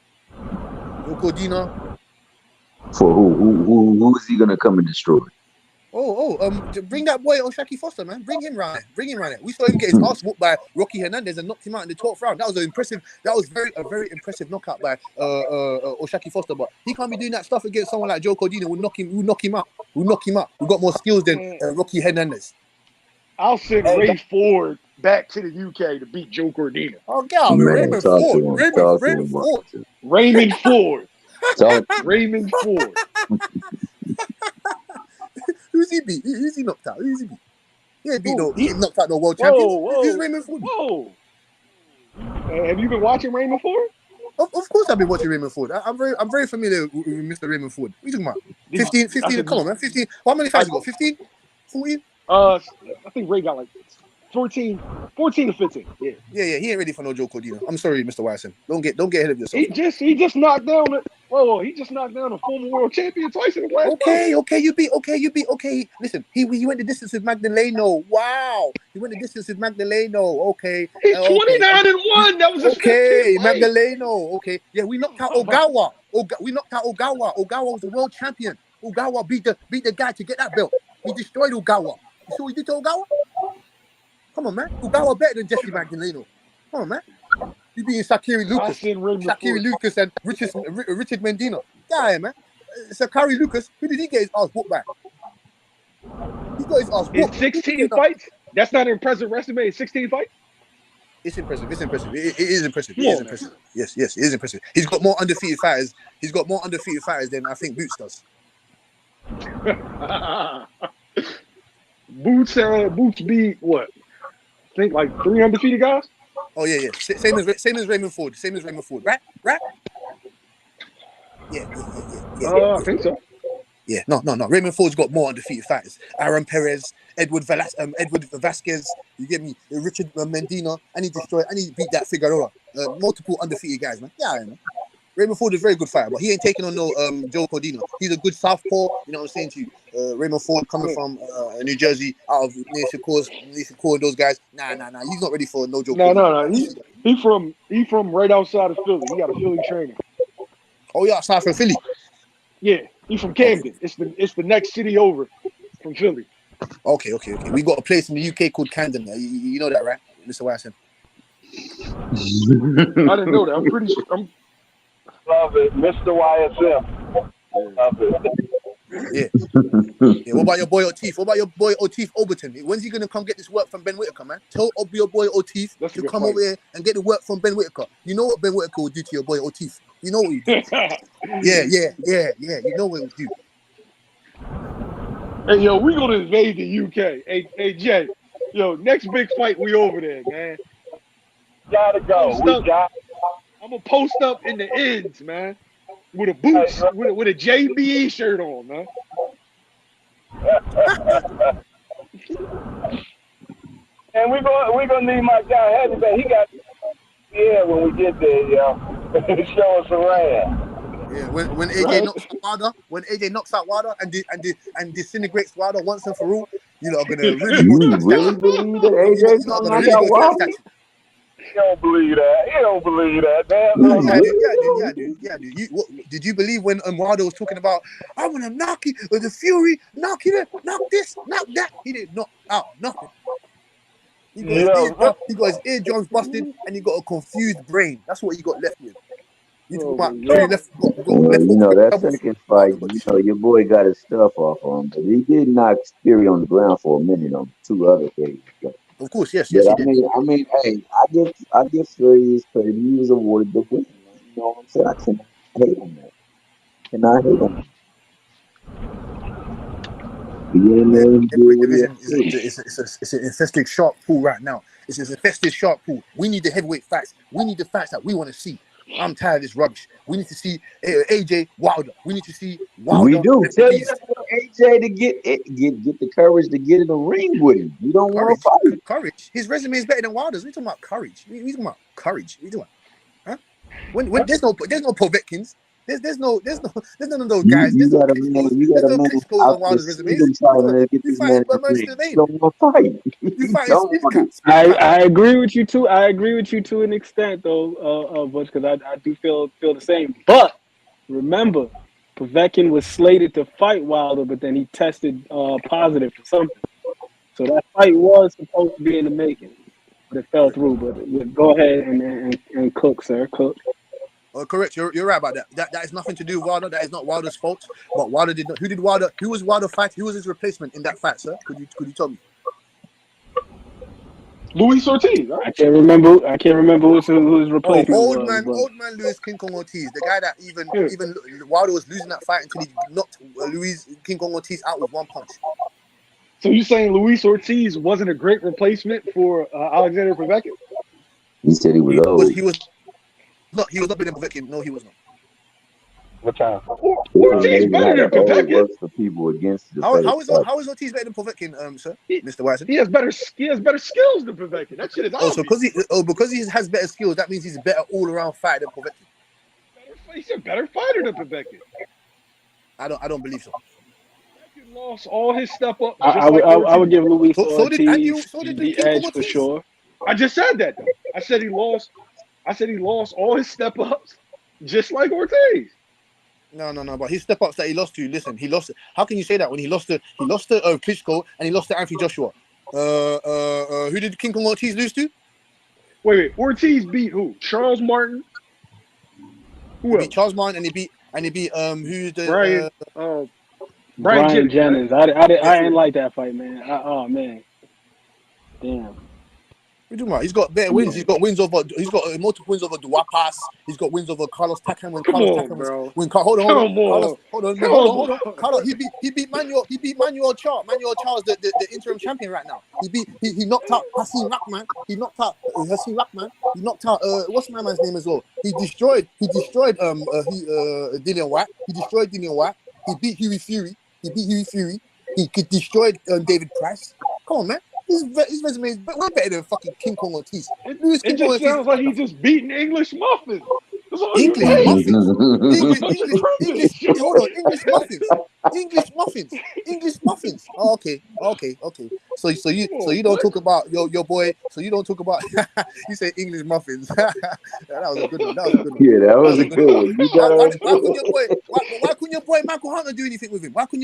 Joe Cordino. For who? Who is he gonna come and destroy? Bring that boy Oshaki Foster, man. Bring him round there. We saw him get his ass whooped by Rocky Hernandez and knocked him out in the 12th round. That was a very impressive knockout by Oshaki Foster. But he can't be doing that stuff against someone like Joe Cordino. We'll knock him out. We got more skills than Rocky Hernandez. I'll send Ray Ford back to the UK to beat Joe Cordino. Oh, God, Raymond Ford. Raymond Ford. Raymond Ford. Who's he beat? Who's he knocked out? He ain't knocked out no world champions. Who's Raymond Ford? Whoa. Have you been watching Raymond Ford? Of course I've been watching Raymond Ford. I'm very familiar with Mr. Raymond Ford. What are you talking about? 15, come on, man. 15. How many fights you got? 15? 14? I think Ray got like 14 to 15. Yeah. He ain't ready for no Joe Cordino. I'm sorry, Mr. Wyson. Don't get ahead of yourself. He just knocked down a former world champion twice in the last Okay. You beat. Listen, he went the distance with Magdaleno. Wow. He went the distance with Magdaleno. Okay. He's 29-1. That was okay. Magdaleno. Okay. Yeah, we knocked out Ogawa. Ogawa was the world champion. Ogawa beat the guy to get that belt. He destroyed Ogawa. You see what he did to Ogawa? Come on, man. Ogawa better than Jesse Magdaleno. Come on, man. You being Shakiri Lucas and Richard Mendino. Yeah, man. Shakiri Lucas, who did he get his ass whooped by? He got his ass whooped. In 16 fights? That's not an impressive resume in 16 fights? It's impressive. It's impressive. It is impressive. It Come is on, man. impressive. Yes, yes, it is impressive. He's got more undefeated fighters. He's got more undefeated fighters than I think Boots does. Boots beat what? I think like 3 undefeated guys. Oh yeah. Same as Raymond Ford. Same as Raymond Ford. Right? Yeah. I think so. Yeah, no. Raymond Ford's got more undefeated fighters. Aaron Perez, Edward Vasquez, you get me? Richard Mendina, and he beat that Figueroa. Multiple undefeated guys, man. Yeah, man. Raymond Ford is a very good fighter, but he ain't taking on no Joe Cordino. He's a good southpaw, you know what I'm saying to you. Raymond Ford coming from New Jersey, out of near Shakur, those guys. Nah. He's not ready for no Joe Cordino. No. He from right outside of Philly. He got a Philly trainer. Oh, yeah, outside from Philly. Yeah, he's from Camden. Okay. It's the next city over from Philly. Okay. We got a place in the UK called Camden. You know that, right, Mr. Watson? I didn't know that. I'm pretty sure. Love it, Mr. YSM. Love it. Yeah. What about your boy O'Teef? What about your boy O'Teef Overton? When's he gonna come get this work from Ben Whittaker, man? Tell your boy O'Teef to come over here and get the work from Ben Whittaker. You know what Ben Whittaker will do to your boy O'Teef. You know what he do. Yeah. You know what he'll do. Hey, yo, we gonna invade the UK. Hey, Jay. Yo, next big fight, we over there, man. Gotta go. I'm gonna post up in the ends, man, with a boots, with a JBE shirt on, man. And we're gonna need my guy Heavyweight. He got when we get there, yo. Show us around. Yeah, when AJ knocks out Wilder, and disintegrates Wilder once and for all, you know, are gonna really believe that AJ gonna knock out Wilder? You don't believe that. Yeah, dude. Did you believe when Wilder was talking about, I want to knock you with the Fury, knock you, knock this, knock that? He didn't knock out nothing. He got his eardrums busted, and he got a confused brain. That's what he got left with. You talk about that second fight, your boy got his stuff off on him, but he did knock Fury on the ground for a minute on 2 other occasions. Of course, yes, he did. I mean, hey, I give Fury his credit. He was awarded the win. You know what I'm saying? I cannot hate on that. Division it's an infested shark pool right now. It's an infested shark pool. We need the heavyweight fights. We need the fights that we want to see. I'm tired of this rubbish. We need to see AJ Wilder. We need to see Wilder. We do. Tell AJ to get the courage to get in the ring with him. You don't want to fight. Courage. His resume is better than Wilder's. We talking about courage. We talking about courage. We doing? Huh? When there's no Povetkins. There's none of those guys. There's no Klitschko's on Wilder's resume. You fighting Burman Sylvain. You fighting I agree with you too. I agree with you to an extent, though, Butch, because I do feel the same. But remember, Povetkin was slated to fight Wilder, but then he tested positive for something. So that fight was supposed to be in the making, but it fell through. But go ahead and cook, sir. Cook. Oh, correct. You're right about that. That is nothing to do with Wilder. That is not Wilder's fault. But Wilder did not. Who was Wilder fight? Who was his replacement in that fight, sir? Could you tell me? Luis Ortiz. Right? I can't remember who his replacement was. Old man Luis King Kong Ortiz, the guy that even Wilder was losing that fight until he knocked Luis King Kong Ortiz out with one punch. So you saying Luis Ortiz wasn't a great replacement for Alexander Povetkin? He said he was old. He was not better than Povetkin. No, he was not. What time? Ortiz better than Povetkin. Works for people against the how is Ortiz better than Povetkin, sir? Mr. Wison? He has better skills than Povetkin. That shit is obvious. Because he has better skills, that means he's a better all-around fighter than Povetkin. He's a better fighter than Povetkin. I don't believe so. Povetkin lost all his step up. I would give Luis Ortiz the edge for sure. I just said that though. I said he lost all his step ups, just like Ortiz. No. But his step ups that he lost to, listen, he lost. How can you say that when he lost to Klitschko and he lost to Anthony Joshua? Who did King Kong Ortiz lose to? Wait. Ortiz beat who? Charles Martin. He beat Charles Martin and he beat who's the Brian Jennings. I didn't like that fight, man. Oh man, damn. What are you talking about? He's got better wins. He's got wins over. He's got multiple wins over Duapas. He's got wins over Carlos Takam when Come Carlos on, Takam was bro. hold on. Carlos, Come hold on. on. Carlos, he beat Manuel Charles. Manuel Charles, the interim champion right now. He knocked out Hassim Rahman. He knocked out Hassim Rahman. He knocked out what's my man's name as well. He destroyed Dillian White. He destroyed Dillian White. He beat Huey Fury. He destroyed David Price. Come on, man. His resume is way better than fucking King Kong Ortiz. It just sounds like he's just beating English muffins. That's all English you muffins. English. Hold on. English muffins. Oh, okay. So you don't talk about your boy. So you don't talk about. You say English muffins. That was a good one. Yeah, that was a good one. You got Why couldn't your boy Michael Hunter do anything with him? Why couldn't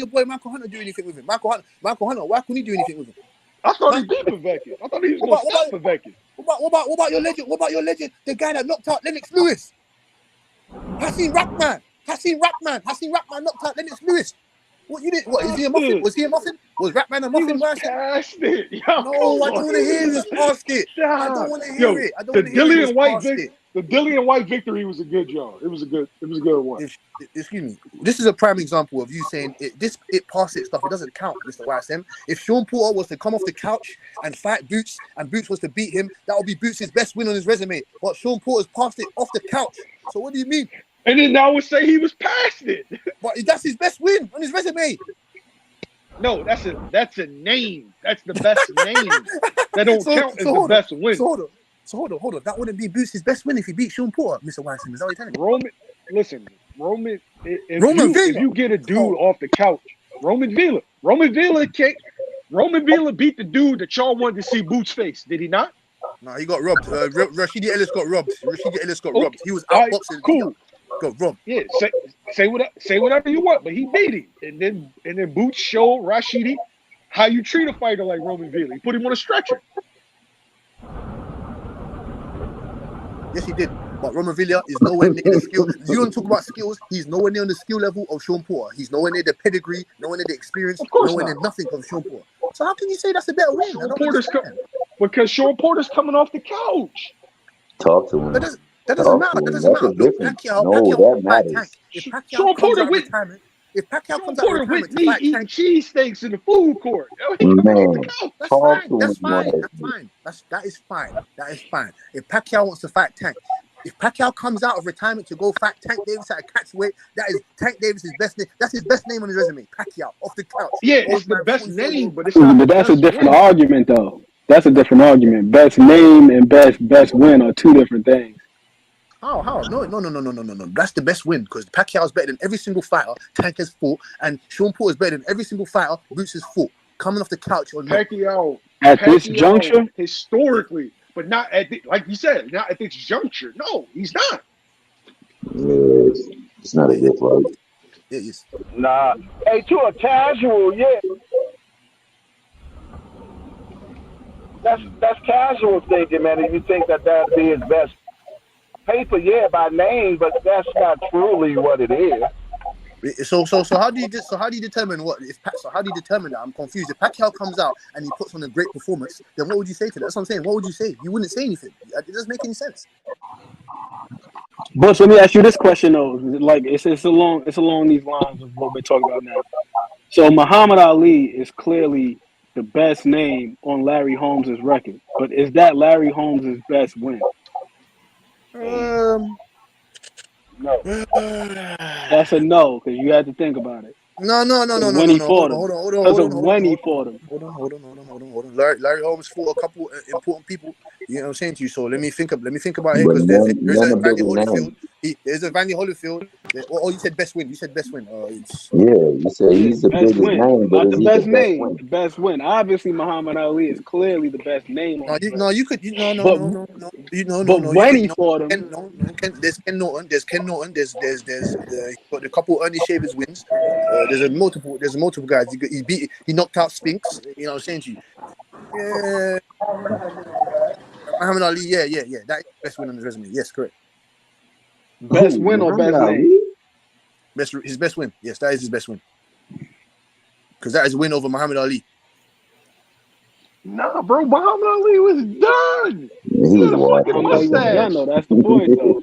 Michael Hunter, why couldn't he do anything with him? I thought he beat Povetkin. I thought he was going to stop Povetkin. What about your legend? What about your legend? The guy that knocked out Lennox Lewis. Hassim Rahman knocked out Lennox Lewis. What you did? What is he a muffin? Was he a muffin? Was Rahman a muffin? He was past it. Yo, no, I don't want to hear he was past it. I don't want to hear it. I don't want to hear he was past it. The Dillian White victory was a good job. It was a good one. Excuse me. This is a prime example of you saying it past it stuff. It doesn't count, Mr. YSM. If Sean Porter was to come off the couch and fight Boots, and Boots was to beat him, that would be Boots' best win on his resume. But Sean Porter's passed it off the couch. So what do you mean? And then I would say he was past it. But that's his best win on his resume. No, that's a name. That's the best name. That don't count as the best win. So hold on. That wouldn't be Boots' best win if he beat Sean Porter, Mr. Weiss. Is that what you're telling me? If you get a dude off the couch, Roman Villa beat the dude that y'all wanted to see Boots face. Did he not? No, he got robbed. Rashidi Ellis got robbed. He was outboxing. Cool. Got robbed. Yeah, say whatever you want, but he beat him. And then Boots showed Rashidi how you treat a fighter like Roman Villa. He put him on a stretcher. Yes, he did. But Roman Villa is nowhere near the skill. You don't talk about skills. He's nowhere near on the skill level of Sean Porter. He's nowhere near the pedigree, nowhere near the experience, nowhere near nothing of Sean Porter. So how can you say that's a better win? Because Sean Porter's coming off the couch. Talk to him. That doesn't matter. Look, Pacquiao matters. If Pacquiao comes out of retirement, if Pacquiao comes out of retirement to fight Tank, cheesesteaks in the food court. That's fine. That is fine. If Pacquiao wants to fight Tank, if Pacquiao comes out of retirement to go fight Tank Davis at a catchweight, that is Tank Davis's best name. That's his best name on his resume. Pacquiao off the couch. Yeah, it's the best name, but it's not. But that's a different argument, though. That's a different argument. Best name and best win are two different things. How? No. That's the best win because Pacquiao is better than every single fighter Tank has fought, and Sean Porter is better than every single fighter Boots has fought. Coming off the couch on Pacquiao this juncture, historically, but not like you said, not at this juncture. No, he's not. It's not a good fight. It is. Nah. Hey, to a casual, yeah. That's casual thinking, man. If you think that'd be his best paper, yeah, by name, but that's not truly what it is. So how do you determine how do you determine that? I'm confused. If Pacquiao comes out and he puts on a great performance, then what would you say to that? That's what I'm saying. What would you say? You wouldn't say anything. It doesn't make any sense. Bush, let me ask you this question though. Like it's along these lines of what we're talking about now. So Muhammad Ali is clearly the best name on Larry Holmes' record, but is that Larry Holmes' best win? No. That's a no, because you had to think about it. No. When he fought him. Hold on. Larry Holmes fought a couple important people. You know what I'm saying to you. So let me think about it because there's a Vandy Holyfield. There's a Vandy Holyfield. Oh, you said best win. You said best win. You said he's the biggest name, but the best name. The best win. Obviously, Muhammad Ali is clearly the best name. But when he fought him, there's Ken Norton. There's got a couple Ernie Shavers wins. There's multiple guys. He knocked out Spinks. You know what I'm saying to you. Yeah. Muhammad Ali, yeah. That is the best win on his resume. Yes, correct. Best win or best name? His best win. Yes, that is his best win. Because that is a win over Muhammad Ali. Nah, bro, Muhammad Ali was done. Yeah, he He was had a washed fucking at Muhammad Ali was done mustache. though. That's the point though.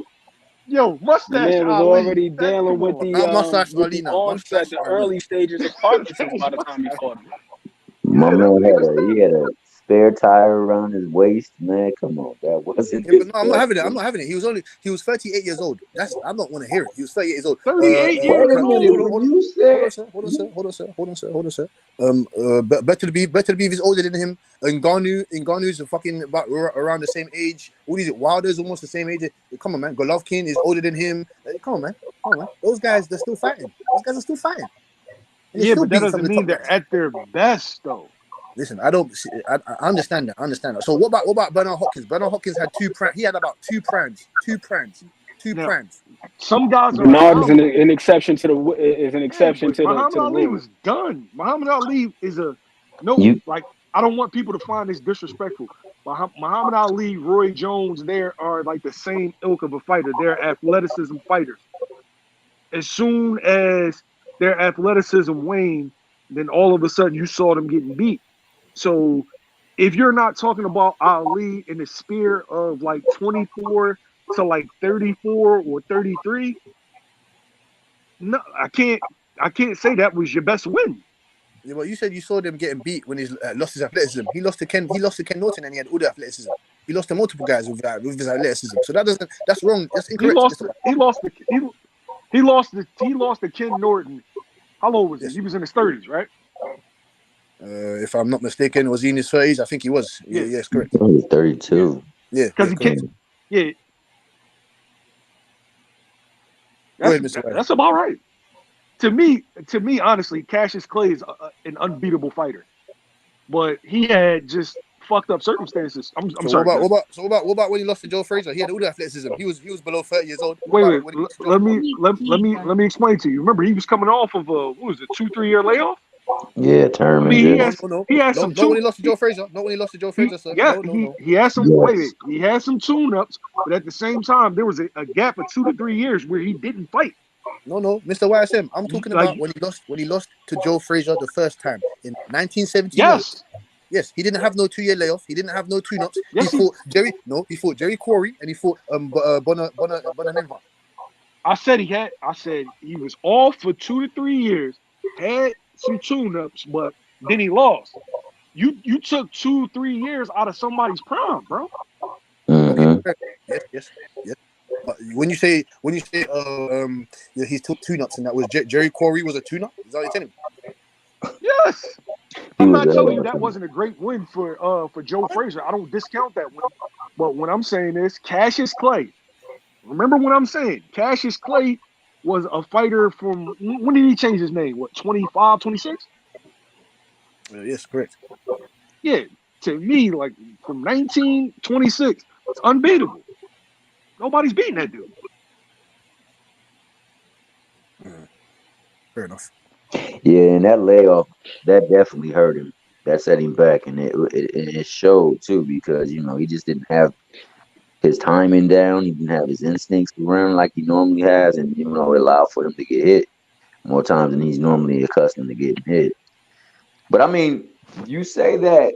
Yo, The mustache man was Ali. already That dealing come on. Not mustache with Ali the now. onset, Mustache the Ali. early stages of That Parkinson's was by the time he mustache. fought him. My Yeah, that man he was he done. had a spare tire around his waist. Man, come on, that wasn't Yeah, but no, I'm not disrespectful. having it. I'm not having it. He was 38 years old. That's I don't want to hear it. He was 38 years old. 38 Wait years a minute, old. when you said Hold on, sir. Better to be if he's older than him. Ngannou's a fucking about around the same age. What is it? Wilder's almost the same age. Come on, man. Golovkin is older than him. Come on, man. Those guys, they're still fighting. Those guys are still fighting, and they're Yeah, still but that beating some doesn't of the mean top they're guys. at their best though. Listen, I don't. I understand that. I understand that. So what about Bernard Hopkins? Bernard Hopkins had he had about two primes. Now, some guys are Bernard is anomalies. an exception to an Yeah, exception but to Muhammad the Ali rule. was done. Muhammad Ali is a no. you Like I don't want people to find this disrespectful. Muhammad Ali, Roy Jones, they are like the same ilk of a fighter. They're athleticism fighters. As soon as their athleticism waned, then all of a sudden you saw them getting beat. So if you're not talking about Ali in the sphere of like 24 to like 34 or 33, no, I can't say that was your best win. Yeah, but you said you saw them getting beat when he lost his athleticism. He lost to Ken Norton, and he had all the athleticism. He lost to multiple guys with his athleticism. So that's wrong. That's He incorrect, lost Mr. he lost to Ken Norton. How old was he? Yes. He was in his 30s, right? If I'm not mistaken, was he in his 30s? I think he was. Yeah. Yes, correct. he was Yeah. 32. Yeah, Because he correct. can't. Yeah. Go ahead, Mr. White. That's about right. To me, honestly, Cassius Clay is an unbeatable fighter, but he had just fucked up circumstances. I'm So sorry. what about when he lost to Joe Frazier? He had all the athleticism. He was below 30 years old. What Wait. about when he lost to Joe Frazier? Let me explain to you. Remember, he was coming off of what was it, 2-3 year layoff? Yeah, I term mean, injury. he has some No, when tune. he lost to Joe Frazier. Not when he lost to Joe Frazier, sir. No. He has some Yes. he has some tune ups, but at the same time, there was a gap of 2 to 3 years where he didn't fight. No, Mr. YSM. I'm talking Like about when he lost to Joe Frazier the first time in 1971. yes, Yes, he didn't have no 2-year layoff. He didn't have no tune-ups. yes, He fought Jerry Quarry and he fought Bonanova. I said he was off for 2 to 3 years, had some tune ups, but then he lost. You took 2-3 years out of somebody's prime, bro. Okay, Mm-hmm. yes. But when you say he's took tune-ups and that was Jerry Quarry was a tune-up, is that what you're telling me? Yes. He I'm was not telling you that wasn't a great win for Joe Frazier. I don't discount that win. But what I'm saying is Cassius Clay. Remember what I'm saying. Cassius Clay was a fighter from when did he change his name? What, 25, 26? Yes, correct. Yeah. To me, like from 1926, it's unbeatable. Nobody's beating that dude. Fair enough. Yeah, and that layoff that definitely hurt him. That set him back, and it showed too because he just didn't have his timing down. He didn't have his instincts around like he normally has, and it allowed for him to get hit more times than he's normally accustomed to getting hit. But I mean, you say that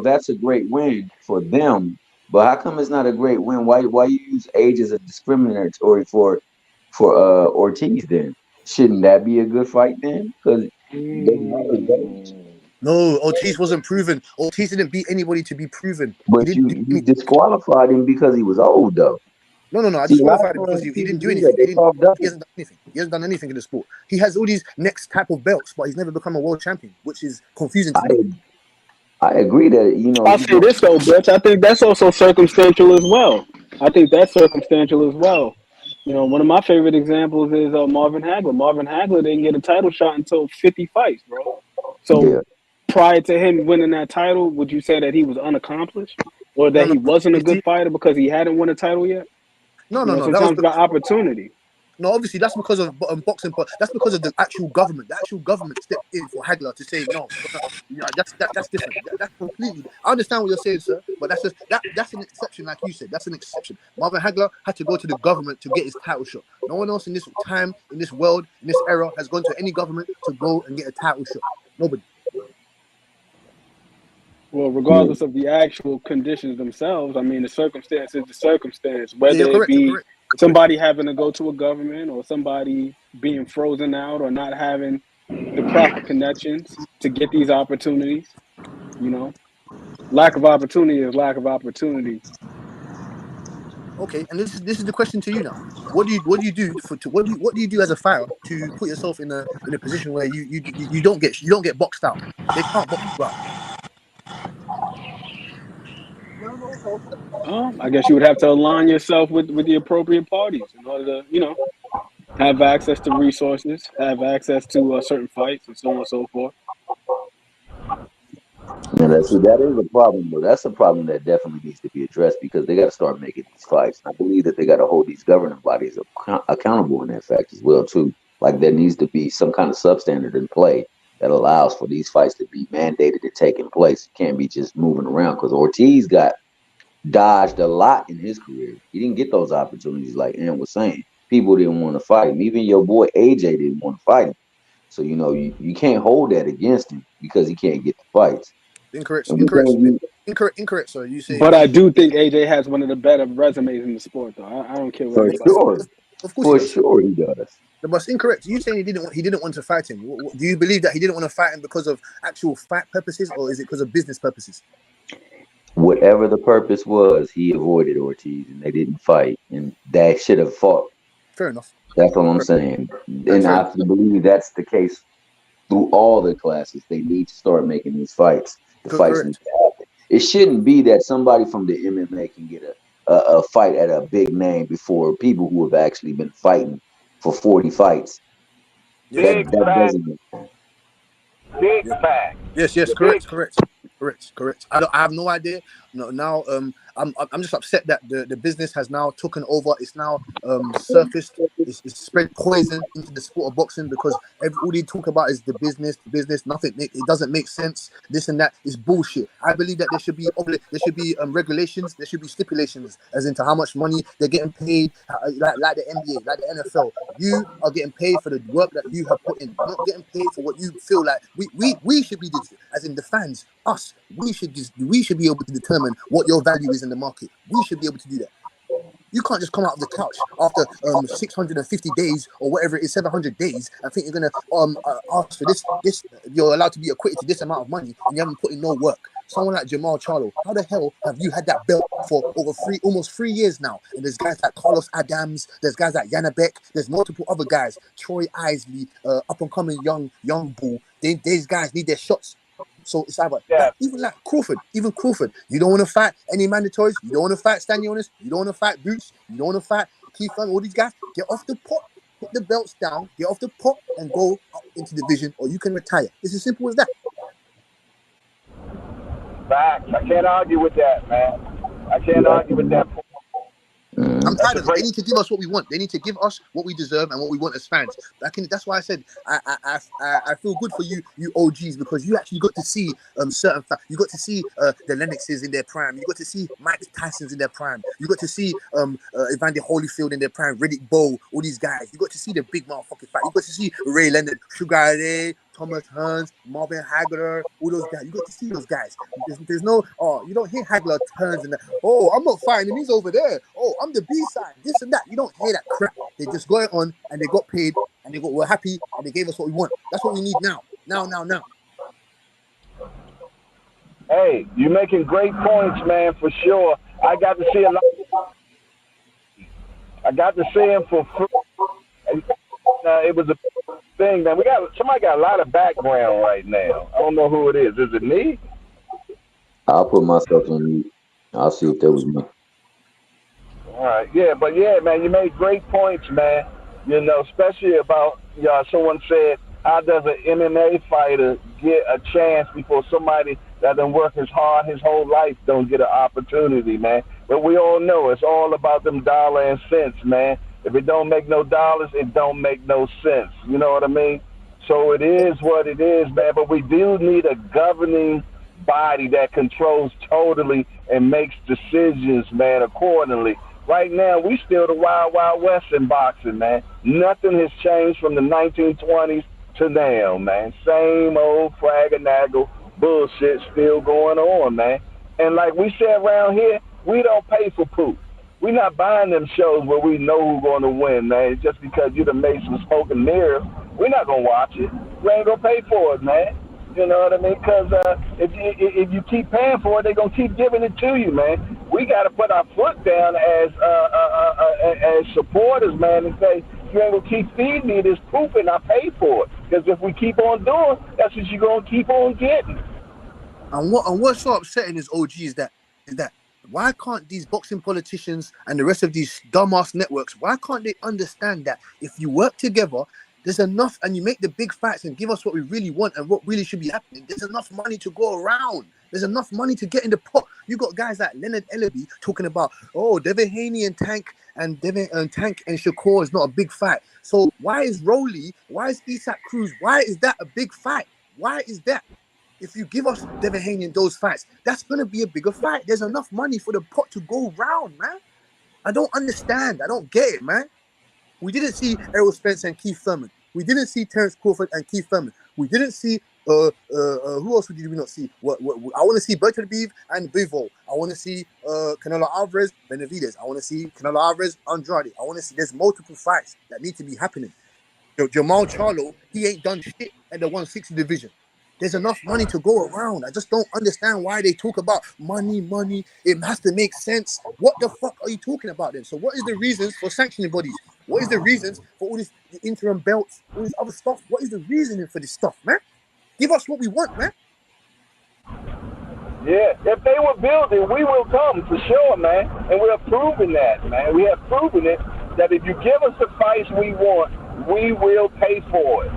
that's a great win for them, but how come it's not a great win? Why you use age as a discriminatory for Ortiz then? Shouldn't that be a good fight then? Because they know his age. No, Ortiz wasn't proven. Ortiz didn't beat anybody to be proven. He But didn't do you anything. disqualified him because he was old though. No. I See, a lot disqualified him of because times he didn't people do do that. anything. They talk He double. hasn't done anything. He hasn't done anything in the sport. He has all these next type of belts, but he's never become a world champion, which is confusing to me. I agree that I'll say this though, Butch. I think that's also circumstantial as well. I think that's circumstantial as well. One of my favorite examples is Marvin Hagler. Marvin Hagler didn't get a title shot until 50 fights, bro. So Yeah. prior to him winning that title, would you say that he was unaccomplished or that No. he wasn't a You good see, fighter because he hadn't won a title yet? no. That was Sometimes got opportunity. no. Obviously, that's because of boxing, but that's because of the actual government. The actual government stepped in for Hagler to say no. That's different. That's completely. I understand what you're saying, sir, but that's just that's an exception, like you said. That's an exception. Marvin Hagler had to go to the government to get his title shot. No one else in this time, in this world, in this era, has gone to any government to go and get a title shot. Nobody. Well, regardless of the actual conditions themselves, I mean, the circumstance is the circumstance, whether you're it correct. You're be correct. You're correct. somebody having to go to a government or somebody being frozen out or not having the proper connections to get these opportunities. You know, lack of opportunity is lack of opportunity. Okay, and this is the question to you now. What do you do what do you do as a fighter to put yourself in a position where you don't get boxed out? They can't box you out. I guess you would have to align yourself with the appropriate parties in order to, have access to resources, have access to certain fights, and so on and so forth. And that is a problem, though. That's a problem that definitely needs to be addressed because they got to start making these fights. I believe that they got to hold these governing bodies accountable in that fact as well, too. Like there needs to be some kind of substandard in play that allows for these fights to be mandated to taking place. It can't be just moving around because Ortiz got dodged a lot in his career. He didn't get those opportunities, like Ann was saying. People didn't want to fight him. Even your boy AJ didn't want to fight him. So you can't hold that against him because he can't get the fights. Incorrect. And Incorrect. So you say But I do think AJ has one of the better resumes in the sport, though. I don't care what for anybody sure, says. of course he for does. sure he does. But incorrect. You saying he didn't want to fight him. Do you believe that he didn't want to fight him because of actual fight purposes, or is it because of business purposes? Whatever the purpose was, he avoided Ortiz, and they didn't fight, and they should have fought. Fair enough. That's all I'm saying. And I believe that's the case through all the classes. They need to start making these fights. The fights need to happen. It shouldn't be that somebody from the MMA can get a fight at a big name before people who have actually been fighting for 40 fights. Big That fact. doesn't make sense. Big fact. Yes. Correct. I have no idea. No, now I'm just upset that the business has now taken over. It's now surfaced. It's spread poison into the sport of boxing because all they talk about is the business. Nothing. It doesn't make sense. This and that is bullshit. I believe that there should be regulations. There should be stipulations as into how much money they're getting paid, like the NBA, like the NFL. You are getting paid for the work that you have put in. You're not getting paid for what you feel like. We should be as in the fans, us. We should be able to determine what your value is in the market. We should be able to do that. You can't just come out of the couch after 650 days or whatever it is, 700 days, and think you're gonna ask for this. You're allowed to be acquitted to this amount of money, and you haven't put in no work. Someone like Jamal Charlo, how the hell have you had that belt for almost 3 years now? And there's guys like Carlos Adams, there's guys like Yanabek, there's multiple other guys, Troy Isley, up and coming young bull. These guys need their shots. So it's either even like Crawford, you don't want to fight any mandatories, you don't want to fight Stanionis, you don't want to fight Boots, you don't want to fight Keith Young, all these guys, get off the pot, put the belts down, get off the pot and go up into the division, or you can retire. It's as simple as that. Facts. I can't argue with that, man. I can't argue with that point. I'm tired of it. They need to give us what we want. They need to give us what we deserve and what we want as fans. That's why I said I feel good for you OGs, because you actually got to see certain you got to see the Lennoxes in their prime. You got to see Mike Tyson's in their prime. You got to see Evander Holyfield in their prime, Riddick Bowe, all these guys. You got to see the big motherfucking fight. You got to see Ray Leonard, Sugar Ray, Thomas Hearns, Marvin Hagler, all those guys. You got to see those guys. There's no, you don't hear Hagler turns and I'm not fighting him, he's over there. I'm the B-side, this and that. You don't hear that crap. They just go on and they got paid and we're happy and they gave us what we want. That's what we need now. Now. Hey, you're making great points, man, for sure. I got to see a lot. I got to see him for free. It was a thing, man. Somebody got a lot of background right now. I don't know who it is. Is it me? I'll put myself on mute. I'll see if that was me. All right. Yeah, man, you made great points, man. Especially about, someone said, how does an MMA fighter get a chance before somebody that done work as hard his whole life don't get an opportunity, man? But we all know it's all about them dollar and cents, man. If it don't make no dollars, it don't make no sense. You know what I mean? So it is what it is, man. But we do need a governing body that controls totally and makes decisions, man, accordingly. Right now, we still the wild, wild west in boxing, man. Nothing has changed from the 1920s to now, man. Same old frag and naggle, bullshit still going on, man. And like we said around here, we don't pay for proof. We not buying them shows where we know who's going to win, man. Just because you done made some smoke and mirrors, we're not going to watch it. We ain't going to pay for it, man. You know what I mean? Because if you keep paying for it, they're going to keep giving it to you, man. We got to put our foot down as supporters, man, and say, you ain't going to keep feeding me this poop and I pay for it. Because if we keep on doing, that's what you're going to keep on getting. And what's so upsetting is OG is that why can't these boxing politicians and the rest of these dumbass networks, why can't they understand that if you work together, there's enough, and you make the big fights and give us what we really want and what really should be happening, there's enough money to go around. There's enough money to get in the pot. You got guys like Leonard Ellaby talking about, oh, Devin Haney and Tank and Shakur is not a big fight. So why is Rolly, why is Isak Cruz, why is that a big fight? Why is that? If you give us Devin Haney in those fights, that's going to be a bigger fight. There's enough money for the pot to go round, man. I don't understand. I don't get it, man. We didn't see Errol Spence and Keith Thurman. We didn't see Terence Crawford and Keith Thurman. We didn't see who else did we not see? I want to see Bertrand Beeve and Bivol. I want to see Canelo Alvarez, Benavidez. I want to see Canelo Alvarez, Andrade. I want to see. There's multiple fights that need to be happening. Jamal Charlo, he ain't done shit at the 160 division. There's enough money to go around. I just don't understand why they talk about money. It has to make sense. What the fuck are you talking about then? So what is the reasons for sanctioning bodies? What is the reasons for all this interim belts, all this other stuff? What is the reasoning for this stuff, man? Give us what we want, man. Yeah, if they were building, we will come for sure, man. And we're proving that, man. We have proven it that if you give us the price we want, we will pay for it.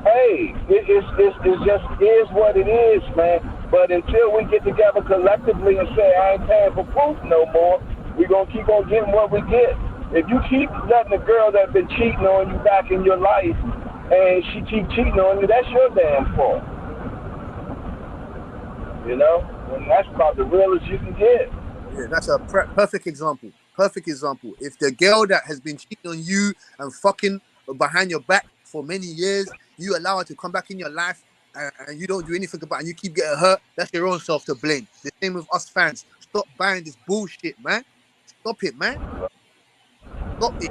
Hey, it just is what it is, man. But until we get together collectively and say, I ain't paying for proof no more, we're going to keep on getting what we get. If you keep letting a girl that's been cheating on you back in your life and she keep cheating on you, that's your damn fault. You know? And that's about the realest you can get. Yeah, that's a perfect example. Perfect example. If the girl that has been cheating on you and fucking behind your back for many years, you allow her to come back in your life and you don't do anything about it and you keep getting hurt, that's your own self to blame. The same with us fans. Stop buying this bullshit, man. Stop it, man. Stop it.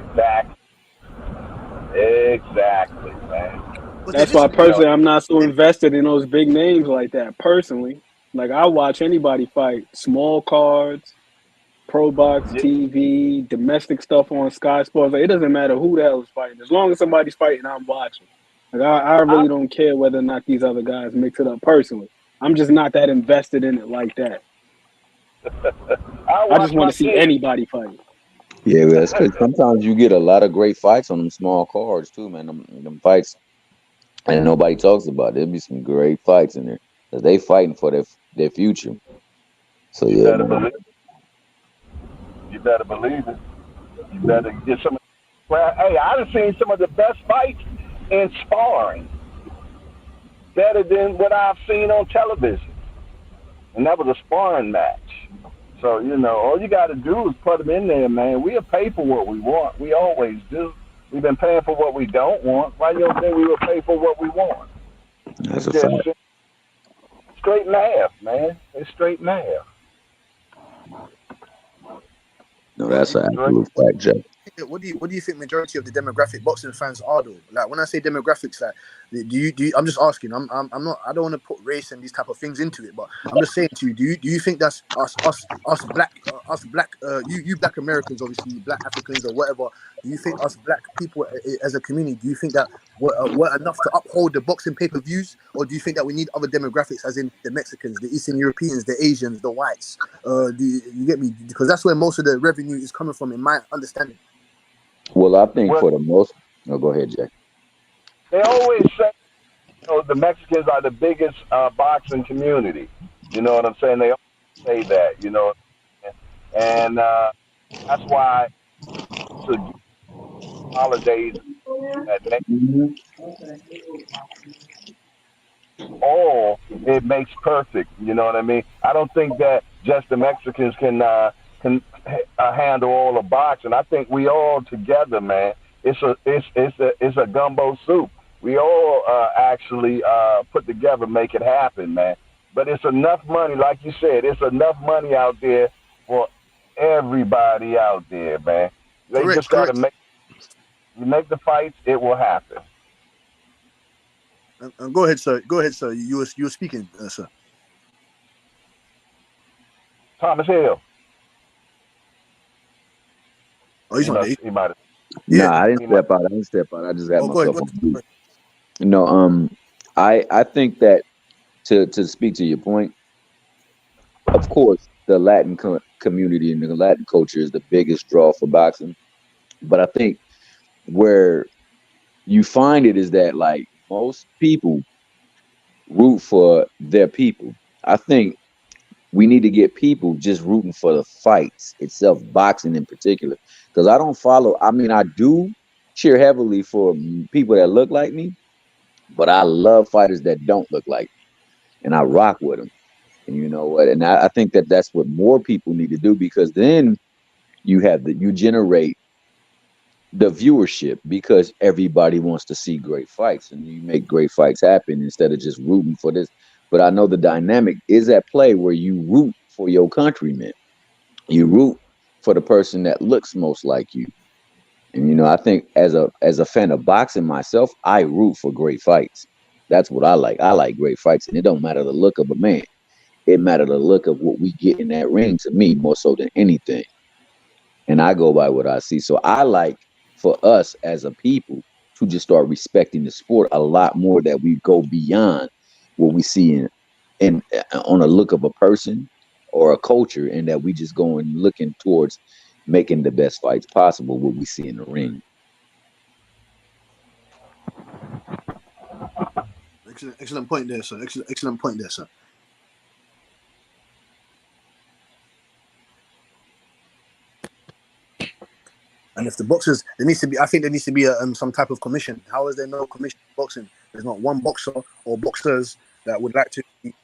Exactly, man. That's why personally I'm not so invested in those big names like that. Personally, like I watch anybody fight, small cards, Pro Box TV, domestic stuff on Sky Sports. Like, it doesn't matter who the hell is fighting. As long as somebody's fighting, I'm watching. Like I really don't care whether or not these other guys mix it up. Personally, I'm just not that invested in it like that. I just want to see anybody fight. Yeah, that's because sometimes you get a lot of great fights on them small cards too, man. Them fights, and nobody talks about it. There'll be some great fights in there. They fighting for their future. So you yeah, better believe it. You better believe it. You better get some. Well, hey, I've seen some of the best fights in sparring, better than what I've seen on television, and that was a sparring match. So, you know, all you got to do is put them in there, man. We'll pay for what we want. We always do. We've been paying for what we don't want. Why you don't think we will pay for what we want? That's a fact. Straight math, man. It's straight math. No, that's an absolute fact, Jeff. What do you think majority of the demographic boxing fans are though? Like when I say demographics, like do you I'm just asking. I'm not. I don't want to put race and these type of things into it, but I'm just saying to you. Do you think that's us black you black Americans, obviously black Africans or whatever? Do you think us black people as a community? Do you think that we're enough to uphold the boxing pay-per-views, or do you think that we need other demographics, as in the Mexicans, the Eastern Europeans, the Asians, the whites? Do you get me? Because that's where most of the revenue is coming from, in my understanding. Well, I think for the most. No, go ahead, Jack. They always say, the Mexicans are the biggest boxing community. You know what I'm saying? They always say that. You know, and that's why to holidays that make all it makes perfect. You know what I mean? I don't think that just the Mexicans can handle all the boxing. I think we all together, man. It's a gumbo soup. We all actually put together, make it happen, man. But it's enough money, like you said, it's enough money out there for everybody out there, man. They Correct, just got to correct. make the fights. It will happen. Go ahead, sir. Go ahead, sir. You were speaking, sir. Thomas Hill. Oh, he's He not there. must. He might. Yeah. Nah, I didn't He might. step out. I didn't step out. I just got Oh, go ahead. myself Go on ahead. mute. No, I think that to speak to your point, of course, the Latin community and the Latin culture is the biggest draw for boxing. But I think where you find it is that like most people root for their people. I think we need to get people just rooting for the fights itself, boxing in particular. Because I don't follow. I mean, I do cheer heavily for people that look like me, but I love fighters that don't look like me, and I rock with them. And you know what? And I think that that's what more people need to do because then you generate the viewership because everybody wants to see great fights and you make great fights happen instead of just rooting for this. But I know the dynamic is at play where you root for your countrymen. You root for the person that looks most like you. And you know, I think as a fan of boxing myself, I root for great fights. That's what I like. I like great fights, and it don't matter the look of a man. It matters the look of what we get in that ring to me more so than anything. And I go by what I see. So I like for us as a people to just start respecting the sport a lot more that we go beyond what we see in on a look of a person or a culture and that we just go and looking towards making the best fights possible what we see in the ring. Excellent point there, sir. Excellent point there, sir. And if the boxers, there needs to be, I think there needs to be some type of commission. How is there no commission in boxing? There's not one boxer or boxers that would like to be,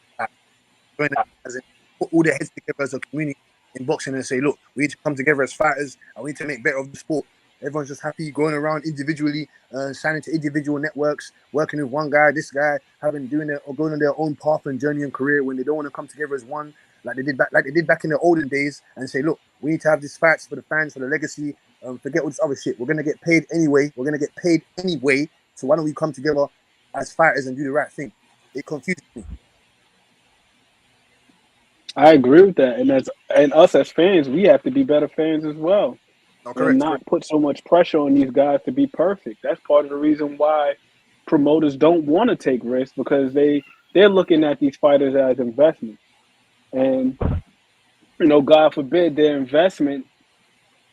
join as in, put all their heads together as a community in boxing and say, look, we need to come together as fighters and we need to make better of the sport. Everyone's just happy going around individually, signing to individual networks, working with one guy, this guy, doing it or going on their own path and journey and career when they don't want to come together as one, like they did back in the olden days, and say, look, we need to have these fights for the fans, for the legacy. Forget all this other shit. We're gonna get paid anyway. So why don't we come together as fighters and do the right thing? It confuses me. I agree with that, and us as fans, we have to be better fans as well, No, and correct. not put so much pressure on these guys to be perfect. That's part of the reason why promoters don't want to take risks because they're looking at these fighters as investments, and God forbid their investment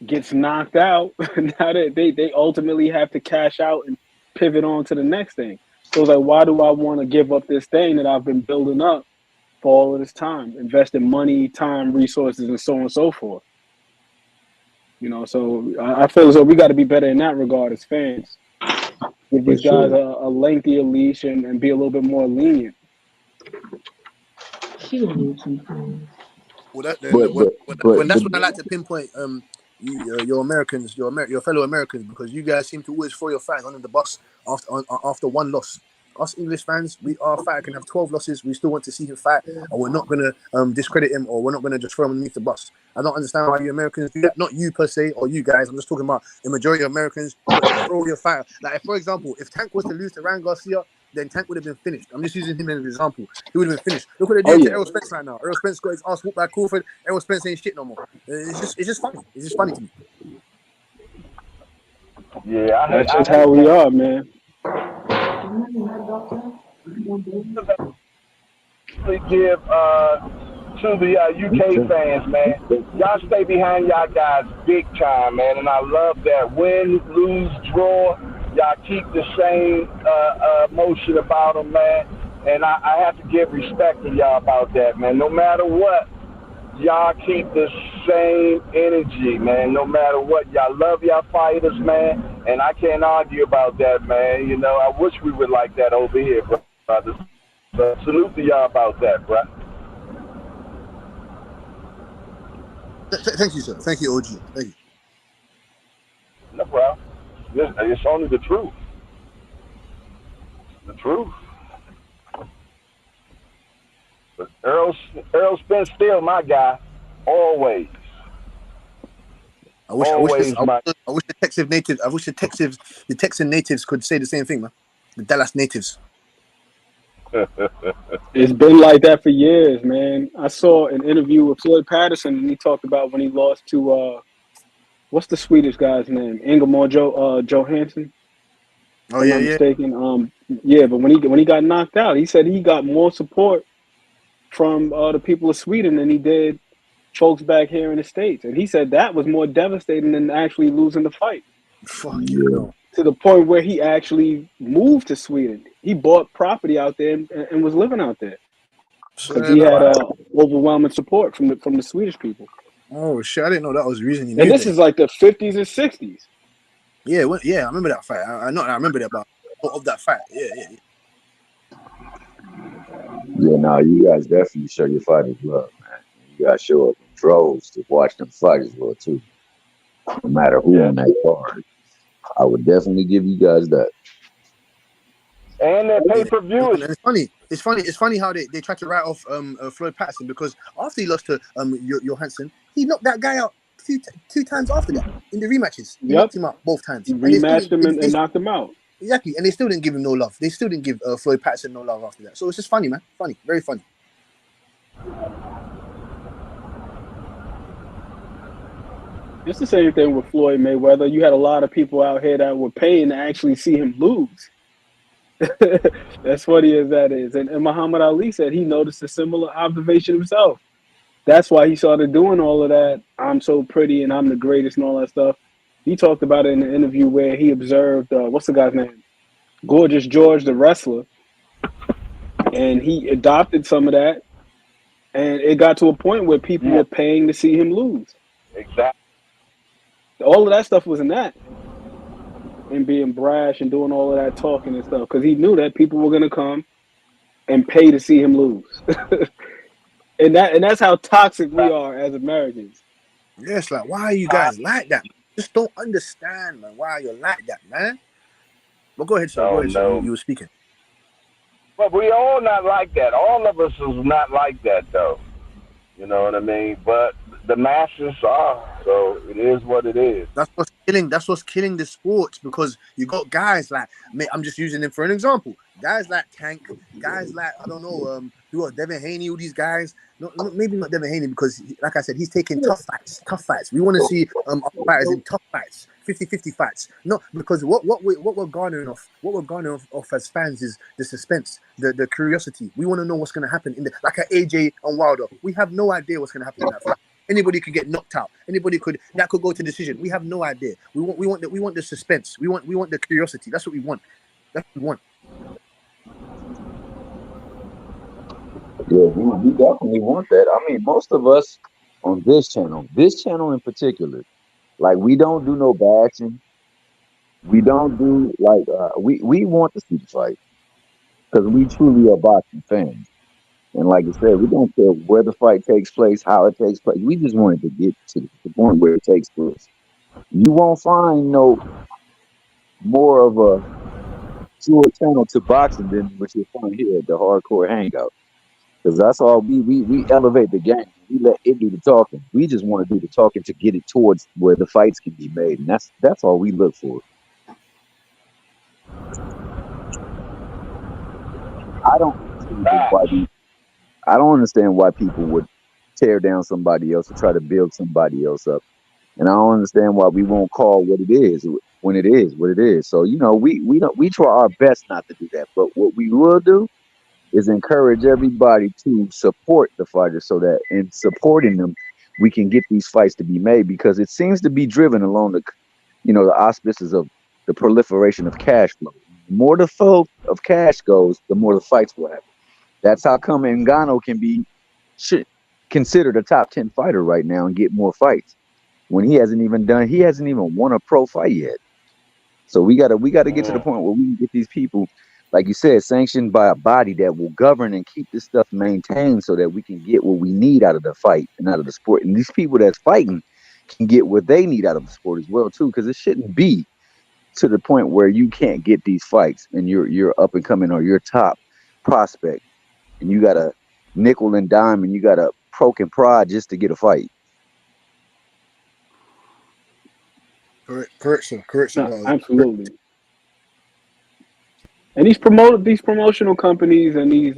gets knocked out. Now that they ultimately have to cash out and pivot on to the next thing. So it's like, why do I want to give up this thing that I've been building up for all of this time, investing money, time, resources, and so on and so forth? So I feel as though we got to be better in that regard as fans. Give For these guys sure. a lengthier leash and be a little bit more lenient. Well, But but when but that's when I like to pinpoint your Americans, your fellow Americans, because you guys seem to always throw your fans under the bus after one loss. Us English fans, our fighter can have 12 losses. We still want to see him fight, and we're not gonna discredit him, or we're not gonna just throw him underneath the bus. I don't understand why you Americans do that. Not you per se, or you guys. I'm just talking about the majority of Americans. You want to throw your fighter. Like, for example, if Tank was to lose to Ryan Garcia, then Tank would have been finished. I'm just using him as an example. He would have been finished. Look what they're Oh doing to yeah, Errol Spence right now. Errol Spence got his ass whooped by Crawford. Errol Spence ain't shit no more. It's just funny. It's just funny to me. Yeah, that's I just hate how we that. are, man. Give to the UK fans, man. Y'all stay behind y'all guys big time, man, and I love that. Win, lose, draw, y'all keep the same motion about them, man. And I have to give respect to y'all about that, man. No matter what, y'all keep the same energy, man. No matter what, y'all love y'all fighters, man. And I can't argue about that, man. I wish we were like that over here, brothers. So salute to y'all about that, bro. Thank you, sir. Thank you, OG. Thank you. No problem. It's only the truth. The truth. But Earl Spence still my guy, always. I wish Always my. the Texan natives could say the same thing, man. The Dallas natives. It's been like that for years, man. I saw an interview with Floyd Patterson, and he talked about when he lost to what's the Swedish guy's name? Ingemar Johansson, if Oh I'm yeah, not yeah. mistaken. Yeah, but when he got knocked out, he said he got more support from the people of Sweden than he did folks back here in the States, and he said that was more devastating than actually losing the fight. Fucking hell. To the point where he actually moved to Sweden. He bought property out there and was living out there because he had overwhelming support from the Swedish people. Oh shit! I didn't know that was the reason he And moved this there. is like the 50s and 60s. Yeah, yeah, I remember that fight. I remember that of that fight. Yeah. Yeah, no, you guys definitely show your fighters love, man. You guys show up in droves to watch them fight as well too. No matter who on that card, I would definitely give you guys that. And that pay-per-view is. And it's funny how they tried to write off Floyd Patterson, because after he lost to Johansson, he knocked that guy out two times after that in the rematches. He knocked him out both times. He And they rematched him and knocked him out. Exactly, and they still didn't give him no love. They still didn't give Floyd Patterson no love after that. So it's just funny, man. Funny, very funny. It's the same thing with Floyd Mayweather. You had a lot of people out here that were paying to actually see him lose. As funny as that is. And Muhammad Ali said he noticed a similar observation himself. That's why he started doing all of that. I'm so pretty and I'm the greatest and all that stuff. He talked about it in an interview where he observed, what's the guy's name? Gorgeous George, the wrestler. And he adopted some of that. And it got to a point where people were paying to see him lose. Exactly. All of that stuff was in that. And being brash and doing all of that talking and stuff. Because he knew that people were going to come and pay to see him lose. and that's how toxic we are as Americans. Yeah, it's like, why are you guys like that? Just don't understand, man. Why you're like that, man? But go ahead, sir. Go ahead, sir. You were speaking. But we all not like that. All of us is not like that, though. You know what I mean? But the masses are, so it is what it is. That's what's killing the sports, because you got guys like, I'm just using them for an example. Guys like Tank, guys like, I don't know, who are Devin Haney, all these guys. No, maybe not Devin Haney, because like I said, he's taking tough fights. We want to see fighters in tough fights, 50-50 fights. No, because what we're garnering off as fans is the suspense, the curiosity. We want to know what's going to happen like at AJ and Wilder. We have no idea what's going to happen in that fight. Anybody could get knocked out. That could go to decision. We have no idea. We want the suspense. We want the curiosity. That's what we want. That's what we want. Yeah, we definitely want that. I mean, most of us on this channel in particular, like, we don't do no bashing. We don't do we want to see the fight because we truly are boxing fans. And like I said, we don't care where the fight takes place, how it takes place. We just wanted to get to the point where it takes place. You won't find no more of a pure channel to boxing than what you'll find here at the Hardcore Hangout. Because that's all we elevate the game. We let it do the talking. We just want to do the talking to get it towards where the fights can be made. And that's all we look for. I don't understand why people would tear down somebody else or try to build somebody else up. And I don't understand why we won't call what it is when it is what it is. So, we try our best not to do that. But what we will do is encourage everybody to support the fighters, so that in supporting them, we can get these fights to be made, because it seems to be driven along the auspices of the proliferation of cash flow. The more the flow of cash goes, the more the fights will happen. That's how come Ngannou can be considered a top 10 fighter right now and get more fights when he hasn't even won a pro fight yet. So we gotta get to the point where we can get these people, like you said, sanctioned by a body that will govern and keep this stuff maintained, so that we can get what we need out of the fight and out of the sport. And these people that's fighting can get what they need out of the sport as well too, because it shouldn't be to the point where you can't get these fights and you're up and coming or you're top prospect and you gotta nickel and dime, and you got to poke and prod just to get a fight. Correct, sir. No, No, absolutely. And these promotional companies and these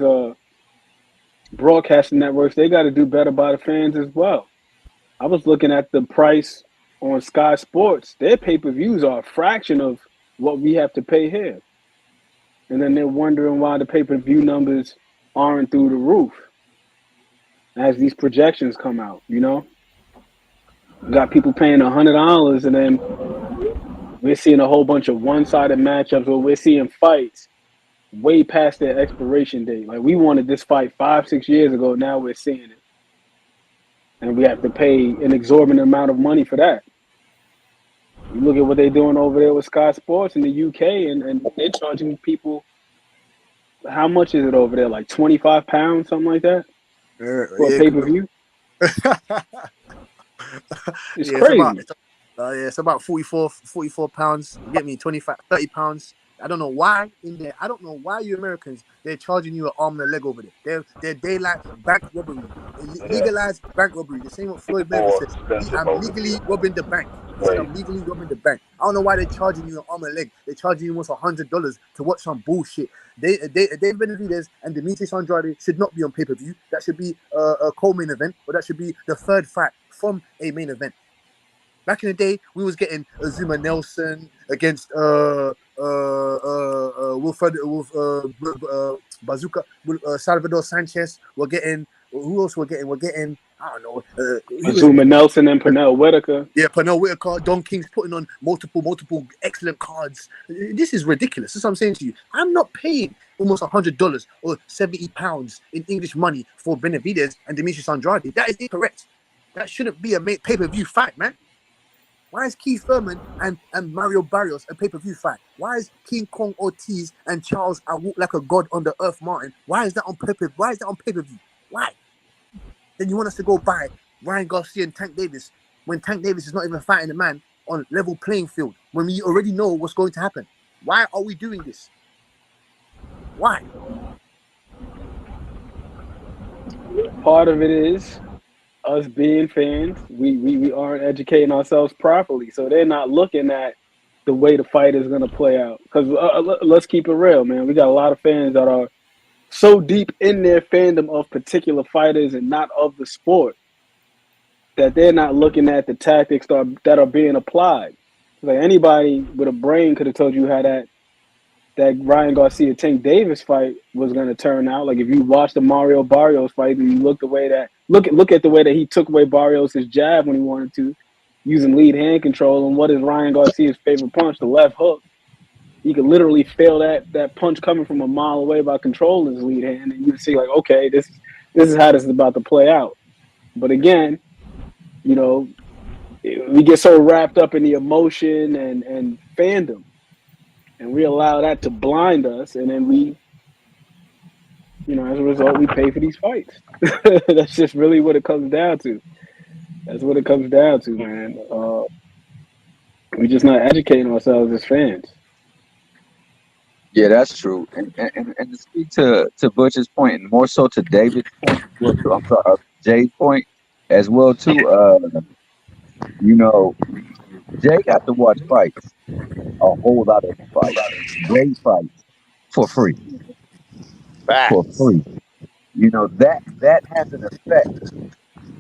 broadcasting networks, they got to do better by the fans as well. I was looking at the price on Sky Sports. Their pay-per-views are a fraction of what we have to pay here. And then they're wondering why the pay-per-view numbers aren't through the roof as these projections come out, you know? Got people paying $100, and then we're seeing a whole bunch of one-sided matchups where we're seeing fights way past their expiration date. Like, we wanted this fight 5-6 years ago. Now we're seeing it. And we have to pay an exorbitant amount of money for that. You look at what they're doing over there with Sky Sports in the UK, and they're charging people, how much is it over there? Like £25, something like that, for a pay-per-view? It's crazy. It's about 44 pounds. You get me? 25, 30 pounds. I don't know why in there. I don't know why you Americans, they're charging you an arm and a leg over there. They're daylight bank robbery, legalized bank robbery. The same what Floyd Mayweather More said. expensive I'm over legally there. robbing the bank. He said I'm legally robbing the bank. I don't know why they're charging you an arm and a leg. They're charging you almost $100 to watch some bullshit. David Benavidez and Demetrius Andrade should not be on pay-per-view. That should be a co-main event, or that should be the third fight from a main event. Back in the day, we was getting Azuma Nelson against Bazooka, Salvador Sanchez. We're getting, who else we're getting? We're getting, I don't know. Azuma Nelson and Pernell Whitaker. Yeah, Pernell Whitaker. Don King's putting on multiple excellent cards. This is ridiculous. That's what I'm saying to you. I'm not paying almost $100 or £70 in English money for Benavidez and Demetrius Andrade. That is incorrect. That shouldn't be a pay-per-view fight, man. Why is Keith Thurman and Mario Barrios a pay-per-view fight? Why is King Kong Ortiz and Charles I Walk Like a God on the Earth Martin? Why is that on pay-per-view? Why is that on pay-per-view? Why? Then you want us to go buy Ryan Garcia and Tank Davis when Tank Davis is not even fighting a man on level playing field, when we already know what's going to happen? Why are we doing this? Why? Part of it is us being fans. We aren't educating ourselves properly, so they're not looking at the way the fight is going to play out. Because let's keep it real, man. We got a lot of fans that are so deep in their fandom of particular fighters and not of the sport that they're not looking at the tactics that are being applied. Like, anybody with a brain could have told you how that Ryan Garcia Tank Davis fight was going to turn out. Like, if you watch the Mario Barrios fight and you look at the way that he took away Barrios' jab when he wanted to, using lead hand control, and what is Ryan Garcia's favorite punch, the left hook. He could literally feel that punch coming from a mile away by controlling his lead hand, and you see, like, okay, this is how this is about to play out. But again, you know, we get so wrapped up in the emotion and fandom, and we allow that to blind us, and then we, as a result, we pay for these fights. That's just really what it comes down to. That's what it comes down to, man. We're just not educating ourselves as fans. Yeah, that's true. And to speak to Butch's point, and more so to David's point, I'm sorry, Jay's point as well too. Jay got to watch fights, a whole lot of fights, great fights for free. For Facts. free. That has an effect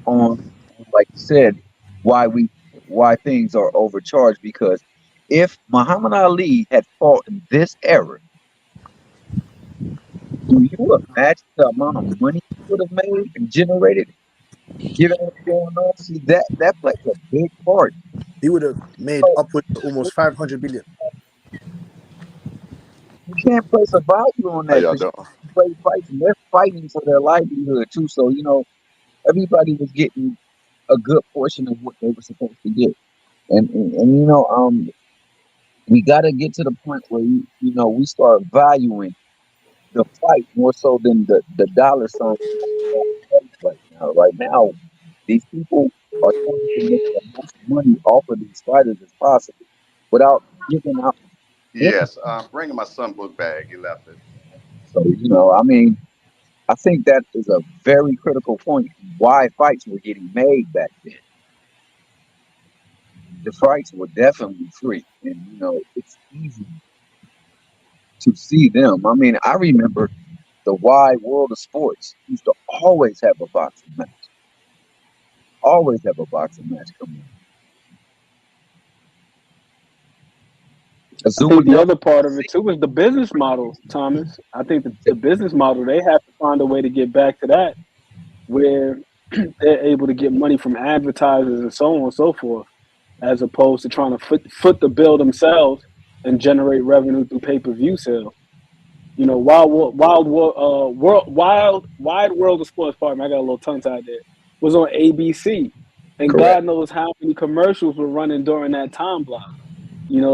on, like you said, why things are overcharged. Because if Muhammad Ali had fought in this era, do you imagine the amount of money he would have made and generated, given what's going on? See, that plays a big part. He would have made upwards of almost 500 billion. You can't place a value on How that y'all because doing? you play fights and they're fighting for their livelihood too. So everybody was getting a good portion of what they were supposed to get, and we got to get to the point where we start valuing the fight more so than the dollar sign right now. Right now, these people are trying to make the most money off of these fighters as possible without giving out. Yes, bringing my son book bag. He left it. So I mean, I think that is a very critical point. Why fights were getting made back then. The fights were definitely free, and it's easy to see them. I mean, I remember the wide world of sports used to always have a boxing match. Always have a boxing match coming on. I think Zooming the up. other part of it too is the business model, Thomas. I think the business model, they have to find a way to get back to that where they're able to get money from advertisers and so on and so forth, as opposed to trying to foot the bill themselves and generate revenue through pay-per-view sales. Wide World of Sports, pardon me, I got a little tongue-tied there, was on ABC. And Correct. God knows how many commercials were running during that time block.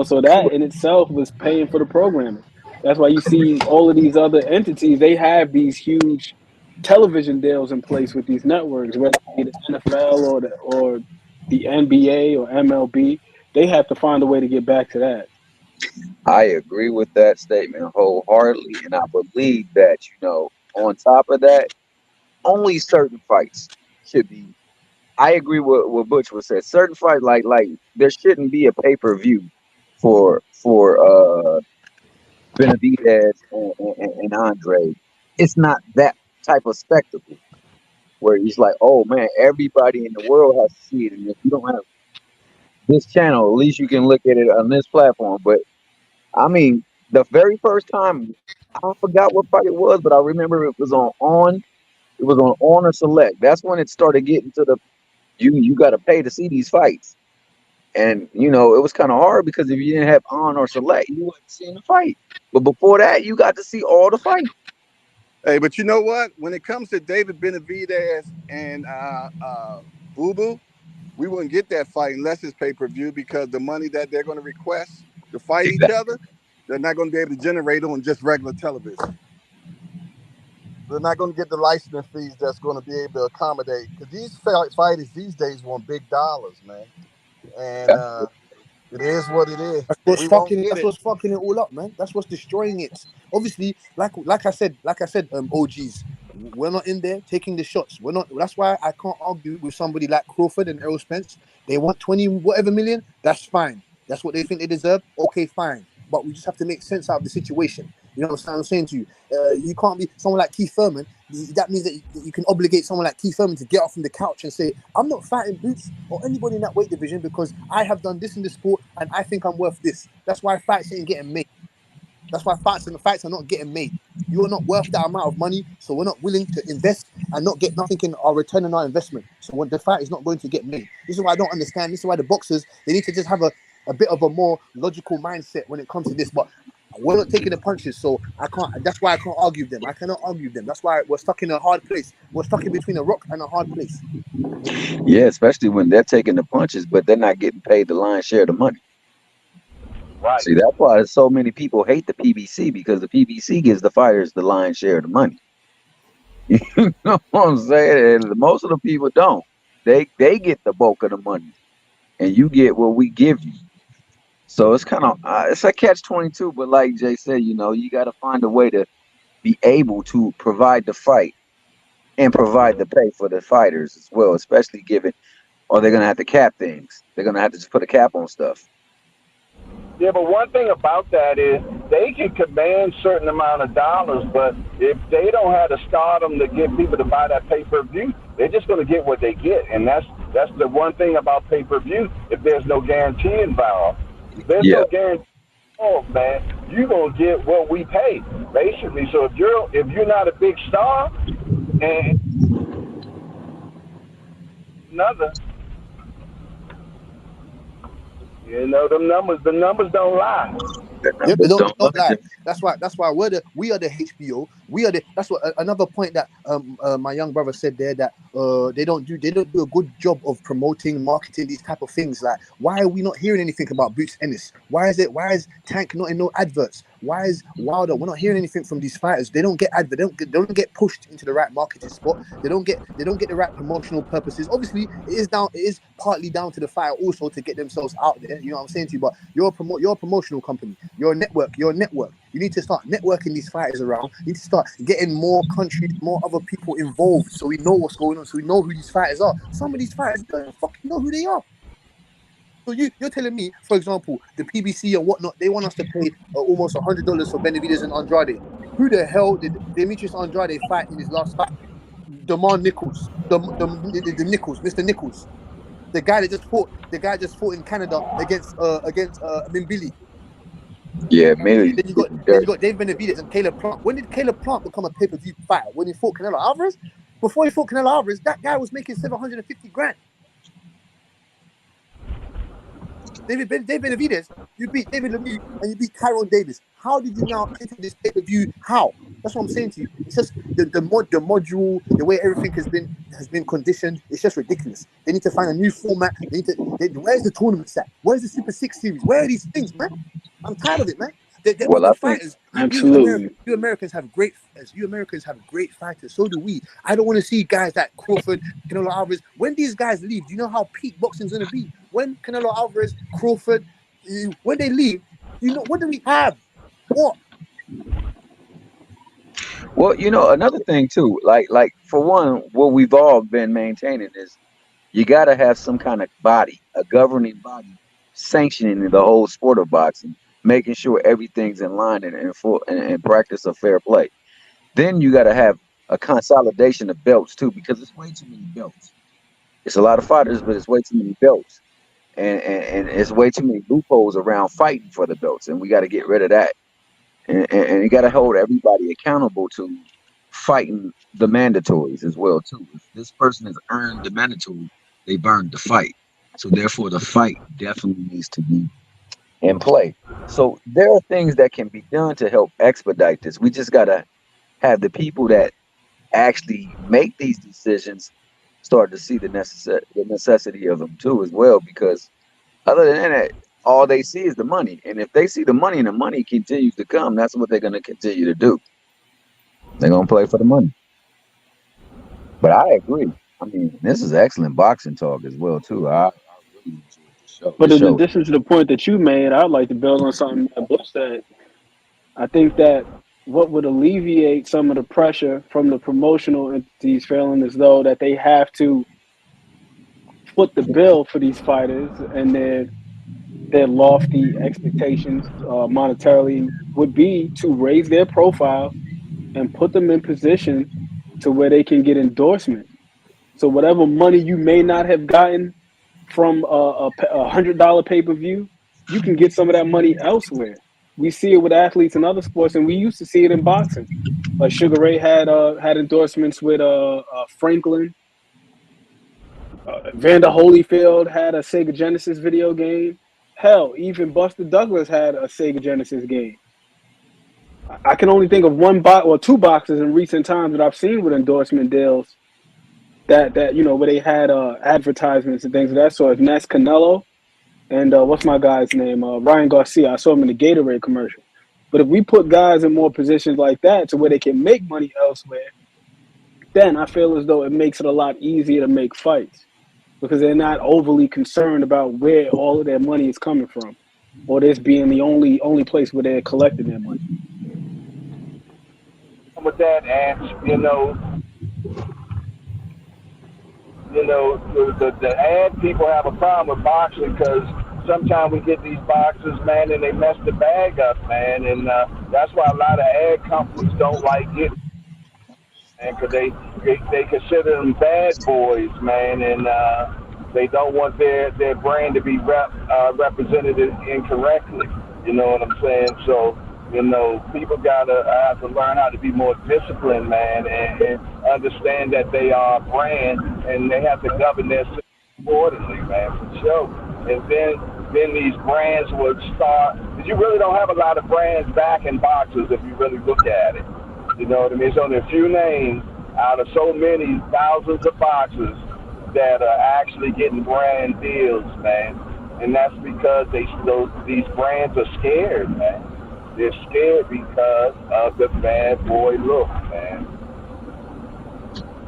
So that in itself was paying for the programming. That's why you see all of these other entities, they have these huge television deals in place with these networks, whether it be the NFL or the NBA or MLB. They have to find a way to get back to that. I agree with that statement wholeheartedly, and I believe that on top of that, only certain fights should be. I agree with what Butch was said. Certain fights, like there shouldn't be a pay-per-view for Benavidez and Andre. It's not that type of spectacle where he's like, oh man, everybody in the world has to see it, and if you don't have this channel, at least you can look at it on this platform. But I mean, the very first time, I forgot what fight it was, but I remember it was on. It was on or Select. That's when it started getting to the you got to pay to see these fights, and it was kind of hard because if you didn't have on or Select, you wasn't seeing the fight. But before that, you got to see all the fights. Hey, but you know what? When it comes to David Benavidez and Boo Boo, we wouldn't get that fight unless it's pay-per-view because the money that they're going to request to fight each Exactly. other, they're not going to be able to generate on just regular television. They're not going to get the licensing fees that's going to be able to accommodate because these fighters these days want big dollars, man. And it is what it is. That's what's We won't fucking. get That's it. what's fucking it all up, man. That's what's destroying it. Obviously, like I said, OGs, we're not in there taking the shots. We're not. That's why I can't argue with somebody like Crawford and Errol Spence. They want 20 whatever million. That's fine. That's what they think they deserve. Okay, fine. But we just have to make sense out of the situation. You know what I'm saying to you? You can't be someone like Keith Thurman. That means that you can obligate someone like Keith Thurman to get off from the couch and say, I'm not fighting Boots or anybody in that weight division because I have done this in the sport and I think I'm worth this. That's why fights ain't getting made. That's why fights are not getting made. You're not worth that amount of money, so we're not willing to invest and not get nothing in our return on our investment. So when the fight is not going to get made. This is why I don't understand. This is why the boxers, they need to just have a bit of a more logical mindset when it comes to this. But we're not taking the punches, so I can't. That's why I can't argue them. I cannot argue them. That's why we're stuck in a hard place. We're stuck in between a rock and a hard place. Yeah, especially when they're taking the punches, but they're not getting paid the lion's share of the money. Right. See, that's why so many people hate the PBC because the PBC gives the fighters the lion's share of the money. You know what I'm saying? And most of the people don't. They get the bulk of the money, and you get what we give you. So it's kind of it's a catch-22. But like Jay said, you got to find a way to be able to provide the fight and provide the pay for the fighters as well, especially given, or they're gonna have to cap things. They're gonna have to just put a cap on stuff. Yeah, but one thing about that is they can command certain amount of dollars, but if they don't have the stardom to get people to buy that pay-per-view, they're just going to get what they get, and that's the one thing about pay-per-view. If there's no guarantee involved, if there's Yeah. no guarantee involved, man, you're gonna get what we pay, basically. So if you're not a big star, and another, the numbers don't lie. The Yep, they numbers don't don't lie. lie. That's why we are the HBO. We are the that's what another point that my young brother said there that they don't do a good job of promoting, marketing these type of things. Like, why are we not hearing anything about Boots Ennis? Why is Tank not in no adverts? Why is Wilder? We're not hearing anything from these fighters. They don't get pushed into the right marketing spot. They don't get the right promotional purposes. Obviously, it is partly down to the fighter also to get themselves out there. You know what I'm saying to you? But you're a promotional company. You're a network. You need to start networking these fighters around. You need to start getting more countries, more other people involved, so we know what's going on, so we know who these fighters are. Some of these fighters don't fucking know who they are. So you're telling me, for example, the PBC and whatnot, they want us to pay almost $100 for Benavidez and Andrade. Who the hell did Demetrius Andrade fight in his last fight? Damon Nichols, the Nichols, Mr. Nichols, the guy just fought in Canada against Mimbili. Yeah, maybe. Then you got Dave Benavidez and Caleb Plant. When did Caleb Plant become a pay-per-view fighter? When he fought Canelo Alvarez? Before he fought Canelo Alvarez, that guy was making $750,000. David Benavidez, you beat David Lemieux and you beat Tyrone Davis. How did you now enter this pay-per-view? How? That's what I'm saying to you. It's just the module, the way everything has been conditioned. It's just ridiculous. They need to find a new format. Where's the tournament at? Where's the Super 6 series? Where are these things, man? I'm tired of it, man. Well, I The think fighters, absolutely. you Americans have great fighters. You Americans have great fighters. So do we. I don't want to see guys like Crawford, Canelo Alvarez. When these guys leave, do you know how peak boxing's going to be? When Canelo Alvarez, Crawford, when they leave, you know, what do we have? What? Well, another thing too, like for one, what we've all been maintaining is you got to have some kind of body, a governing body, sanctioning the whole sport of boxing, making sure everything's in line and practice of fair play. Then you got to have a consolidation of belts too, because it's way too many belts. It's a lot of fighters, but it's way too many belts, and it's way too many loopholes around fighting for the belts, and we got to get rid of that. And you got to hold everybody accountable to fighting the mandatories as well too. If this person has earned the mandatory, they've earned the fight. So therefore, the fight definitely needs to be in play. So there are things that can be done to help expedite this. We just got to have the people that actually make these decisions start to see the necessity of them too as well, because other than that, all they see is the money. And if they see the money and the money continues to come, that's what they're going to continue to do. They're going to play for the money. But I agree. I mean, this is excellent boxing talk as well, too. I really enjoyed the show. But in addition to the point that you made, I'd like to build on something that Bush said. I think that what would alleviate some of the pressure from the promotional entities feeling as though that they have to foot the bill for these fighters and their lofty expectations monetarily would be to raise their profile and put them in position to where they can get endorsements. So whatever money you may not have gotten from a $100 pay-per-view, you can get some of that money elsewhere. We see it with athletes in other sports, and we used to see it in boxing. Sugar Ray had endorsements with Franklin. Vander Holyfield had a Sega Genesis video game. Hell, even Buster Douglas had a Sega Genesis game. I can only think of one box or two boxes in recent times that I've seen with endorsement deals that where they had advertisements and things of that sort. And that's Canelo and what's my guy's name? Ryan Garcia. I saw him in the Gatorade commercial. But if we put guys in more positions like that to where they can make money elsewhere, then I feel as though it makes it a lot easier to make fights because they're not overly concerned about where all of their money is coming from, or this being the only place where they're collecting their money. With that, and the ad people have a problem with boxing because sometimes we get these boxers, man, and they mess the bag up, man, and that's why a lot of ad companies don't like it, man, because they consider them bad boys, man, and they don't want their brand to be represented incorrectly. You know what I'm saying? So, people gotta have to learn how to be more disciplined, man, and understand that they are a brand and they have to govern their system accordingly, man, for sure. And then these brands would start. Because you really don't have a lot of brands backing boxers if you really look at it. You know what I mean? It's only a few names out of so many thousands of boxers that are actually getting brand deals, man. And that's because these brands are scared, man. They're scared because of the bad boy look, man.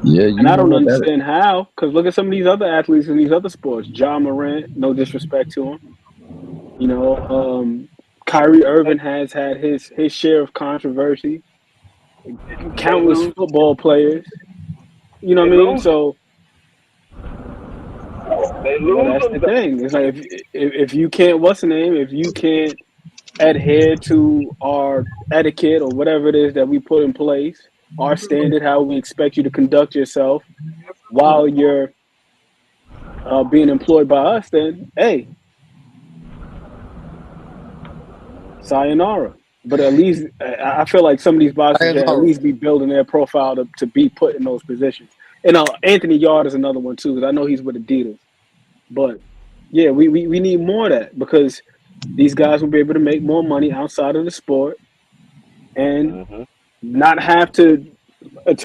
Yeah, And you I know don't what that understand how, because look at some of these other athletes in these other sports. John Morant, no disrespect to him. You know, Kyrie Irving has had his share of controversy. They Countless lose. football players. You know They what I mean? lose. So, They well, lose that's them. the thing. It's like if you can't, what's the name? If you can't adhere to our etiquette or whatever it is that we put in place, our standard, how we expect you to conduct yourself while you're being employed by us, then hey, sayonara. But at least I feel like some of these boxers should at Sayonara. least be building their profile to be put in those positions. And Anthony Yard is another one too, because I know he's with Adidas. But yeah, we need more of that because these guys will be able to make more money outside of the sport and Mm-hmm. not have to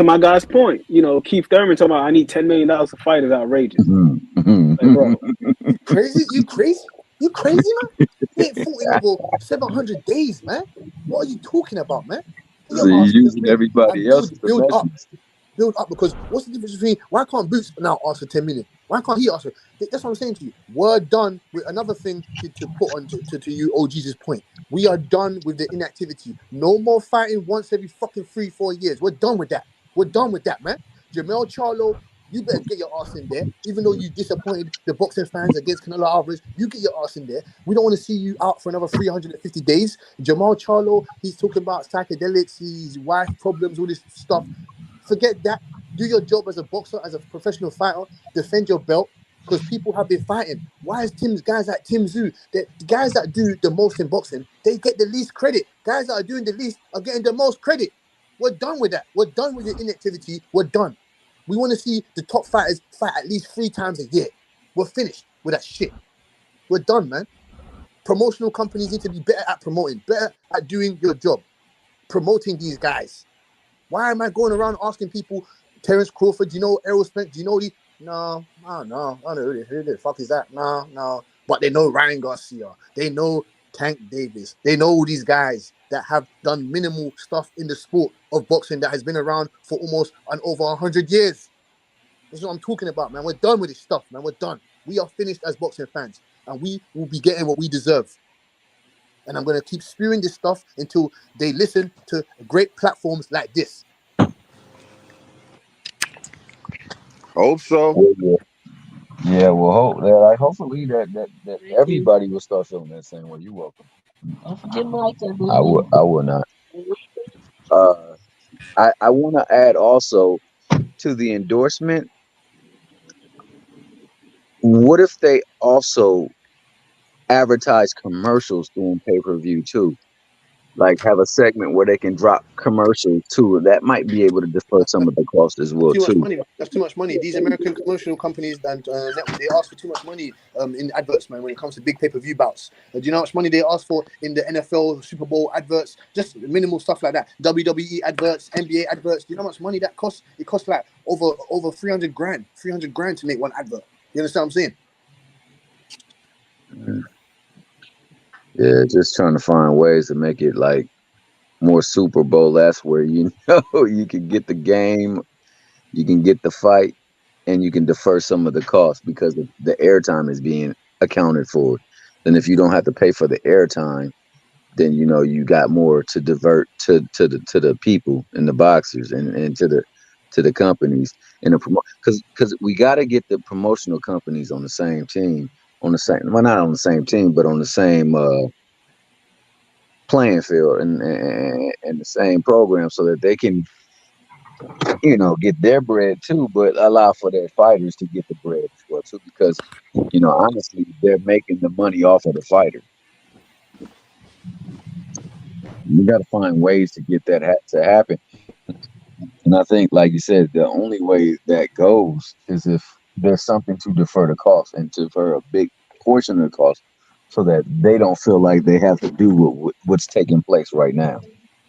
my guy's point, you know, Keith Thurman talking about I need $10 million to fight is outrageous. Like, bro, You crazy? You crazy? You crazy, man? He ain't fought in over 700 days, man. What are you talking about, man? Get so your you're ass in the using ring and everybody else as a build up. message. Build up, because what's the difference between why can't Boots now ask for 10 million? Why can't he ask for? That's what I'm saying to you. We're done with another thing to put on to you, OG's point. We are done with the inactivity. No more fighting once every fucking 3-4 years. We're done with that. We're done with that, man. Jamel Charlo, you better get your ass in there. Even though you disappointed the boxing fans against Canelo Alvarez, you get your ass in there. We don't want to see you out for another 350 days. Jamal Charlo, he's talking about psychedelics, his wife problems, all this stuff. Forget that. Do your job as a boxer, as a professional fighter. Defend your belt, because people have been fighting. Why is guys like Tim Tszyu, the guys that do the most in boxing, they get the least credit. Guys that are doing the least are getting the most credit. We're done with that. We're done with the inactivity. We're done. We want to see the top fighters fight at least 3 times a year. We're finished with that shit. We're done, man. Promotional companies need to be better at promoting, better at doing your job, promoting these guys. Why am I going around asking people, Terence Crawford, do you know Errol Spence? Do you know the? No, I don't know. I don't know who the fuck is that? No, no. But they know Ryan Garcia. They know Tank Davis. They know all these guys that have done minimal stuff in the sport of boxing that has been around for almost over 100 years. This is what I'm talking about, man. We're done with this stuff, man. We're done. We are finished as boxing fans, and we will be getting what we deserve. And I'm gonna keep spewing this stuff until they listen to great platforms like this. Hope so. Yeah, yeah. Well, hopefully that everybody will start feeling that same way. You're welcome. Don't forget Mike. I will not. Uh, I want to add also to the endorsement. What if they also advertise commercials during pay-per-view too? Like have a segment where they can drop commercials too. That might be able to defer some of the cost as well Too much too. money, man. That's too much money. These American commercial companies and network, they ask for too much money in adverts, man. When it comes to big pay-per-view bouts, do you know how much money they ask for in the NFL Super Bowl adverts? Just minimal stuff like that. WWE adverts, NBA adverts. Do you know how much money that costs? It costs like over 300 grand, 300 grand to make one advert. You understand what I'm saying? Yeah, just trying to find ways to make it like more Super Bowl. That's where you know you can get the game, you can get the fight, and you can defer some of the costs because the airtime is being accounted for. Then if you don't have to pay for the airtime, then you know you got more to divert to the people and the boxers and to the companies and the because we got to get the promotional companies on the same team, on the same, well, not on the same team, but on the same playing field and the same program so that they can, you know, get their bread too, but allow for their fighters to get the bread as well too, because, you know, honestly, they're making the money off of the fighter. You got to find ways to get that to happen. And I think, like you said, the only way that goes is if there's something to defer the cost and to defer a big portion of the cost so that they don't feel like they have to do what's taking place right now.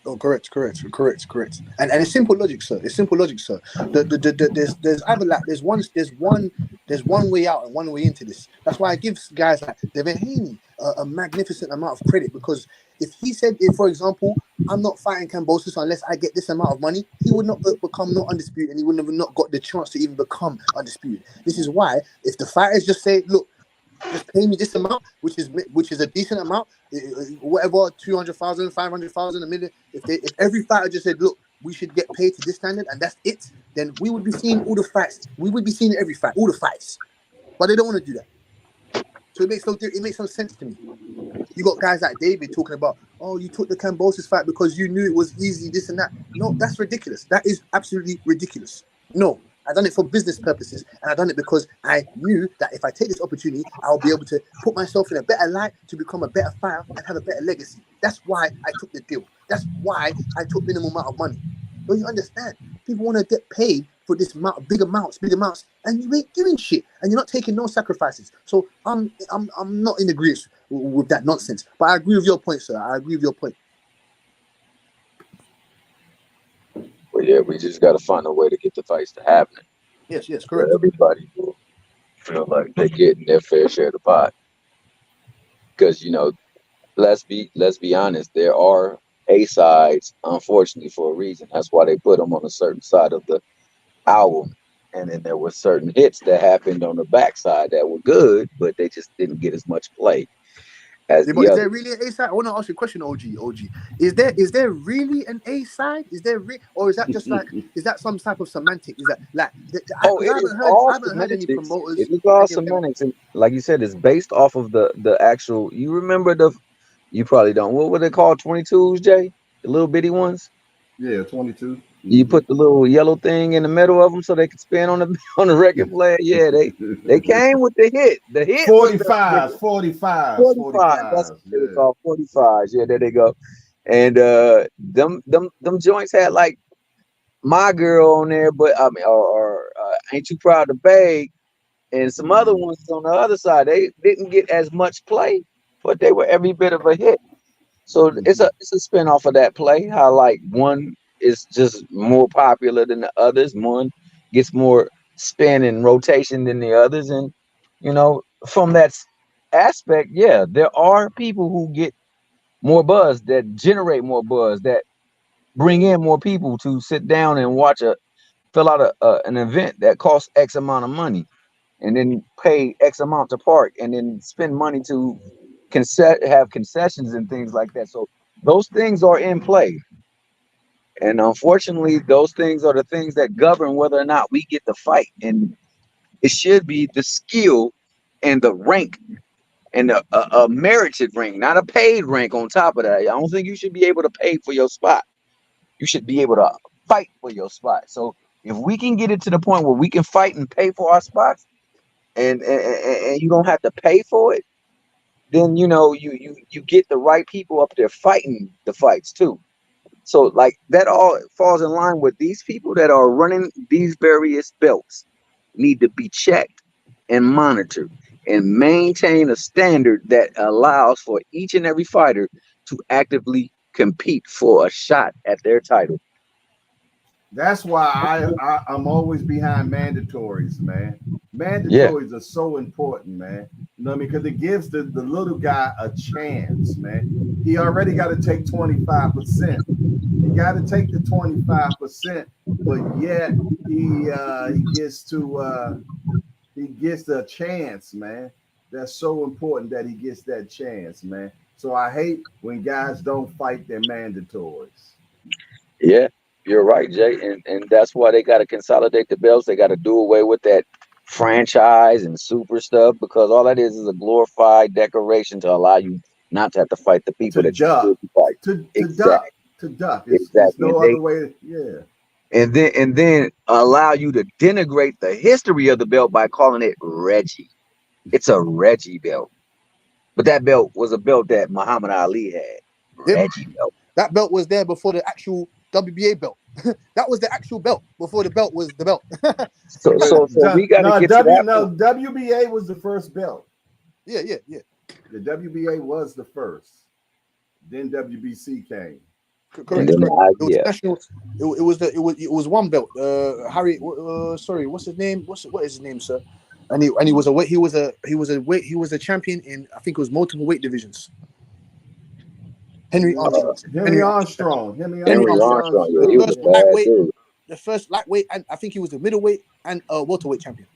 Oh, correct. And it's simple logic, sir. It's simple logic, sir. There's either like there's one way out and one way into this. That's why I give guys like Devin Haney a magnificent amount of credit, because if he said, if for example, I'm not fighting Kambosos unless I get this amount of money, he would not become not undisputed, and he wouldn't have not got the chance to even become undisputed. This is why if the fighters just say, look, just pay me this amount, which is a decent amount, whatever, 200,000, 500,000, a million. If every fighter just said, look, we should get paid to this standard, and that's it, then we would be seeing all the fights. We would be seeing every fight, all the fights. But they don't want to do that. So it makes no sense to me. You got guys like David talking about, oh, you took the Kambosos fight because you knew it was easy, this and that. No, that's ridiculous. That is absolutely ridiculous. No, I done it for business purposes, and I done it because I knew that if I take this opportunity, I'll be able to put myself in a better light to become a better fighter and have a better legacy. That's why I took the deal. That's why I took minimum amount of money. Don't you understand? People want to get paid for this amount, big amounts, and you ain't doing shit, and you're not taking no sacrifices. So I'm not in agreement with that nonsense. But I agree with your point, sir. I agree with your point. Well, yeah, we just got to find a way to get the fights to happen. Yes, Where correct. everybody will feel like they're getting their fair share of the pot. Because let's be honest, there are A sides, unfortunately, for a reason. That's why they put them on a certain side of the album. And then there were certain hits that happened on the backside that were good, but they just didn't get as much play as Yeah, but the is other. there really an A side? I want to ask you a question, OG. Is there really an A side? Is there or is that just like, is that some type of semantic? Is that like, Oh, because it is I all haven't heard any semantics. It promoters is or all any of them. semantics, and like you said, it's based off of the actual. You remember you probably don't. What were they called? 22s, Jay? The little bitty ones. Yeah, 22. You put the little yellow thing in the middle of them so they could spin on the on the record player. Yeah, they came with the hit. The hit was the 45s, 45s, 45. That's what 45s. they were Yeah. called. 45s. Yeah, there they go. And them joints had like My Girl on there, but I mean, or Ain't Too Proud to Beg, and some other ones on the other side. They didn't get as much play, but they were every bit of a hit. So it's a spin off of that play. How like one is just more popular than the others. One gets more spin and rotation than the others, and from that aspect, yeah, there are people who get more buzz, that generate more buzz, that bring in more people to sit down and fill out an event that costs X amount of money, and then pay X amount to park, and then spend money to have concessions and things like that. So those things are in play, and unfortunately, those things are the things that govern whether or not we get the fight. And it should be the skill and the rank, and a merited rank, not a paid rank on top of that. I don't think you should be able to pay for your spot. You should be able to fight for your spot. So if we can get it to the point where we can fight and pay for our spots, and you don't have to pay for it, then you get the right people up there fighting the fights too. So like that all falls in line with these people that are running these various belts need to be checked and monitored and maintain a standard that allows for each and every fighter to actively compete for a shot at their title. That's why I'm always behind mandatories, man. Yeah. Mandatories are so important, man. You know what I mean? Because it gives the little guy a chance, man. He already got to take 25%. He got to take the 25%, but yet he gets the chance, man. That's so important that he gets that chance, man. So I hate when guys don't fight their mandatories. Yeah, you're right, Jay, and that's why they got to consolidate the belts. They got to do away with that franchise and super stuff, because all that is a glorified decoration to allow you not to have to fight the people To that you duck, should fight. to duck, Exactly, to duck. It's exactly, no other way. Yeah. and then allow you to denigrate the history of the belt by calling it Reggie. It's a Reggie belt, but that belt was a belt that Muhammad Ali had. Yep. Reggie belt. That belt was there before the actual WBA belt. That was the actual belt before the belt was the belt. So we got to get to that point. WBA was the first belt. Yeah. The WBA was the first. Then WBC came. Correct. then It was yeah, national. It was one belt. Harry. Sorry, what's his name? What is his name, sir? And he was a champion in, I think it was multiple weight divisions. Henry Armstrong. Henry Armstrong. Henry Armstrong. Yeah, he was a bad dude. The first lightweight, and I think he was the middleweight and welterweight champion.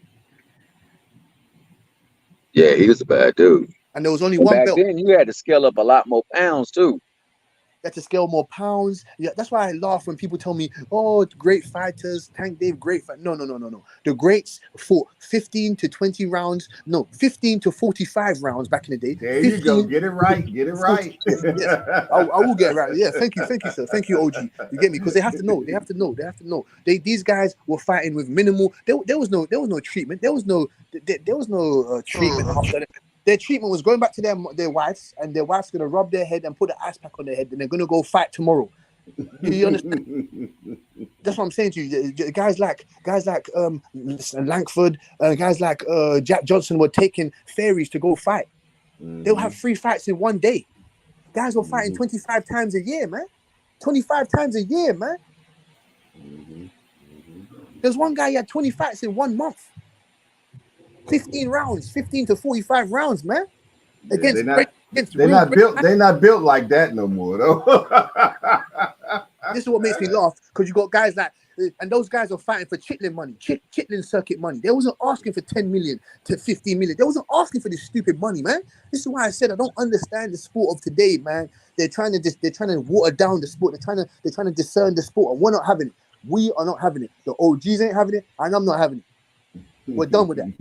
Yeah, he was a bad dude. And there was only And one back belt. then, you had to scale up a lot more pounds too. You had to scale more pounds. Yeah, that's why I laugh when people tell me, "Oh, great fighters, Tank Dave, great fight." No. The greats fought 15 to 20 rounds. No, 15 to 45 rounds back in the day. There you go. Get it right. Get it right. Yes, I will get it right. Yeah, thank you, sir. Thank you, OG. You get me? Because they have to know. These guys were fighting with minimal. There was no treatment. There was no treatment after that. Their treatment was going back to their wives, and their wives gonna rub their head and put an ice pack on their head, and they're gonna go fight tomorrow. You understand? That's what I'm saying to you. Guys like Langford, guys like Jack Johnson were taking ferries to go fight. They'll have 3 fights in one day. Guys were fighting 25 times a year, man. 25 times a year, man. There's one guy, he had 20 fights in 1 month. 15 rounds, 15 to 45 rounds, man. They're not built like that no more, though. This is what makes me laugh, because you got guys like, and those guys are fighting for chitlin money, chitlin circuit money. They wasn't asking for 10 million to 15 million. They wasn't asking for this stupid money, man. This is why I said I don't understand the sport of today, man. They're trying to water down the sport. They're trying to discern the sport, and we're not having it. We are not having it. The OGs ain't having it, and I'm not having it. We're done with that.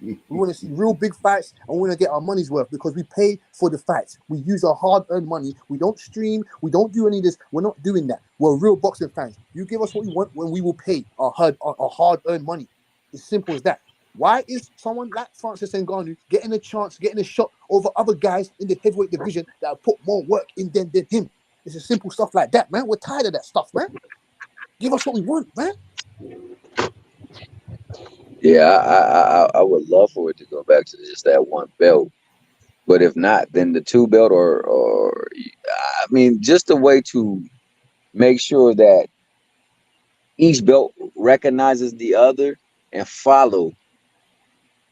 We want to see real big fights, and we want to get our money's worth, because we pay for the fights. We use our hard-earned money. We don't stream. We don't do any of this. We're not doing that. We're real boxing fans. You give us what we want, when we will pay our hard-earned money. It's simple as that. Why is someone like Francis Ngannou getting a chance, getting a shot over other guys in the heavyweight division that have put more work in than him? It's a simple stuff like that, man. We're tired of that stuff, man. Give us what we want, man. Yeah, I would love for it to go back to just that one belt, but if not, then the 2 belt, or I mean, just a way to make sure that each belt recognizes the other and follow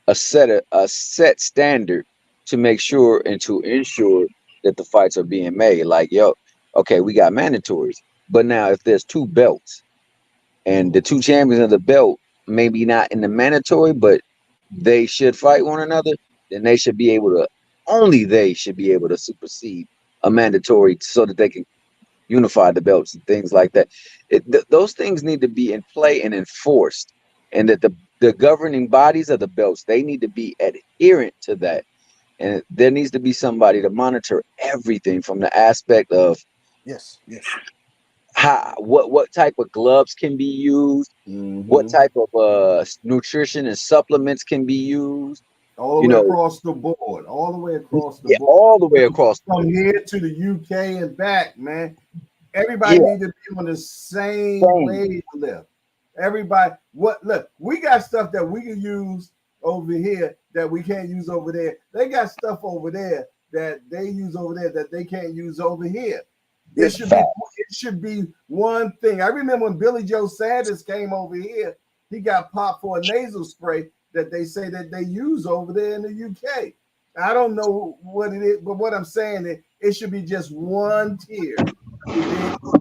a set standard to make sure and to ensure that the fights are being made. Like, yo, okay, we got mandatories, but now if there's 2 belts and the 2 champions of the belt, maybe not in the mandatory, but they should fight one another, then they should be able to supersede a mandatory, so that they can unify the belts and things like that. Those things need to be in play and enforced, and that the governing bodies of the belts, they need to be adherent to that. And there needs to be somebody to monitor everything, from the aspect of yes, what type of gloves can be used, what type of nutrition and supplements can be used, all the way across the board, all the way across the board, all the way across from here to the UK and back, man. Everybody need to be on the same wavelength. Everybody, look, we got stuff that we can use over here that we can't use over there. They got stuff over there that they use over there that they can't use over here. It should be one thing. I remember when Billy Joe Sanders came over here, he got popped for a nasal spray that they say that they use over there in the UK. I don't know what it is, but what I'm saying is it should be just one tier.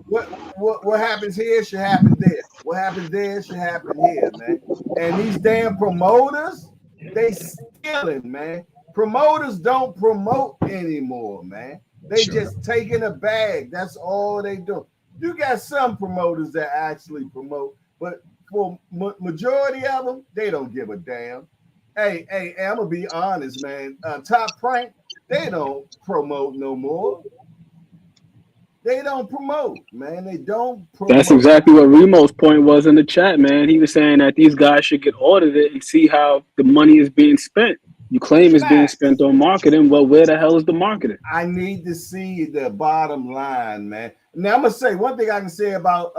What happens here should happen there. What happens there should happen here, man. And these damn promoters, they stealing, man. Promoters don't promote anymore, man. They just taking a bag. That's all they do. You got some promoters that actually promote, but for majority of them, they don't give a damn. Hey, I'm gonna be honest, man. Top Prank, they don't promote no more. They don't promote, man. They don't promote. That's exactly what Remo's point was in the chat, man. He was saying that these guys should get audited and see how the money is being spent. You claim it's being spent on marketing. Well, where the hell is the marketing? I need to see the bottom line, man. Now, I'm going to say one thing I can say about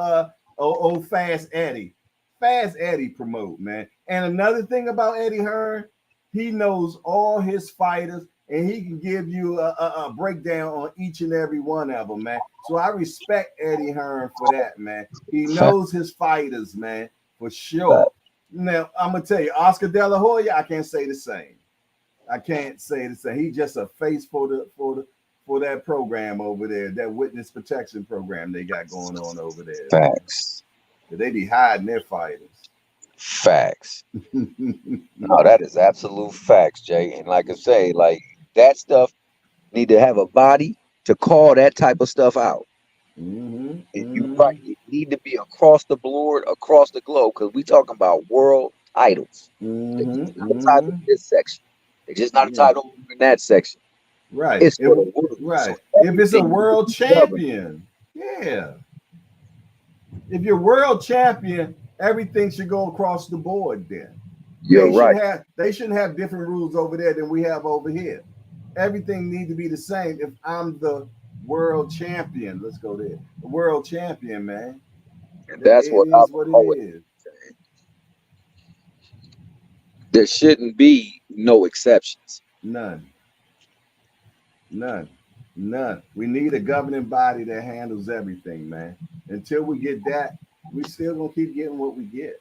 old Fast Eddie. Fast Eddie promote, man. And another thing about Eddie Hearn, he knows all his fighters, and he can give you a breakdown on each and every one of them, man. So I respect Eddie Hearn for that, man. He knows his fighters, man, for sure. Now I'm gonna tell you, Oscar De La Hoya, I can't say the same. I can't say the same. He's just a face for that program over there, that witness protection program they got going on over there. Facts. Man. They be hiding their fighters. Facts. No, that is absolute facts, Jay. And like I say, like that stuff need to have a body to call that type of stuff out. You right, it need to be across the board, across the globe, because we talking about world titles. They're just not a title in this section. They're just not a title in that section. Right. It's for the world. Right. So if it's a world champion, yeah. If you're world champion, everything should go across the board then. You're right. They shouldn't have different rules over there than we have over here. Everything needs to be the same. If I'm the world champion, let's go there. The world champion, man. And that's what it is. There shouldn't be no exceptions. None. We need a governing body that handles everything, man. Until we get that, we still gonna keep getting what we get.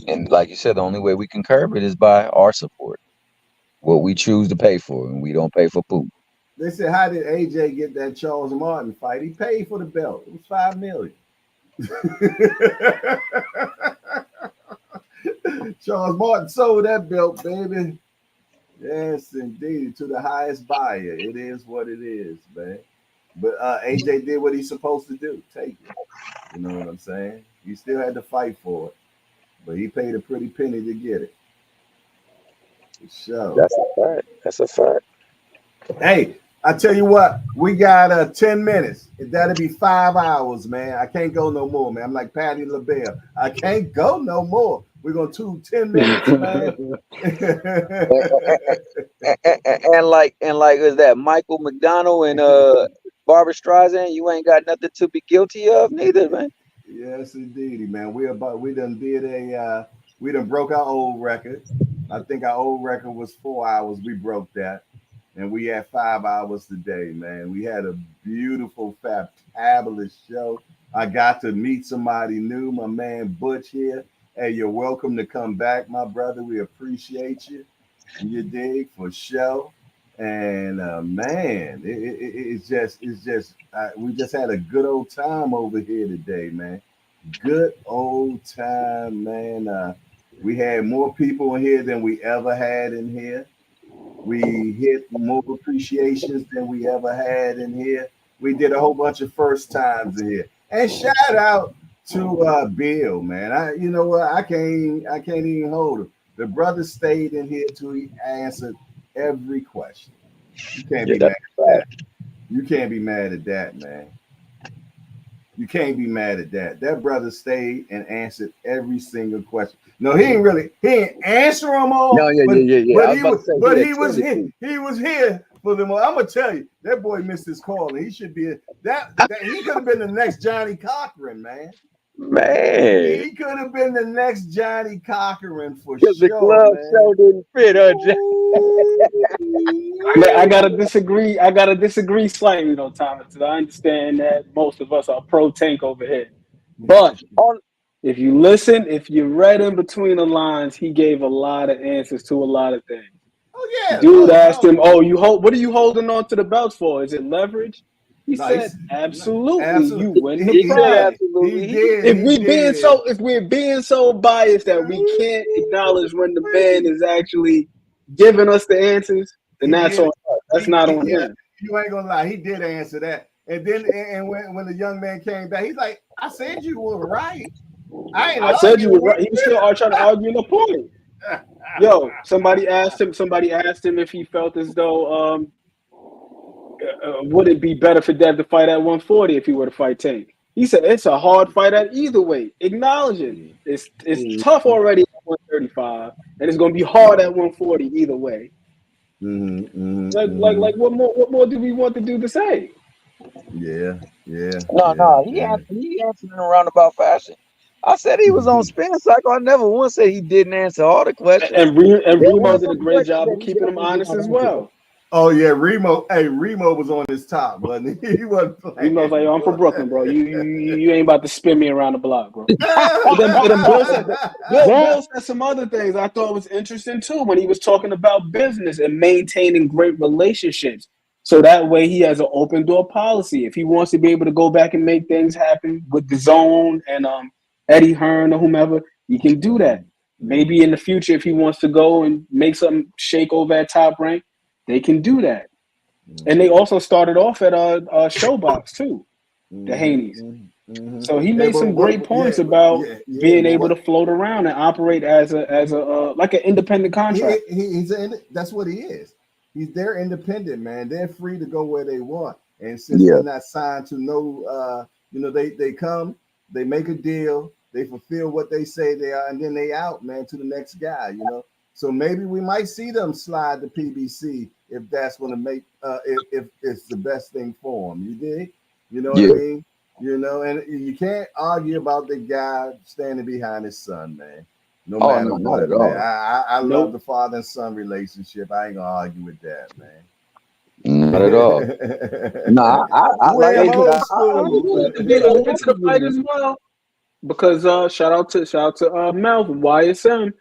And like you said, the only way we can curb it is by our support. What we choose to pay for, and we don't pay for poop. They said, how did AJ get that Charles Martin fight? He paid for the belt. It was $5 million. Charles Martin sold that belt, baby. Yes, indeed, to the highest buyer. It is what it is, man. But AJ did what he's supposed to do. Take it. You know what I'm saying? He still had to fight for it, but he paid a pretty penny to get it. So that's a fact. That's a fact. Hey, I tell you what, we got 10 minutes. That'll be 5 hours, man. I can't go no more, man. I'm like Patty LaBelle. I can't go no more. We're gonna do 10 minutes, man. and like is that Michael McDonald and Barbara Streisand? You ain't got nothing to be guilty of, neither, man. Yes, indeed, man. We done broke our old record. I think our old record was 4 hours. We broke that. And we had 5 hours today, man. We had a beautiful, fabulous show. I got to meet somebody new, my man Butch here. Hey, you're welcome to come back, my brother. We appreciate you. You dig, for show. And man, it's just we just had a good old time over here today, man. Good old time, man. We had more people in here than we ever had in here. We hit more appreciations than we ever had in here. We did a whole bunch of first times in here. And shout out to Bill, man. You know what? I can't even hold him. The brother stayed in here till he answered every question. You can't be mad at that. You can't be mad at that, man. You can't be mad at that. That brother stayed and answered every single question. No, he ain't answer them all. No, yeah. But he was here for them all. I'm gonna tell you, that boy missed his call, and he should be that he could have been the next Johnny Cochran, man. Man, he could have been the next Johnny Cochran for sure. The club show didn't fit, I gotta disagree slightly, though, Thomas. I understand that most of us are pro Tank over here, but if you listen, if you read in between the lines, he gave a lot of answers to a lot of things. Oh yeah, dude asked him, "Oh, what are you holding on to the belts for? Is it leverage?" He said, "Absolutely, you win the fight." If we're being so biased that we can't acknowledge when the man is actually giving us the answers, then that's on us. That's not on him. You ain't gonna lie, he did answer that. And then when the young man came back, he's like, "I said you were right. I said you were right." He was still trying to argue the point. Yo, somebody asked him if he felt as though would it be better for Dev to fight at 140 if he were to fight Tank. He said it's a hard fight at either weight. Acknowledge it. It's tough already at 135, and it's gonna be hard at 140 either way. Like what more do we want the dude to say? Yeah. No, he answered in a roundabout fashion. I said he was on spin cycle. I never once said he didn't answer all the questions. And There Remo was did a some great questions job that of he keeping him definitely did honest not as answer. well. Oh yeah, Remo. Hey, Remo was on his top, wasn't he? He wasn't playing. Remo's like, yo, I'm from Brooklyn, bro. You ain't about to spin me around the block, bro. But then Bill said Bill said some other things I thought was interesting too when he was talking about business and maintaining great relationships. So that way he has an open door policy. If he wants to be able to go back and make things happen with the zone and Eddie Hearn or whomever, he can do that. Maybe in the future, if he wants to go and make something shake over at Top Rank, they can do that. And they also started off at Showbox too, the Haneys. So he Hey, made some great points about being able to float around and operate as a like an independent contractor. That's what he is. They're independent, man. They're free to go where they want, and since Yeah. they're not signed to no, they come, they make a deal, they fulfill what they say they are, and then they out, man, to the next guy. So maybe we might see them slide to PBC if that's going to make if it's the best thing for them. You dig? You know what I mean? And you can't argue about the guy standing behind his son, man. No matter no, what, not at man. all. I love the father and son relationship. I ain't gonna argue with that, man. Not at all. No, I like Win it. old I school. wanted to be open to the fight as well because shout out to Mel from YSM.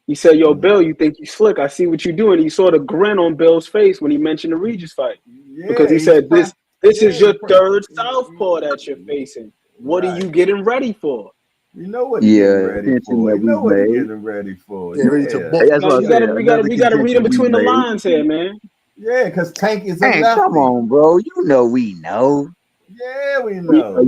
He said, "Yo, Bill, you think you slick? I see what you're doing." He saw the grin on Bill's face when he mentioned the Regis fight because he said, "This is your third southpaw that you're facing. What are you getting ready for?" You know what he's getting ready attention for. that You know we've what he's made. getting ready for. Get ready to box. That's what I said. We gotta read in between the lines here, man. Yeah, because Tank is a Man, lefty. come on, bro. You know we know. Yeah, we know.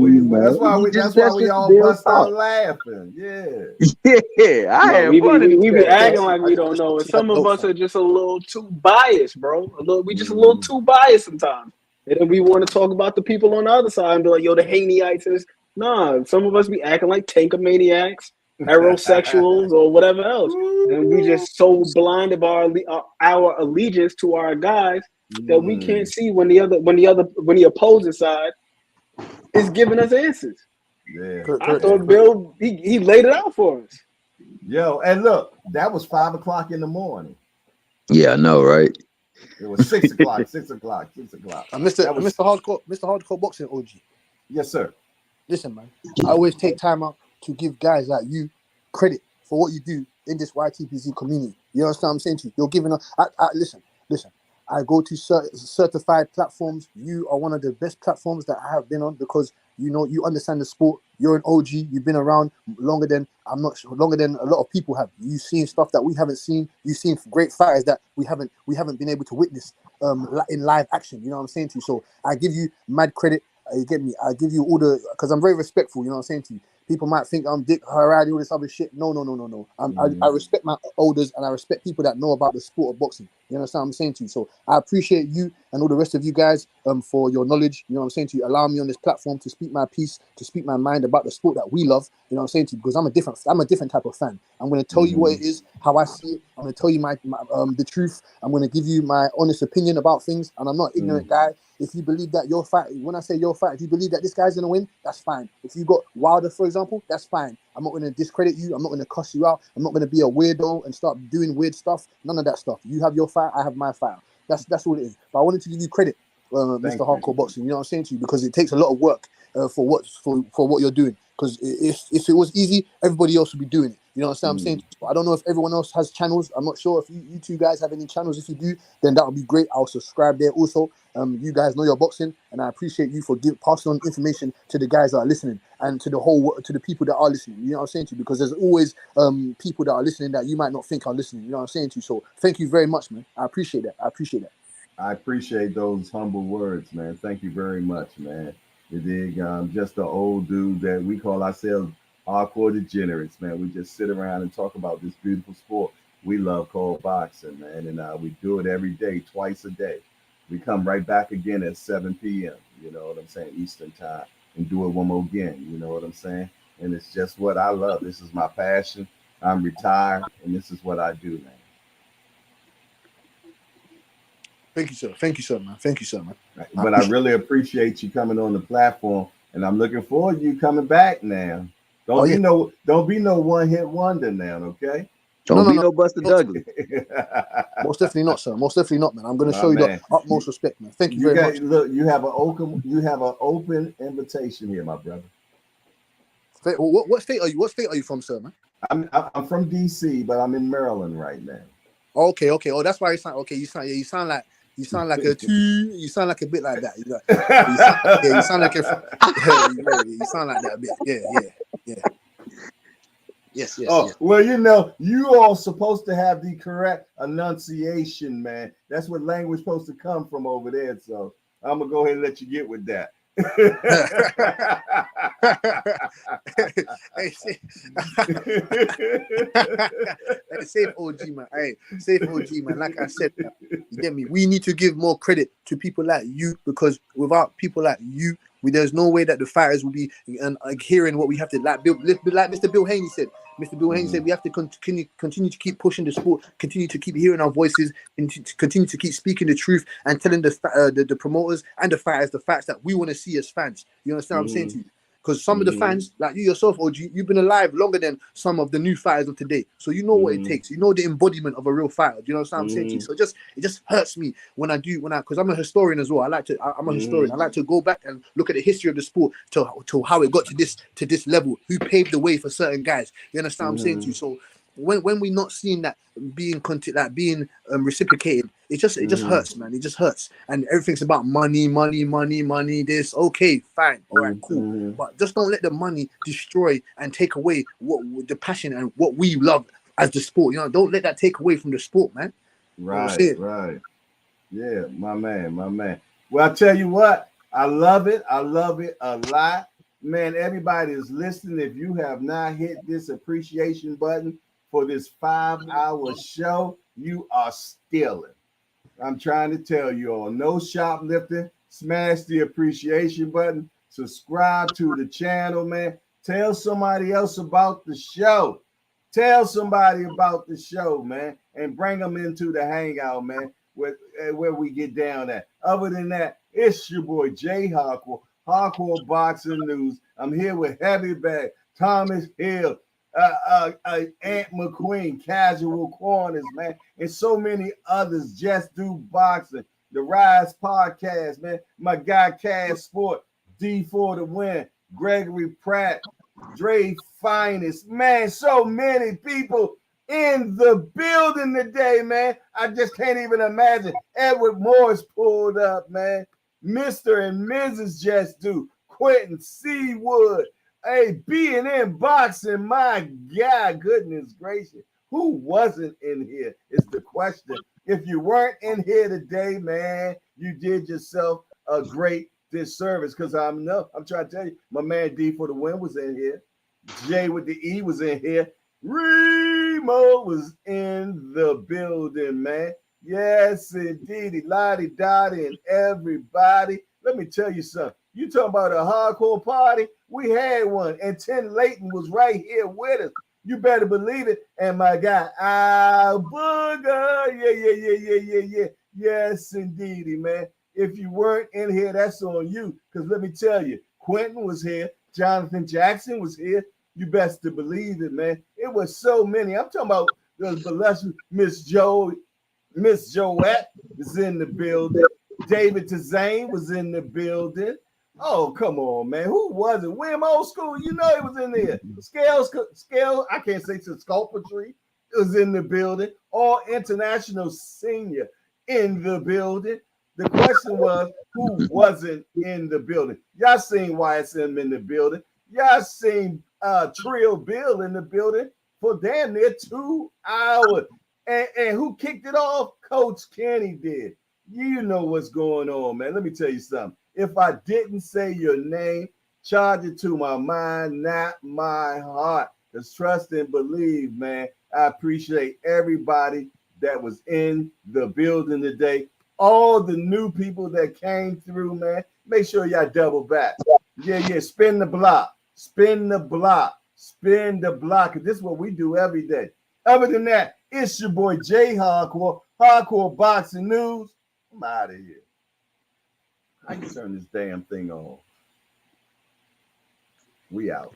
That's why we all bust out laughing. Yeah. Yeah, I had we fun in be the acting like we don't know. And some of us are just a little too biased, bro. We just a little too biased sometimes. And then we want to talk about the people on the other side and be like, yo, the Haneyeites. Nah, some of us be acting like tankomaniacs, aerosexuals, or whatever else. And we just so blinded by our allegiance to our guys that we can't see when the opposing side is giving us answers. Yeah. I thought Bill he laid it out for us. Yo, and look, that was 5 o'clock in the morning. Yeah, I know, right? It was 6 o'clock, 6 o'clock, 6 o'clock. Mr. Hardcore Boxing OG. Yes, sir. Listen, man. I always take time out to give guys like you credit for what you do in this YTPZ community. You understand what I'm saying to you? You're giving us. Listen. I go to certified platforms. You are one of the best platforms that I have been on because you understand the sport. You're an OG. You've been around longer than longer than a lot of people have. You've seen stuff that we haven't seen. You've seen great fighters that we haven't been able to witness in live action. You know what I'm saying to you? So I give you mad credit. You get me? I give you all the because I'm very respectful. You know what I'm saying to you? People might think I'm Dick Haradi, all this other shit. No. I respect my elders and I respect people that know about the sport of boxing. You understand what I'm saying to you? So I appreciate you and all the rest of you guys for your knowledge. You know what I'm saying to you? Allow me on this platform to speak my piece, to speak my mind about the sport that we love. You know what I'm saying to you? Because I'm a different type of fan. I'm going to tell you what it is, how I see it. I'm going to tell you my the truth. I'm going to give you my honest opinion about things. And I'm not an ignorant guy. If you believe that your fight, when I say your fight, if you believe that this guy's going to win, that's fine. If you got Wilder, for example, that's fine. I'm not going to discredit you. I'm not going to cuss you out. I'm not going to be a weirdo and start doing weird stuff. None of that stuff. You have your fight. I have my fight. That's all it is. But I wanted to give you credit, Mr. Hardcore Boxing. You know what I'm saying to you? Because it takes a lot of work for what you're doing. Because if it was easy, everybody else would be doing it. You know what I'm saying? So I don't know if everyone else has channels. I'm not sure if you two guys have any channels. If you do, then that would be great. I'll subscribe there also. You guys know your boxing, and I appreciate you for passing on information to the guys that are listening and to the people that are listening. You know what I'm saying to you? Because there's always people that are listening that you might not think are listening. You know what I'm saying to you? So thank you very much, man. I appreciate that. I appreciate those humble words, man. Thank you very much, man. You dig? Just an old dude that we call ourselves hardcore degenerates, man. We just sit around and talk about this beautiful sport we love called boxing, man. And we do it every day, twice a day. We come right back again at 7 p.m., you know what I'm saying, Eastern time, and do it one more again, you know what I'm saying? And it's just what I love. This is my passion. I'm retired, and this is what I do, man. Thank you, sir. Thank you, sir, man. Thank you, sir, man. But I really appreciate you coming on the platform, and I'm looking forward to you coming back now. Don't be no one-hit wonder now, okay? Don't be no Buster Douglas. Most definitely not, sir. Most definitely not, man. I'm going to My show you the man. utmost respect, man. Thank you very much. Look, you have an open invitation here, my brother. What state are you? What state are you from, sir, man? I'm from DC, but I'm in Maryland right now. Okay. Oh, that's why you sound okay. You sound like you sound like a bit like that. You sound like you sound like that a bit. Yeah. Yes. Well, you all supposed to have the correct enunciation, man. That's what language supposed to come from over there. So I'm gonna go ahead and let you get with that. Hey, safe OG, man. Hey, safe OG, man. Like I said, man, you get me? We need to give more credit to people like you, because without people like you, there's no way that the fighters will be hearing what we have to like Mr. Bill Haney said. Mr. Bill Haney said we have to continue to keep pushing the sport, continue to keep hearing our voices, and continue to keep speaking the truth and telling the promoters and the fighters the facts that we want to see as fans. You understand what I'm saying to you? Because some of the fans, like you yourself, OG, you've been alive longer than some of the new fighters of today. So you know what it takes. You know the embodiment of a real fighter. Do you know what I'm saying to you? So it just hurts me because I'm a historian as well. I'm a historian. I like to go back and look at the history of the sport to how it got to this level, who paved the way for certain guys. You understand what I'm saying to you? So when we're not seeing that being reciprocated, it just hurts, man. It just hurts, and everything's about money. This okay, fine, all right, cool, but just don't let the money destroy and take away what the passion and what we love as the sport. You know, don't let that take away from the sport, man. Right. Yeah, my man. Well, I tell you what, I love it a lot, man. Everybody is listening. If you have not hit this appreciation button for this 5-hour show, you are stealing. I'm trying to tell you all, no shoplifting. Smash the appreciation button. Subscribe to the channel, man. Tell somebody else about the show. Tell somebody about the show, man, and bring them into the hangout, man, where we get down at. Other than that, it's your boy Jay Hardcore Boxing News. I'm here with Heavyweight Thomas Hill, Ant McQueen, Casual Corners, man, and so many others. Just Do Boxing, the Rise Podcast, man. My guy Cash Sport, D for the Win, Gregory Pratt, Dre Finest, man. So many people in the building today, man. I just can't even imagine. Edward Morris pulled up, man. Mr. and Mrs. Just Do, Quentin Seawood. Hey, B&M Boxing, my God, goodness gracious. Who wasn't in here is the question. If you weren't in here today, man, you did yourself a great disservice, because I'm trying to tell you, my man D for the Win was in here. Jay with the E was in here. Remo was in the building, man. Yes, indeed. Lottie Dottie and everybody. Let me tell you something. You talking about a hardcore party? We had one, and Tim Layton was right here with us. You better believe it. And my guy, Booger. Yeah. Yes, indeedy, man. If you weren't in here, that's on you. Because let me tell you, Quentin was here. Jonathan Jackson was here. You best to believe it, man. It was so many. I'm talking about the blessed Miss Joette was in the building. David Tazane was in the building. Oh, come on, man. Who was it? William Old School, you know he was in there. Scale, I can't say Sculptry was in the building. All International Senior in the building. The question was, who wasn't in the building? Y'all seen YSM in the building. Y'all seen Trill Bill in the building for damn near 2 hours. And who kicked it off? Coach Kenny did. You know what's going on, man. Let me tell you something. If I didn't say your name, charge it to my mind, not my heart. Just trust and believe, man. I appreciate everybody that was in the building today. All the new people that came through, man. Make sure y'all double back. Yeah. Spin the block. Spin the block. This is what we do every day. Other than that, it's your boy Jay Hardcore Boxing News. I'm out of here. I can turn this damn thing on. We out.